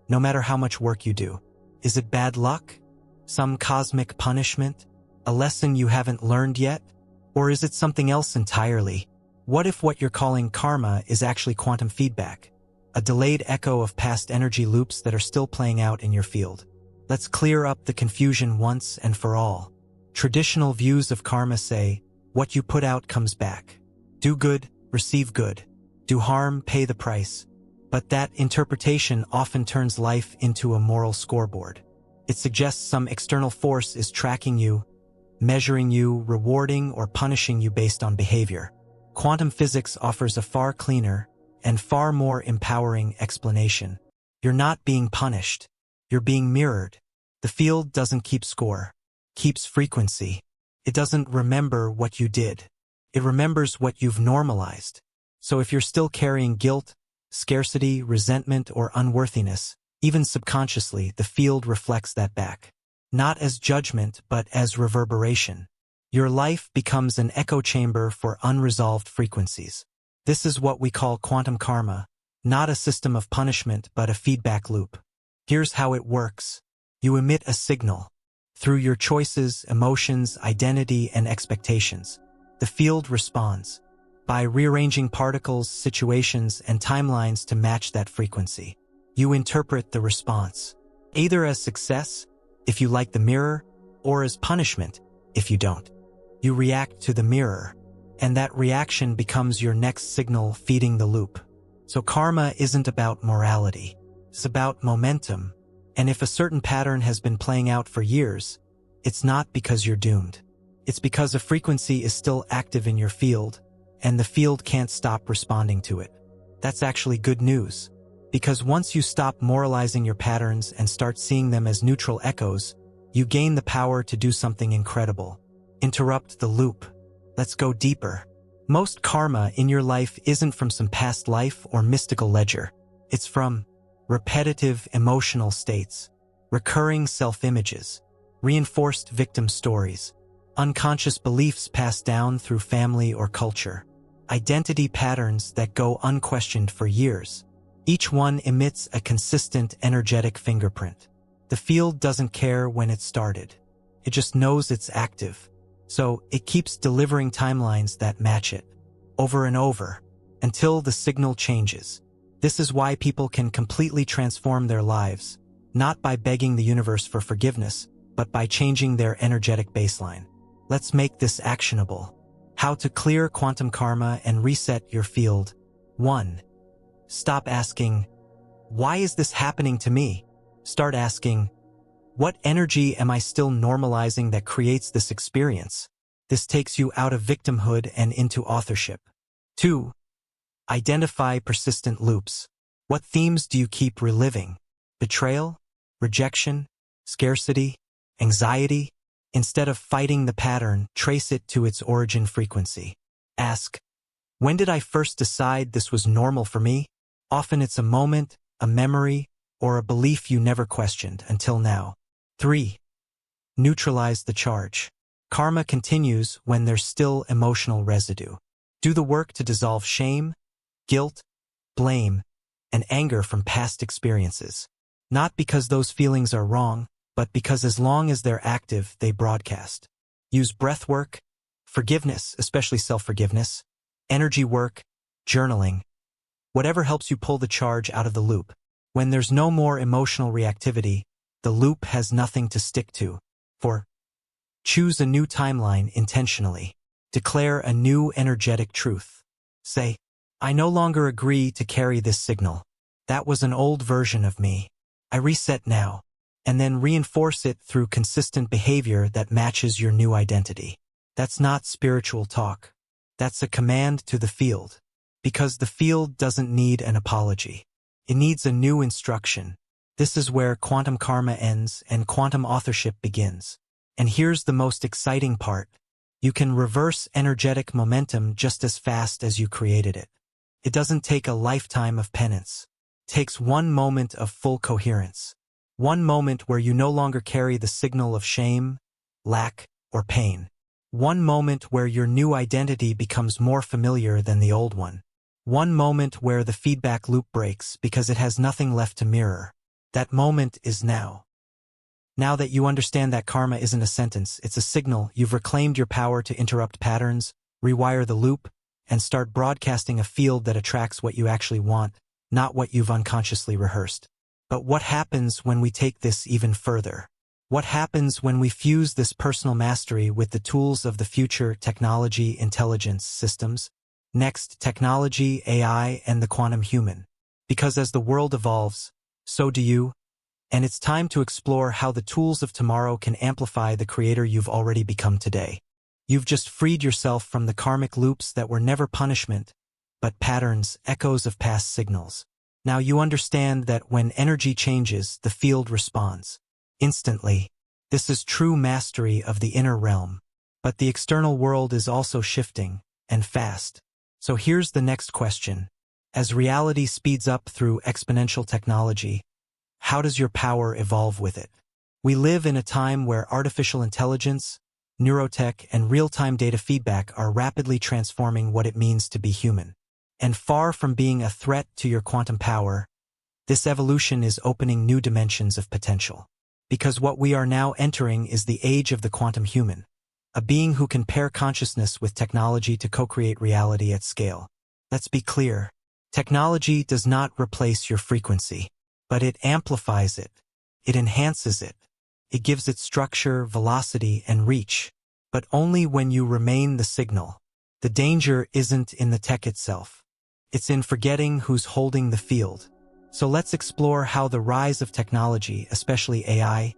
No matter how much work you do. Is it bad luck? Some cosmic punishment? A lesson you haven't learned yet? Or is it something else entirely? What if what you're calling karma is actually quantum feedback? A delayed echo of past energy loops that are still playing out in your field. Let's clear up the confusion once and for all. Traditional views of karma say, what you put out comes back. Do good, receive good. Do harm, pay the price. But that interpretation often turns life into a moral scoreboard. It suggests some external force is tracking you, measuring you, rewarding or punishing you based on behavior. Quantum physics offers a far cleaner and far more empowering explanation. You're not being punished. You're being mirrored. The field doesn't keep score. Keeps frequency. It doesn't remember what you did. It remembers what you've normalized. So if you're still carrying guilt, scarcity, resentment, or unworthiness, even subconsciously, the field reflects that back. Not as judgment, but as reverberation. Your life becomes an echo chamber for unresolved frequencies. This is what we call quantum karma, not a system of punishment, but a feedback loop. Here's how it works. You emit a signal. Through your choices, emotions, identity, and expectations, the field responds by rearranging particles, situations, and timelines to match that frequency. You interpret the response, either as success, if you like the mirror, or as punishment, if you don't. You react to the mirror, and that reaction becomes your next signal feeding the loop. So karma isn't about morality. It's about momentum. And if a certain pattern has been playing out for years, it's not because you're doomed. It's because a frequency is still active in your field, and the field can't stop responding to it. That's actually good news. Because once you stop moralizing your patterns and start seeing them as neutral echoes, you gain the power to do something incredible. Interrupt the loop. Let's go deeper. Most karma in your life isn't from some past life or mystical ledger. It's from repetitive emotional states, recurring self-images, reinforced victim stories, unconscious beliefs passed down through family or culture, identity patterns that go unquestioned for years. Each one emits a consistent energetic fingerprint. The field doesn't care when it started. It just knows it's active. So it keeps delivering timelines that match it, over and over, until the signal changes. This is why people can completely transform their lives, not by begging the universe for forgiveness, but by changing their energetic baseline. Let's make this actionable. How to clear quantum karma and reset your field. 1. Stop asking, "Why is this happening to me?" Start asking, "What energy am I still normalizing that creates this experience?" This takes you out of victimhood and into authorship. 2. Identify persistent loops. What themes do you keep reliving? Betrayal? Rejection? Scarcity? Anxiety? Instead of fighting the pattern, trace it to its origin frequency. Ask, when did I first decide this was normal for me? Often it's a moment, a memory, or a belief you never questioned until now. 3. Neutralize the charge. Karma continues when there's still emotional residue. Do the work to dissolve shame, guilt, blame, and anger from past experiences. Not because those feelings are wrong, but because as long as they're active, they broadcast. Use breath work, forgiveness, especially self-forgiveness, energy work, journaling, whatever helps you pull the charge out of the loop. When there's no more emotional reactivity, the loop has nothing to stick to. 4. Choose a new timeline intentionally. Declare a new energetic truth. Say, I no longer agree to carry this signal. That was an old version of me. I reset now. And then reinforce it through consistent behavior that matches your new identity. That's not spiritual talk. That's a command to the field. Because the field doesn't need an apology. It needs a new instruction. This is where quantum karma ends and quantum authorship begins. And here's the most exciting part. You can reverse energetic momentum just as fast as you created it. It doesn't take a lifetime of penance. It takes one moment of full coherence. One moment where you no longer carry the signal of shame, lack, or pain. One moment where your new identity becomes more familiar than the old one. One moment where the feedback loop breaks because it has nothing left to mirror. That moment is now. Now that you understand that karma isn't a sentence, it's a signal, you've reclaimed your power to interrupt patterns, rewire the loop, and start broadcasting a field that attracts what you actually want, not what you've unconsciously rehearsed. But what happens when we take this even further? What happens when we fuse this personal mastery with the tools of the future, technology, intelligence, systems? Next, technology, AI, and the quantum human. Because as the world evolves, so do you. And it's time to explore how the tools of tomorrow can amplify the creator you've already become today. You've just freed yourself from the karmic loops that were never punishment, but patterns, echoes of past signals. Now you understand that when energy changes, the field responds. Instantly. This is true mastery of the inner realm. But the external world is also shifting, and fast. So here's the next question. As reality speeds up through exponential technology, how does your power evolve with it? We live in a time where artificial intelligence, neurotech, and real-time data feedback are rapidly transforming what it means to be human. And far from being a threat to your quantum power, this evolution is opening new dimensions of potential. Because what we are now entering is the age of the quantum human, a being who can pair consciousness with technology to co-create reality at scale. Let's be clear. Technology does not replace your frequency, but it amplifies it. It enhances it. It gives it structure, velocity, and reach, but only when you remain the signal. The danger isn't in the tech itself. It's in forgetting who's holding the field. So let's explore how the rise of technology, especially AI,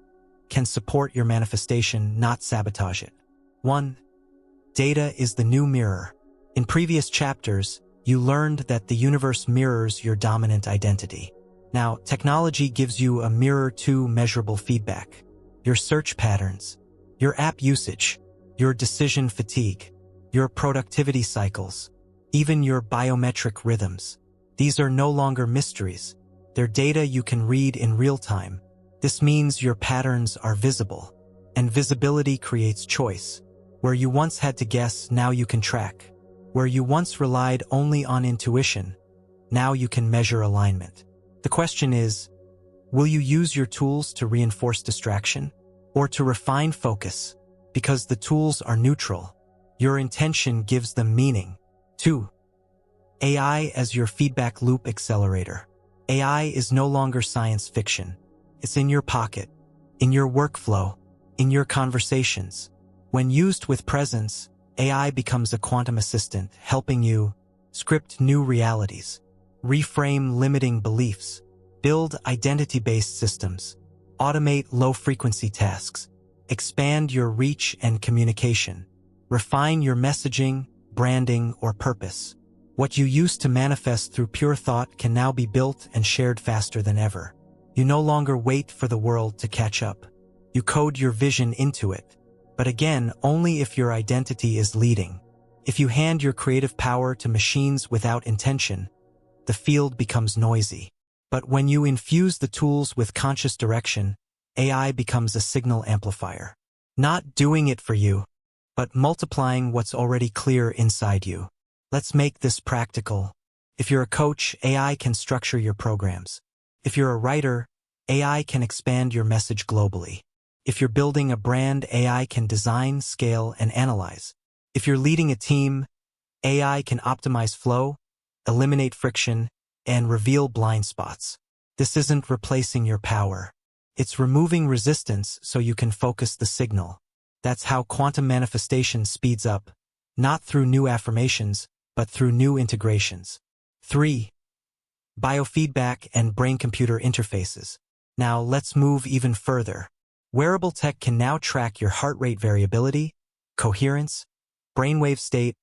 can support your manifestation, not sabotage it. 1. Data is the new mirror. In previous chapters, you learned that the universe mirrors your dominant identity. Now, technology gives you a mirror to measurable feedback. Your search patterns, your app usage, your decision fatigue, your productivity cycles, even your biometric rhythms. These are no longer mysteries. They're data you can read in real time. This means your patterns are visible, and visibility creates choice. Where you once had to guess, now you can track. Where you once relied only on intuition, now you can measure alignment. The question is, will you use your tools to reinforce distraction or to refine focus? Because the tools are neutral, your intention gives them meaning. 2. AI as your feedback loop accelerator. AI is no longer science fiction. It's in your pocket, in your workflow, in your conversations. When used with presence, AI becomes a quantum assistant, helping you script new realities, reframe limiting beliefs, build identity-based systems, automate low-frequency tasks, expand your reach and communication, refine your messaging, branding, or purpose. What you used to manifest through pure thought can now be built and shared faster than ever. You no longer wait for the world to catch up. You code your vision into it. But again, only if your identity is leading. If you hand your creative power to machines without intention, the field becomes noisy. But when you infuse the tools with conscious direction, AI becomes a signal amplifier. Not doing it for you, but multiplying what's already clear inside you. Let's make this practical. If you're a coach, AI can structure your programs. If you're a writer, AI can expand your message globally. If you're building a brand, AI can design, scale, and analyze. If you're leading a team, AI can optimize flow, eliminate friction, and reveal blind spots. This isn't replacing your power. It's removing resistance so you can focus the signal. That's how quantum manifestation speeds up, not through new affirmations, but through new integrations. 3. Biofeedback and brain-computer interfaces. Now let's move even further. Wearable tech can now track your heart rate variability, coherence, brainwave state,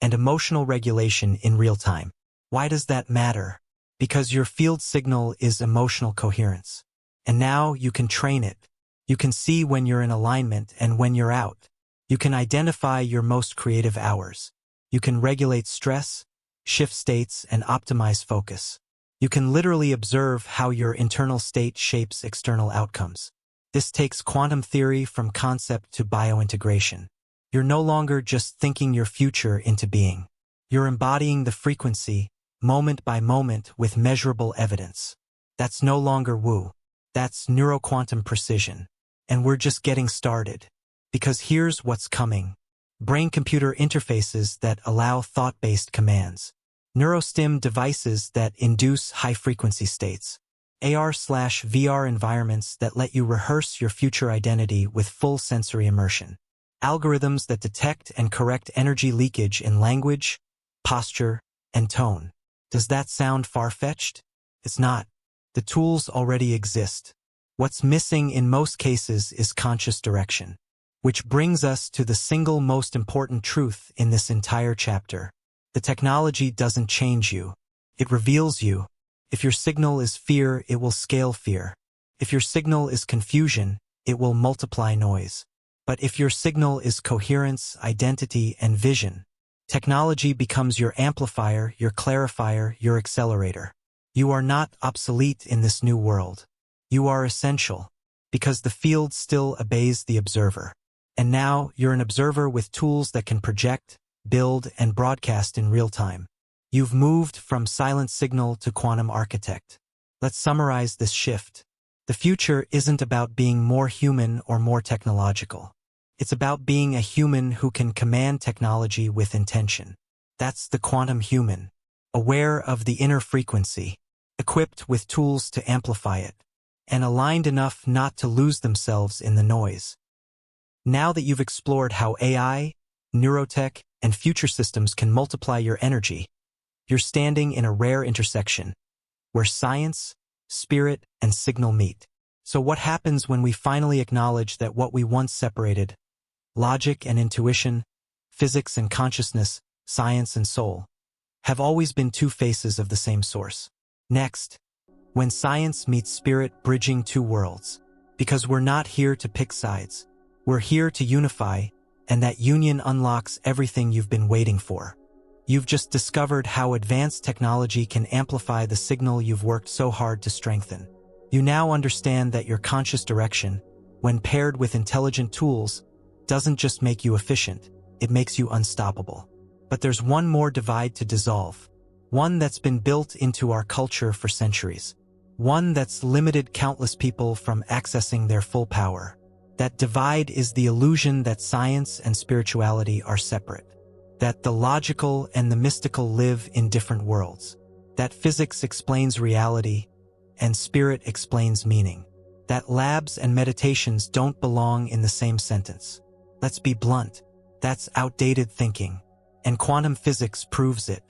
and emotional regulation in real time. Why does that matter? Because your field signal is emotional coherence. And now you can train it. You can see when you're in alignment and when you're out. You can identify your most creative hours. You can regulate stress, shift states, and optimize focus. You can literally observe how your internal state shapes external outcomes. This takes quantum theory from concept to biointegration. You're no longer just thinking your future into being. You're embodying the frequency, moment by moment, with measurable evidence. That's no longer woo. That's neuroquantum precision. And we're just getting started. Because here's what's coming. Brain-computer interfaces that allow thought-based commands. Neurostim devices that induce high-frequency states. AR/VR environments that let you rehearse your future identity with full sensory immersion. Algorithms that detect and correct energy leakage in language, posture, and tone. Does that sound far-fetched? It's not. The tools already exist. What's missing in most cases is conscious direction. Which brings us to the single most important truth in this entire chapter. The technology doesn't change you. It reveals you. If your signal is fear, it will scale fear. If your signal is confusion, it will multiply noise. But if your signal is coherence, identity, and vision, technology becomes your amplifier, your clarifier, your accelerator. You are not obsolete in this new world. You are essential, because the field still obeys the observer. And now you're an observer with tools that can project, build, and broadcast in real time. You've moved from silent signal to quantum architect. Let's summarize this shift. The future isn't about being more human or more technological. It's about being a human who can command technology with intention. That's the quantum human, aware of the inner frequency, equipped with tools to amplify it, and aligned enough not to lose themselves in the noise. Now that you've explored how AI, neurotech, and future systems can multiply your energy, you're standing in a rare intersection where science, spirit, and signal meet. So what happens when we finally acknowledge that what we once separated, logic and intuition, physics and consciousness, science and soul, have always been two faces of the same source. Next, when science meets spirit, bridging two worlds. Because we're not here to pick sides. We're here to unify, and that union unlocks everything you've been waiting for. You've just discovered how advanced technology can amplify the signal you've worked so hard to strengthen. You now understand that your conscious direction, when paired with intelligent tools, doesn't just make you efficient, it makes you unstoppable. But there's one more divide to dissolve. One that's been built into our culture for centuries. One that's limited countless people from accessing their full power. That divide is the illusion that science and spirituality are separate. That the logical and the mystical live in different worlds. That physics explains reality, and spirit explains meaning. That labs and meditations don't belong in the same sentence. Let's be blunt, that's outdated thinking. And quantum physics proves it.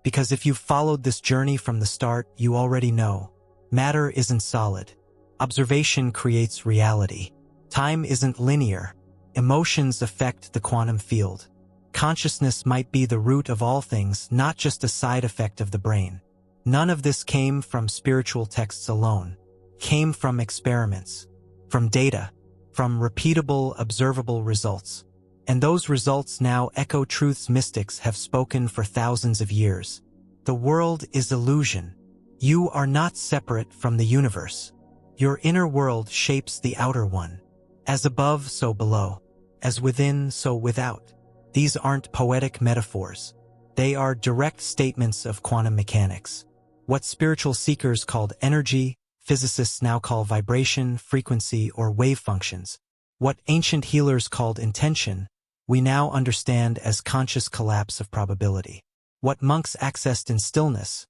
Because if you've followed this journey from the start, you already know. Matter isn't solid. Observation creates reality. Time isn't linear. Emotions affect the quantum field. Consciousness might be the root of all things, not just a side effect of the brain. None of this came from spiritual texts alone. Came from experiments, from data, from repeatable, observable results. And those results now echo truths mystics have spoken for thousands of years. The world is illusion. You are not separate from the universe. Your inner world shapes the outer one. As above, so below. As within, so without. These aren't poetic metaphors. They are direct statements of quantum mechanics. What spiritual seekers called energy, physicists now call vibration, frequency, or wave functions. What ancient healers called intention, we now understand as conscious collapse of probability. What monks accessed in stillness,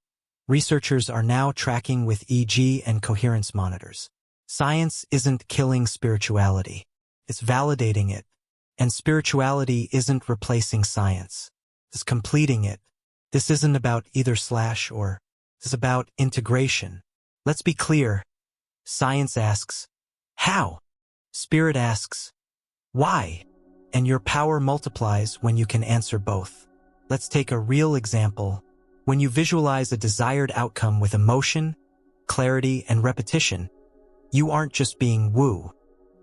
researchers are now tracking with EEG and coherence monitors. Science isn't killing spirituality. It's validating it. And spirituality isn't replacing science. It's completing it. This isn't about either/or. It's about integration. Let's be clear. Science asks, how? Spirit asks, why? And your power multiplies when you can answer both. Let's take a real example. When you visualize a desired outcome with emotion, clarity, and repetition, you aren't just being woo.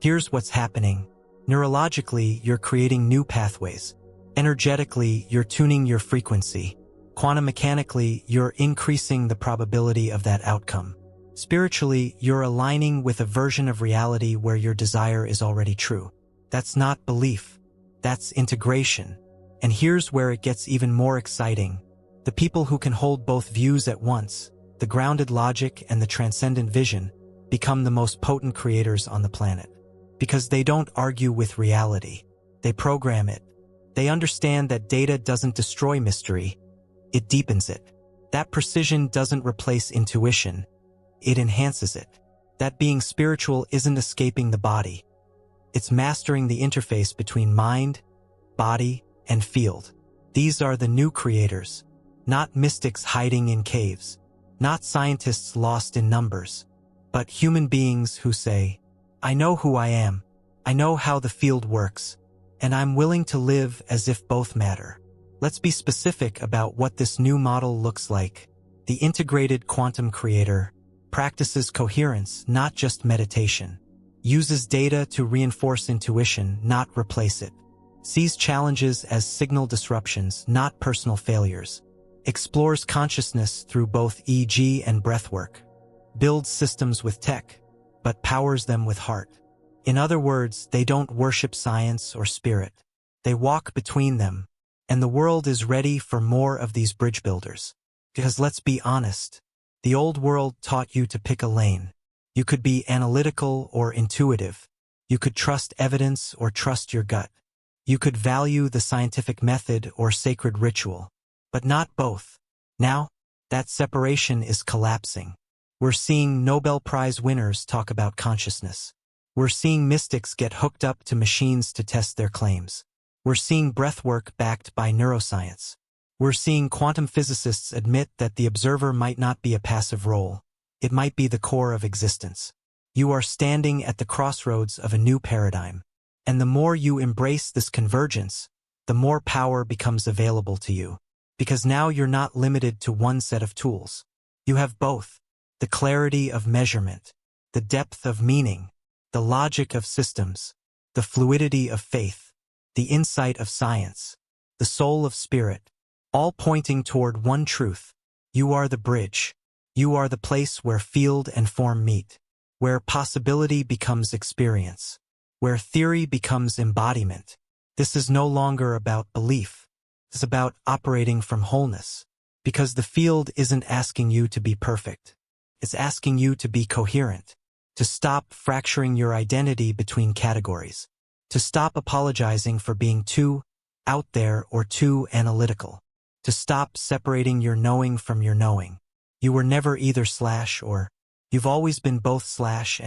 Here's what's happening. Neurologically, you're creating new pathways. Energetically, you're tuning your frequency. Quantum mechanically, you're increasing the probability of that outcome. Spiritually, you're aligning with a version of reality where your desire is already true. That's not belief. That's integration. And here's where it gets even more exciting. The people who can hold both views at once, the grounded logic and the transcendent vision, become the most potent creators on the planet. Because they don't argue with reality. They program it. They understand that data doesn't destroy mystery. It deepens it. That precision doesn't replace intuition. It enhances it. That being spiritual isn't escaping the body. It's mastering the interface between mind, body, and field. These are the new creators. Not mystics hiding in caves. Not scientists lost in numbers. But human beings who say, I know who I am. I know how the field works. And I'm willing to live as if both matter. Let's be specific about what this new model looks like. The integrated quantum creator practices coherence, not just meditation. Uses data to reinforce intuition, not replace it. Sees challenges as signal disruptions, not personal failures. Explores consciousness through both EEG and breathwork. Builds systems with tech, but powers them with heart. In other words, they don't worship science or spirit. They walk between them, and the world is ready for more of these bridge builders. Because let's be honest, the old world taught you to pick a lane. You could be analytical or intuitive. You could trust evidence or trust your gut. You could value the scientific method or sacred ritual. But not both. Now, that separation is collapsing. We're seeing Nobel Prize winners talk about consciousness. We're seeing mystics get hooked up to machines to test their claims. We're seeing breathwork backed by neuroscience. We're seeing quantum physicists admit that the observer might not be a passive role. It might be the core of existence. You are standing at the crossroads of a new paradigm. And the more you embrace this convergence, the more power becomes available to you. Because now you're not limited to one set of tools. You have both. The clarity of measurement, the depth of meaning, the logic of systems, the fluidity of faith, the insight of science, the soul of spirit, all pointing toward one truth. You are the bridge. You are the place where field and form meet, where possibility becomes experience, where theory becomes embodiment. This is no longer about belief. It's about operating from wholeness, because the field isn't asking you to be perfect. It's asking you to be coherent, to stop fracturing your identity between categories, to stop apologizing for being too out there or too analytical, to stop separating your knowing from your knowing. You were never either / or. You've always been both /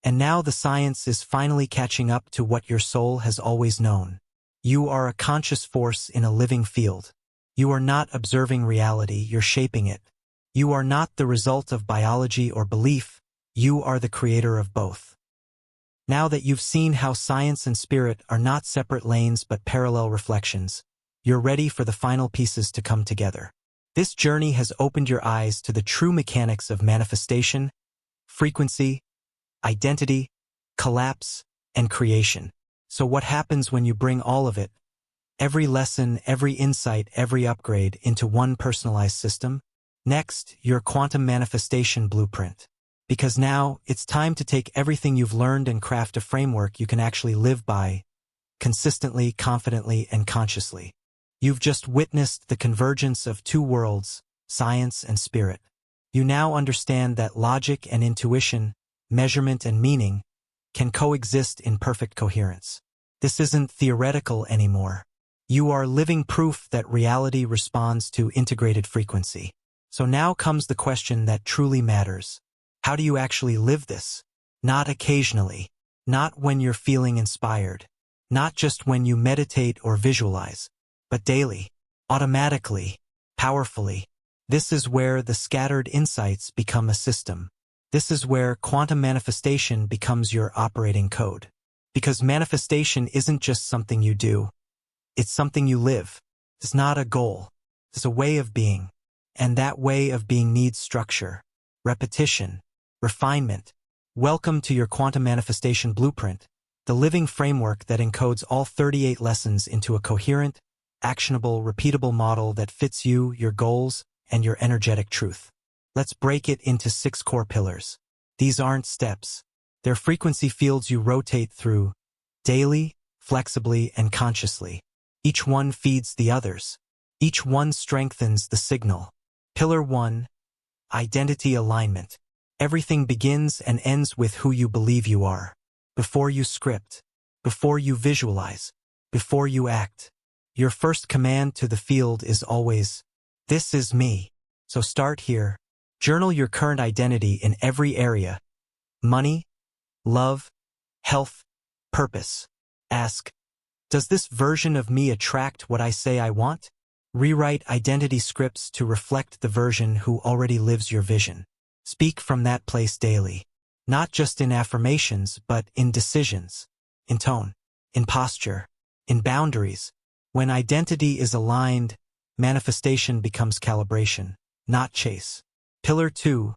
and now the science is finally catching up to what your soul has always known. You are a conscious force in a living field. You are not observing reality, you're shaping it. You are not the result of biology or belief, you are the creator of both. Now that you've seen how science and spirit are not separate lanes but parallel reflections, you're ready for the final pieces to come together. This journey has opened your eyes to the true mechanics of manifestation, frequency, identity, collapse, and creation. So what happens when you bring all of it, every lesson, every insight, every upgrade, into one personalized system? Next, your quantum manifestation blueprint. Because now, it's time to take everything you've learned and craft a framework you can actually live by, consistently, confidently, and consciously. You've just witnessed the convergence of two worlds, science and spirit. You now understand that logic and intuition, measurement and meaning, can coexist in perfect coherence. This isn't theoretical anymore. You are living proof that reality responds to integrated frequency. So now comes the question that truly matters. How do you actually live this? Not occasionally. Not when you're feeling inspired. Not just when you meditate or visualize. But daily. Automatically. Powerfully. This is where the scattered insights become a system. This is where quantum manifestation becomes your operating code. Because manifestation isn't just something you do. It's something you live. It's not a goal. It's a way of being. And that way of being needs structure, repetition, refinement. Welcome to your quantum manifestation blueprint, the living framework that encodes all 38 lessons into a coherent, actionable, repeatable model that fits you, your goals, and your energetic truth. Let's break it into 6 core pillars. These aren't steps. They're frequency fields you rotate through, daily, flexibly, and consciously. Each one feeds the others. Each one strengthens the signal. Pillar 1. Identity alignment. Everything begins and ends with who you believe you are. Before you script, before you visualize, before you act. Your first command to the field is always, "This is me." So start here. Journal your current identity in every area. Money, love, health, purpose. Ask, does this version of me attract what I say I want? Rewrite identity scripts to reflect the version who already lives your vision. Speak from that place daily. Not just in affirmations, but in decisions, in tone, in posture, in boundaries. When identity is aligned, manifestation becomes calibration, not chase. Pillar 2.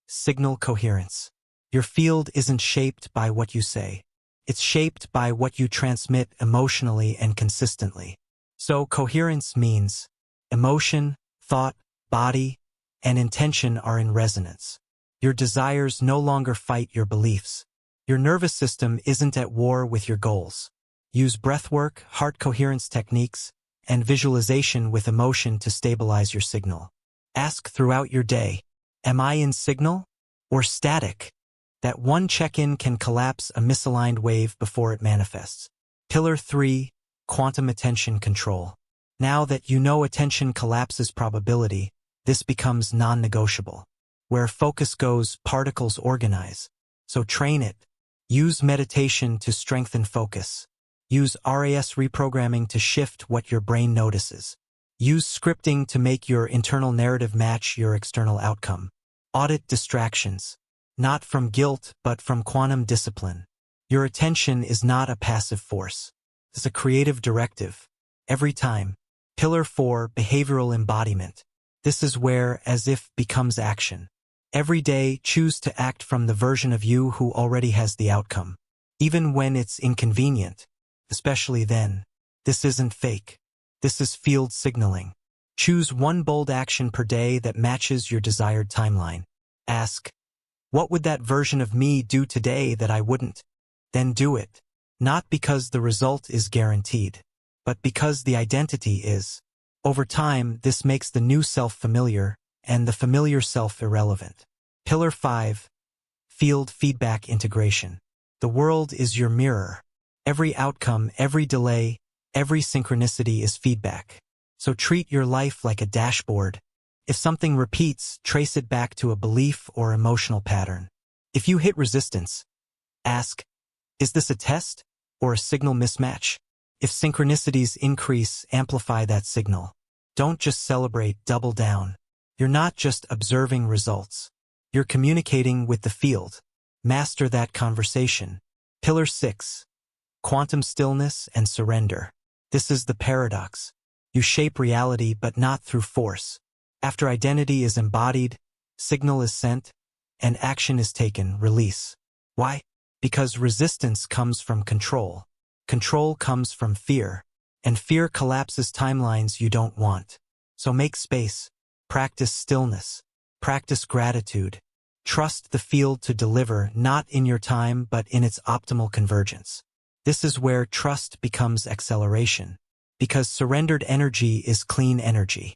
Signal coherence. Your field isn't shaped by what you say. It's shaped by what you transmit emotionally and consistently. So coherence means emotion, thought, body, and intention are in resonance. Your desires no longer fight your beliefs. Your nervous system isn't at war with your goals. Use breathwork, heart coherence techniques, and visualization with emotion to stabilize your signal. Ask throughout your day, am I in signal or static? That one check-in can collapse a misaligned wave before it manifests. Pillar 3. Quantum attention control. Now that you know attention collapses probability, this becomes non-negotiable. Where focus goes, particles organize. So train it. Use meditation to strengthen focus. Use RAS reprogramming to shift what your brain notices. Use scripting to make your internal narrative match your external outcome. Audit distractions. Not from guilt, but from quantum discipline. Your attention is not a passive force. It's a creative directive. every time. Pillar 4, behavioral embodiment. This is where as if becomes action. Every day, choose to act from the version of you who already has the outcome. Even when it's inconvenient. Especially then. This isn't fake. This is field signaling. Choose one bold action per day that matches your desired timeline. Ask, what would that version of me do today that I wouldn't? Then do it. Not because the result is guaranteed, but because the identity is. Over time, this makes the new self familiar, and the familiar self irrelevant. Pillar 5. Field feedback integration. The world is your mirror. Every outcome, every delay, every synchronicity is feedback. So treat your life like a dashboard. If something repeats, trace it back to a belief or emotional pattern. If you hit resistance, ask, is this a test or a signal mismatch? If synchronicities increase, amplify that signal. Don't just celebrate, double down. You're not just observing results. You're communicating with the field. Master that conversation. Pillar 6. Quantum stillness and surrender. This is the paradox. You shape reality, but not through force. After identity is embodied, signal is sent, and action is taken, release. Why? Because resistance comes from control. Control comes from fear, and fear collapses timelines you don't want. So make space, practice stillness, practice gratitude. Trust the field to deliver, not in your time but in its optimal convergence. This is where trust becomes acceleration, because surrendered energy is clean energy.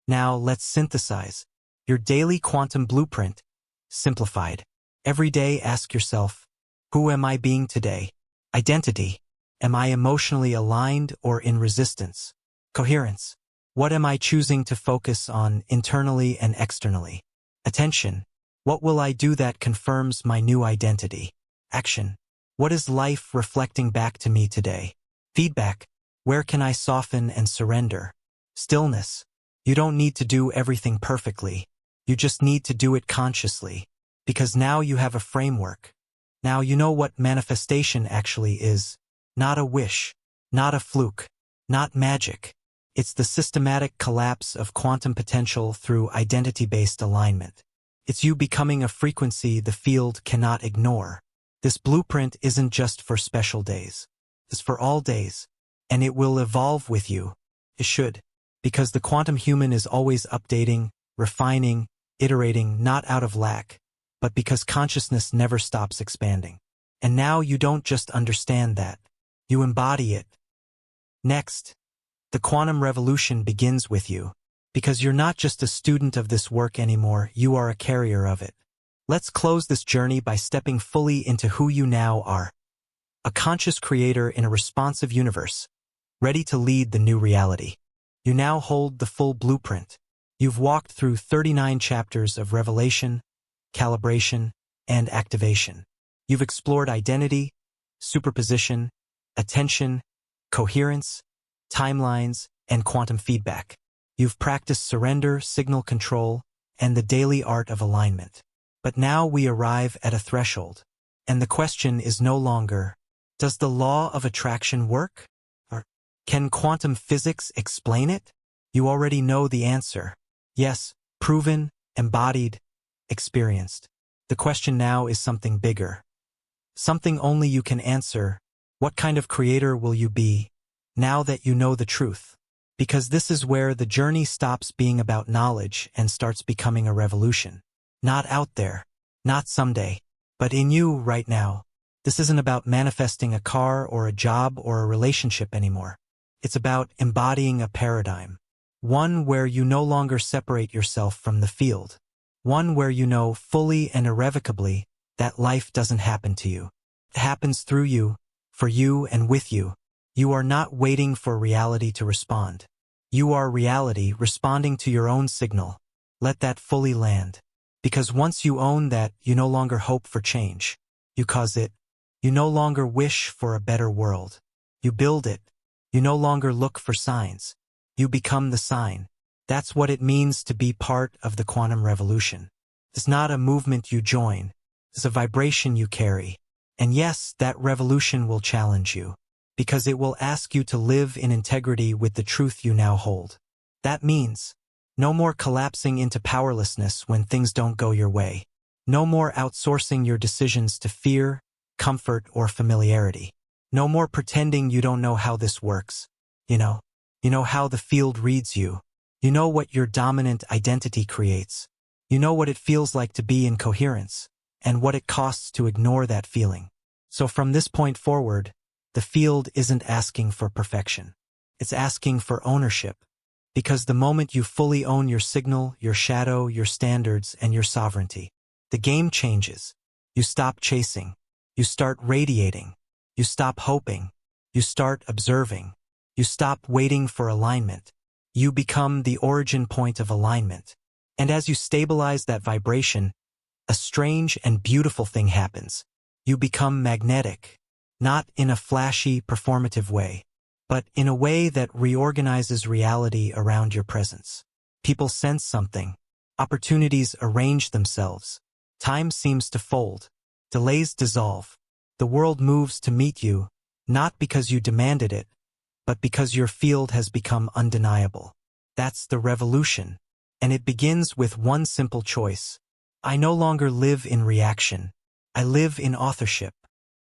Now let's synthesize. Your daily quantum blueprint, simplified. Every day ask yourself, who am I being today? Identity. Am I emotionally aligned or in resistance? Coherence. What am I choosing to focus on internally and externally? Attention. What will I do that confirms my new identity? Action. What is life reflecting back to me today? Feedback. Where can I soften and surrender? Stillness. You don't need to do everything perfectly. You just need to do it consciously. Because now you have a framework. Now you know what manifestation actually is. Not a wish. Not a fluke. Not magic. It's the systematic collapse of quantum potential through identity-based alignment. It's you becoming a frequency the field cannot ignore. This blueprint isn't just for special days. It's for all days. And it will evolve with you. It should. Because the quantum human is always updating, refining, iterating, not out of lack, but because consciousness never stops expanding. And now you don't just understand that. You embody it. Next, the quantum revolution begins with you. Because you're not just a student of this work anymore, you are a carrier of it. Let's close this journey by stepping fully into who you now are. A conscious creator in a responsive universe, ready to lead the new reality. You now hold the full blueprint. You've walked through 39 chapters of revelation, calibration, and activation. You've explored identity, superposition, attention, coherence, timelines, and quantum feedback. You've practiced surrender, signal control, and the daily art of alignment. But now we arrive at a threshold. And the question is no longer, does the law of attraction work? Or can quantum physics explain it? You already know the answer. Yes, proven, embodied, experienced. The question now is something bigger. Something only you can answer. What kind of creator will you be, now that you know the truth? Because this is where the journey stops being about knowledge and starts becoming a revolution. Not out there, not someday, but in you right now. This isn't about manifesting a car or a job or a relationship anymore. It's about embodying a paradigm. One where you no longer separate yourself from the field. One where you know fully and irrevocably that life doesn't happen to you. It happens through you, for you and with you. You are not waiting for reality to respond. You are reality responding to your own signal. Let that fully land. Because once you own that, you no longer hope for change. You cause it. You no longer wish for a better world. You build it. You no longer look for signs. You become the sign. That's what it means to be part of the quantum revolution. It's not a movement you join. It's a vibration you carry. And yes, that revolution will challenge you. because it will ask you to live in integrity with the truth you now hold. That means no more collapsing into powerlessness when things don't go your way. No more outsourcing your decisions to fear, comfort, or familiarity. No more pretending you don't know how this works. You know how the field reads you. You know what your dominant identity creates. You know what it feels like to be in coherence, and what it costs to ignore that feeling. So from this point forward, the field isn't asking for perfection. It's asking for ownership. Because the moment you fully own your signal, your shadow, your standards, and your sovereignty, the game changes. You stop chasing. You start radiating. You stop hoping. You start observing. You stop waiting for alignment. You become the origin point of alignment. And as you stabilize that vibration, a strange and beautiful thing happens. You become magnetic, not in a flashy, performative way, but in a way that reorganizes reality around your presence. People sense something. Opportunities arrange themselves. Time seems to fold. Delays dissolve. The world moves to meet you, not because you demanded it, but because your field has become undeniable. That's the revolution. And it begins with one simple choice. I no longer live in reaction. I live in authorship.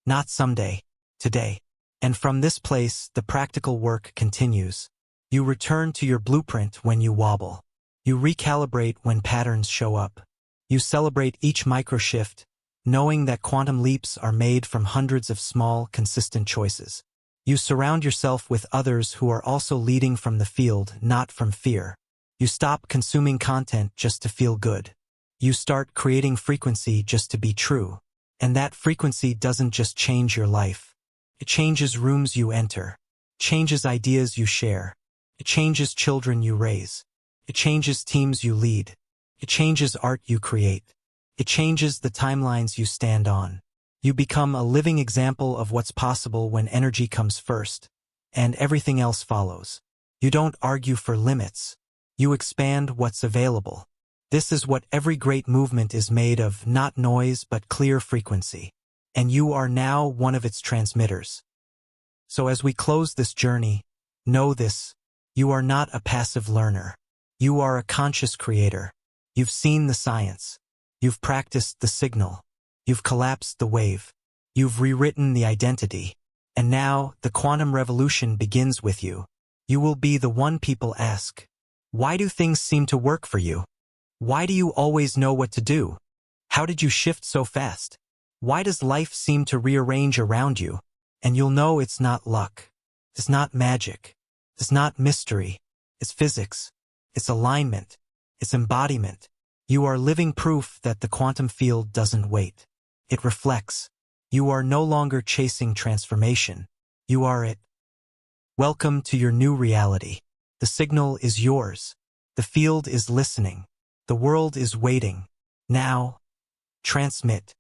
Not someday, today. And from this place, the practical work continues. You return to your blueprint when you wobble. You recalibrate when patterns show up. You celebrate each microshift, knowing that quantum leaps are made from hundreds of small, consistent choices. You surround yourself with others who are also leading from the field, not from fear. You stop consuming content just to feel good. You start creating frequency just to be true. And that frequency doesn't just change your life. It changes rooms you enter. It changes ideas you share. It changes children you raise. It changes teams you lead. It changes art you create. It changes the timelines you stand on. You become a living example of what's possible when energy comes first, and everything else follows. You don't argue for limits. You expand what's available. This is what every great movement is made of, not noise but clear frequency. And you are now one of its transmitters. So as we close this journey, know this: you are not a passive learner. You are a conscious creator. You've seen the science. You've practiced the signal. You've collapsed the wave. You've rewritten the identity. And now, the quantum revolution begins with you. You will be the one people ask. Why do things seem to work for you? Why do you always know what to do? How did you shift so fast? Why does life seem to rearrange around you? And you'll know it's not luck. It's not magic. It's not mystery. It's physics. It's alignment. It's embodiment. You are living proof that the quantum field doesn't wait. It reflects. You are no longer chasing transformation. You are it. Welcome to your new reality. The signal is yours. The field is listening. The world is waiting. Now, transmit.